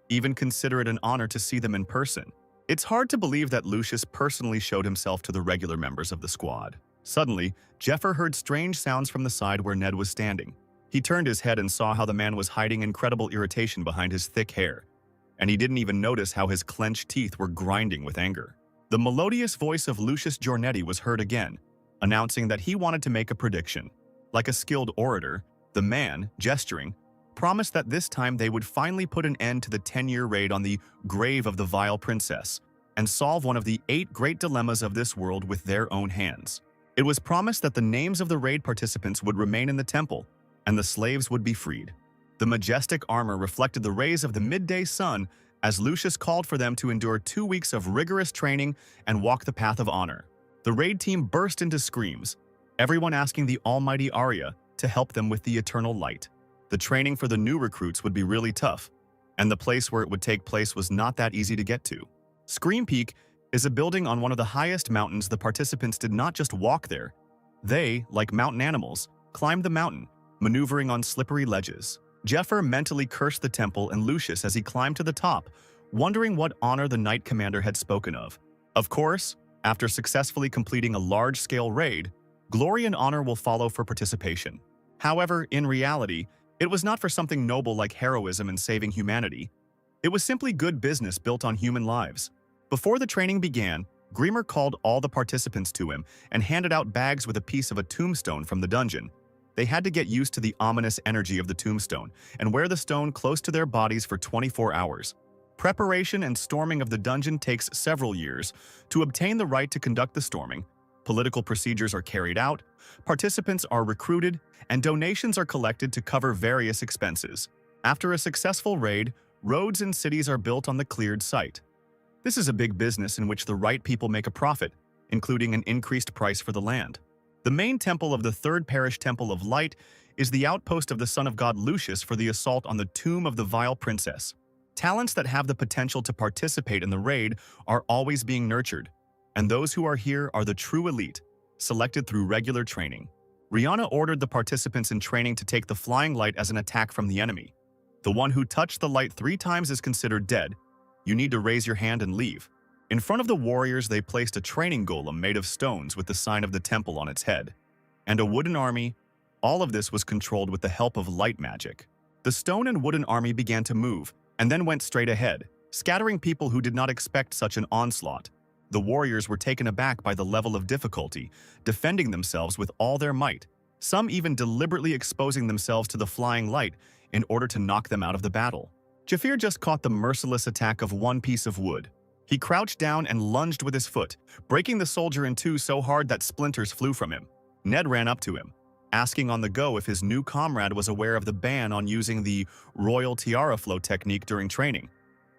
even consider it an honor to see them in person. It's hard to believe that Lucius personally showed himself to the regular members of the squad. Suddenly, Jeffer heard strange sounds from the side where Ned was standing. He turned his head and saw how the man was hiding incredible irritation behind his thick hair, and he didn't even notice how his clenched teeth were grinding with anger. The melodious voice of Lucius Giornetti was heard again, announcing that he wanted to make a prediction. Like a skilled orator, the man, gesturing, promised that this time they would finally put an end to the 10-year raid on the Grave of the Vile Princess and solve one of the 8 great dilemmas of this world with their own hands. It was promised that the names of the raid participants would remain in the temple, and the slaves would be freed. The majestic armor reflected the rays of the midday sun as Lucius called for them to endure 2 weeks of rigorous training and walk the path of honor. The raid team burst into screams, everyone asking the almighty Arya to help them with the eternal light. The training for the new recruits would be really tough, and the place where it would take place was not that easy to get to. Scream Peak is a building on one of the highest mountains. The participants did not just walk there. They, like mountain animals, climbed the mountain, maneuvering on slippery ledges. Jeffer mentally cursed the temple and Lucius as he climbed to the top, wondering what honor the Knight Commander had spoken of. Of course, after successfully completing a large-scale raid, glory and honor will follow for participation. However, in reality, it was not for something noble like heroism and saving humanity. It was simply good business built on human lives. Before the training began, Grimmer called all the participants to him and handed out bags with a piece of a tombstone from the dungeon. They had to get used to the ominous energy of the tombstone and wear the stone close to their bodies for 24 hours. Preparation and storming of the dungeon takes several years. To obtain the right to conduct the storming, political procedures are carried out, participants are recruited, and donations are collected to cover various expenses. After a successful raid, roads and cities are built on the cleared site. This is a big business in which the right people make a profit, including an increased price for the land. The main temple of the Third Parish Temple of Light is the outpost of the Son of God Lucius for the assault on the tomb of the Vile Princess. Talents that have the potential to participate in the raid are always being nurtured, and those who are here are the true elite, selected through regular training. Rihanna ordered the participants in training to take the flying light as an attack from the enemy. The one who touched the light 3 times is considered dead. You need to raise your hand and leave. In front of the warriors, they placed a training golem made of stones with the sign of the temple on its head. and a wooden army. All of this was controlled with the help of light magic. The stone and wooden army began to move, and then went straight ahead, scattering people who did not expect such an onslaught. The warriors were taken aback by the level of difficulty, defending themselves with all their might, some even deliberately exposing themselves to the flying light in order to knock them out of the battle. Jafir just caught the merciless attack of one piece of wood. He crouched down and lunged with his foot, breaking the soldier in two so hard that splinters flew from him. Ned ran up to him, asking on the go if his new comrade was aware of the ban on using the royal tiara flow technique during training.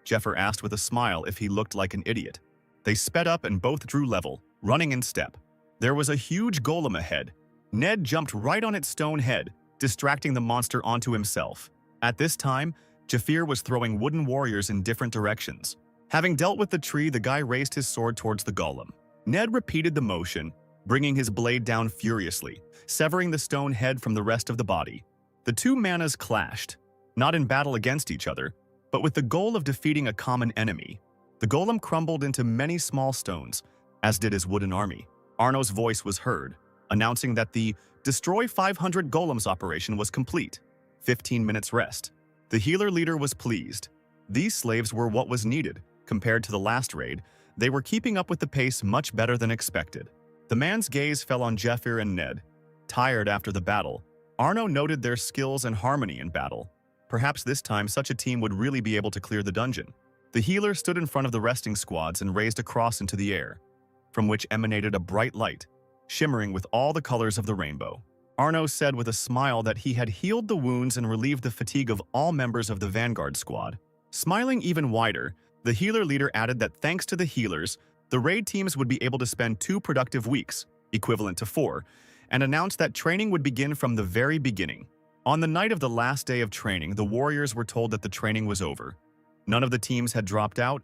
Jafir asked with a smile if he looked like an idiot. They sped up and both drew level, running in step. There was a huge golem ahead. Ned jumped right on its stone head, distracting the monster onto himself. At this time, Jafir was throwing wooden warriors in different directions. Having dealt with the tree, the guy raised his sword towards the golem. Ned repeated the motion, bringing his blade down furiously, severing the stone head from the rest of the body. The two manas clashed, not in battle against each other, but with the goal of defeating a common enemy. The golem crumbled into many small stones, as did his wooden army. Arno's voice was heard, announcing that the Destroy 500 Golems operation was complete. 15 minutes rest. The healer leader was pleased. These slaves were what was needed. Compared to the last raid, they were keeping up with the pace much better than expected. The man's gaze fell on Jafir and Ned. Tired after the battle, Arno noted their skills and harmony in battle. Perhaps this time such a team would really be able to clear the dungeon. The healer stood in front of the resting squads and raised a cross into the air, from which emanated a bright light, shimmering with all the colors of the rainbow. Arno said with a smile that he had healed the wounds and relieved the fatigue of all members of the Vanguard squad. Smiling even wider, the healer leader added that thanks to the healers, the raid teams would be able to spend 2 productive weeks, equivalent to 4, and announced that training would begin from the very beginning. On the night of the last day of training, the warriors were told that the training was over. None of the teams had dropped out,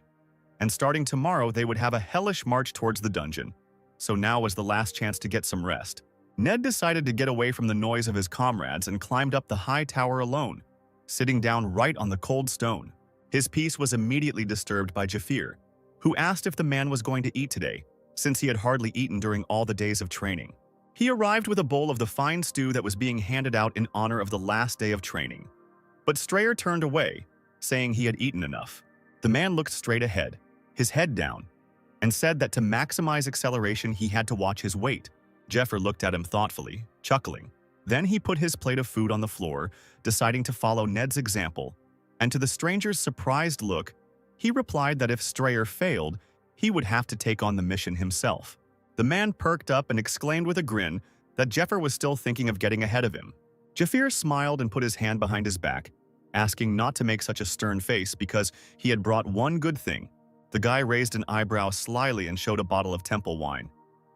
and starting tomorrow they would have a hellish march towards the dungeon. So now was the last chance to get some rest. Ned decided to get away from the noise of his comrades and climbed up the high tower alone, sitting down right on the cold stone. His peace was immediately disturbed by Jafir, who asked if the man was going to eat today, since he had hardly eaten during all the days of training. He arrived with a bowl of the fine stew that was being handed out in honor of the last day of training. But Strayer turned away, saying he had eaten enough. The man looked straight ahead, his head down, and said that to maximize acceleration he had to watch his weight. Jafir looked at him thoughtfully, chuckling. Then he put his plate of food on the floor, deciding to follow Ned's example, and to the stranger's surprised look, he replied that if Strayer failed, he would have to take on the mission himself. The man perked up and exclaimed with a grin that Jafir was still thinking of getting ahead of him. Jafir smiled and put his hand behind his back, asking not to make such a stern face because he had brought one good thing. The guy raised an eyebrow slyly and showed a bottle of temple wine.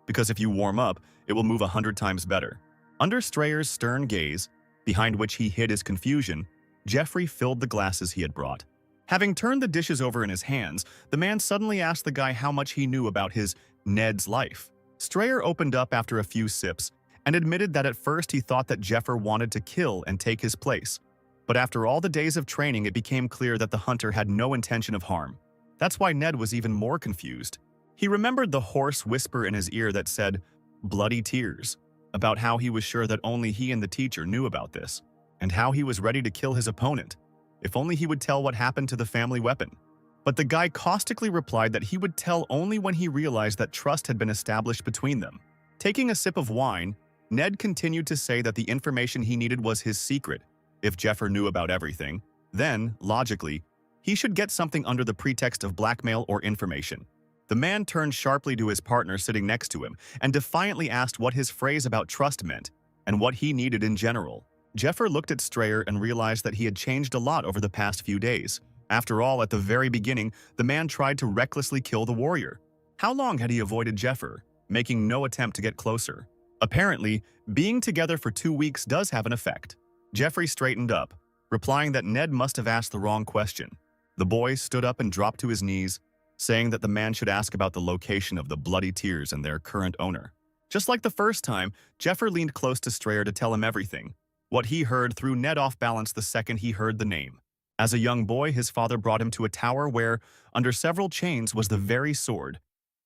Because if you warm up, it will move 100 times better. Under Strayer's stern gaze, behind which he hid his confusion, Jeffrey filled the glasses he had brought. Having turned the dishes over in his hands, the man suddenly asked the guy how much he knew about his Ned's life. Strayer opened up after a few sips and admitted that at first he thought that Jeffer wanted to kill and take his place. But after all the days of training, it became clear that the hunter had no intention of harm. That's why Ned was even more confused. He remembered the hoarse whisper in his ear that said, "bloody tears," about how he was sure that only he and the teacher knew about this, and how he was ready to kill his opponent, if only he would tell what happened to the family weapon. But the guy caustically replied that he would tell only when he realized that trust had been established between them. Taking a sip of wine, Ned continued to say that the information he needed was his secret. If Jeffer knew about everything, then, logically, he should get something under the pretext of blackmail or information. The man turned sharply to his partner sitting next to him and defiantly asked what his phrase about trust meant and what he needed in general. Jeffer looked at Strayer and realized that he had changed a lot over the past few days. After all, at the very beginning, the man tried to recklessly kill the warrior. How long had he avoided Jeffer, making no attempt to get closer? Apparently, being together for 2 weeks does have an effect. Jeffrey straightened up, replying that Ned must have asked the wrong question. The boy stood up and dropped to his knees, saying that the man should ask about the location of the bloody tears and their current owner. Just like the first time, Jeffer leaned close to Strayer to tell him everything. What he heard threw Ned off balance the second he heard the name. As a young boy, his father brought him to a tower where, under several chains, was the very sword,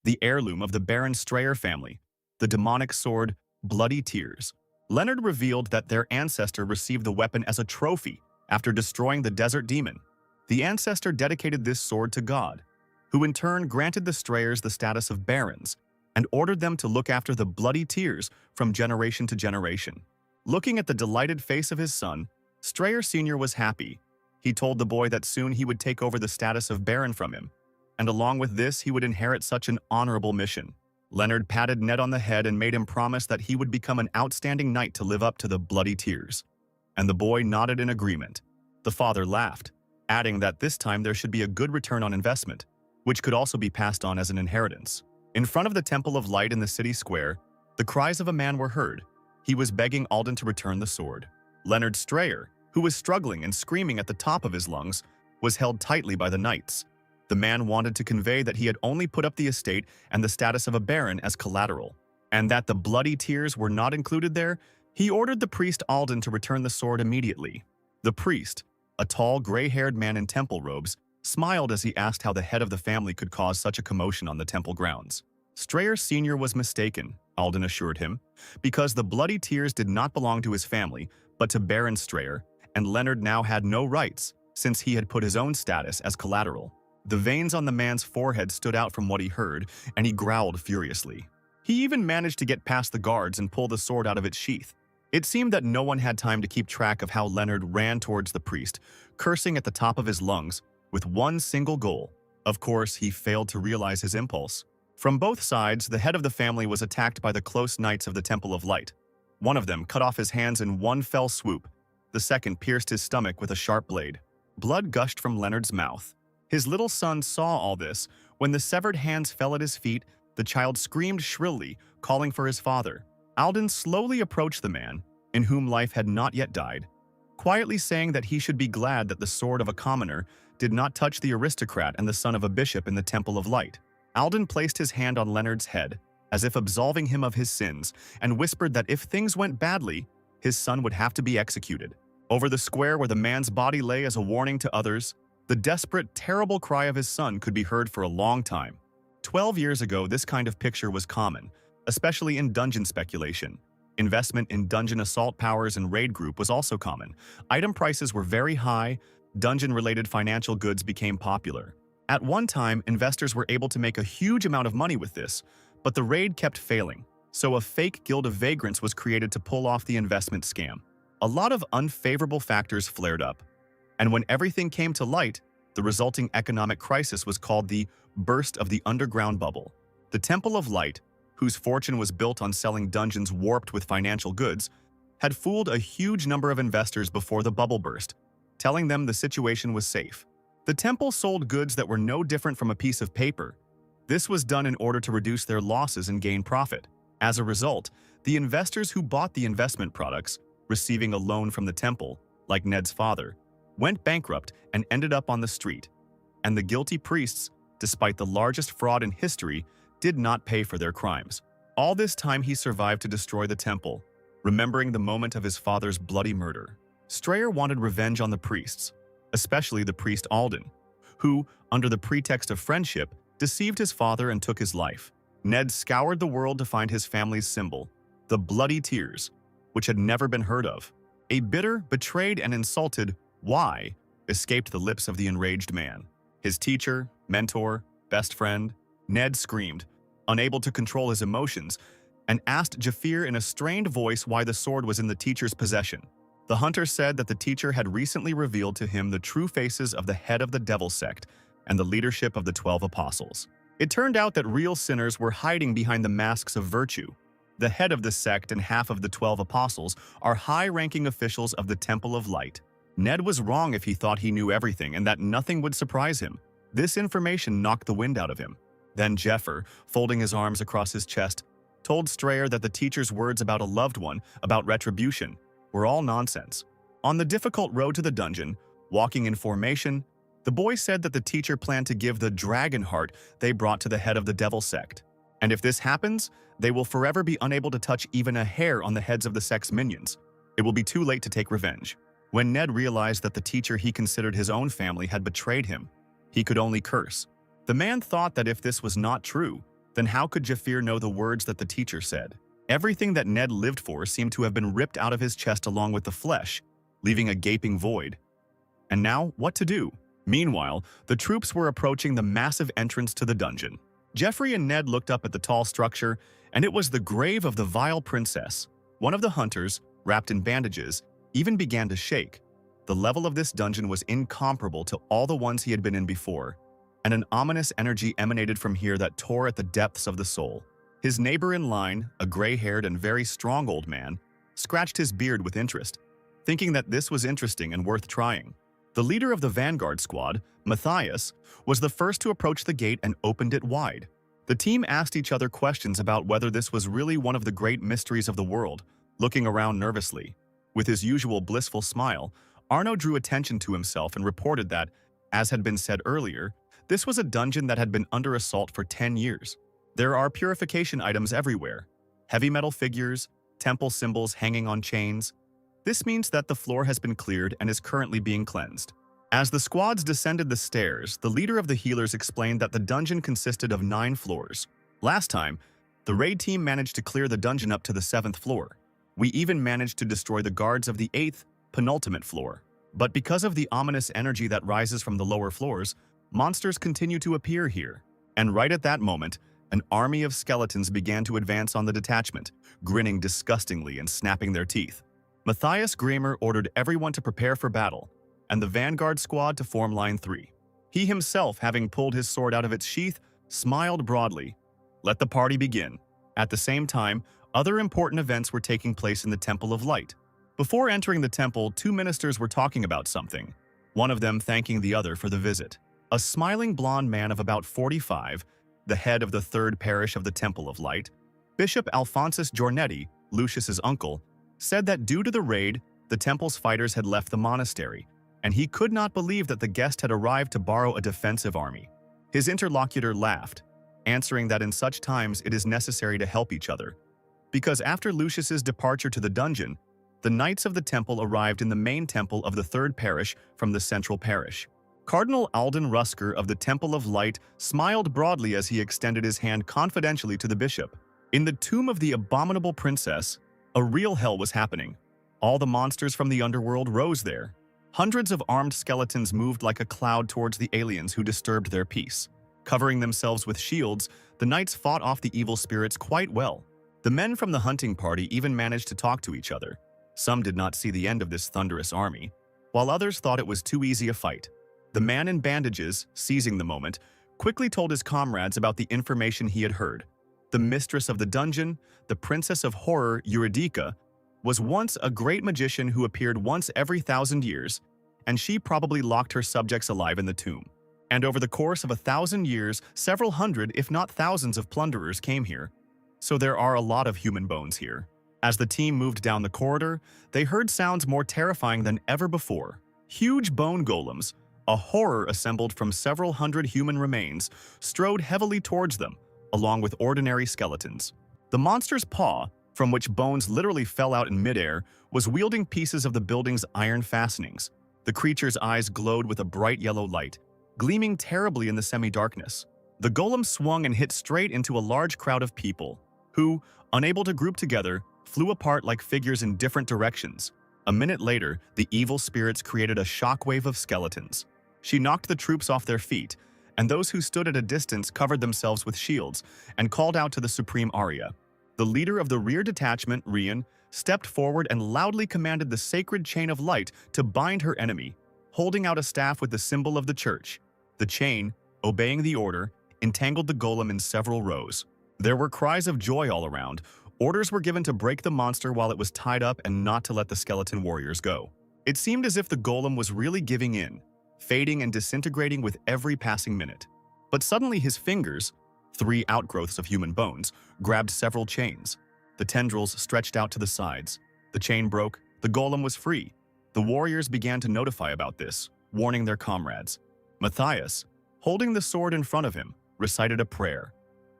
the heirloom of the Baron Strayer family, the demonic sword bloody tears. Leonard revealed that their ancestor received the weapon as a trophy after destroying the desert demon. The ancestor dedicated this sword to God, who in turn granted the Strayers the status of barons and ordered them to look after the bloody tears from generation to generation. Looking at the delighted face of his son, Strayer Sr. was happy. He told the boy that soon he would take over the status of baron from him, and along with this he would inherit such an honorable mission. Leonard patted Ned on the head and made him promise that he would become an outstanding knight to live up to the bloody tears. And the boy nodded in agreement. The father laughed, adding that this time there should be a good return on investment, which could also be passed on as an inheritance. In front of the Temple of Light in the city square, the cries of a man were heard. He was begging Alden to return the sword. Leonard Strayer, who was struggling and screaming at the top of his lungs, was held tightly by the knights. The man wanted to convey that he had only put up the estate and the status of a baron as collateral, and that the bloody tears were not included there. He ordered the priest Alden to return the sword immediately. The priest, a tall, gray-haired man in temple robes, smiled as he asked how the head of the family could cause such a commotion on the temple grounds. Strayer Sr. was mistaken, Alden assured him, because the bloody tears did not belong to his family, but to Baron Strayer, and Leonard now had no rights, since he had put his own status as collateral. The veins on the man's forehead stood out from what he heard, and he growled furiously. He even managed to get past the guards and pull the sword out of its sheath. It seemed that no one had time to keep track of how Leonard ran towards the priest, cursing at the top of his lungs, with one single goal. Of course, he failed to realize his impulse. From both sides, the head of the family was attacked by the close knights of the Temple of Light. One of them cut off his hands in one fell swoop. The second pierced his stomach with a sharp blade. Blood gushed from Leonard's mouth. His little son saw all this. When the severed hands fell at his feet, the child screamed shrilly, calling for his father. Alden slowly approached the man, in whom life had not yet died, quietly saying that he should be glad that the sword of a commoner did not touch the aristocrat and the son of a bishop in the Temple of Light. Alden placed his hand on Leonard's head, as if absolving him of his sins, and whispered that if things went badly, his son would have to be executed. Over the square where the man's body lay as a warning to others, the desperate, terrible cry of his son could be heard for a long time. 12 years ago, this kind of picture was common, especially in dungeon speculation. Investment in dungeon assault powers and raid group was also common. Item prices were very high, dungeon-related financial goods became popular. At one time, investors were able to make a huge amount of money with this, but the raid kept failing, so a fake guild of vagrants was created to pull off the investment scam. A lot of unfavorable factors flared up, and when everything came to light, the resulting economic crisis was called the burst of the underground bubble. The Temple of Light, whose fortune was built on selling dungeons warped with financial goods, had fooled a huge number of investors before the bubble burst, telling them the situation was safe. The temple sold goods that were no different from a piece of paper. This was done in order to reduce their losses and gain profit. As a result, the investors who bought the investment products, receiving a loan from the temple, like Ned's father, went bankrupt and ended up on the street. And the guilty priests, despite the largest fraud in history, did not pay for their crimes. All this time he survived to destroy the temple, remembering the moment of his father's bloody murder. Strayer wanted revenge on the priests, especially the priest Alden, who, under the pretext of friendship, deceived his father and took his life. Ned scoured the world to find his family's symbol, the bloody tears, which had never been heard of. A bitter, betrayed, and insulted "why" escaped the lips of the enraged man. His teacher, mentor, best friend, Ned screamed, unable to control his emotions, and asked Jafir in a strained voice why the sword was in the teacher's possession. The hunter said that the teacher had recently revealed to him the true faces of the head of the Devil sect and the leadership of the 12 apostles. It turned out that real sinners were hiding behind the masks of virtue. The head of the sect and half of the 12 apostles are high-ranking officials of the Temple of Light. Ned was wrong if he thought he knew everything and that nothing would surprise him. This information knocked the wind out of him. Then Jeffer, folding his arms across his chest, told Strayer that the teacher's words about a loved one, about retribution, were all nonsense. On the difficult road to the dungeon, walking in formation, the boy said that the teacher planned to give the dragon heart they brought to the head of the Devil sect. And if this happens, they will forever be unable to touch even a hair on the heads of the sect's minions. It will be too late to take revenge. When Ned realized that the teacher he considered his own family had betrayed him, he could only curse. The man thought that if this was not true, then how could Jafir know the words that the teacher said? Everything that Ned lived for seemed to have been ripped out of his chest along with the flesh, leaving a gaping void. And now, what to do? Meanwhile, the troops were approaching the massive entrance to the dungeon. Jeffrey and Ned looked up at the tall structure, and it was the grave of the vile princess. One of the hunters, wrapped in bandages, even began to shake. The level of this dungeon was incomparable to all the ones he had been in before, and an ominous energy emanated from here that tore at the depths of the soul. His neighbor in line, a gray-haired and very strong old man, scratched his beard with interest, thinking that this was interesting and worth trying. The leader of the vanguard squad, Matthias, was the first to approach the gate and opened it wide. The team asked each other questions about whether this was really one of the great mysteries of the world, looking around nervously. With his usual blissful smile, Arno drew attention to himself and reported that, as had been said earlier, this was a dungeon that had been under assault for 10 years. There are purification items everywhere, heavy metal figures, temple symbols hanging on chains. This means that the floor has been cleared and is currently being cleansed. As the squads descended the stairs, the leader of the healers explained that the dungeon consisted of 9 floors. Last time, the raid team managed to clear the dungeon up to the 7th floor. We even managed to destroy the guards of the 8th, penultimate floor. But because of the ominous energy that rises from the lower floors, monsters continue to appear here. And right at that moment, an army of skeletons began to advance on the detachment, grinning disgustingly and snapping their teeth. Matthias Gramer ordered everyone to prepare for battle, and the vanguard squad to form line 3. He himself, having pulled his sword out of its sheath, smiled broadly. Let the party begin. At the same time, other important events were taking place in the Temple of Light. Before entering the temple, 2 ministers were talking about something, one of them thanking the other for the visit. A smiling blond man of about 45, the head of the 3rd parish of the Temple of Light, Bishop Alphonsus Giornetti, Lucius's uncle, said that due to the raid, the temple's fighters had left the monastery, and he could not believe that the guest had arrived to borrow a defensive army. His interlocutor laughed, answering that in such times it is necessary to help each other, because after Lucius's departure to the dungeon, the knights of the temple arrived in the main temple of the 3rd parish from the central parish. Cardinal Alden Rusker of the Temple of Light smiled broadly as he extended his hand confidentially to the bishop. In the tomb of the abominable princess, a real hell was happening. All the monsters from the underworld rose there. Hundreds of armed skeletons moved like a cloud towards the aliens who disturbed their peace. Covering themselves with shields, the knights fought off the evil spirits quite well. The men from the hunting party even managed to talk to each other. Some did not see the end of this thunderous army, while others thought it was too easy a fight. The man in bandages, seizing the moment, quickly told his comrades about the information he had heard. The mistress of the dungeon, the princess of horror Eurydica, was once a great magician who appeared once every 1,000 years, and she probably locked her subjects alive in the tomb. And over the course of 1,000 years, several hundred, if not thousands of plunderers came here. So there are a lot of human bones here. As the team moved down the corridor, they heard sounds more terrifying than ever before. Huge bone golems, a horror assembled from several hundred human remains, strode heavily towards them, along with ordinary skeletons. The monster's paw, from which bones literally fell out in midair, was wielding pieces of the building's iron fastenings. The creature's eyes glowed with a bright yellow light, gleaming terribly in the semi-darkness. The golem swung and hit straight into a large crowd of people, who, unable to group together, flew apart like figures in different directions. A minute later, the evil spirits created a shockwave of skeletons. She knocked the troops off their feet, and those who stood at a distance covered themselves with shields and called out to the Supreme Arya. The leader of the rear detachment, Rian, stepped forward and loudly commanded the sacred chain of light to bind her enemy, holding out a staff with the symbol of the church. The chain, obeying the order, entangled the golem in several rows. There were cries of joy all around. Orders were given to break the monster while it was tied up and not to let the skeleton warriors go. It seemed as if the golem was really giving in, fading and disintegrating with every passing minute. But suddenly his fingers, 3 outgrowths of human bones, grabbed several chains. The tendrils stretched out to the sides. The chain broke. The golem was free. The warriors began to notify about this, warning their comrades. Matthias, holding the sword in front of him, recited a prayer.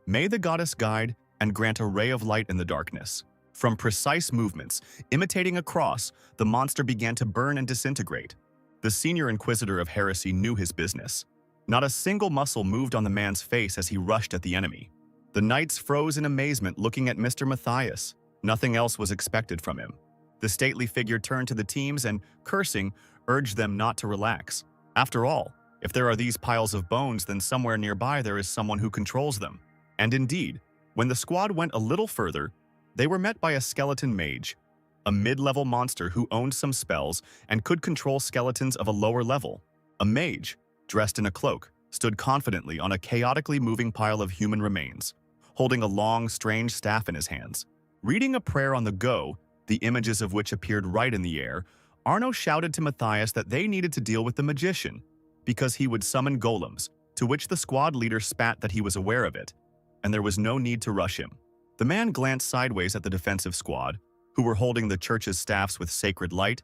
May the goddess guide and grant a ray of light in the darkness. From precise movements, imitating a cross, the monster began to burn and disintegrate. The senior inquisitor of heresy knew his business. Not a single muscle moved on the man's face as he rushed at the enemy. The knights froze in amazement looking at Mr. Matthias. Nothing else was expected from him. The stately figure turned to the teams and, cursing, urged them not to relax. After all, if there are these piles of bones, then somewhere nearby there is someone who controls them. And indeed, when the squad went a little further, they were met by a skeleton mage, a mid-level monster who owned some spells and could control skeletons of a lower level. A mage, dressed in a cloak, stood confidently on a chaotically moving pile of human remains, holding a long, strange staff in his hands. Reading a prayer on the go, the images of which appeared right in the air, Arno shouted to Matthias that they needed to deal with the magician, because he would summon golems, to which the squad leader spat that he was aware of it, and there was no need to rush him. The man glanced sideways at the defensive squad, who were holding the church's staffs with sacred light,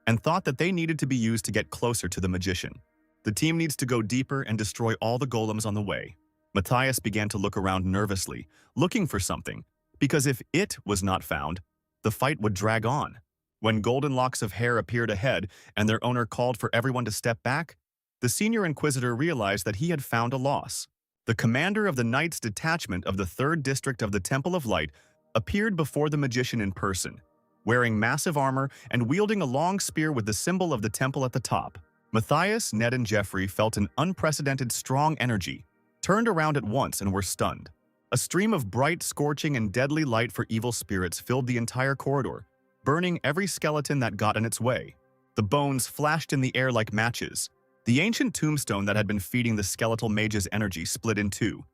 and thought that they needed to be used to get closer to the magician. The team needs to go deeper and destroy all the golems on the way. Matthias began to look around nervously, looking for something, because if it was not found, the fight would drag on. When golden locks of hair appeared ahead and their owner called for everyone to step back, the senior inquisitor realized that he had found a loss. The commander of the Knights Detachment of the 3rd District of the Temple of Light appeared before the magician in person, wearing massive armor and wielding a long spear with the symbol of the temple at the top. Matthias, Ned, and Jeffrey felt an unprecedented strong energy, turned around at once and were stunned. A stream of bright, scorching, and deadly light for evil spirits filled the entire corridor, burning every skeleton that got in its way. The bones flashed in the air like matches. The ancient tombstone that had been feeding the skeletal mage's energy split in two.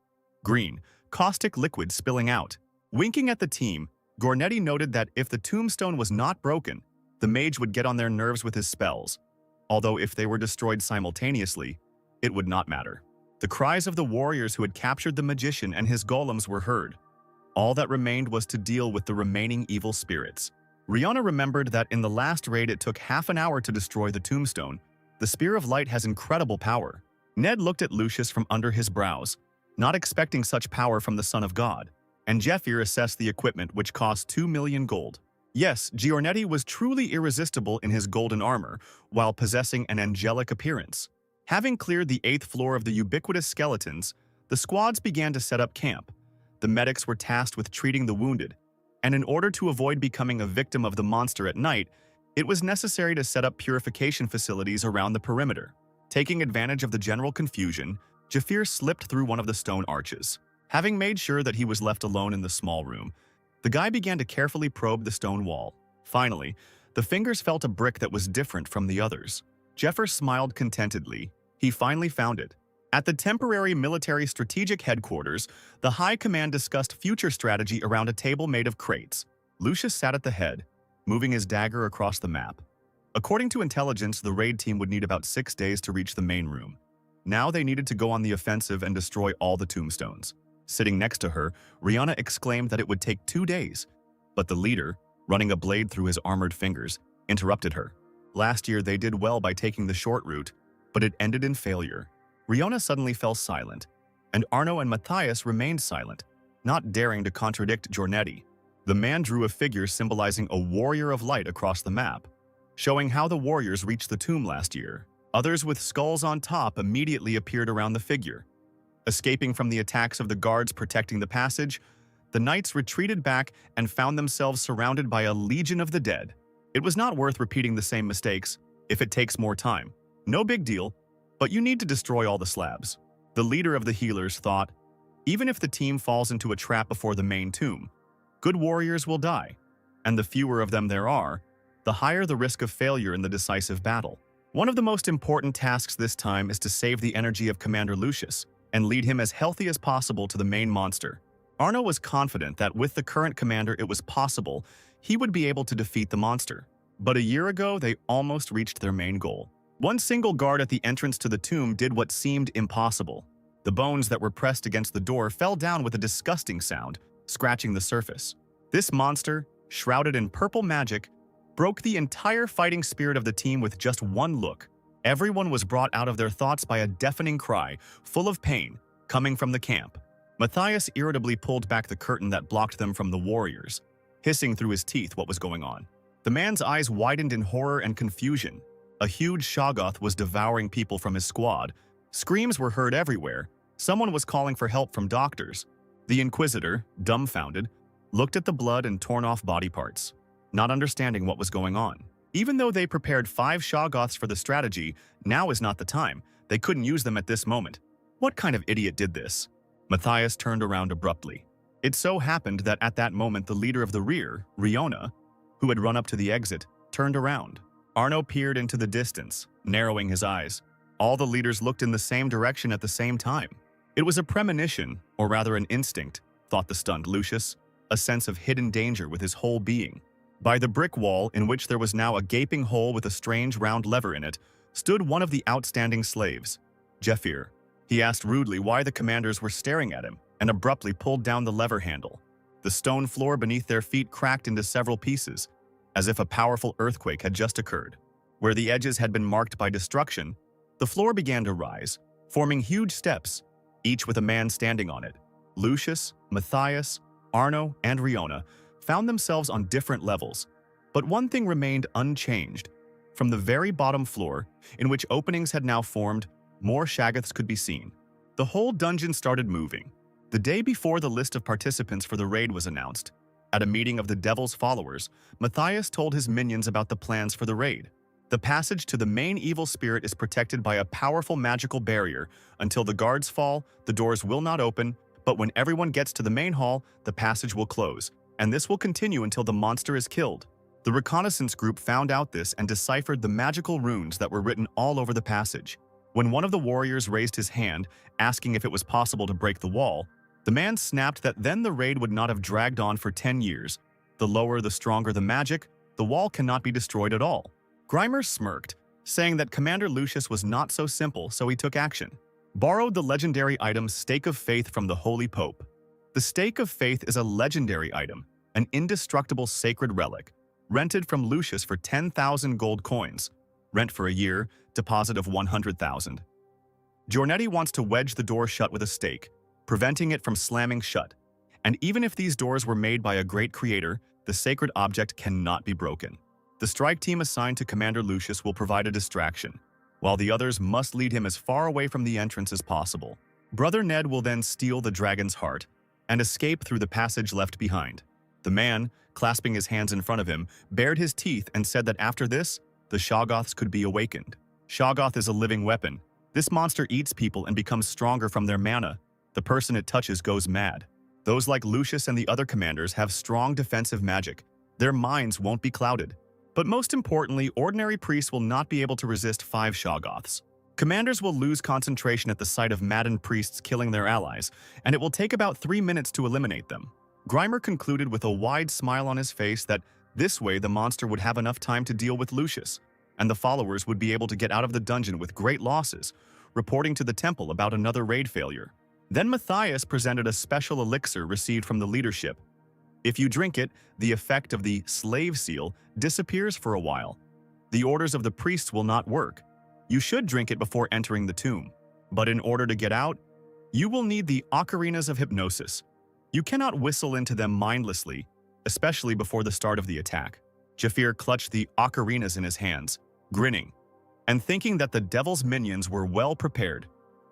Green, caustic liquid spilling out. Winking at the team, Gornetti noted that if the tombstone was not broken, the mage would get on their nerves with his spells. Although if they were destroyed simultaneously, it would not matter. The cries of the warriors who had captured the magician and his golems were heard. All that remained was to deal with the remaining evil spirits. Rihanna remembered that in the last raid it took half an hour to destroy the tombstone. The Spear of Light has incredible power. Ned looked at Lucius from under his brows, not expecting such power from the Son of God, and Jeffir assessed the equipment, which cost 2 million gold. Yes, Giornetti was truly irresistible in his golden armor, while possessing an angelic appearance. Having cleared the 8th floor of the ubiquitous skeletons, the squads began to set up camp. The medics were tasked with treating the wounded, and in order to avoid becoming a victim of the monster at night, it was necessary to set up purification facilities around the perimeter. Taking advantage of the general confusion, Jafir slipped through one of the stone arches. Having made sure that he was left alone in the small room, the guy began to carefully probe the stone wall. Finally, the fingers felt a brick that was different from the others. Jeffer smiled contentedly. He finally found it. At the temporary military strategic headquarters, the High Command discussed future strategy around a table made of crates. Lucius sat at the head, moving his dagger across the map. According to intelligence, the raid team would need about 6 days to reach the main room. Now they needed to go on the offensive and destroy all the tombstones. Sitting next to her, Rihanna exclaimed that it would take 2 days, but the leader, running a blade through his armored fingers, interrupted her. Last year they did well by taking the short route, but it ended in failure. Rihanna suddenly fell silent, and Arno and Matthias remained silent, not daring to contradict Giornetti. The man drew a figure symbolizing a warrior of light across the map, showing how the warriors reached the tomb last year. Others with skulls on top immediately appeared around the figure. Escaping from the attacks of the guards protecting the passage, the knights retreated back and found themselves surrounded by a legion of the dead. It was not worth repeating the same mistakes if it takes more time. No big deal, but you need to destroy all the slabs. The leader of the healers thought, even if the team falls into a trap before the main tomb, good warriors will die, and the fewer of them there are, the higher the risk of failure in the decisive battle. One of the most important tasks this time is to save the energy of Commander Lucius and lead him as healthy as possible to the main monster. Arno was confident that with the current commander it was possible he would be able to defeat the monster. But a year ago, they almost reached their main goal. One single guard at the entrance to the tomb did what seemed impossible. The bones that were pressed against the door fell down with a disgusting sound, scratching the surface. This monster, shrouded in purple magic, broke the entire fighting spirit of the team with just one look. Everyone was brought out of their thoughts by a deafening cry, full of pain, coming from the camp. Matthias irritably pulled back the curtain that blocked them from the warriors, hissing through his teeth what was going on. The man's eyes widened in horror and confusion. A huge Shoggoth was devouring people from his squad. Screams were heard everywhere. Someone was calling for help from doctors. The Inquisitor, dumbfounded, looked at the blood and torn-off body parts, not understanding what was going on. Even though they prepared 5 Shoggoths for the strategy, now is not the time. They couldn't use them at this moment. What kind of idiot did this? Matthias turned around abruptly. It so happened that at that moment the leader of the rear, Riona, who had run up to the exit, turned around. Arno peered into the distance, narrowing his eyes. All the leaders looked in the same direction at the same time. It was a premonition, or rather an instinct, thought the stunned Lucius, a sense of hidden danger with his whole being. By the brick wall, in which there was now a gaping hole with a strange round lever in it, stood one of the outstanding slaves, Jeffir. He asked rudely why the commanders were staring at him, and abruptly pulled down the lever handle. The stone floor beneath their feet cracked into several pieces, as if a powerful earthquake had just occurred. Where the edges had been marked by destruction, the floor began to rise, forming huge steps, each with a man standing on it. Lucius, Matthias, Arno, and Riona found themselves on different levels, but one thing remained unchanged. From the very bottom floor, in which openings had now formed, more Shoggoths could be seen. The whole dungeon started moving. The day before the list of participants for the raid was announced, at a meeting of the Devil's followers, Matthias told his minions about the plans for the raid. The passage to the main evil spirit is protected by a powerful magical barrier. Until the guards fall, the doors will not open, but when everyone gets to the main hall, the passage will close, and this will continue until the monster is killed. The reconnaissance group found out this and deciphered the magical runes that were written all over the passage. When one of the warriors raised his hand, asking if it was possible to break the wall, the man snapped that then the raid would not have dragged on for 10 years. The lower, the stronger the magic, the wall cannot be destroyed at all. Grimer smirked, saying that Commander Lucius was not so simple, so he took action. Borrowed the legendary item Stake of Faith from the Holy Pope. The Stake of Faith is a legendary item, an indestructible sacred relic, rented from Lucius for 10,000 gold coins, rent for a year, deposit of 100,000. Giornetti wants to wedge the door shut with a stake, preventing it from slamming shut. And even if these doors were made by a great creator, the sacred object cannot be broken. The strike team assigned to Commander Lucius will provide a distraction, while the others must lead him as far away from the entrance as possible. Brother Ned will then steal the dragon's heart and escape through the passage left behind. The man, clasping his hands in front of him, bared his teeth and said that after this, the Shoggoths could be awakened. Shoggoth is a living weapon. This monster eats people and becomes stronger from their mana. The person it touches goes mad. Those like Lucius and the other commanders have strong defensive magic. Their minds won't be clouded. But most importantly, ordinary priests will not be able to resist 5 Shoggoths. Commanders will lose concentration at the sight of maddened priests killing their allies, and it will take about 3 minutes to eliminate them. Grimer concluded with a wide smile on his face that this way the monster would have enough time to deal with Lucius, and the followers would be able to get out of the dungeon with great losses, reporting to the temple about another raid failure. Then Matthias presented a special elixir received from the leadership. If you drink it, the effect of the slave seal disappears for a while. The orders of the priests will not work. You should drink it before entering the tomb. But in order to get out, you will need the ocarinas of hypnosis. You cannot whistle into them mindlessly, especially before the start of the attack. Jafir clutched the ocarinas in his hands, grinning, and thinking that the devil's minions were well prepared.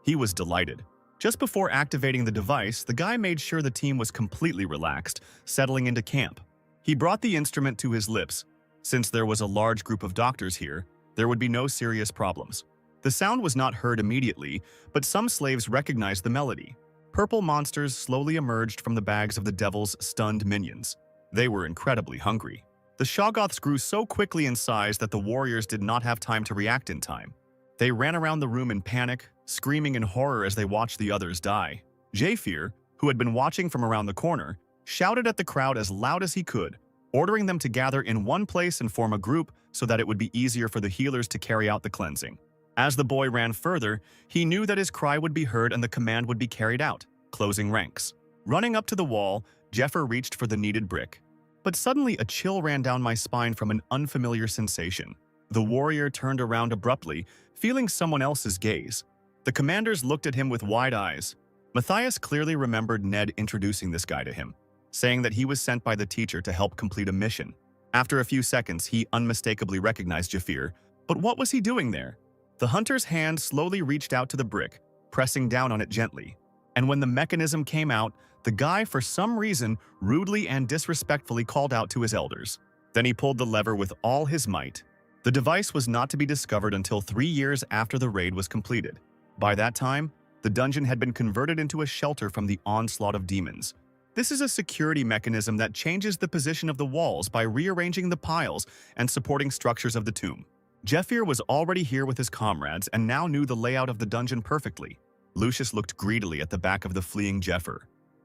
He was delighted. Just before activating the device, the guy made sure the team was completely relaxed, settling into camp. He brought the instrument to his lips. Since there was a large group of doctors here, there would be no serious problems. The sound was not heard immediately, but some slaves recognized the melody. Purple monsters slowly emerged from the bags of the devil's stunned minions. They were incredibly hungry. The Shoggoths grew so quickly in size that the warriors did not have time to react in time. They ran around the room in panic, screaming in horror as they watched the others die. Jafir, who had been watching from around the corner, shouted at the crowd as loud as he could, ordering them to gather in one place and form a group so that it would be easier for the healers to carry out the cleansing. As the boy ran further, he knew that his cry would be heard and the command would be carried out, closing ranks. Running up to the wall, Jeffer reached for the needed brick. But suddenly a chill ran down my spine from an unfamiliar sensation. The warrior turned around abruptly, feeling someone else's gaze. The commanders looked at him with wide eyes. Matthias clearly remembered Ned introducing this guy to him, saying that he was sent by the teacher to help complete a mission. After a few seconds, he unmistakably recognized Jafir, but what was he doing there? The hunter's hand slowly reached out to the brick, pressing down on it gently. And when the mechanism came out, The guy, for some reason, rudely and disrespectfully called out to his elders. Then he pulled the lever with all his might. The device was not to be discovered until 3 years after the raid was completed. By that time, the dungeon had been converted into a shelter from the onslaught of demons. This is a security mechanism that changes the position of the walls by rearranging the piles and supporting structures of the tomb. Jeffir was already here with his comrades and now knew the layout of the dungeon perfectly. Lucius looked greedily at the back of the fleeing Jeffir,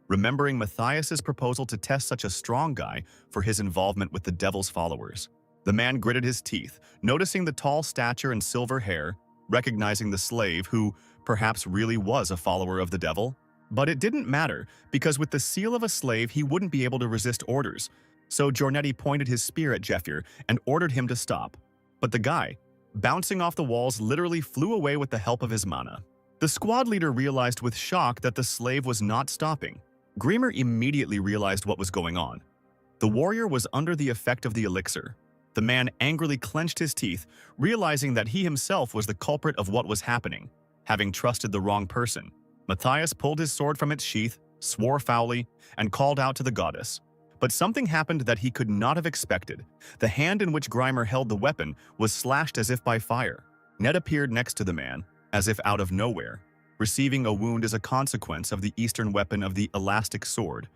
remembering Matthias's proposal to test such a strong guy for his involvement with the devil's followers. The man gritted his teeth, noticing the tall stature and silver hair, recognizing the slave who perhaps really was a follower of the devil. But it didn't matter, because with the seal of a slave he wouldn't be able to resist orders. So Giornetti pointed his spear at Jeffir and ordered him to stop. But the guy, bouncing off the walls, literally flew away with the help of his mana. The squad leader realized with shock that the slave was not stopping. Grimmer immediately realized what was going on. The warrior was under the effect of the elixir. The man angrily clenched his teeth, realizing that he himself was the culprit of what was happening, having trusted the wrong person. Matthias pulled his sword from its sheath, swore foully, and called out to the goddess. But something happened that he could not have expected. The hand in which Grimmer held the weapon was slashed as if by fire. Ned appeared next to the man, as if out of nowhere, receiving a wound as a consequence of the Eastern weapon of the elastic sword,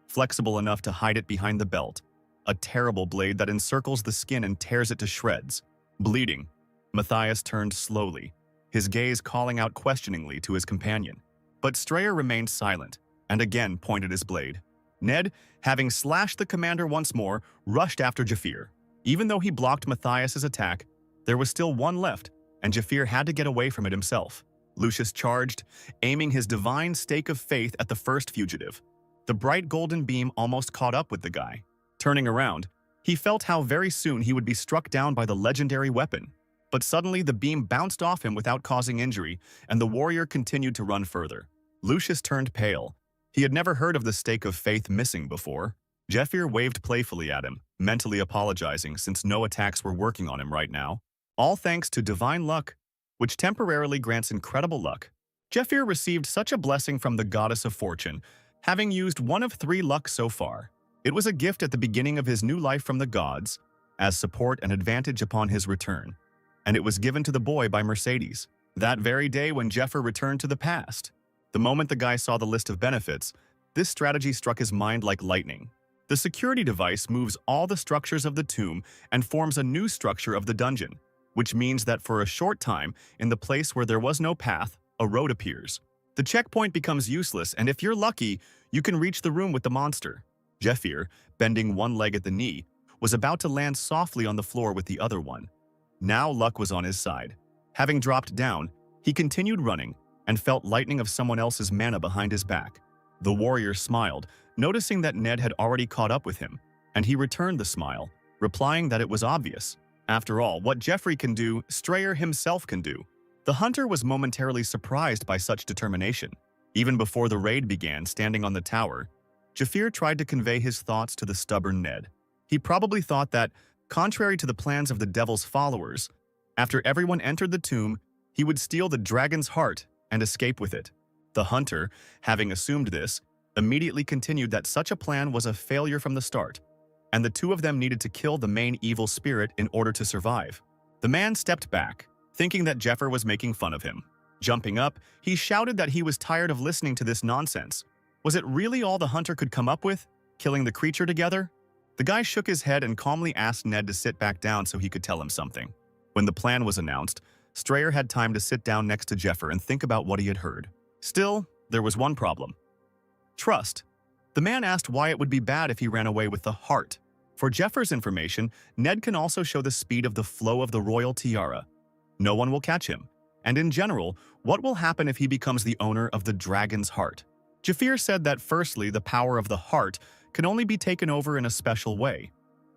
flexible enough to hide it behind the belt, a terrible blade that encircles the skin and tears it to shreds. Bleeding, Matthias turned slowly, his gaze calling out questioningly to his companion. But Strayer remained silent, and again pointed his blade. Ned, having slashed the commander once more, rushed after Jafir. Even though he blocked Matthias's attack, there was still one left, and Jafir had to get away from it himself. Lucius charged, aiming his divine stake of faith at the first fugitive. The bright golden beam almost caught up with the guy. Turning around, he felt how very soon he would be struck down by the legendary weapon. But suddenly the beam bounced off him without causing injury, and the warrior continued to run further. Lucius turned pale. He had never heard of the stake of faith missing before. Jeffir waved playfully at him, mentally apologizing since no attacks were working on him right now. All thanks to divine luck, which temporarily grants incredible luck. Jeffir received such a blessing from the goddess of fortune, having used 1 of 3 luck so far. It was a gift at the beginning of his new life from the gods, as support and advantage upon his return. And it was given to the boy by Mercedes, that very day when Jeffir returned to the past. The moment the guy saw the list of benefits, this strategy struck his mind like lightning. The security device moves all the structures of the tomb and forms a new structure of the dungeon, which means that for a short time, in the place where there was no path, a road appears. The checkpoint becomes useless, and if you're lucky, you can reach the room with the monster. Jeffir, bending one leg at the knee, was about to land softly on the floor with the other one. Now luck was on his side. Having dropped down, he continued running and felt lightning of someone else's mana behind his back. The warrior smiled, noticing that Ned had already caught up with him, and he returned the smile, replying that it was obvious. After all, what Jeffrey can do, Strayer himself can do. The hunter was momentarily surprised by such determination. Even before the raid began, standing on the tower, Jafir tried to convey his thoughts to the stubborn Ned. He probably thought that, contrary to the plans of the devil's followers, after everyone entered the tomb, he would steal the dragon's heart and escape with it. The hunter, having assumed this, immediately continued that such a plan was a failure from the start, and the two of them needed to kill the main evil spirit in order to survive. The man stepped back, thinking that Jeffir was making fun of him. Jumping up, he shouted that he was tired of listening to this nonsense. Was it really all the hunter could come up with, killing the creature together? The guy shook his head and calmly asked Ned to sit back down so he could tell him something. When the plan was announced, Strayer had time to sit down next to Jeffir and think about what he had heard. Still, there was one problem. Trust. The man asked why it would be bad if he ran away with the heart. For Jeffir's information, Ned can also show the speed of the flow of the royal tiara. No one will catch him. And in general, what will happen if he becomes the owner of the dragon's heart? Jafir said that firstly, the power of the heart can only be taken over in a special way.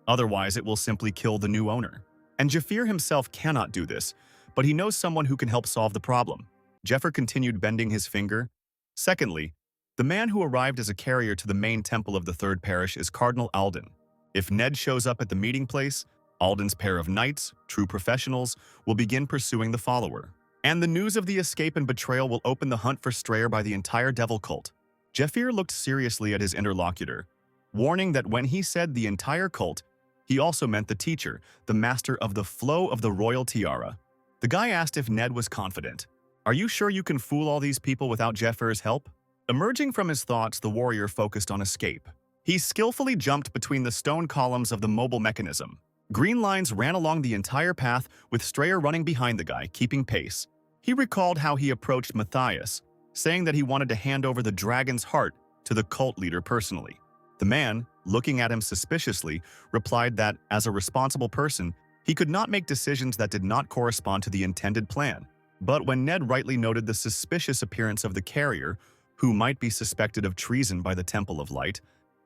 Otherwise, it will simply kill the new owner. And Jafir himself cannot do this, but he knows someone who can help solve the problem. Jeffir continued bending his finger. Secondly, the man who arrived as a carrier to the main temple of the third parish is Cardinal Alden. If Ned shows up at the meeting place, Alden's pair of knights, true professionals, will begin pursuing the follower. And the news of the escape and betrayal will open the hunt for Strayer by the entire devil cult. Jeffir looked seriously at his interlocutor, warning that when he said the entire cult, he also meant the teacher, the master of the flow of the royal tiara. The guy asked if Ned was confident. "Are you sure you can fool all these people without Jeffir's help?" Emerging from his thoughts, the warrior focused on escape. He skillfully jumped between the stone columns of the mobile mechanism. Green lines ran along the entire path, with Strayer running behind the guy, keeping pace. He recalled how he approached Matthias, saying that he wanted to hand over the dragon's heart to the cult leader personally. The man, looking at him suspiciously, replied that, as a responsible person, he could not make decisions that did not correspond to the intended plan. But when Ned rightly noted the suspicious appearance of the carrier, who might be suspected of treason by the Temple of Light,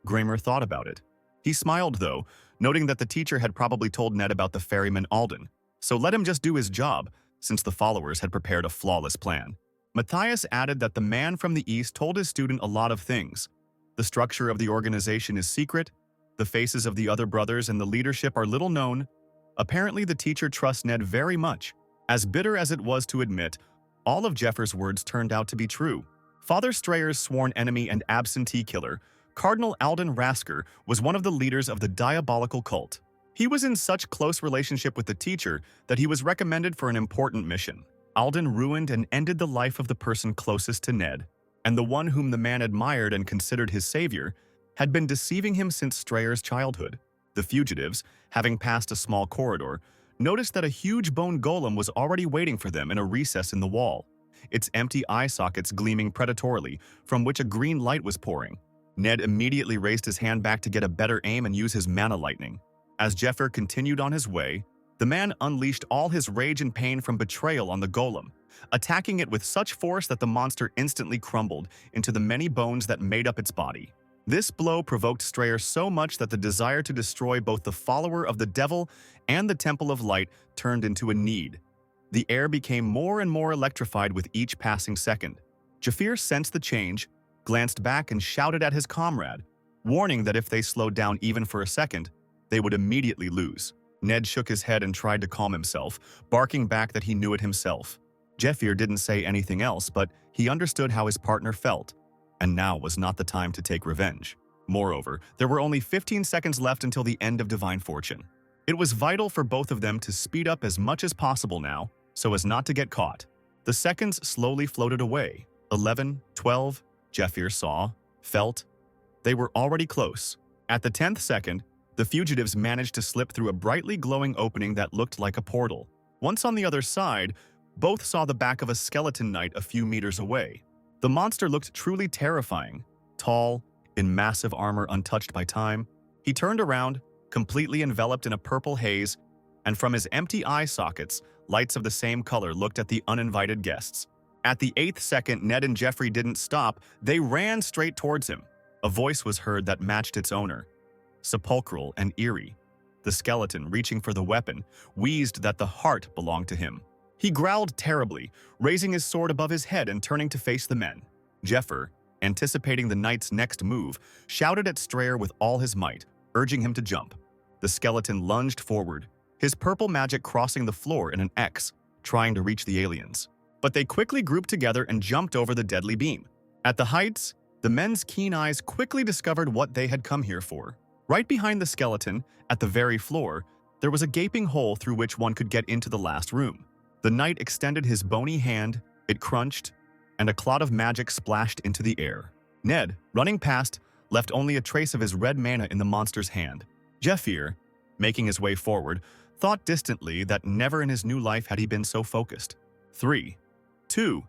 Gramer thought about it. He smiled, though, noting that the teacher had probably told Ned about the ferryman Alden, so let him just do his job, since the followers had prepared a flawless plan. Matthias added that the man from the east told his student a lot of things. The structure of the organization is secret, the faces of the other brothers and the leadership are little known. Apparently, the teacher trusts Ned very much. As bitter as it was to admit, all of Jeffir's words turned out to be true. Father Strayer's sworn enemy and absentee killer, Cardinal Alden Rasker, was one of the leaders of the diabolical cult. He was in such close relationship with the teacher that he was recommended for an important mission. Alden ruined and ended the life of the person closest to Ned, and the one whom the man admired and considered his savior had been deceiving him since Strayer's childhood. The fugitives, having passed a small corridor, noticed that a huge bone golem was already waiting for them in a recess in the wall, its empty eye sockets gleaming predatorily, from which a green light was pouring. Ned immediately raised his hand back to get a better aim and use his mana lightning. As Jeffir continued on his way, the man unleashed all his rage and pain from betrayal on the golem, attacking it with such force that the monster instantly crumbled into the many bones that made up its body. This blow provoked Strayer so much that the desire to destroy both the follower of the devil and the Temple of Light turned into a need. The air became more and more electrified with each passing second. Jafir sensed the change, glanced back and shouted at his comrade, warning that if they slowed down even for a second, they would immediately lose. Ned shook his head and tried to calm himself, barking back that he knew it himself. Jeffir didn't say anything else, but he understood how his partner felt, and now was not the time to take revenge. Moreover, there were only 15 seconds left until the end of Divine Fortune. It was vital for both of them to speed up as much as possible now, so as not to get caught. The seconds slowly floated away. 11, 12, Jeffir saw, felt. They were already close. At the 10th second, the fugitives managed to slip through a brightly glowing opening that looked like a portal. Once on the other side, both saw the back of a skeleton knight a few meters away. The monster looked truly terrifying, tall, in massive armor untouched by time. He turned around, completely enveloped in a purple haze, and from his empty eye sockets, lights of the same color looked at the uninvited guests. At the 8th second, Ned and Jeffrey didn't stop. They ran straight towards him. A voice was heard that matched its owner, sepulchral and eerie. The skeleton, reaching for the weapon, wheezed that the heart belonged to him. He growled terribly, raising his sword above his head and turning to face the men. Jeffir, anticipating the knight's next move, shouted at Strayer with all his might, urging him to jump. The skeleton lunged forward, his purple magic crossing the floor in an X, trying to reach the aliens. But they quickly grouped together and jumped over the deadly beam. At the heights, the men's keen eyes quickly discovered what they had come here for. Right behind the skeleton, at the very floor, there was a gaping hole through which one could get into the last room. The knight extended his bony hand, it crunched, and a clot of magic splashed into the air. Ned, running past, left only a trace of his red mana in the monster's hand. Jeffir, making his way forward, thought distantly that never in his new life had he been so focused. 3, 2.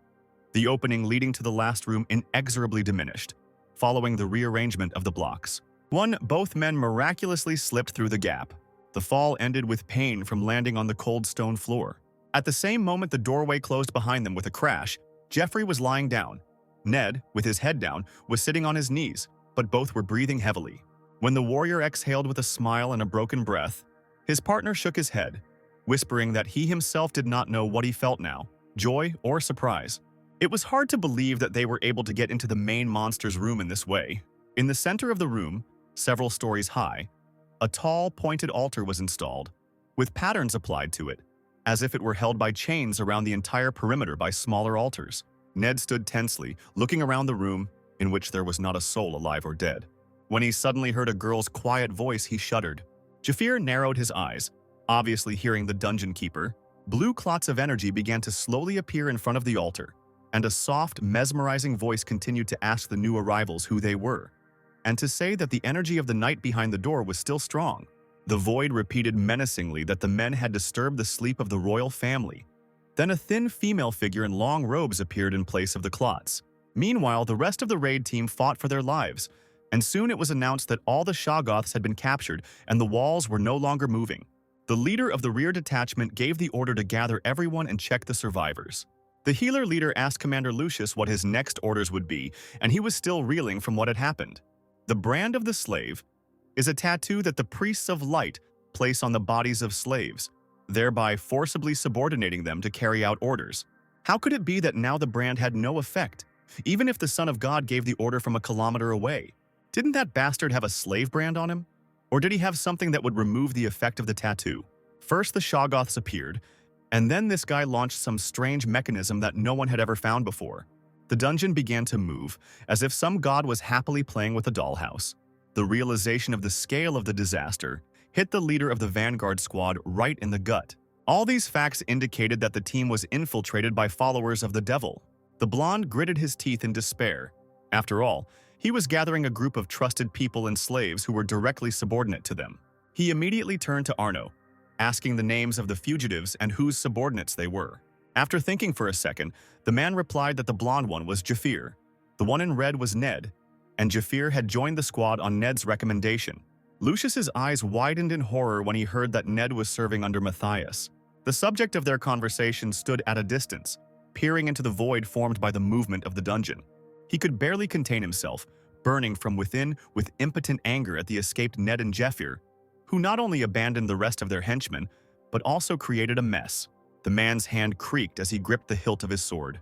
The opening leading to the last room inexorably diminished, following the rearrangement of the blocks. 1. Both men miraculously slipped through the gap. The fall ended with pain from landing on the cold stone floor. At the same moment the doorway closed behind them with a crash, Jeffrey was lying down. Ned, with his head down, was sitting on his knees, but both were breathing heavily. When the warrior exhaled with a smile and a broken breath, his partner shook his head, whispering that he himself did not know what he felt now, joy or surprise. It was hard to believe that they were able to get into the main monster's room in this way. In the center of the room, several stories high, a tall, pointed altar was installed, with patterns applied to it, as if it were held by chains around the entire perimeter by smaller altars. Ned stood tensely, looking around the room, in which there was not a soul alive or dead. When he suddenly heard a girl's quiet voice, he shuddered. Jafir narrowed his eyes, obviously hearing the dungeon keeper. Blue clots of energy began to slowly appear in front of the altar, and a soft, mesmerizing voice continued to ask the new arrivals who they were, and to say that the energy of the night behind the door was still strong. The void repeated menacingly that the men had disturbed the sleep of the royal family. Then a thin female figure in long robes appeared in place of the clots. Meanwhile, the rest of the raid team fought for their lives, and soon it was announced that all the Shoggoths had been captured and the walls were no longer moving. The leader of the rear detachment gave the order to gather everyone and check the survivors. The healer leader asked Commander Lucius what his next orders would be, and he was still reeling from what had happened. The brand of the slave is a tattoo that the priests of light place on the bodies of slaves, thereby forcibly subordinating them to carry out orders. How could it be that now the brand had no effect, even if the Son of God gave the order from a kilometer away? Didn't that bastard have a slave brand on him? Or did he have something that would remove the effect of the tattoo? First the Shoggoths appeared, and then this guy launched some strange mechanism that no one had ever found before. The dungeon began to move, as if some god was happily playing with a dollhouse. The realization of the scale of the disaster hit the leader of the vanguard squad right in the gut. All these facts indicated that the team was infiltrated by followers of the devil. The blonde gritted his teeth in despair. After all, he was gathering a group of trusted people and slaves who were directly subordinate to them. He immediately turned to Arno, asking the names of the fugitives and whose subordinates they were. After thinking for a second, the man replied that the blonde one was Jafir, the one in red was Ned, and Jafir had joined the squad on Ned's recommendation. Lucius's eyes widened in horror when he heard that Ned was serving under Matthias. The subject of their conversation stood at a distance, peering into the void formed by the movement of the dungeon. He could barely contain himself, burning from within with impotent anger at the escaped Ned and Jafir, who not only abandoned the rest of their henchmen, but also created a mess. The man's hand creaked as he gripped the hilt of his sword.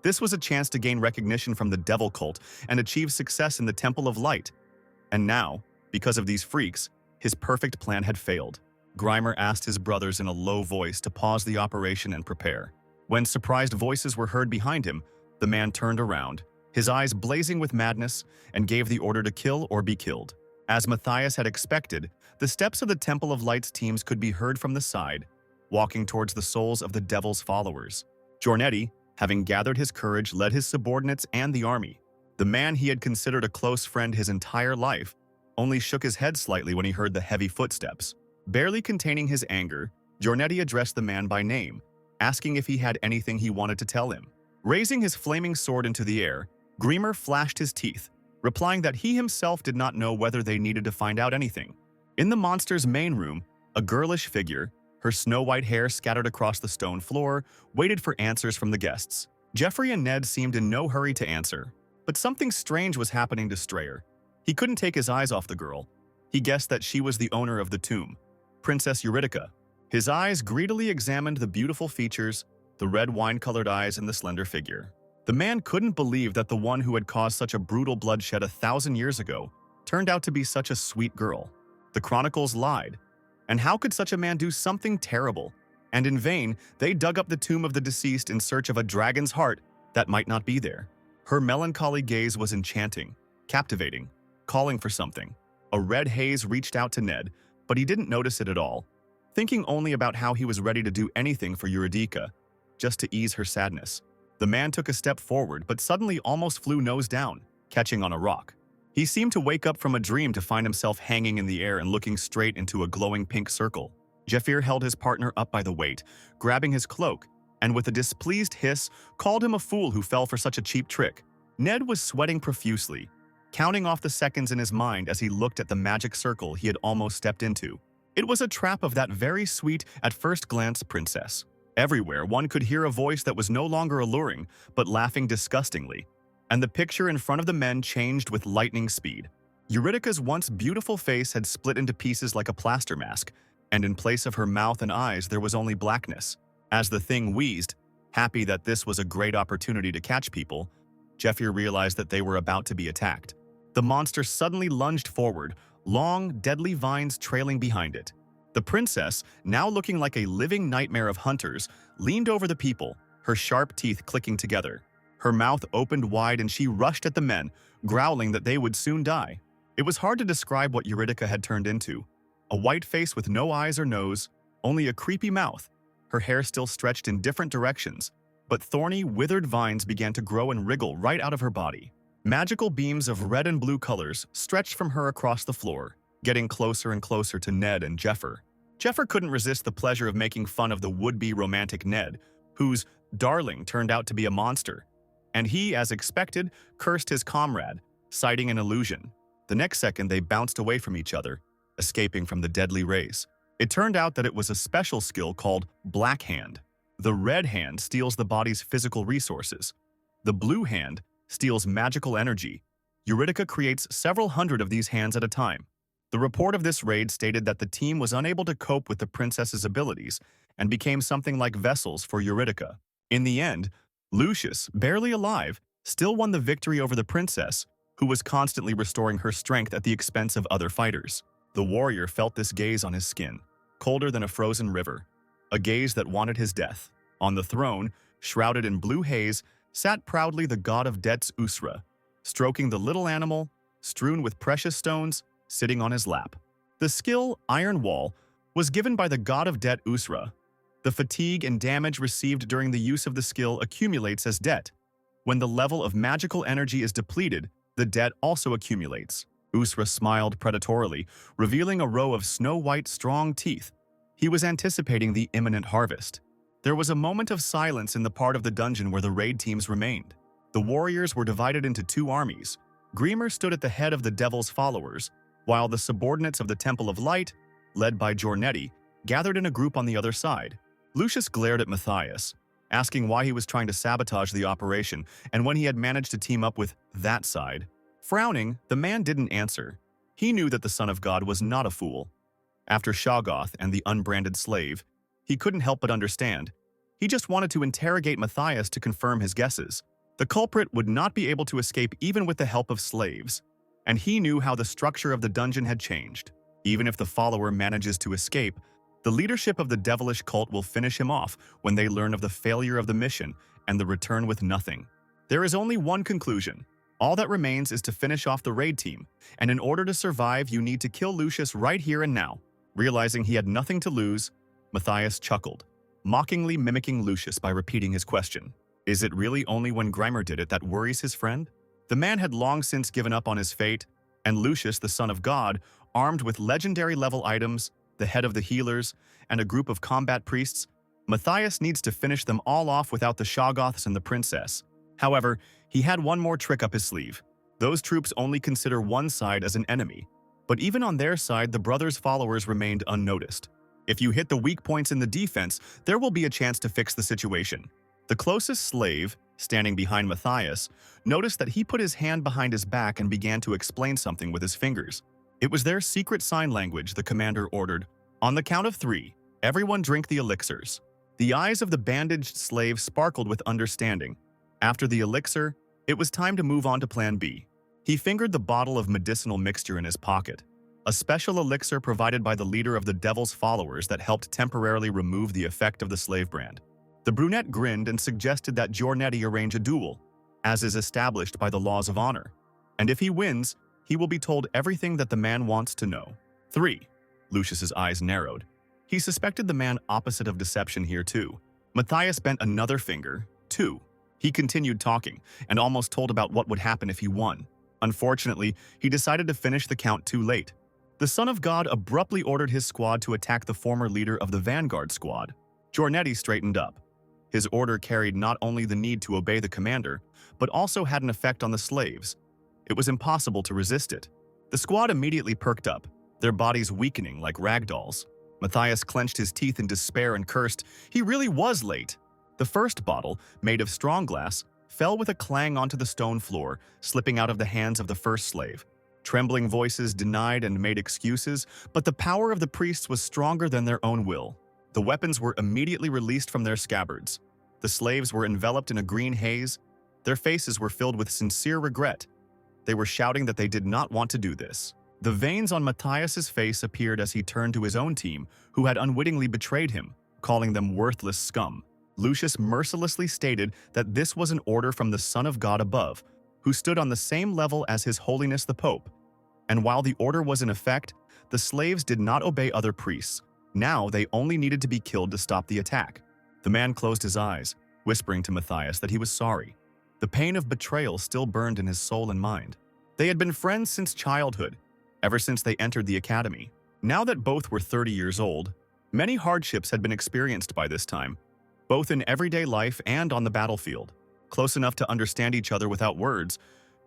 This was a chance to gain recognition from the devil cult and achieve success in the Temple of Light. And now, because of these freaks, his perfect plan had failed. Grimer asked his brothers in a low voice to pause the operation and prepare. When surprised voices were heard behind him, the man turned around, his eyes blazing with madness, and gave the order to kill or be killed. As Matthias had expected, the steps of the Temple of Light's teams could be heard from the side, walking towards the souls of the devil's followers. Giornetti, having gathered his courage, led his subordinates and the army. The man he had considered a close friend his entire life only shook his head slightly when he heard the heavy footsteps. Barely containing his anger, Giornetti addressed the man by name, asking if he had anything he wanted to tell him. Raising his flaming sword into the air, Grimer flashed his teeth, replying that he himself did not know whether they needed to find out anything. In the monster's main room, a girlish figure, her snow-white hair scattered across the stone floor, waited for answers from the guests. Jeffrey and Ned seemed in no hurry to answer, but something strange was happening to Strayer. He couldn't take his eyes off the girl. He guessed that she was the owner of the tomb, Princess Eurydica. His eyes greedily examined the beautiful features, the red wine-colored eyes, and the slender figure. The man couldn't believe that the one who had caused such a brutal bloodshed 1,000 years ago turned out to be such a sweet girl. The chronicles lied. And how could such a man do something terrible? And in vain, they dug up the tomb of the deceased in search of a dragon's heart that might not be there. Her melancholy gaze was enchanting, captivating, calling for something. A red haze reached out to Ned, but he didn't notice it at all, thinking only about how he was ready to do anything for Eurydica, just to ease her sadness. The man took a step forward, but suddenly almost flew nose down, catching on a rock. He seemed to wake up from a dream to find himself hanging in the air and looking straight into a glowing pink circle. Jafir held his partner up by the weight, grabbing his cloak, and with a displeased hiss, called him a fool who fell for such a cheap trick. Ned was sweating profusely, counting off the seconds in his mind as he looked at the magic circle he had almost stepped into. It was a trap of that very sweet, at first glance, princess. Everywhere, one could hear a voice that was no longer alluring, but laughing disgustingly, and the picture in front of the men changed with lightning speed. Eurydica's once beautiful face had split into pieces like a plaster mask, and in place of her mouth and eyes there was only blackness. As the thing wheezed, happy that this was a great opportunity to catch people, Jeffrey realized that they were about to be attacked. The monster suddenly lunged forward, long, deadly vines trailing behind it. The princess, now looking like a living nightmare of hunters, leaned over the people, her sharp teeth clicking together. Her mouth opened wide and she rushed at the men, growling that they would soon die. It was hard to describe what Eurydica had turned into. A white face with no eyes or nose, only a creepy mouth. Her hair still stretched in different directions, but thorny, withered vines began to grow and wriggle right out of her body. Magical beams of red and blue colors stretched from her across the floor, getting closer and closer to Ned and Jeffer. Jeffer couldn't resist the pleasure of making fun of the would-be romantic Ned, whose darling turned out to be a monster. And he, as expected, cursed his comrade, citing an illusion. The next second, they bounced away from each other, escaping from the deadly rays. It turned out that it was a special skill called Black Hand. The red hand steals the body's physical resources. The blue hand steals magical energy. Eurydica creates several hundred of these hands at a time. The report of this raid stated that the team was unable to cope with the princess's abilities and became something like vessels for Eurydica. In the end, Lucius, barely alive, still won the victory over the princess, who was constantly restoring her strength at the expense of other fighters. The warrior felt this gaze on his skin, colder than a frozen river, a gaze that wanted his death. On the throne, shrouded in blue haze, sat proudly the god of death's Asura, stroking the little animal, strewn with precious stones, sitting on his lap. The skill, Iron Wall, was given by the god of debt Asura. The fatigue and damage received during the use of the skill accumulates as debt. When the level of magical energy is depleted, the debt also accumulates. Asura smiled predatorily, revealing a row of snow-white, strong teeth. He was anticipating the imminent harvest. There was a moment of silence in the part of the dungeon where the raid teams remained. The warriors were divided into two armies. Grimmer stood at the head of the devil's followers, while the subordinates of the Temple of Light, led by Giornetti, gathered in a group on the other side. Lucius glared at Matthias, asking why he was trying to sabotage the operation and when he had managed to team up with that side. Frowning, the man didn't answer. He knew that the Son of God was not a fool. After Shoggoth and the unbranded slave, he couldn't help but understand. He just wanted to interrogate Matthias to confirm his guesses. The culprit would not be able to escape even with the help of slaves, and he knew how the structure of the dungeon had changed. Even if the follower manages to escape, the leadership of the devilish cult will finish him off when they learn of the failure of the mission and the return with nothing. There is only one conclusion. All that remains is to finish off the raid team, and in order to survive, you need to kill Lucius right here and now. Realizing he had nothing to lose, Matthias chuckled, mockingly mimicking Lucius by repeating his question. Is it really only when Grimmer did it that worries his friend? The man had long since given up on his fate, and Lucius, the son of God, armed with legendary-level items, the head of the healers, and a group of combat priests, Matthias needs to finish them all off without the Shoggoths and the princess. However, he had one more trick up his sleeve. Those troops only consider one side as an enemy, but even on their side, the brothers' followers remained unnoticed. If you hit the weak points in the defense, there will be a chance to fix the situation. The closest slave, standing behind Matthias, noticed that he put his hand behind his back and began to explain something with his fingers. It was their secret sign language, the commander ordered. On the count of 3, everyone drink the elixirs. The eyes of the bandaged slave sparkled with understanding. After the elixir, it was time to move on to Plan B. He fingered the bottle of medicinal mixture in his pocket, a special elixir provided by the leader of the devil's followers that helped temporarily remove the effect of the slave brand. The brunette grinned and suggested that Giornetti arrange a duel, as is established by the laws of honor. And if he wins, he will be told everything that the man wants to know. 3. Lucius's eyes narrowed. He suspected the man opposite of deception here too. Matthias bent another finger. 2. He continued talking, and almost told about what would happen if he won. Unfortunately, he decided to finish the count too late. The Son of God abruptly ordered his squad to attack the former leader of the Vanguard squad. Giornetti straightened up. His order carried not only the need to obey the commander, but also had an effect on the slaves. It was impossible to resist it. The squad immediately perked up, their bodies weakening like ragdolls. Matthias clenched his teeth in despair and cursed. He really was late. The first bottle, made of strong glass, fell with a clang onto the stone floor, slipping out of the hands of the first slave. Trembling voices denied and made excuses, but the power of the priests was stronger than their own will. The weapons were immediately released from their scabbards. The slaves were enveloped in a green haze. Their faces were filled with sincere regret. They were shouting that they did not want to do this. The veins on Matthias's face appeared as he turned to his own team, who had unwittingly betrayed him, calling them worthless scum. Lucius mercilessly stated that this was an order from the Son of God above, who stood on the same level as His Holiness the Pope. And while the order was in effect, the slaves did not obey other priests. Now they only needed to be killed to stop the attack. The man closed his eyes, whispering to Matthias that he was sorry. The pain of betrayal still burned in his soul and mind. They had been friends since childhood, ever since they entered the academy. Now that both were 30 years old, many hardships had been experienced by this time, both in everyday life and on the battlefield. Close enough to understand each other without words,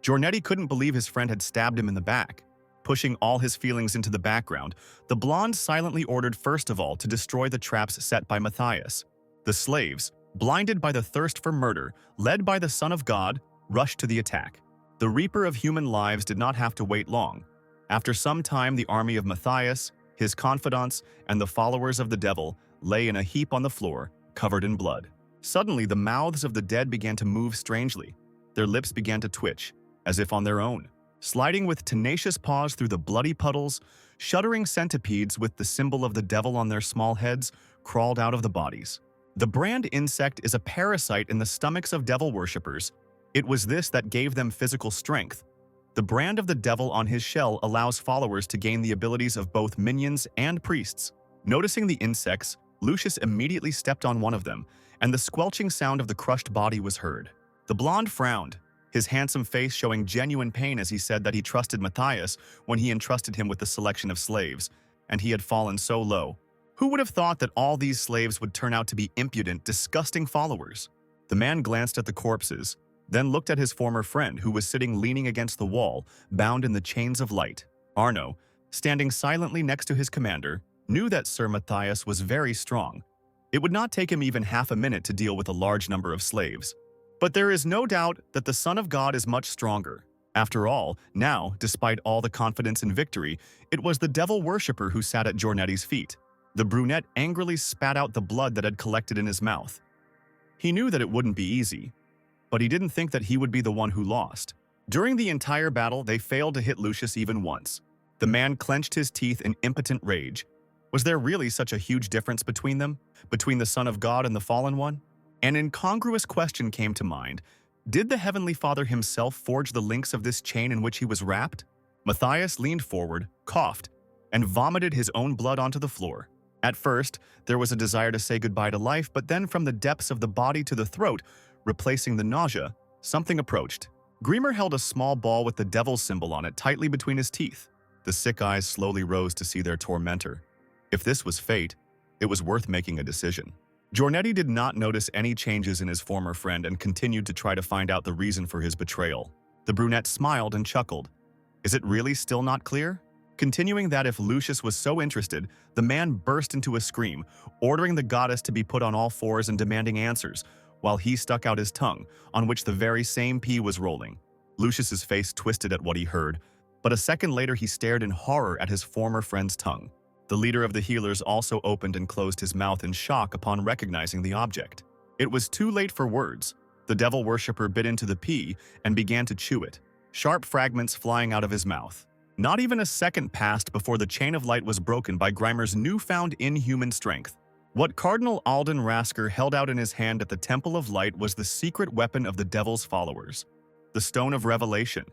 Giornetti couldn't believe his friend had stabbed him in the back. Pushing all his feelings into the background, the blonde silently ordered first of all to destroy the traps set by Matthias. The slaves, blinded by the thirst for murder, led by the Son of God, rushed to the attack. The Reaper of human lives did not have to wait long. After some time, the army of Matthias, his confidants, and the followers of the devil lay in a heap on the floor, covered in blood. Suddenly, the mouths of the dead began to move strangely. Their lips began to twitch, as if on their own. Sliding with tenacious paws through the bloody puddles, shuddering centipedes with the symbol of the devil on their small heads crawled out of the bodies. The brand insect is a parasite in the stomachs of devil worshippers. It was this that gave them physical strength. The brand of the devil on his shell allows followers to gain the abilities of both minions and priests. Noticing the insects, Lucius immediately stepped on one of them, and the squelching sound of the crushed body was heard. The blonde frowned, his handsome face showing genuine pain as he said that he trusted Matthias when he entrusted him with the selection of slaves, and he had fallen so low. Who would have thought that all these slaves would turn out to be impudent, disgusting followers? The man glanced at the corpses, then looked at his former friend who was sitting leaning against the wall, bound in the chains of light. Arno, standing silently next to his commander, knew that Sir Matthias was very strong. It would not take him even half a minute to deal with a large number of slaves. But there is no doubt that the Son of God is much stronger. After all, now, despite all the confidence and victory, it was the devil worshipper who sat at Giornetti's feet. The brunette angrily spat out the blood that had collected in his mouth. He knew that it wouldn't be easy, but he didn't think that he would be the one who lost. During the entire battle, they failed to hit Lucius even once. The man clenched his teeth in impotent rage. Was there really such a huge difference between them? Between the Son of God and the Fallen One? An incongruous question came to mind. Did the Heavenly Father himself forge the links of this chain in which he was wrapped? Matthias leaned forward, coughed, and vomited his own blood onto the floor. At first, there was a desire to say goodbye to life, but then from the depths of the body to the throat, replacing the nausea, something approached. Greimer held a small ball with the devil's symbol on it tightly between his teeth. The sick eyes slowly rose to see their tormentor. If this was fate, it was worth making a decision. Giornetti did not notice any changes in his former friend and continued to try to find out the reason for his betrayal. The brunette smiled and chuckled. Is it really still not clear? Continuing that if Lucius was so interested, the man burst into a scream, ordering the goddess to be put on all fours and demanding answers, while he stuck out his tongue, on which the very same pea was rolling. Lucius's face twisted at what he heard, but a second later he stared in horror at his former friend's tongue. The leader of the healers also opened and closed his mouth in shock upon recognizing the object. It was too late for words. The devil worshipper bit into the pea and began to chew it, sharp fragments flying out of his mouth. Not even a second passed before the chain of light was broken by Greimer's newfound inhuman strength. What Cardinal Alden Rasker held out in his hand at the Temple of Light was the secret weapon of the devil's followers, the Stone of Revelation.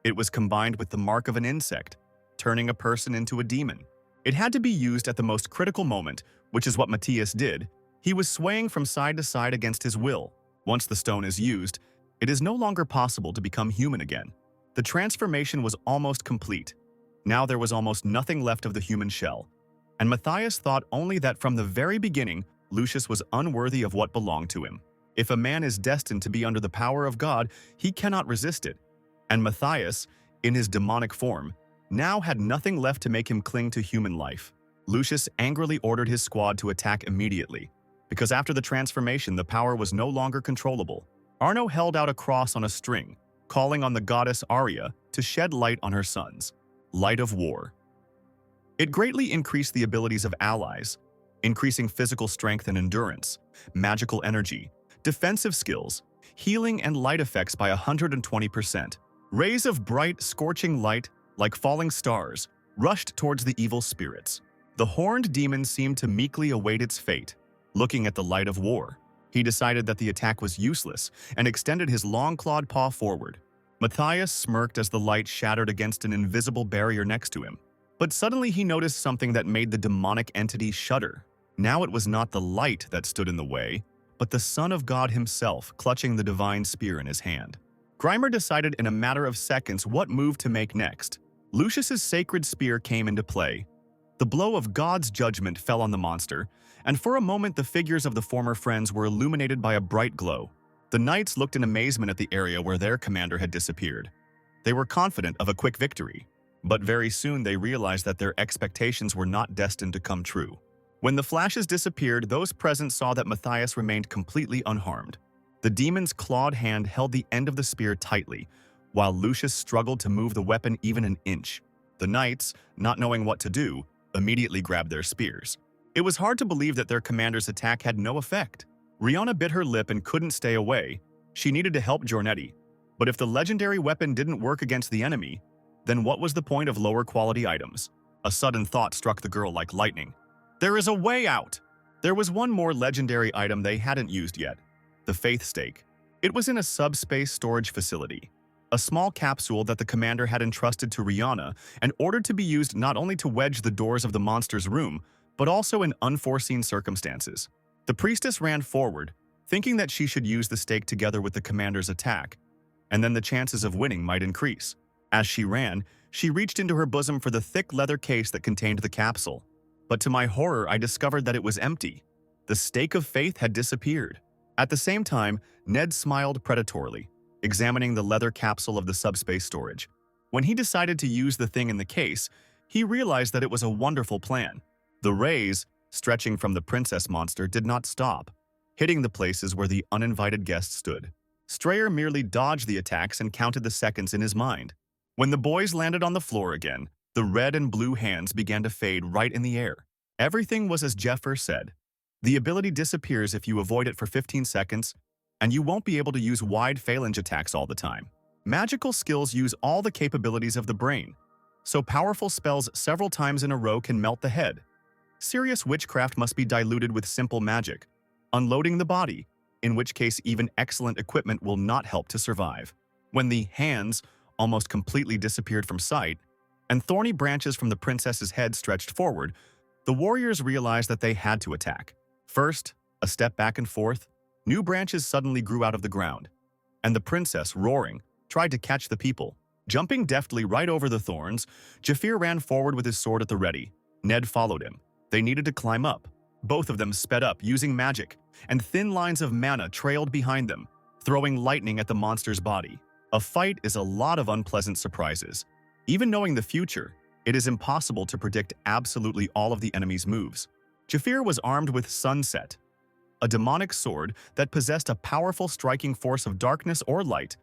It was combined with the mark of an insect, turning a person into a demon. It had to be used at the most critical moment, which is what Matthias did. He was swaying from side to side against his will. Once the stone is used, it is no longer possible to become human again. The transformation was almost complete. Now there was almost nothing left of the human shell. And Matthias thought only that from the very beginning, Lucius was unworthy of what belonged to him. If a man is destined to be under the power of God, he cannot resist it. And Matthias, in his demonic form, now had nothing left to make him cling to human life. Lucius angrily ordered his squad to attack immediately, because after the transformation the power was no longer controllable. Arno held out a cross on a string, calling on the goddess Arya to shed light on her sons. Light of war. It greatly increased the abilities of allies, increasing physical strength and endurance, magical energy, defensive skills, healing and light effects by 120%. Rays of bright, scorching light, like falling stars, rushed towards the evil spirits. The horned demon seemed to meekly await its fate. Looking at the light of war, he decided that the attack was useless and extended his long-clawed paw forward. Matthias smirked as the light shattered against an invisible barrier next to him. But suddenly he noticed something that made the demonic entity shudder. Now it was not the light that stood in the way, but the Son of God himself clutching the divine spear in his hand. Grimer decided in a matter of seconds what move to make next. Lucius's sacred spear came into play. The blow of God's judgment fell on the monster, and for a moment the figures of the former friends were illuminated by a bright glow. The knights looked in amazement at the area where their commander had disappeared. They were confident of a quick victory, but very soon they realized that their expectations were not destined to come true. When the flashes disappeared, those present saw that Matthias remained completely unharmed. The demon's clawed hand held the end of the spear tightly, while Lucius struggled to move the weapon even an inch. The knights, not knowing what to do, immediately grabbed their spears. It was hard to believe that their commander's attack had no effect. Rihanna bit her lip and couldn't stay away. She needed to help Giornetti. But if the legendary weapon didn't work against the enemy, then what was the point of lower quality items? A sudden thought struck the girl like lightning. There is a way out! There was one more legendary item they hadn't used yet. The Faith Stake. It was in a subspace storage facility. A small capsule that the commander had entrusted to Rihanna and ordered to be used not only to wedge the doors of the monster's room, but also in unforeseen circumstances. The priestess ran forward, thinking that she should use the stake together with the commander's attack, and then the chances of winning might increase. As she ran, she reached into her bosom for the thick leather case that contained the capsule. But to my horror, I discovered that it was empty. The stake of faith had disappeared. At the same time, Ned smiled predatorily, examining the leather capsule of the subspace storage. When he decided to use the thing in the case, he realized that it was a wonderful plan. The rays, stretching from the princess monster, did not stop, hitting the places where the uninvited guests stood. Strayer merely dodged the attacks and counted the seconds in his mind. When the boys landed on the floor again, the red and blue hands began to fade right in the air. Everything was as Jeffer said. The ability disappears if you avoid it for 15 seconds, and you won't be able to use wide phalange attacks all the time. Magical skills use all the capabilities of the brain, so powerful spells several times in a row can melt the head. Serious witchcraft must be diluted with simple magic, unloading the body, in which case even excellent equipment will not help to survive. When the hands almost completely disappeared from sight, and thorny branches from the princess's head stretched forward, the warriors realized that they had to attack. First, a step back and forth, new branches suddenly grew out of the ground, and the princess, roaring, tried to catch the people. Jumping deftly right over the thorns, Jafir ran forward with his sword at the ready. Ned followed him. They needed to climb up. Both of them sped up using magic, and thin lines of mana trailed behind them, throwing lightning at the monster's body. A fight is a lot of unpleasant surprises. Even knowing the future, it is impossible to predict absolutely all of the enemy's moves. Jafir was armed with Sunset, a demonic sword that possessed a powerful striking force of darkness or light.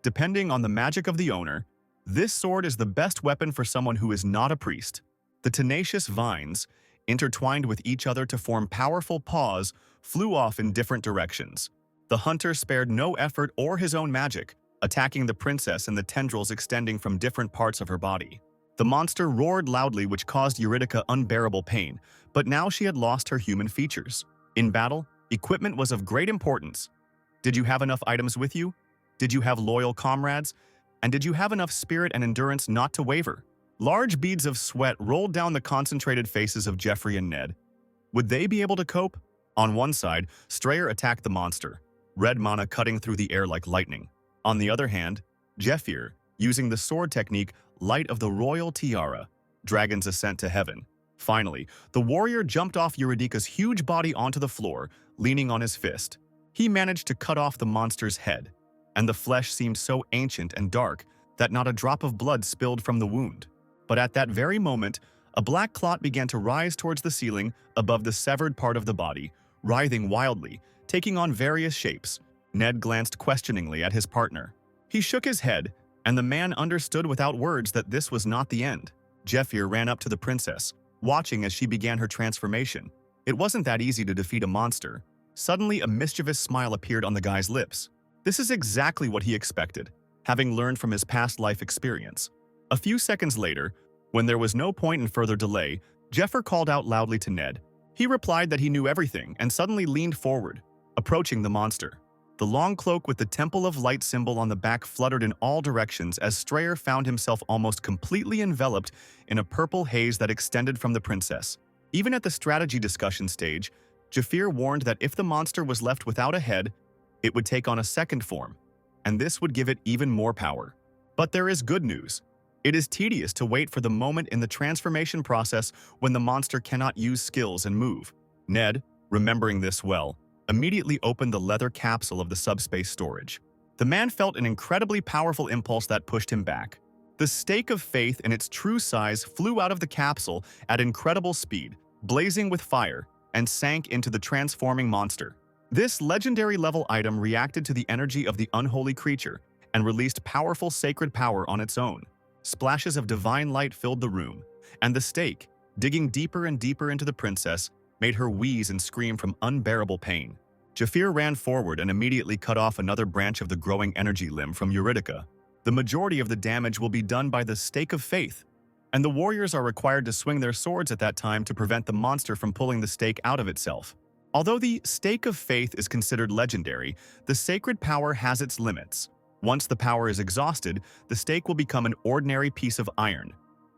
Depending on the magic of the owner, this sword is the best weapon for someone who is not a priest. The tenacious vines, intertwined with each other to form powerful paws, flew off in different directions. The hunter spared no effort or his own magic, attacking the princess and the tendrils extending from different parts of her body. The monster roared loudly, which caused Eurydica unbearable pain, but now she had lost her human features. In battle, equipment was of great importance. Did you have enough items with you? Did you have loyal comrades? And did you have enough spirit and endurance not to waver? Large beads of sweat rolled down the concentrated faces of Jeffrey and Ned. Would they be able to cope? On one side, Strayer attacked the monster, red mana cutting through the air like lightning. On the other hand, Jeffir, using the sword technique Light of the Royal Tiara, Dragon's Ascent to Heaven. Finally, the warrior jumped off Eurydica's huge body onto the floor, leaning on his fist. He managed to cut off the monster's head, and the flesh seemed so ancient and dark that not a drop of blood spilled from the wound. But at that very moment, a black clot began to rise towards the ceiling above the severed part of the body, writhing wildly, taking on various shapes. Ned glanced questioningly at his partner. He shook his head, and the man understood without words that this was not the end. Jeffir ran up to the princess, watching as she began her transformation. It wasn't that easy to defeat a monster. Suddenly, a mischievous smile appeared on the guy's lips. This is exactly what he expected, having learned from his past life experience. A few seconds later, when there was no point in further delay, Jeffer called out loudly to Ned, He replied that he knew everything and suddenly leaned forward, approaching the monster. The long cloak with the Temple of Light symbol on the back fluttered in all directions as Strayer found himself almost completely enveloped in a purple haze that extended from the princess. Even at the strategy discussion stage, Jafir warned that if the monster was left without a head, it would take on a second form, and this would give it even more power. But there is good news. It is tedious to wait for the moment in the transformation process when the monster cannot use skills and move. Ned, remembering this well, immediately opened the leather capsule of the subspace storage. The man felt an incredibly powerful impulse that pushed him back. The stake of faith in its true size flew out of the capsule at incredible speed, blazing with fire, and sank into the transforming monster. This legendary-level item reacted to the energy of the unholy creature and released powerful sacred power on its own. Splashes of divine light filled the room, and the stake, digging deeper and deeper into the princess, made her wheeze and scream from unbearable pain. Jafir ran forward and immediately cut off another branch of the growing energy limb from Eurydica. The majority of the damage will be done by the stake of faith, and the warriors are required to swing their swords at that time to prevent the monster from pulling the stake out of itself. Although the stake of faith is considered legendary, the sacred power has its limits. Once the power is exhausted, the stake will become an ordinary piece of iron.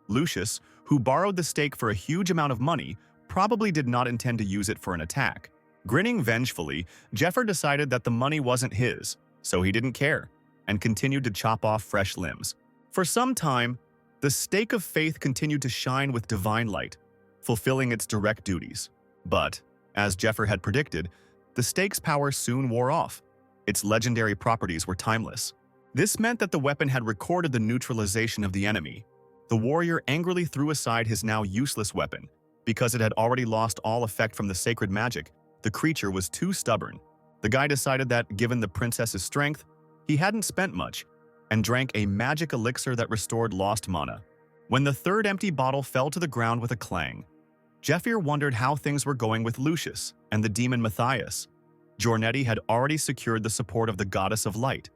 Lucius, who borrowed the stake for a huge amount of money, probably did not intend to use it for an attack. Grinning vengefully, Jeffer decided that the money wasn't his, so he didn't care, and continued to chop off fresh limbs. For some time, the stake of faith continued to shine with divine light, fulfilling its direct duties. But, as Jeffer had predicted, the stake's power soon wore off. Its legendary properties were timeless. This meant that the weapon had recorded the neutralization of the enemy. The warrior angrily threw aside his now useless weapon. Because it had already lost all effect from the sacred magic, the creature was too stubborn. The guy decided that, given the princess's strength, he hadn't spent much, and drank a magic elixir that restored lost mana. When the third empty bottle fell to the ground with a clang, Jeffir wondered how things were going with Lucius and the demon Matthias. Giornetti had already secured the support of the goddess of light.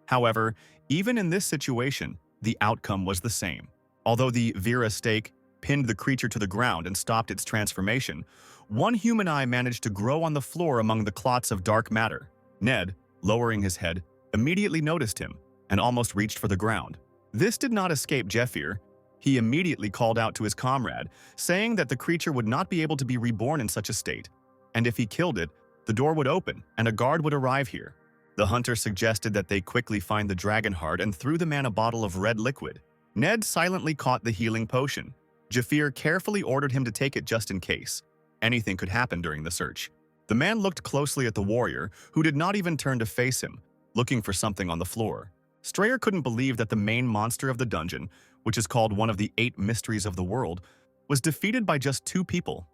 However, even in this situation, the outcome was the same. Although the Vera stake pinned the creature to the ground and stopped its transformation, one human eye managed to grow on the floor among the clots of dark matter. Ned, lowering his head, immediately noticed him and almost reached for the ground. This did not escape Jeffir. He immediately called out to his comrade, saying that the creature would not be able to be reborn in such a state, and if he killed it, the door would open and a guard would arrive here. The hunter suggested that they quickly find the dragon heart and threw the man a bottle of red liquid. Ned silently caught the healing potion. Jafir carefully ordered him to take it just in case. Anything could happen during the search. The man looked closely at the warrior, who did not even turn to face him, looking for something on the floor. Strayer couldn't believe that the main monster of the dungeon, which is called one of the 8 mysteries of the world, was defeated by just 2 people.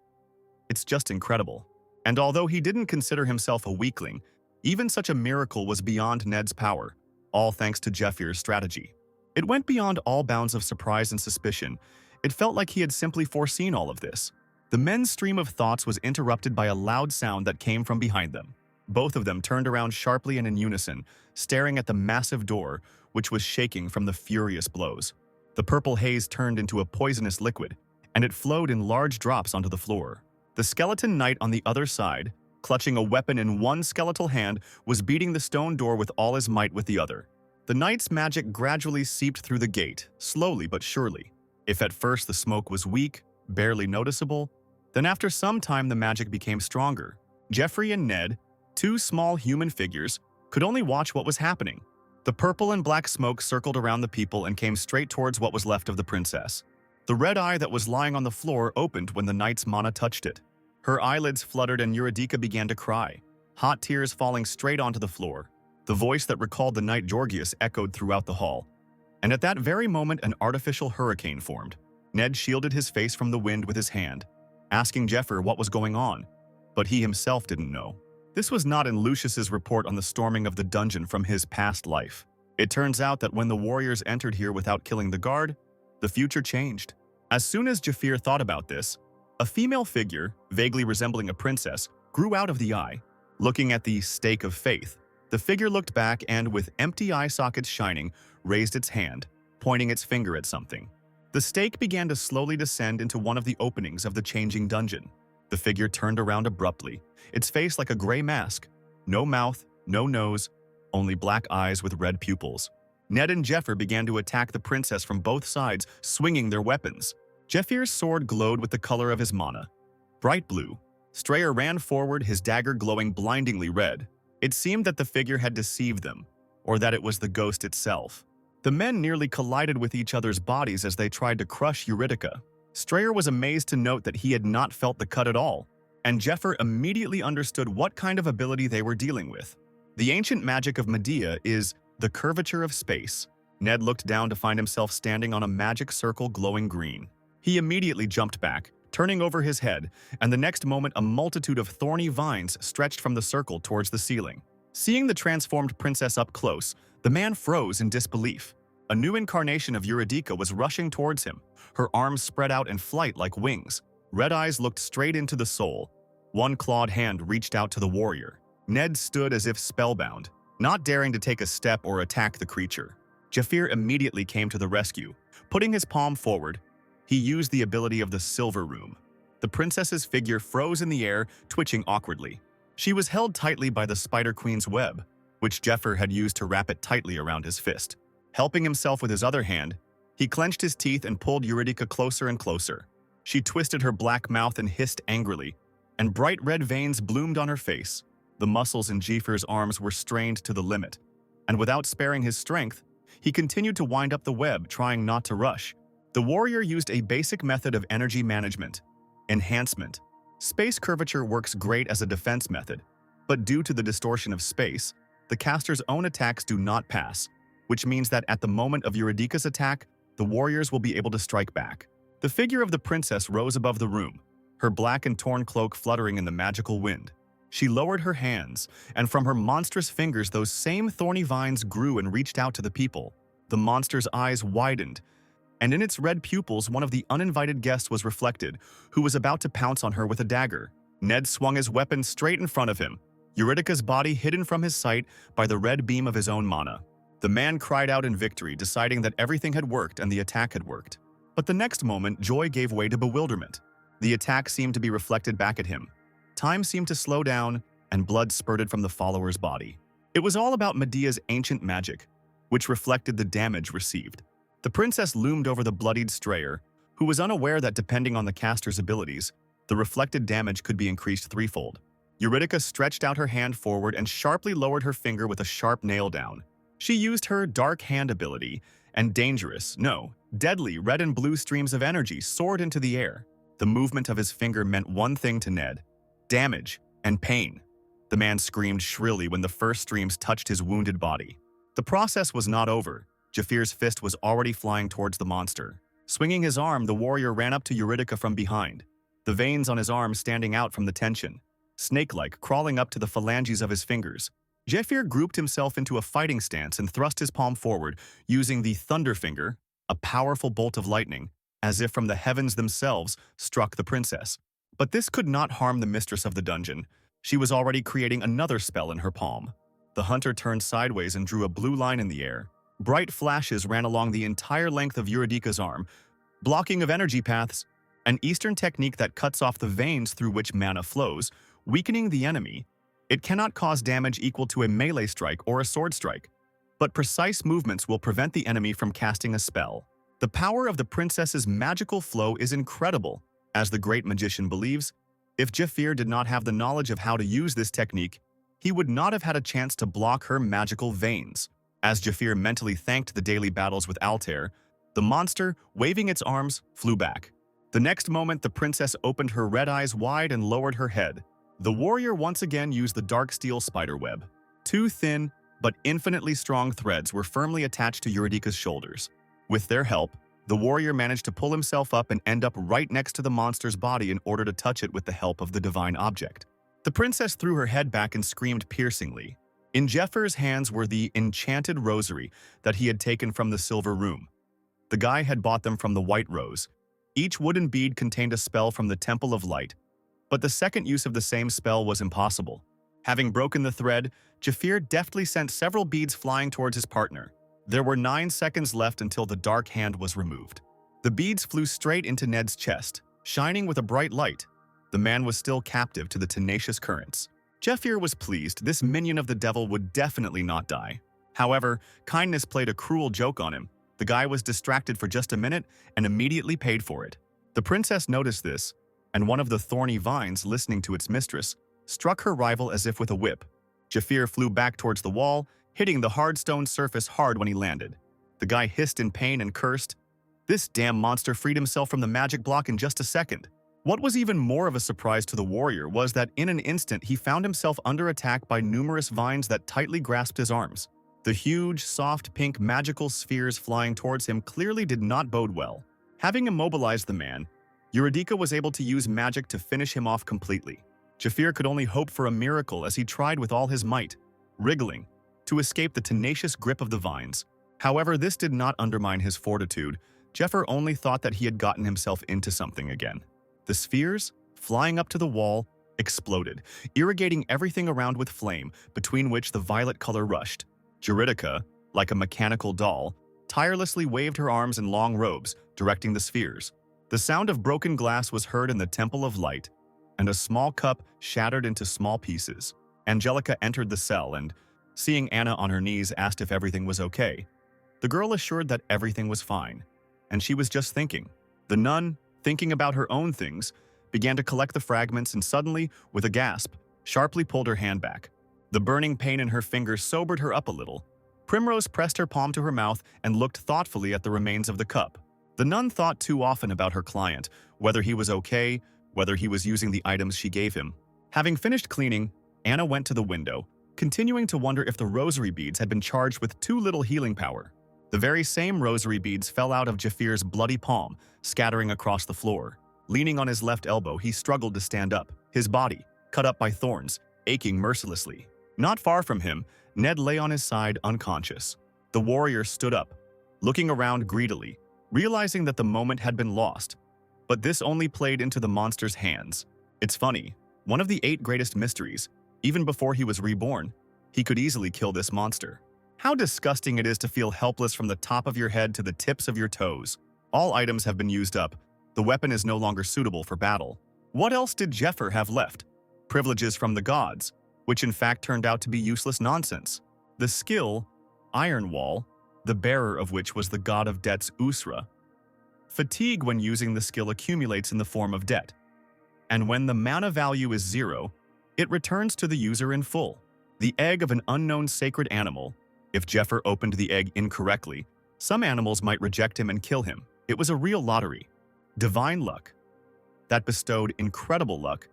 It's just incredible. And although he didn't consider himself a weakling, even such a miracle was beyond Ned's power, all thanks to Jeffir's strategy. It went beyond all bounds of surprise and suspicion. It felt like he had simply foreseen all of this. The men's stream of thoughts was interrupted by a loud sound that came from behind them. Both of them turned around sharply and in unison, staring at the massive door, which was shaking from the furious blows. The purple haze turned into a poisonous liquid, and it flowed in large drops onto the floor. The skeleton knight on the other side, clutching a weapon in one skeletal hand, was beating the stone door with all his might with the other. The knight's magic gradually seeped through the gate, slowly but surely. If at first the smoke was weak, barely noticeable, then after some time the magic became stronger. Jeffrey and Ned, 2 small human figures, could only watch what was happening. The purple and black smoke circled around the people and came straight towards what was left of the princess. The red eye that was lying on the floor opened when the knight's mana touched it. Her eyelids fluttered and Eurydica began to cry, hot tears falling straight onto the floor. The voice that recalled the knight Georgius echoed throughout the hall. And at that very moment, an artificial hurricane formed. Ned shielded his face from the wind with his hand, asking Jeffer what was going on, but he himself didn't know. This was not in Lucius's report on the storming of the dungeon from his past life. It turns out that when the warriors entered here without killing the guard, the future changed. As soon as Jafir thought about this, a female figure, vaguely resembling a princess, grew out of the eye. Looking at the stake of faith, the figure looked back and, with empty eye sockets shining, raised its hand, pointing its finger at something. The stake began to slowly descend into one of the openings of the changing dungeon. The figure turned around abruptly, its face like a gray mask. No mouth, no nose, only black eyes with red pupils. Ned and Jeffer began to attack the princess from both sides, swinging their weapons. Jeffir's sword glowed with the color of his mana, bright blue. Strayer ran forward, his dagger glowing blindingly red. It seemed that the figure had deceived them, or that it was the ghost itself. The men nearly collided with each other's bodies as they tried to crush Eurydica. Strayer was amazed to note that he had not felt the cut at all, and Jeffer immediately understood what kind of ability they were dealing with. The ancient magic of Medea is the curvature of space. Ned looked down to find himself standing on a magic circle glowing green. He immediately jumped back, turning over his head, and the next moment a multitude of thorny vines stretched from the circle towards the ceiling. Seeing the transformed princess up close, the man froze in disbelief. A new incarnation of Eurydica was rushing towards him, her arms spread out in flight like wings. Red eyes looked straight into the soul. One clawed hand reached out to the warrior. Ned stood as if spellbound, not daring to take a step or attack the creature. Jafir immediately came to the rescue. Putting his palm forward, he used the ability of the Silver Room. The princess's figure froze in the air, twitching awkwardly. She was held tightly by the Spider Queen's web, which Jeffer had used to wrap it tightly around his fist. Helping himself with his other hand, he clenched his teeth and pulled Eurydica closer and closer. She twisted her black mouth and hissed angrily, and bright red veins bloomed on her face. The muscles in Jeffer's arms were strained to the limit, and without sparing his strength, he continued to wind up the web, trying not to rush. The warrior used a basic method of energy management, enhancement. Space curvature works great as a defense method, but due to the distortion of space, the caster's own attacks do not pass, which means that at the moment of Eurydica's attack, the warriors will be able to strike back. The figure of the princess rose above the room, her black and torn cloak fluttering in the magical wind. She lowered her hands, and from her monstrous fingers those same thorny vines grew and reached out to the people. The monster's eyes widened, and in its red pupils one of the uninvited guests was reflected, who was about to pounce on her with a dagger. Ned swung his weapon straight in front of him, Eurydica's body hidden from his sight by the red beam of his own mana. The man cried out in victory, deciding that everything had worked and the attack had worked. But the next moment, joy gave way to bewilderment. The attack seemed to be reflected back at him. Time seemed to slow down, and blood spurted from the follower's body. It was all about Medea's ancient magic, which reflected the damage received. The princess loomed over the bloodied Strayer, who was unaware that depending on the caster's abilities, the reflected damage could be increased threefold. Eurydica stretched out her hand forward and sharply lowered her finger with a sharp nail down. She used her dark hand ability, and dangerous, no, deadly red and blue streams of energy soared into the air. The movement of his finger meant one thing to Ned: damage and pain. The man screamed shrilly when the first streams touched his wounded body. The process was not over. Jafir's fist was already flying towards the monster. Swinging his arm, the warrior ran up to Eurydica from behind, the veins on his arm standing out from the tension, snake-like crawling up to the phalanges of his fingers. Jafir grouped himself into a fighting stance and thrust his palm forward, using the Thunder Finger, a powerful bolt of lightning, as if from the heavens themselves, struck the princess. But this could not harm the mistress of the dungeon. She was already creating another spell in her palm. The hunter turned sideways and drew a blue line in the air. Bright flashes ran along the entire length of Eurydica's arm, blocking of energy paths, an Eastern technique that cuts off the veins through which mana flows, weakening the enemy. It cannot cause damage equal to a melee strike or a sword strike, but precise movements will prevent the enemy from casting a spell. The power of the princess's magical flow is incredible. As the great magician believes, if Jafir did not have the knowledge of how to use this technique, he would not have had a chance to block her magical veins. As Jafir mentally thanked the daily battles with Altair, the monster, waving its arms, flew back. The next moment, the princess opened her red eyes wide and lowered her head. The warrior once again used the dark steel spider web. Two thin, but infinitely strong threads were firmly attached to Eurydica's shoulders. With their help, the warrior managed to pull himself up and end up right next to the monster's body in order to touch it with the help of the divine object. The princess threw her head back and screamed piercingly. In Jeffer's hands were the enchanted rosary that he had taken from the Silver Room. The guy had bought them from the White Rose. Each wooden bead contained a spell from the Temple of Light, but the second use of the same spell was impossible. Having broken the thread, Jafir deftly sent several beads flying towards his partner. There were 9 seconds left until the dark hand was removed. The beads flew straight into Ned's chest, shining with a bright light. The man was still captive to the tenacious currents. Jeffir was pleased this minion of the devil would definitely not die. However, kindness played a cruel joke on him. The guy was distracted for just a minute and immediately paid for it. The princess noticed this, and one of the thorny vines, listening to its mistress, struck her rival as if with a whip. Jafir flew back towards the wall, hitting the hard stone surface hard when he landed. The guy hissed in pain and cursed. This damn monster freed himself from the magic block in just a second. What was even more of a surprise to the warrior was that in an instant he found himself under attack by numerous vines that tightly grasped his arms. The huge, soft, pink magical spheres flying towards him clearly did not bode well. Having immobilized the man, Eurydice was able to use magic to finish him off completely. Jafir could only hope for a miracle as he tried with all his might, wriggling, to escape the tenacious grip of the vines. However, this did not undermine his fortitude. Jafir only thought that he had gotten himself into something again. The spheres, flying up to the wall, exploded, irrigating everything around with flame, between which the violet color rushed. Eurydice, like a mechanical doll, tirelessly waved her arms in long robes, directing the spheres. The sound of broken glass was heard in the Temple of Light, and a small cup shattered into small pieces. Angelica entered the cell and, seeing Anna on her knees, asked if everything was okay. The girl assured that everything was fine, and she was just thinking. The nun, thinking about her own things, began to collect the fragments and suddenly, with a gasp, sharply pulled her hand back. The burning pain in her fingers sobered her up a little. Primrose pressed her palm to her mouth and looked thoughtfully at the remains of the cup. The nun thought too often about her client, whether he was okay, whether he was using the items she gave him. Having finished cleaning, Anna went to the window, continuing to wonder if the rosary beads had been charged with too little healing power. The very same rosary beads fell out of Jafir's bloody palm, scattering across the floor. Leaning on his left elbow, he struggled to stand up, his body, cut up by thorns, aching mercilessly. Not far from him, Ned lay on his side unconscious. The warrior stood up, looking around greedily, realizing that the moment had been lost. But this only played into the monster's hands. It's funny, one of the 8 greatest mysteries, even before he was reborn, he could easily kill this monster. How disgusting it is to feel helpless from the top of your head to the tips of your toes. All items have been used up. The weapon is no longer suitable for battle. What else did Jafir have left? Privileges from the gods, which in fact turned out to be useless nonsense. The skill, Iron Wall, the bearer of which was the god of debts Asura. Fatigue when using the skill accumulates in the form of debt. And when the mana value is 0, it returns to the user in full. The egg of an unknown sacred animal. If Jafir opened the egg incorrectly, some animals might reject him and kill him. It was a real lottery. Divine luck. That bestowed incredible luck,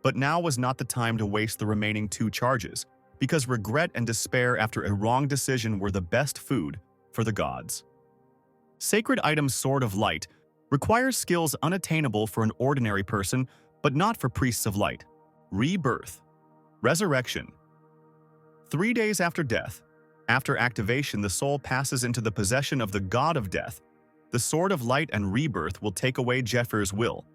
but now was not the time to waste the remaining 2 charges, because regret and despair after a wrong decision were the best food for the gods. Sacred item Sword of Light requires skills unattainable for an ordinary person, but not for priests of light. Rebirth. Resurrection. 3 days after death, after activation, the soul passes into the possession of the god of death. The Sword of Light and Rebirth will take away Jafir's will.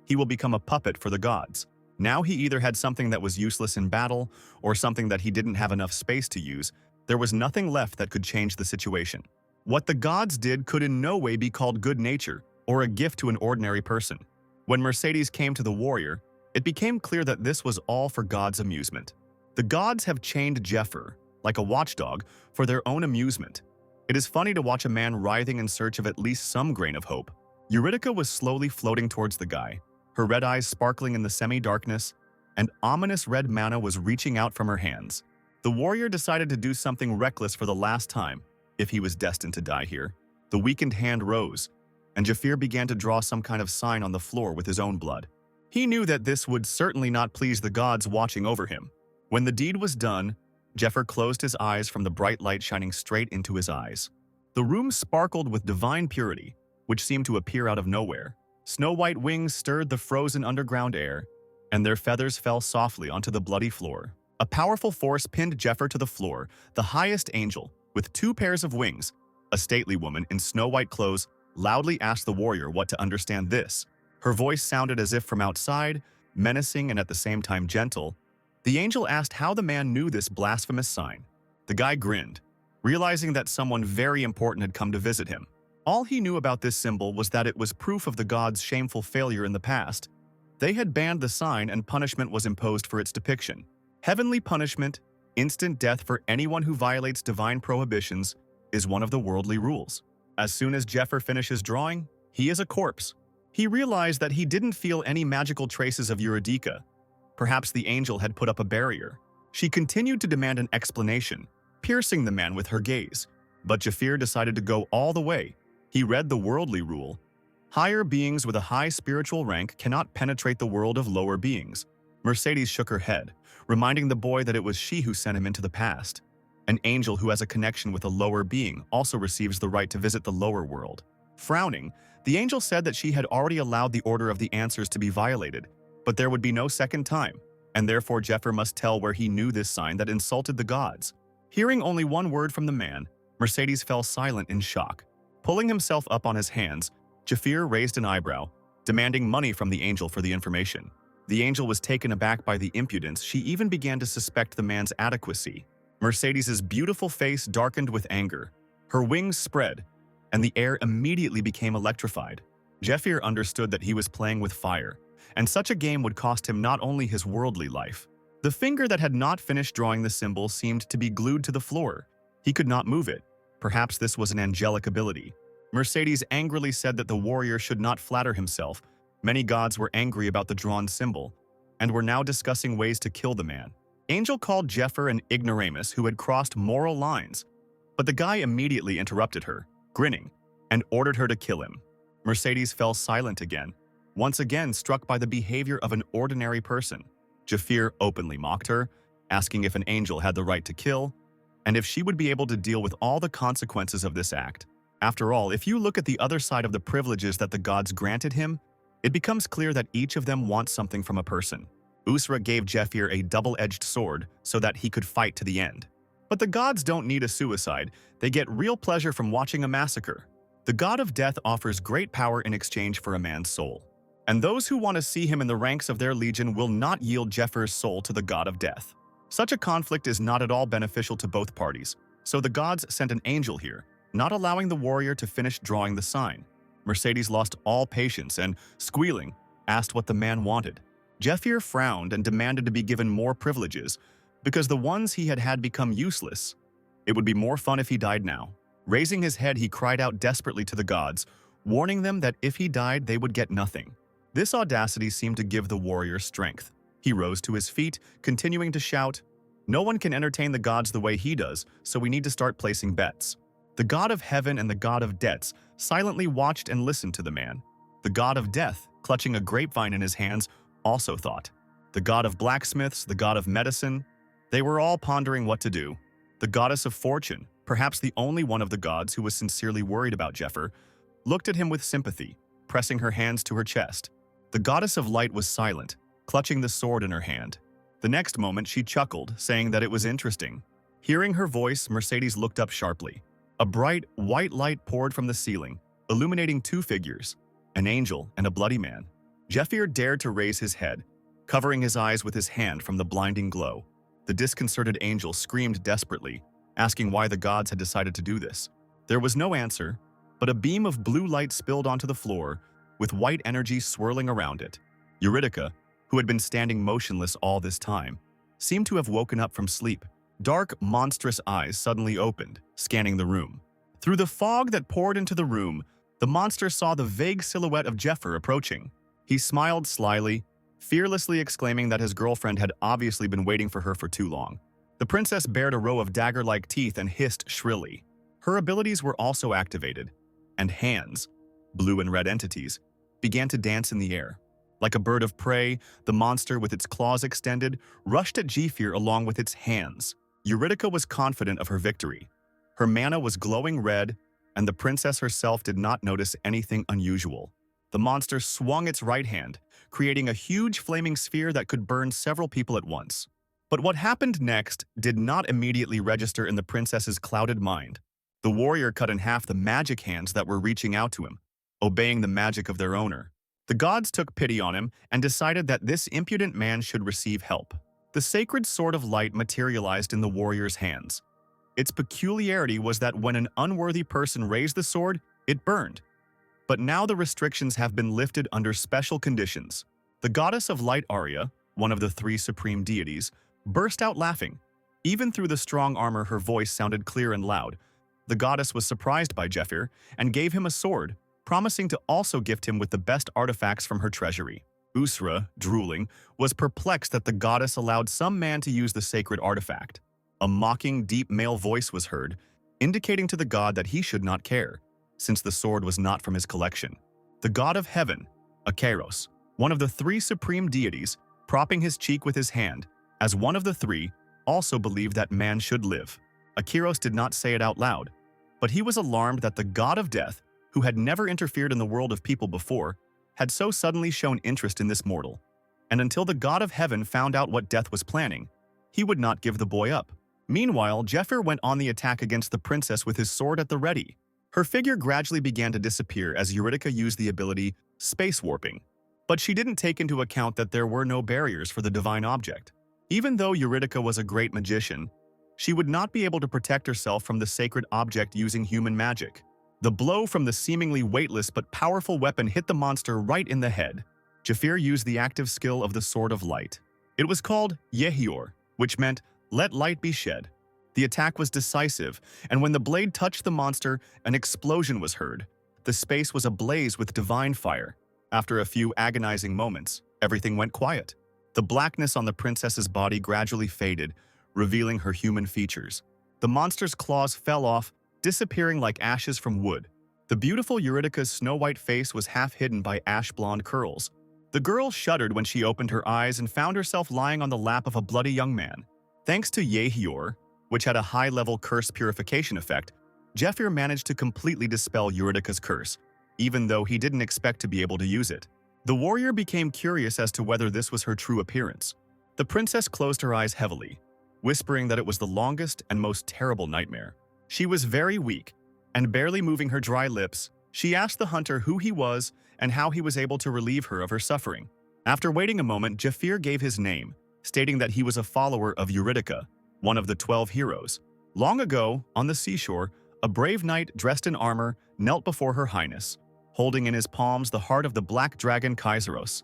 He will become a puppet for the gods. Now he either had something that was useless in battle, or something that he didn't have enough space to use. There was nothing left that could change the situation. What the gods did could in no way be called good nature, or a gift to an ordinary person. When Mercedes came to the warrior, it became clear that this was all for God's amusement. The gods have chained Jafir, like a watchdog, for their own amusement. It is funny to watch a man writhing in search of at least some grain of hope. Eurydice was slowly floating towards the guy, her red eyes sparkling in the semi-darkness, and ominous red mana was reaching out from her hands. The warrior decided to do something reckless for the last time, if he was destined to die here. The weakened hand rose, and Jafir began to draw some kind of sign on the floor with his own blood. He knew that this would certainly not please the gods watching over him. When the deed was done, Jafir closed his eyes from the bright light shining straight into his eyes. The room sparkled with divine purity, which seemed to appear out of nowhere. Snow-white wings stirred the frozen underground air, and their feathers fell softly onto the bloody floor. A powerful force pinned Jafir to the floor, the highest angel, with 2 pairs of wings. A stately woman in snow-white clothes loudly asked the warrior what to understand this. Her voice sounded as if from outside, menacing and at the same time gentle. The angel asked how the man knew this blasphemous sign. The guy grinned, realizing that someone very important had come to visit him. All he knew about this symbol was that it was proof of the gods' shameful failure in the past. They had banned the sign and punishment was imposed for its depiction. Heavenly punishment, instant death for anyone who violates divine prohibitions, is one of the worldly rules. As soon as Jeffer finishes drawing, he is a corpse. He realized that he didn't feel any magical traces of Eurydice. Perhaps the angel had put up a barrier. She continued to demand an explanation, piercing the man with her gaze. But Jafir decided to go all the way. He read the worldly rule. Higher beings with a high spiritual rank cannot penetrate the world of lower beings. Mercedes shook her head, reminding the boy that it was she who sent him into the past. An angel who has a connection with a lower being also receives the right to visit the lower world. Frowning, the angel said that she had already allowed the order of the answers to be violated, but there would be no second time, and therefore Jeffer must tell where he knew this sign that insulted the gods. Hearing only one word from the man, Mercedes fell silent in shock. Pulling himself up on his hands, Jafir raised an eyebrow, demanding money from the angel for the information. The angel was taken aback by the impudence. She even began to suspect the man's adequacy. Mercedes's beautiful face darkened with anger. Her wings spread, and the air immediately became electrified. Jafir understood that he was playing with fire, and such a game would cost him not only his worldly life. The finger that had not finished drawing the symbol seemed to be glued to the floor. He could not move it. Perhaps this was an angelic ability. Mercedes angrily said that the warrior should not flatter himself. Many gods were angry about the drawn symbol, and were now discussing ways to kill the man. Angel called Jeffer an ignoramus who had crossed moral lines, but the guy immediately interrupted her, grinning, and ordered her to kill him. Mercedes fell silent again, once again struck by the behavior of an ordinary person. Jafir openly mocked her, asking if an angel had the right to kill, and if she would be able to deal with all the consequences of this act. After all, if you look at the other side of the privileges that the gods granted him, it becomes clear that each of them wants something from a person. Asura gave Jafir a double-edged sword so that he could fight to the end. But the gods don't need a suicide, they get real pleasure from watching a massacre. The god of death offers great power in exchange for a man's soul. And those who want to see him in the ranks of their legion will not yield Jeffers' soul to the god of death. Such a conflict is not at all beneficial to both parties, so the gods sent an angel here, not allowing the warrior to finish drawing the sign. Mercedes lost all patience and, squealing, asked what the man wanted. Jafir frowned and demanded to be given more privileges, because the ones he had had become useless. It would be more fun if he died now. Raising his head, he cried out desperately to the gods, warning them that if he died, they would get nothing. This audacity seemed to give the warrior strength. He rose to his feet, continuing to shout, "No one can entertain the gods the way he does, so we need to start placing bets." The god of heaven and the god of debts silently watched and listened to the man. The god of death, clutching a grapevine in his hands, also thought. The god of blacksmiths, the god of medicine, they were all pondering what to do. The goddess of fortune, perhaps the only one of the gods who was sincerely worried about Jeffer, looked at him with sympathy, pressing her hands to her chest. The goddess of light was silent, clutching the sword in her hand. The next moment she chuckled, saying that it was interesting. Hearing her voice, Mercedes looked up sharply. A bright, white light poured from the ceiling, illuminating two figures, an angel and a bloody man. Jafir dared to raise his head, covering his eyes with his hand from the blinding glow. The disconcerted angel screamed desperately, asking why the gods had decided to do this. There was no answer, but a beam of blue light spilled onto the floor, with white energy swirling around it. Eurydice, who had been standing motionless all this time, seemed to have woken up from sleep. Dark, monstrous eyes suddenly opened, scanning the room. Through the fog that poured into the room, the monster saw the vague silhouette of Jeffer approaching. He smiled slyly, fearlessly exclaiming that his girlfriend had obviously been waiting for her for too long. The princess bared a row of dagger-like teeth and hissed shrilly. Her abilities were also activated, and hands, blue and red entities, began to dance in the air. Like a bird of prey, the monster, with its claws extended, rushed at Jafir along with its hands. Eurydice was confident of her victory. Her mana was glowing red, and the princess herself did not notice anything unusual. The monster swung its right hand, creating a huge flaming sphere that could burn several people at once. But what happened next did not immediately register in the princess's clouded mind. The warrior cut in half the magic hands that were reaching out to him, obeying the magic of their owner. The gods took pity on him and decided that this impudent man should receive help. The sacred sword of light materialized in the warrior's hands. Its peculiarity was that when an unworthy person raised the sword, it burned. But now the restrictions have been lifted under special conditions. The The goddess of light Arya, one of the three supreme deities, burst out laughing. Even through the strong armor, her voice sounded clear and loud. The goddess was surprised by Jeffir and gave him a sword, promising to also gift him with the best artifacts from her treasury. Asura, drooling, was perplexed that the goddess allowed some man to use the sacred artifact. A mocking, deep male voice was heard, indicating to the god that he should not care, since the sword was not from his collection. The god of heaven, Akeros, one of the three supreme deities, propping his cheek with his hand, as one of the three, also believed that man should live. Akeros did not say it out loud, but he was alarmed that the god of death, who had never interfered in the world of people before, had so suddenly shown interest in this mortal. And until the god of heaven found out what death was planning, he would not give the boy up. Meanwhile, Jeffir went on the attack against the princess with his sword at the ready. Her figure gradually began to disappear as Eurydica used the ability space warping. But she didn't take into account that there were no barriers for the divine object. Even though Eurydica was a great magician, she would not be able to protect herself from the sacred object using human magic. The blow from the seemingly weightless but powerful weapon hit the monster right in the head. Jeffir used the active skill of the Sword of Light. It was called Yehior, which meant, "Let light be shed." The attack was decisive, and when the blade touched the monster, an explosion was heard. The space was ablaze with divine fire. After a few agonizing moments, everything went quiet. The blackness on the princess's body gradually faded, revealing her human features. The monster's claws fell off, disappearing like ashes from wood. The beautiful Eurydica's snow-white face was half hidden by ash-blonde curls. The girl shuddered when she opened her eyes and found herself lying on the lap of a bloody young man. Thanks to Yehior, which had a high-level curse purification effect, Jeffir managed to completely dispel Eurydica's curse, even though he didn't expect to be able to use it. The warrior became curious as to whether this was her true appearance. The princess closed her eyes heavily, whispering that it was the longest and most terrible nightmare. She was very weak, and barely moving her dry lips, she asked the hunter who he was and how he was able to relieve her of her suffering. After waiting a moment, Jeffir gave his name, stating that he was a follower of Eurydica, one of the 12 heroes. Long ago, on the seashore, a brave knight dressed in armor knelt before her highness, holding in his palms the heart of the black dragon Kaiseros,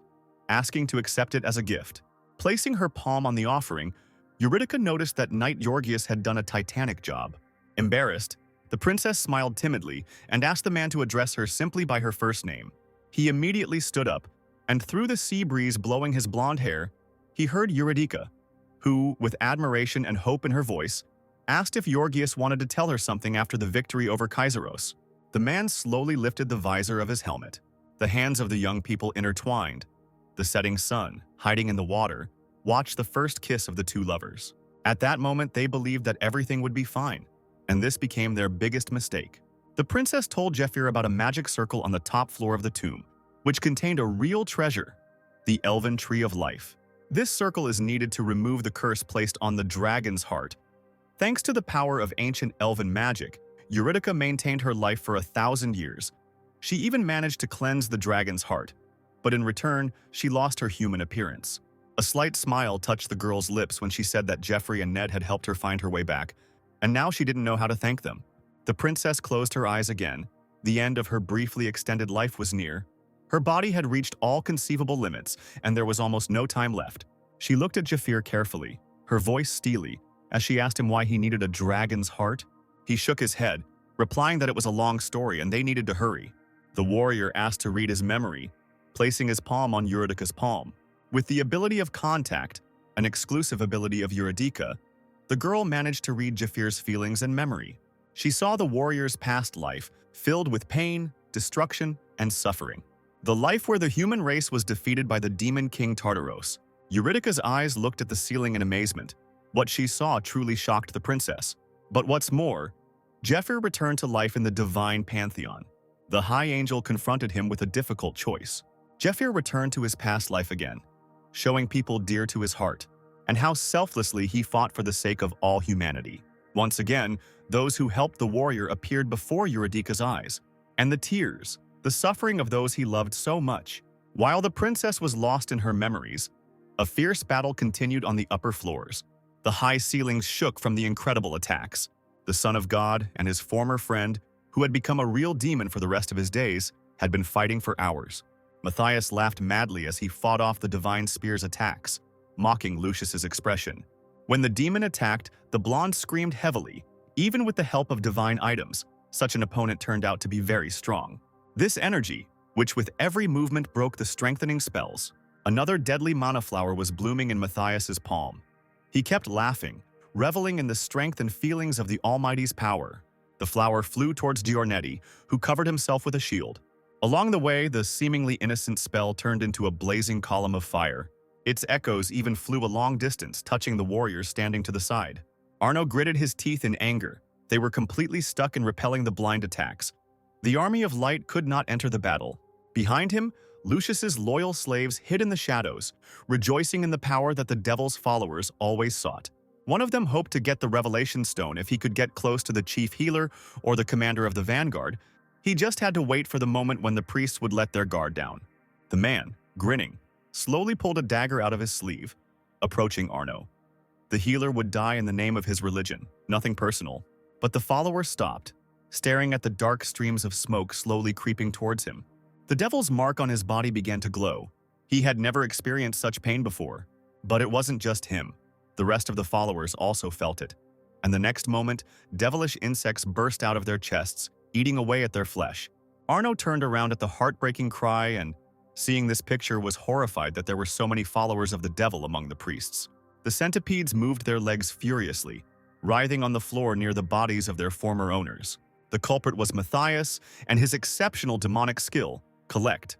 asking to accept it as a gift. Placing her palm on the offering, Eurydica noticed that Knight Georgius had done a titanic job. Embarrassed, the princess smiled timidly and asked the man to address her simply by her first name. He immediately stood up, and through the sea breeze blowing his blonde hair, he heard Eurydica, who, with admiration and hope in her voice, asked if Georgius wanted to tell her something after the victory over Kaiseros. The man slowly lifted the visor of his helmet. The hands of the young people intertwined. The setting sun, hiding in the water, watched the first kiss of the two lovers. At that moment, they believed that everything would be fine, and this became their biggest mistake. The princess told Jeffir about a magic circle on the top floor of the tomb, which contained a real treasure, the Elven Tree of Life. This circle is needed to remove the curse placed on the dragon's heart. Thanks to the power of ancient elven magic, Eurydica maintained her life for 1,000 years. She even managed to cleanse the dragon's heart, but in return, she lost her human appearance. A slight smile touched the girl's lips when she said that Jeffrey and Ned had helped her find her way back, and now she didn't know how to thank them. The princess closed her eyes again. The end of her briefly extended life was near. Her body had reached all conceivable limits, and there was almost no time left. She looked at Jeffir carefully, her voice steely, as she asked him why he needed a dragon's heart. He shook his head, replying that it was a long story and they needed to hurry. The warrior asked to read his memory, placing his palm on Eurydica's palm. With the ability of contact, an exclusive ability of Eurydica, the girl managed to read Jeffir's feelings and memory. She saw the warrior's past life, filled with pain, destruction, and suffering. The life where the human race was defeated by the demon king Tartaros. Eurydica's eyes looked at the ceiling in amazement. What she saw truly shocked the princess. But what's more, Jeffir returned to life in the divine pantheon. The high angel confronted him with a difficult choice. Jeffir returned to his past life again, showing people dear to his heart, and how selflessly he fought for the sake of all humanity. Once again, those who helped the warrior appeared before Eurydica's eyes, and the tears, the suffering of those he loved so much. While the princess was lost in her memories, a fierce battle continued on the upper floors. The high ceilings shook from the incredible attacks. The Son of God and his former friend, who had become a real demon for the rest of his days, had been fighting for hours. Matthias laughed madly as he fought off the divine spear's attacks, mocking Lucius's expression. When the demon attacked, the blonde screamed heavily. Even with the help of divine items, such an opponent turned out to be very strong. This energy, which with every movement broke the strengthening spells, another deadly mana flower was blooming in Matthias's palm. He kept laughing, reveling in the strength and feelings of the Almighty's power. The flower flew towards Giornetti, who covered himself with a shield. Along the way, the seemingly innocent spell turned into a blazing column of fire. Its echoes even flew a long distance, touching the warriors standing to the side. Arno gritted his teeth in anger. They were completely stuck in repelling the blind attacks. The army of light could not enter the battle. Behind him, Lucius's loyal slaves hid in the shadows, rejoicing in the power that the devil's followers always sought. One of them hoped to get the Revelation Stone if he could get close to the chief healer or the commander of the vanguard. He just had to wait for the moment when the priests would let their guard down. The man, grinning, slowly pulled a dagger out of his sleeve, approaching Arno. The healer would die in the name of his religion, nothing personal. But the follower stopped, staring at the dark streams of smoke slowly creeping towards him. The devil's mark on his body began to glow. He had never experienced such pain before. But it wasn't just him. The rest of the followers also felt it. And the next moment, devilish insects burst out of their chests, eating away at their flesh. Arno turned around at the heartbreaking cry and, seeing this picture, was horrified that there were so many followers of the devil among the priests. The centipedes moved their legs furiously, writhing on the floor near the bodies of their former owners. The culprit was Matthias and his exceptional demonic skill, Collect.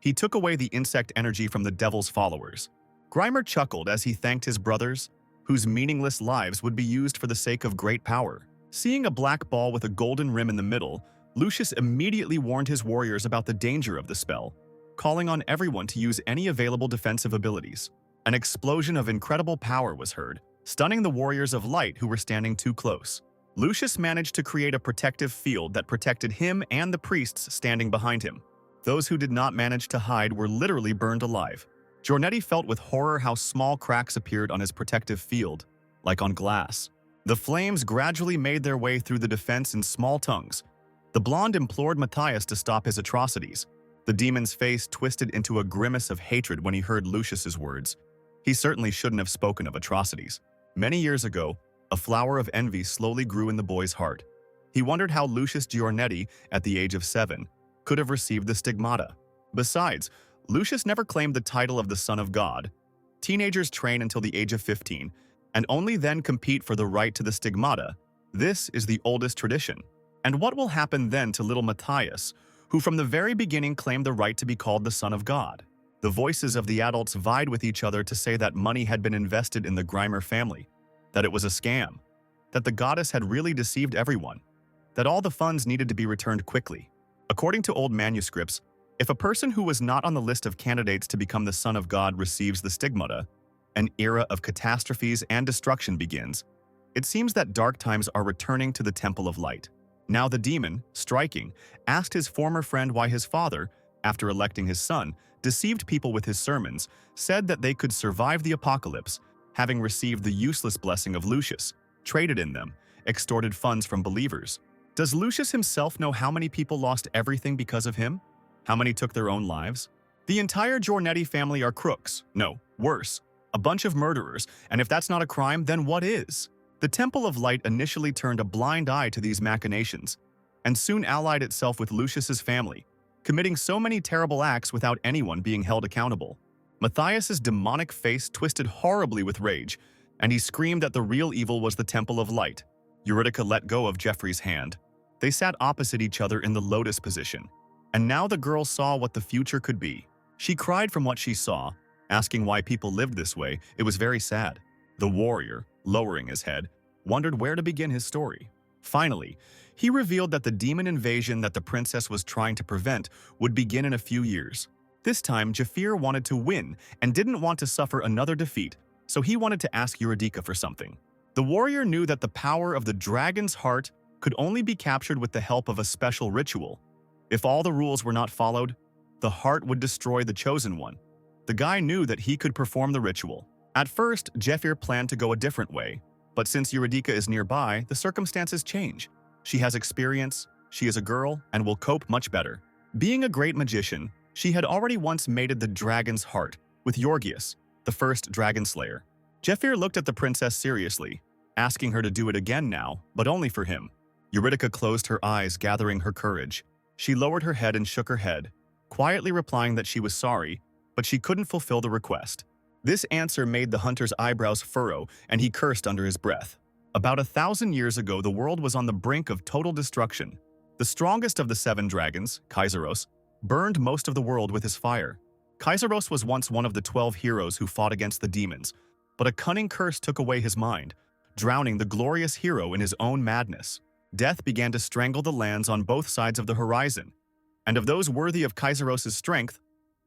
He took away the insect energy from the devil's followers. Grimer chuckled as he thanked his brothers, whose meaningless lives would be used for the sake of great power. Seeing a black ball with a golden rim in the middle, Lucius immediately warned his warriors about the danger of the spell, calling on everyone to use any available defensive abilities. An explosion of incredible power was heard, stunning the warriors of light who were standing too close. Lucius managed to create a protective field that protected him and the priests standing behind him. Those who did not manage to hide were literally burned alive. Giornetti felt with horror how small cracks appeared on his protective field, like on glass. The flames gradually made their way through the defense in small tongues. The blonde implored Matthias to stop his atrocities. The demon's face twisted into a grimace of hatred when he heard Lucius's words. He certainly shouldn't have spoken of atrocities. Many years ago, a flower of envy slowly grew in the boy's heart. He wondered how Lucius Giornetti, at the age of 7, could have received the stigmata. Besides, Lucius never claimed the title of the Son of God. Teenagers train until the age of 15, and only then compete for the right to the stigmata. This is the oldest tradition. And what will happen then to little Matthias, who from the very beginning claimed the right to be called the Son of God? The voices of the adults vied with each other to say that money had been invested in the Grimer family, that it was a scam, that the goddess had really deceived everyone, that all the funds needed to be returned quickly. According to old manuscripts, if a person who was not on the list of candidates to become the Son of God receives the stigmata, an era of catastrophes and destruction begins. It seems that dark times are returning to the Temple of Light. Now the demon, striking, asked his former friend why his father, after electing his son, deceived people with his sermons, said that they could survive the apocalypse, having received the useless blessing of Lucius, traded in them, extorted funds from believers. Does Lucius himself know how many people lost everything because of him? How many took their own lives? The entire Giornetti family are crooks. No, worse, a bunch of murderers, and if that's not a crime, then what is? The Temple of Light initially turned a blind eye to these machinations, and soon allied itself with Lucius's family, committing so many terrible acts without anyone being held accountable. Matthias's demonic face twisted horribly with rage, and he screamed that the real evil was the Temple of Light. Eurydica let go of Jeffrey's hand. They sat opposite each other in the lotus position, and now the girl saw what the future could be. She cried from what she saw, asking why people lived this way. It was very sad. The warrior, lowering his head, wondered where to begin his story. Finally, he revealed that the demon invasion that the princess was trying to prevent would begin in a few years. This time, Jafir wanted to win and didn't want to suffer another defeat, so he wanted to ask Eurydica for something. The warrior knew that the power of the dragon's heart could only be captured with the help of a special ritual. If all the rules were not followed, the heart would destroy the chosen one. The guy knew that he could perform the ritual. At first, Jafir planned to go a different way, but since Eurydica is nearby, the circumstances change. She has experience, she is a girl, and will cope much better. Being a great magician, She had already once mated the dragon's heart with Yorgius, the first dragon slayer. Zephyr looked at the princess seriously, asking her to do it again now, but only for him. Eurydica closed her eyes, gathering her courage. She lowered her head and shook her head, quietly replying that she was sorry, but she couldn't fulfill the request. This answer made the hunter's eyebrows furrow, and he cursed under his breath. About 1,000 years ago, the world was on the brink of total destruction. The strongest of the 7 dragons, Kaiseros, burned most of the world with his fire. Kaiseros was once one of the 12 heroes who fought against the demons, but a cunning curse took away his mind, drowning the glorious hero in his own madness. Death began to strangle the lands on both sides of the horizon, and of those worthy of Kaiseros' strength,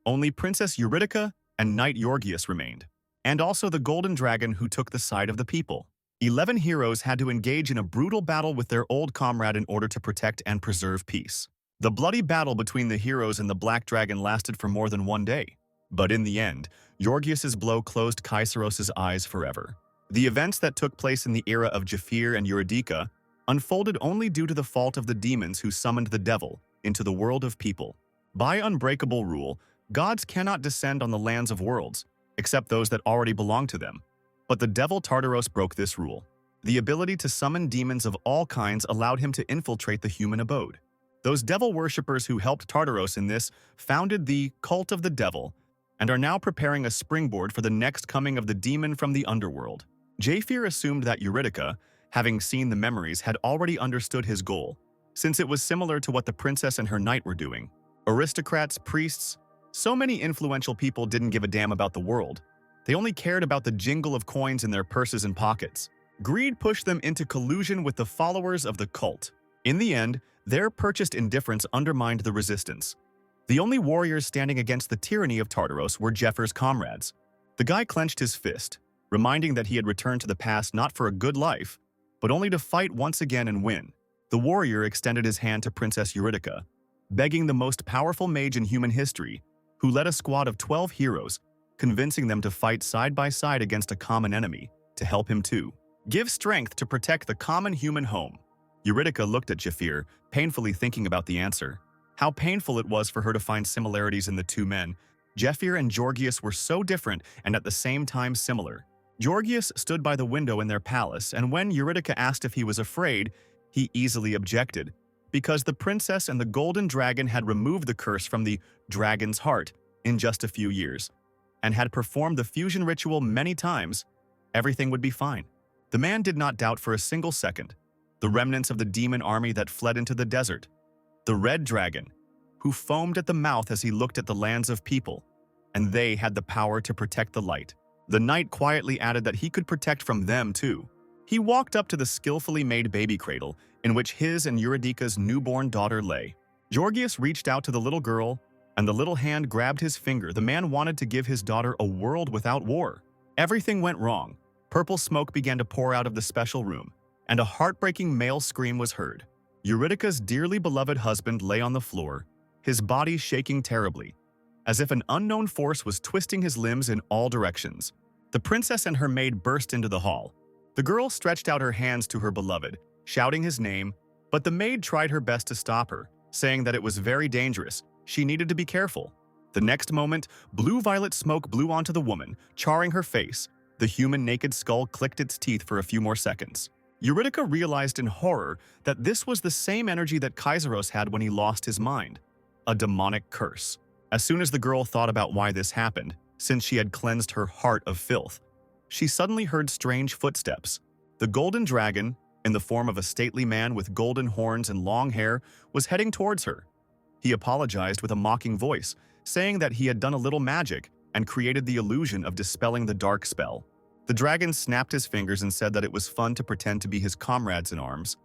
only Princess Eurydica and Knight Yorgius remained, and also the golden dragon who took the side of the people. 11 heroes had to engage in a brutal battle with their old comrade in order to protect and preserve peace. The bloody battle between the heroes and the black dragon lasted for more than 1 day, but in the end, Yorgius' blow closed Kaiseros' eyes forever. The events that took place in the era of Zephyr and Eurydica unfolded only due to the fault of the demons who summoned the devil into the world of people. By unbreakable rule, gods cannot descend on the lands of worlds, except those that already belong to them. But the devil Tartaros broke this rule. The ability to summon demons of all kinds allowed him to infiltrate the human abode. Those devil worshippers who helped Tartaros in this founded the Cult of the Devil and are now preparing a springboard for the next coming of the demon from the underworld. Zephyr assumed that Eurydica, having seen the memories, had already understood his goal, since it was similar to what the princess and her knight were doing. Aristocrats, priests, so many influential people didn't give a damn about the world. They only cared about the jingle of coins in their purses and pockets. Greed pushed them into collusion with the followers of the cult. In the end, their purchased indifference undermined the resistance. The only warriors standing against the tyranny of Tartaros were Zephyr's comrades. The guy clenched his fist, reminding that he had returned to the past not for a good life, but only to fight once again and win. The warrior extended his hand to Princess Eurydica, begging the most powerful mage in human history, who led a squad of 12 heroes, convincing them to fight side by side against a common enemy, to help him too. Give strength to protect the common human home. Eurydica looked at Zephyr, painfully thinking about the answer. How painful it was for her to find similarities in the two men. Zephyr and Yorgius were so different and at the same time similar. Yorgius stood by the window in their palace, and when Eurydica asked if he was afraid, he easily objected, because the princess and the golden dragon had removed the curse from the dragon's heart in just a few years, and had performed the fusion ritual many times. Everything would be fine. The man did not doubt for a single second. The remnants of the demon army that fled into the desert. The red dragon, who foamed at the mouth as he looked at the lands of people, and they had the power to protect the light. The knight quietly added that he could protect from them too. He walked up to the skillfully made baby cradle in which his and Eurydica's newborn daughter lay. Yorgius reached out to the little girl, and the little hand grabbed his finger. The man wanted to give his daughter a world without war. Everything went wrong. Purple smoke began to pour out of the special room, and a heartbreaking male scream was heard. Eurydica's dearly beloved husband lay on the floor, his body shaking terribly, as if an unknown force was twisting his limbs in all directions. The princess and her maid burst into the hall. The girl stretched out her hands to her beloved, shouting his name, but the maid tried her best to stop her, saying that it was very dangerous. She needed to be careful. The next moment, blue-violet smoke blew onto the woman, charring her face. The human naked skull clicked its teeth for a few more seconds. Eurydica realized in horror that this was the same energy that Kaiseros had when he lost his mind. A demonic curse. As soon as the girl thought about why this happened, since she had cleansed her heart of filth, she suddenly heard strange footsteps. The golden dragon, in the form of a stately man with golden horns and long hair, was heading towards her. He apologized with a mocking voice, saying that he had done a little magic and created the illusion of dispelling the dark spell. The dragon snapped his fingers and said that it was fun to pretend to be his comrades in arms.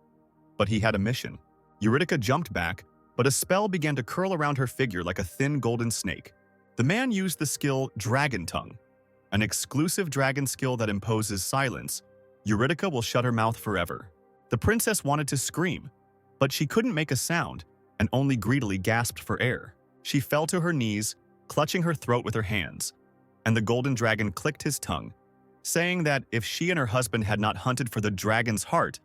But he had a mission. Eurydica jumped back, but a spell began to curl around her figure like a thin golden snake. The man used the skill Dragon Tongue, an exclusive dragon skill that imposes silence. Eurydica will shut her mouth forever. The princess wanted to scream, but she couldn't make a sound and only greedily gasped for air. She fell to her knees, clutching her throat with her hands, and the golden dragon clicked his tongue, saying that if she and her husband had not hunted for the dragon's heart,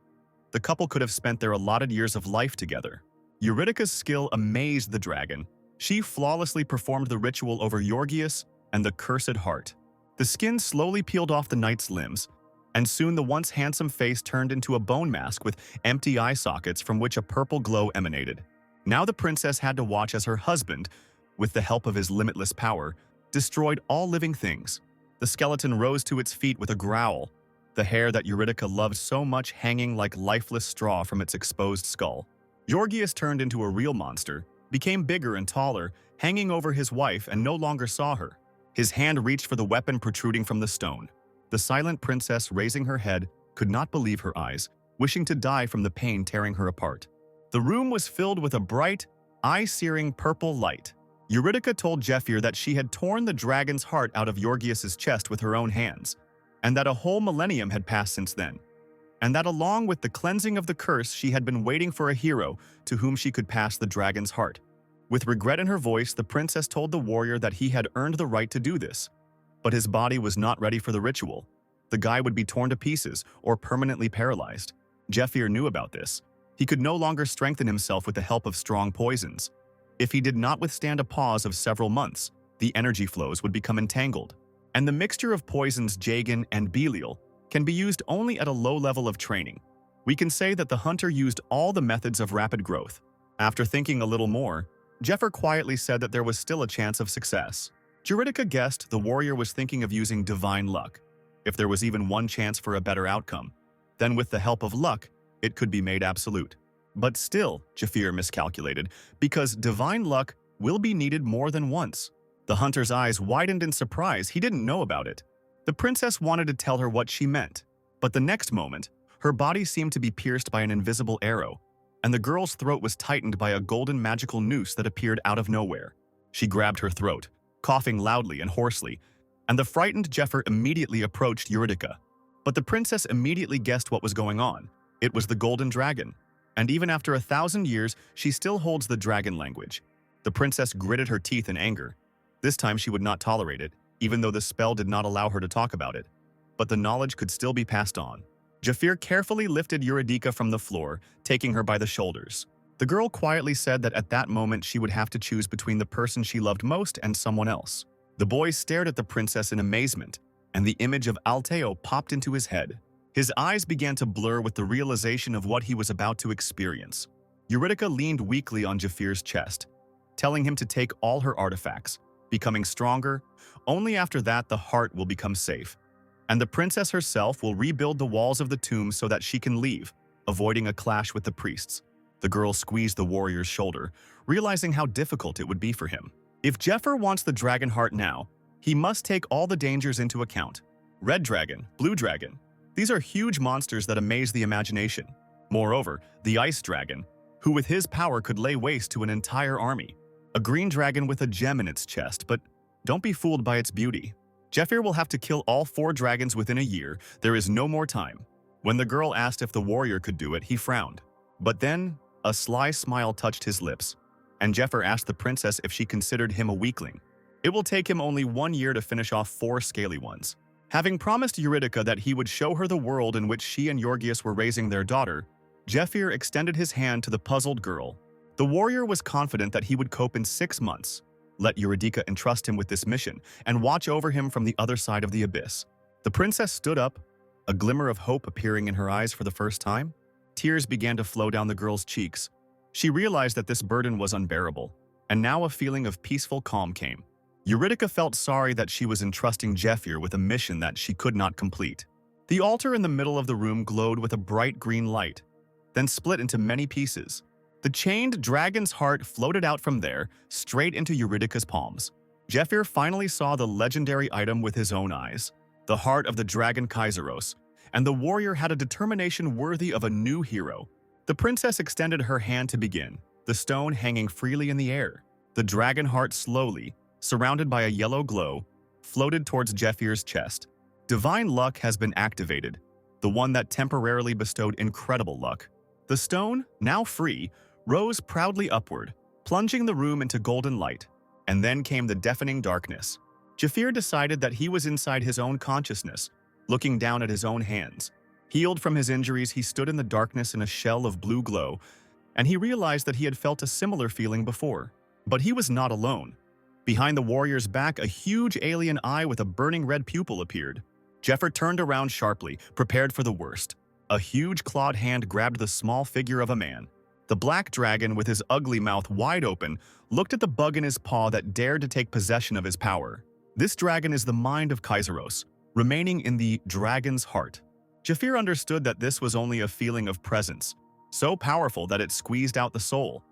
the couple could have spent their allotted years of life together. Eurydica's skill amazed the dragon. She flawlessly performed the ritual over Georgius and the cursed heart. The skin slowly peeled off the knight's limbs, and soon the once handsome face turned into a bone mask with empty eye sockets from which a purple glow emanated. Now the princess had to watch as her husband, with the help of his limitless power, destroyed all living things. The skeleton rose to its feet with a growl, the hair that Eurydice loved so much hanging like lifeless straw from its exposed skull. Georgius turned into a real monster, became bigger and taller, hanging over his wife and no longer saw her. His hand reached for the weapon protruding from the stone. The silent princess, raising her head, could not believe her eyes, wishing to die from the pain tearing her apart. The room was filled with a bright, eye-searing purple light. Eurydice told Zephyr that she had torn the dragon's heart out of Georgius's chest with her own hands, and that a whole millennium had passed since then, and that along with the cleansing of the curse, she had been waiting for a hero to whom she could pass the dragon's heart. With regret in her voice, the princess told the warrior that he had earned the right to do this, but his body was not ready for the ritual. The guy would be torn to pieces or permanently paralyzed. Zephyr knew about this. He could no longer strengthen himself with the help of strong poisons. If he did not withstand a pause of several months, the energy flows would become entangled. And the mixture of poisons Jagan and Belial can be used only at a low level of training. We can say that the hunter used all the methods of rapid growth. After thinking a little more, Zephyr quietly said that there was still a chance of success. Eurydice guessed the warrior was thinking of using divine luck. If there was even one chance for a better outcome, then with the help of luck, it could be made absolute. But still, Zephyr miscalculated, because divine luck will be needed more than once. The hunter's eyes widened in surprise. He didn't know about it. The princess wanted to tell her what she meant, but the next moment, her body seemed to be pierced by an invisible arrow, and the girl's throat was tightened by a golden magical noose that appeared out of nowhere. She grabbed her throat, coughing loudly and hoarsely, and the frightened Zephyr immediately approached Eurydice. But the princess immediately guessed what was going on. It was the golden dragon, and even after 1,000 years, she still holds the dragon language. The princess gritted her teeth in anger. This time she would not tolerate it, even though the spell did not allow her to talk about it. But the knowledge could still be passed on. Zephyr carefully lifted Eurydice from the floor, taking her by the shoulders. The girl quietly said that at that moment she would have to choose between the person she loved most and someone else. The boy stared at the princess in amazement, and the image of Alteo popped into his head. His eyes began to blur with the realization of what he was about to experience. Eurydice leaned weakly on Zephyr's chest, telling him to take all her artifacts, becoming stronger. Only after that the heart will become safe, and the princess herself will rebuild the walls of the tomb so that she can leave, avoiding a clash with the priests. The girl squeezed the warrior's shoulder, realizing how difficult it would be for him. If Zephyr wants the dragon heart now, he must take all the dangers into account. Red dragon, blue dragon. These are huge monsters that amaze the imagination. Moreover, the ice dragon, who with his power could lay waste to an entire army. A green dragon with a gem in its chest, but don't be fooled by its beauty. Zephyr will have to kill all 4 dragons within a year. There is no more time. When the girl asked if the warrior could do it, he frowned. But then, a sly smile touched his lips, and Zephyr asked the princess if she considered him a weakling. It will take him only 1 year to finish off 4 scaly ones. Having promised Eurydice that he would show her the world in which she and Georgius were raising their daughter, Zephyr extended his hand to the puzzled girl. The warrior was confident that he would cope in 6 months. Let Eurydice entrust him with this mission and watch over him from the other side of the abyss. The princess stood up, a glimmer of hope appearing in her eyes for the first time. Tears began to flow down the girl's cheeks. She realized that this burden was unbearable, and now a feeling of peaceful calm came. Eurydice felt sorry that she was entrusting Zephyr with a mission that she could not complete. The altar in the middle of the room glowed with a bright green light, then split into many pieces. The chained dragon's heart floated out from there, straight into Eurydice's palms. Zephyr finally saw the legendary item with his own eyes, the heart of the dragon Kaiseros, and the warrior had a determination worthy of a new hero. The princess extended her hand to begin, the stone hanging freely in the air. The dragon heart slowly, surrounded by a yellow glow, floated towards Zephyr's chest. Divine luck has been activated, the one that temporarily bestowed incredible luck. The stone, now free, rose proudly upward, plunging the room into golden light. And then came the deafening darkness. Zephyr decided that he was inside his own consciousness, looking down at his own hands. Healed from his injuries, he stood in the darkness in a shell of blue glow, and he realized that he had felt a similar feeling before. But he was not alone. Behind the warrior's back, a huge alien eye with a burning red pupil appeared. Jeffer turned around sharply, prepared for the worst. A huge clawed hand grabbed the small figure of a man. The black dragon, with his ugly mouth wide open, looked at the bug in his paw that dared to take possession of his power. This dragon is the mind of Kaiseros, remaining in the dragon's heart. Jafir understood that this was only a feeling of presence, so powerful that it squeezed out the soul.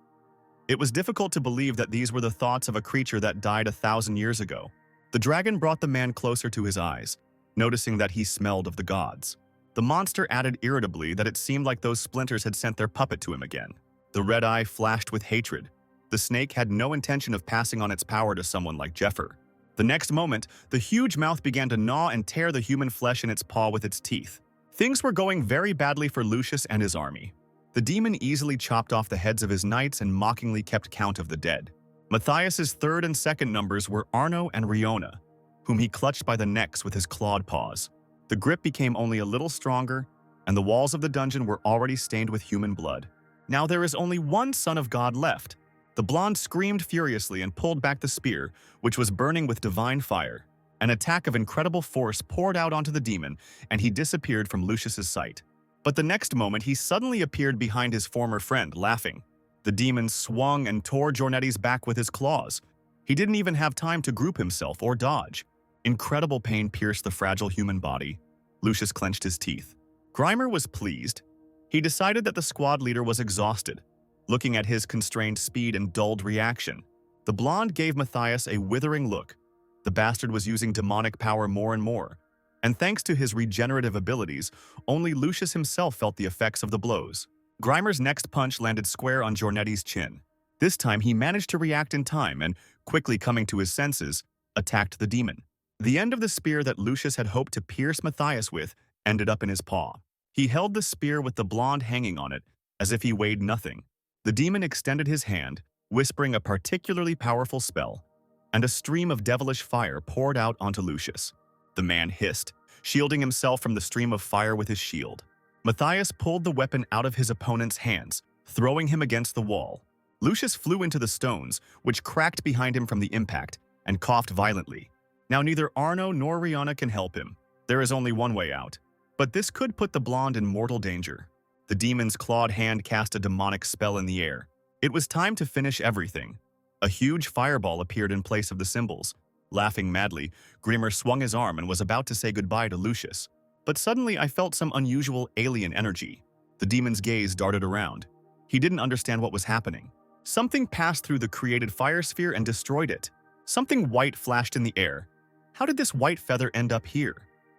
It was difficult to believe that these were the thoughts of a creature that died 1,000 years ago. The dragon brought the man closer to his eyes, noticing that he smelled of the gods. The monster added irritably that it seemed like those splinters had sent their puppet to him again. The red eye flashed with hatred. The snake had no intention of passing on its power to someone like Jeffer. The next moment, the huge mouth began to gnaw and tear the human flesh in its paw with its teeth. Things were going very badly for Lucius and his army. The demon easily chopped off the heads of his knights and mockingly kept count of the dead. Matthias's third and second numbers were Arno and Riona, whom he clutched by the necks with his clawed paws. The grip became only a little stronger, and the walls of the dungeon were already stained with human blood. Now there is only one son of God left. The blonde screamed furiously and pulled back the spear, which was burning with divine fire. An attack of incredible force poured out onto the demon, and he disappeared from Lucius's sight. But the next moment, he suddenly appeared behind his former friend, laughing. The demon swung and tore Giornetti's back with his claws. He didn't even have time to group himself or dodge. Incredible pain pierced the fragile human body. Lucius clenched his teeth. Grimer was pleased. He decided that the squad leader was exhausted. Looking at his constrained speed and dulled reaction, the blonde gave Matthias a withering look. The bastard was using demonic power more and more, and thanks to his regenerative abilities, only Lucius himself felt the effects of the blows. Grimer's next punch landed square on Giornetti's chin. This time he managed to react in time and, quickly coming to his senses, attacked the demon. The end of the spear that Lucius had hoped to pierce Matthias with ended up in his paw. He held the spear with the blonde hanging on it, as if he weighed nothing. The demon extended his hand, whispering a particularly powerful spell, and a stream of devilish fire poured out onto Lucius. The man hissed, shielding himself from the stream of fire with his shield. Matthias pulled the weapon out of his opponent's hands, throwing him against the wall. Lucius flew into the stones, which cracked behind him from the impact, and coughed violently. Now neither Arno nor Rihanna can help him. There is only one way out. But this could put the blonde in mortal danger. The demon's clawed hand cast a demonic spell in the air. It was time to finish everything. A huge fireball appeared in place of the symbols. Laughing madly, Grimer swung his arm and was about to say goodbye to Lucius. But suddenly I felt some unusual alien energy. The demon's gaze darted around. He didn't understand what was happening. Something passed through the created fire sphere and destroyed it. Something white flashed in the air. How did this white feather end up here?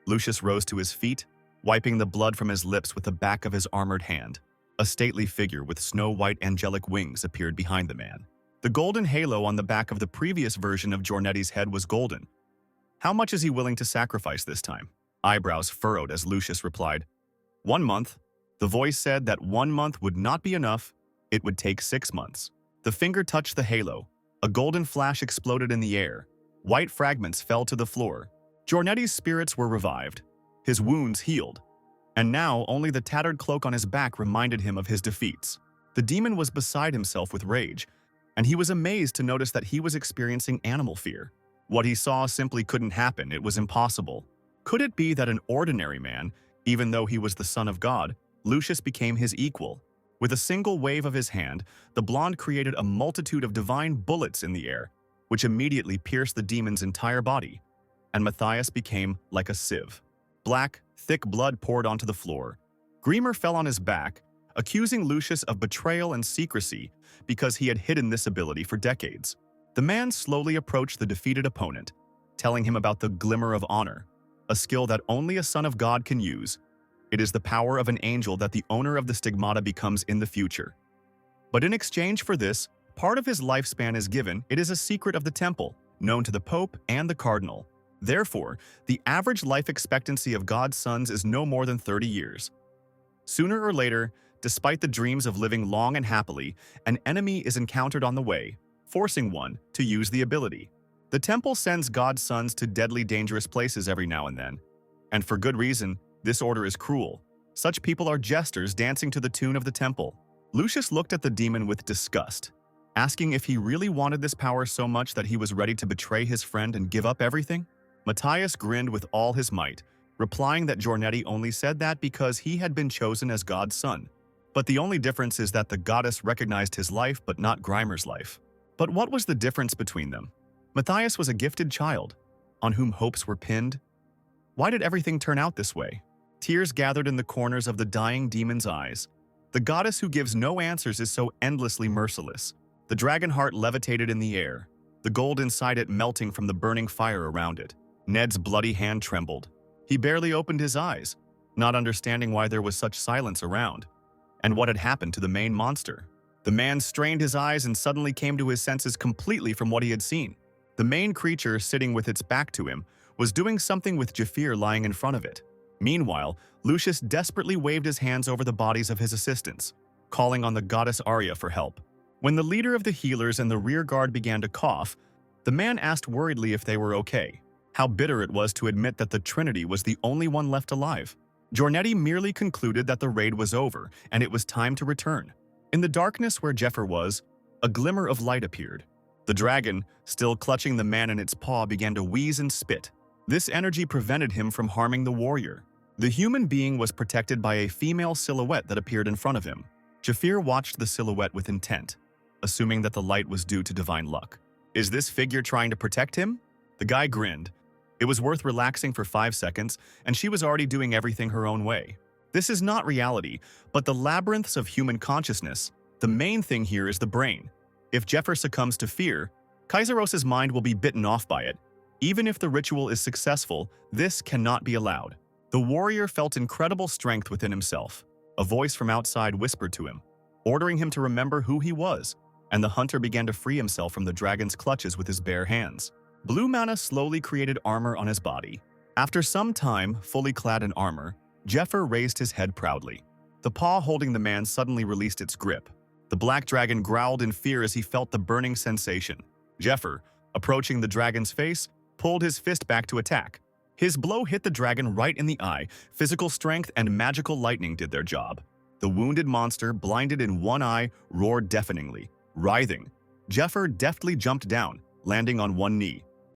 Lucius rose to his feet, wiping the blood from his lips with the back of his armored hand. A stately figure with snow-white angelic wings appeared behind the man. The golden halo on the back of the previous version of Giornetti's head was golden. How much is he willing to sacrifice this time? Eyebrows furrowed as Lucius replied, 1 month. The voice said that 1 month would not be enough, it would take 6 months. The finger touched the halo. A golden flash exploded in the air. White fragments fell to the floor. Giornetti's spirits were revived. His wounds healed. And now only the tattered cloak on his back reminded him of his defeats. The demon was beside himself with rage, and he was amazed to notice that he was experiencing animal fear. What he saw simply couldn't happen, it was impossible. Could it be that an ordinary man, even though he was the son of God, Lucius became his equal? With a single wave of his hand, the blonde created a multitude of divine bullets in the air, which immediately pierced the demon's entire body, and Matthias became like a sieve. Black, thick blood poured onto the floor. Grimer fell on his back, accusing Lucius of betrayal and secrecy because he had hidden this ability for decades. The man slowly approached the defeated opponent, telling him about the glimmer of honor, a skill that only a son of God can use. It is the power of an angel that the owner of the stigmata becomes in the future. But in exchange for this, part of his lifespan is given. It is a secret of the temple, known to the Pope and the Cardinal. Therefore, the average life expectancy of God's sons is no more than 30 years. Sooner or later, despite the dreams of living long and happily, an enemy is encountered on the way, forcing one to use the ability. The temple sends God's sons to deadly dangerous places every now and then. And for good reason, this order is cruel. Such people are jesters dancing to the tune of the temple. Lucius looked at the demon with disgust. asking if he really wanted this power so much that he was ready to betray his friend and give up everything. Matthias grinned with all his might, replying that Giornetti only said that because he had been chosen as God's son. But the only difference is that the goddess recognized his life but not Grimer's life. But what was the difference between them? Matthias was a gifted child, on whom hopes were pinned. Why did everything turn out this way? Tears gathered in the corners of the dying demon's eyes. The goddess who gives no answers is so endlessly merciless. The dragon heart levitated in the air, the gold inside it melting from the burning fire around it. Ned's bloody hand trembled. He barely opened his eyes, not understanding why there was such silence around, and what had happened to the main monster. The man strained his eyes and suddenly came to his senses completely from what he had seen. The main creature, sitting with its back to him, was doing something with Jafir lying in front of it. Meanwhile, Lucius desperately waved his hands over the bodies of his assistants, calling on the goddess Arya for help. When the leader of the healers and the rear guard began to cough, the man asked worriedly if they were okay. How bitter it was to admit that the Trinity was the only one left alive. Giornetti merely concluded that the raid was over and it was time to return. In the darkness where Jeffer was, a glimmer of light appeared. The dragon, still clutching the man in its paw, began to wheeze and spit. This energy prevented him from harming the warrior. The human being was protected by a female silhouette that appeared in front of him. Jafir watched the silhouette with intent, assuming that the light was due to divine luck. Is this figure trying to protect him? The guy grinned. It was worth relaxing for 5 seconds, and she was already doing everything her own way. This is not reality, but the labyrinths of human consciousness. The main thing here is the brain. If Jeffer succumbs to fear, Kaiseros's mind will be bitten off by it. Even if the ritual is successful, this cannot be allowed. The warrior felt incredible strength within himself. A voice from outside whispered to him, ordering him to remember who he was, and the hunter began to free himself from the dragon's clutches with his bare hands. Blue mana slowly created armor on his body. After some time, fully clad in armor, Jeffer raised his head proudly. The paw holding the man suddenly released its grip. The black dragon growled in fear as he felt the burning sensation. Jeffer, approaching the dragon's face, pulled his fist back to attack. His blow hit the dragon right in the eye. Physical strength and magical lightning did their job. The wounded monster, blinded in one eye, roared deafeningly. Writhing, Jeffer deftly jumped down, landing on one knee.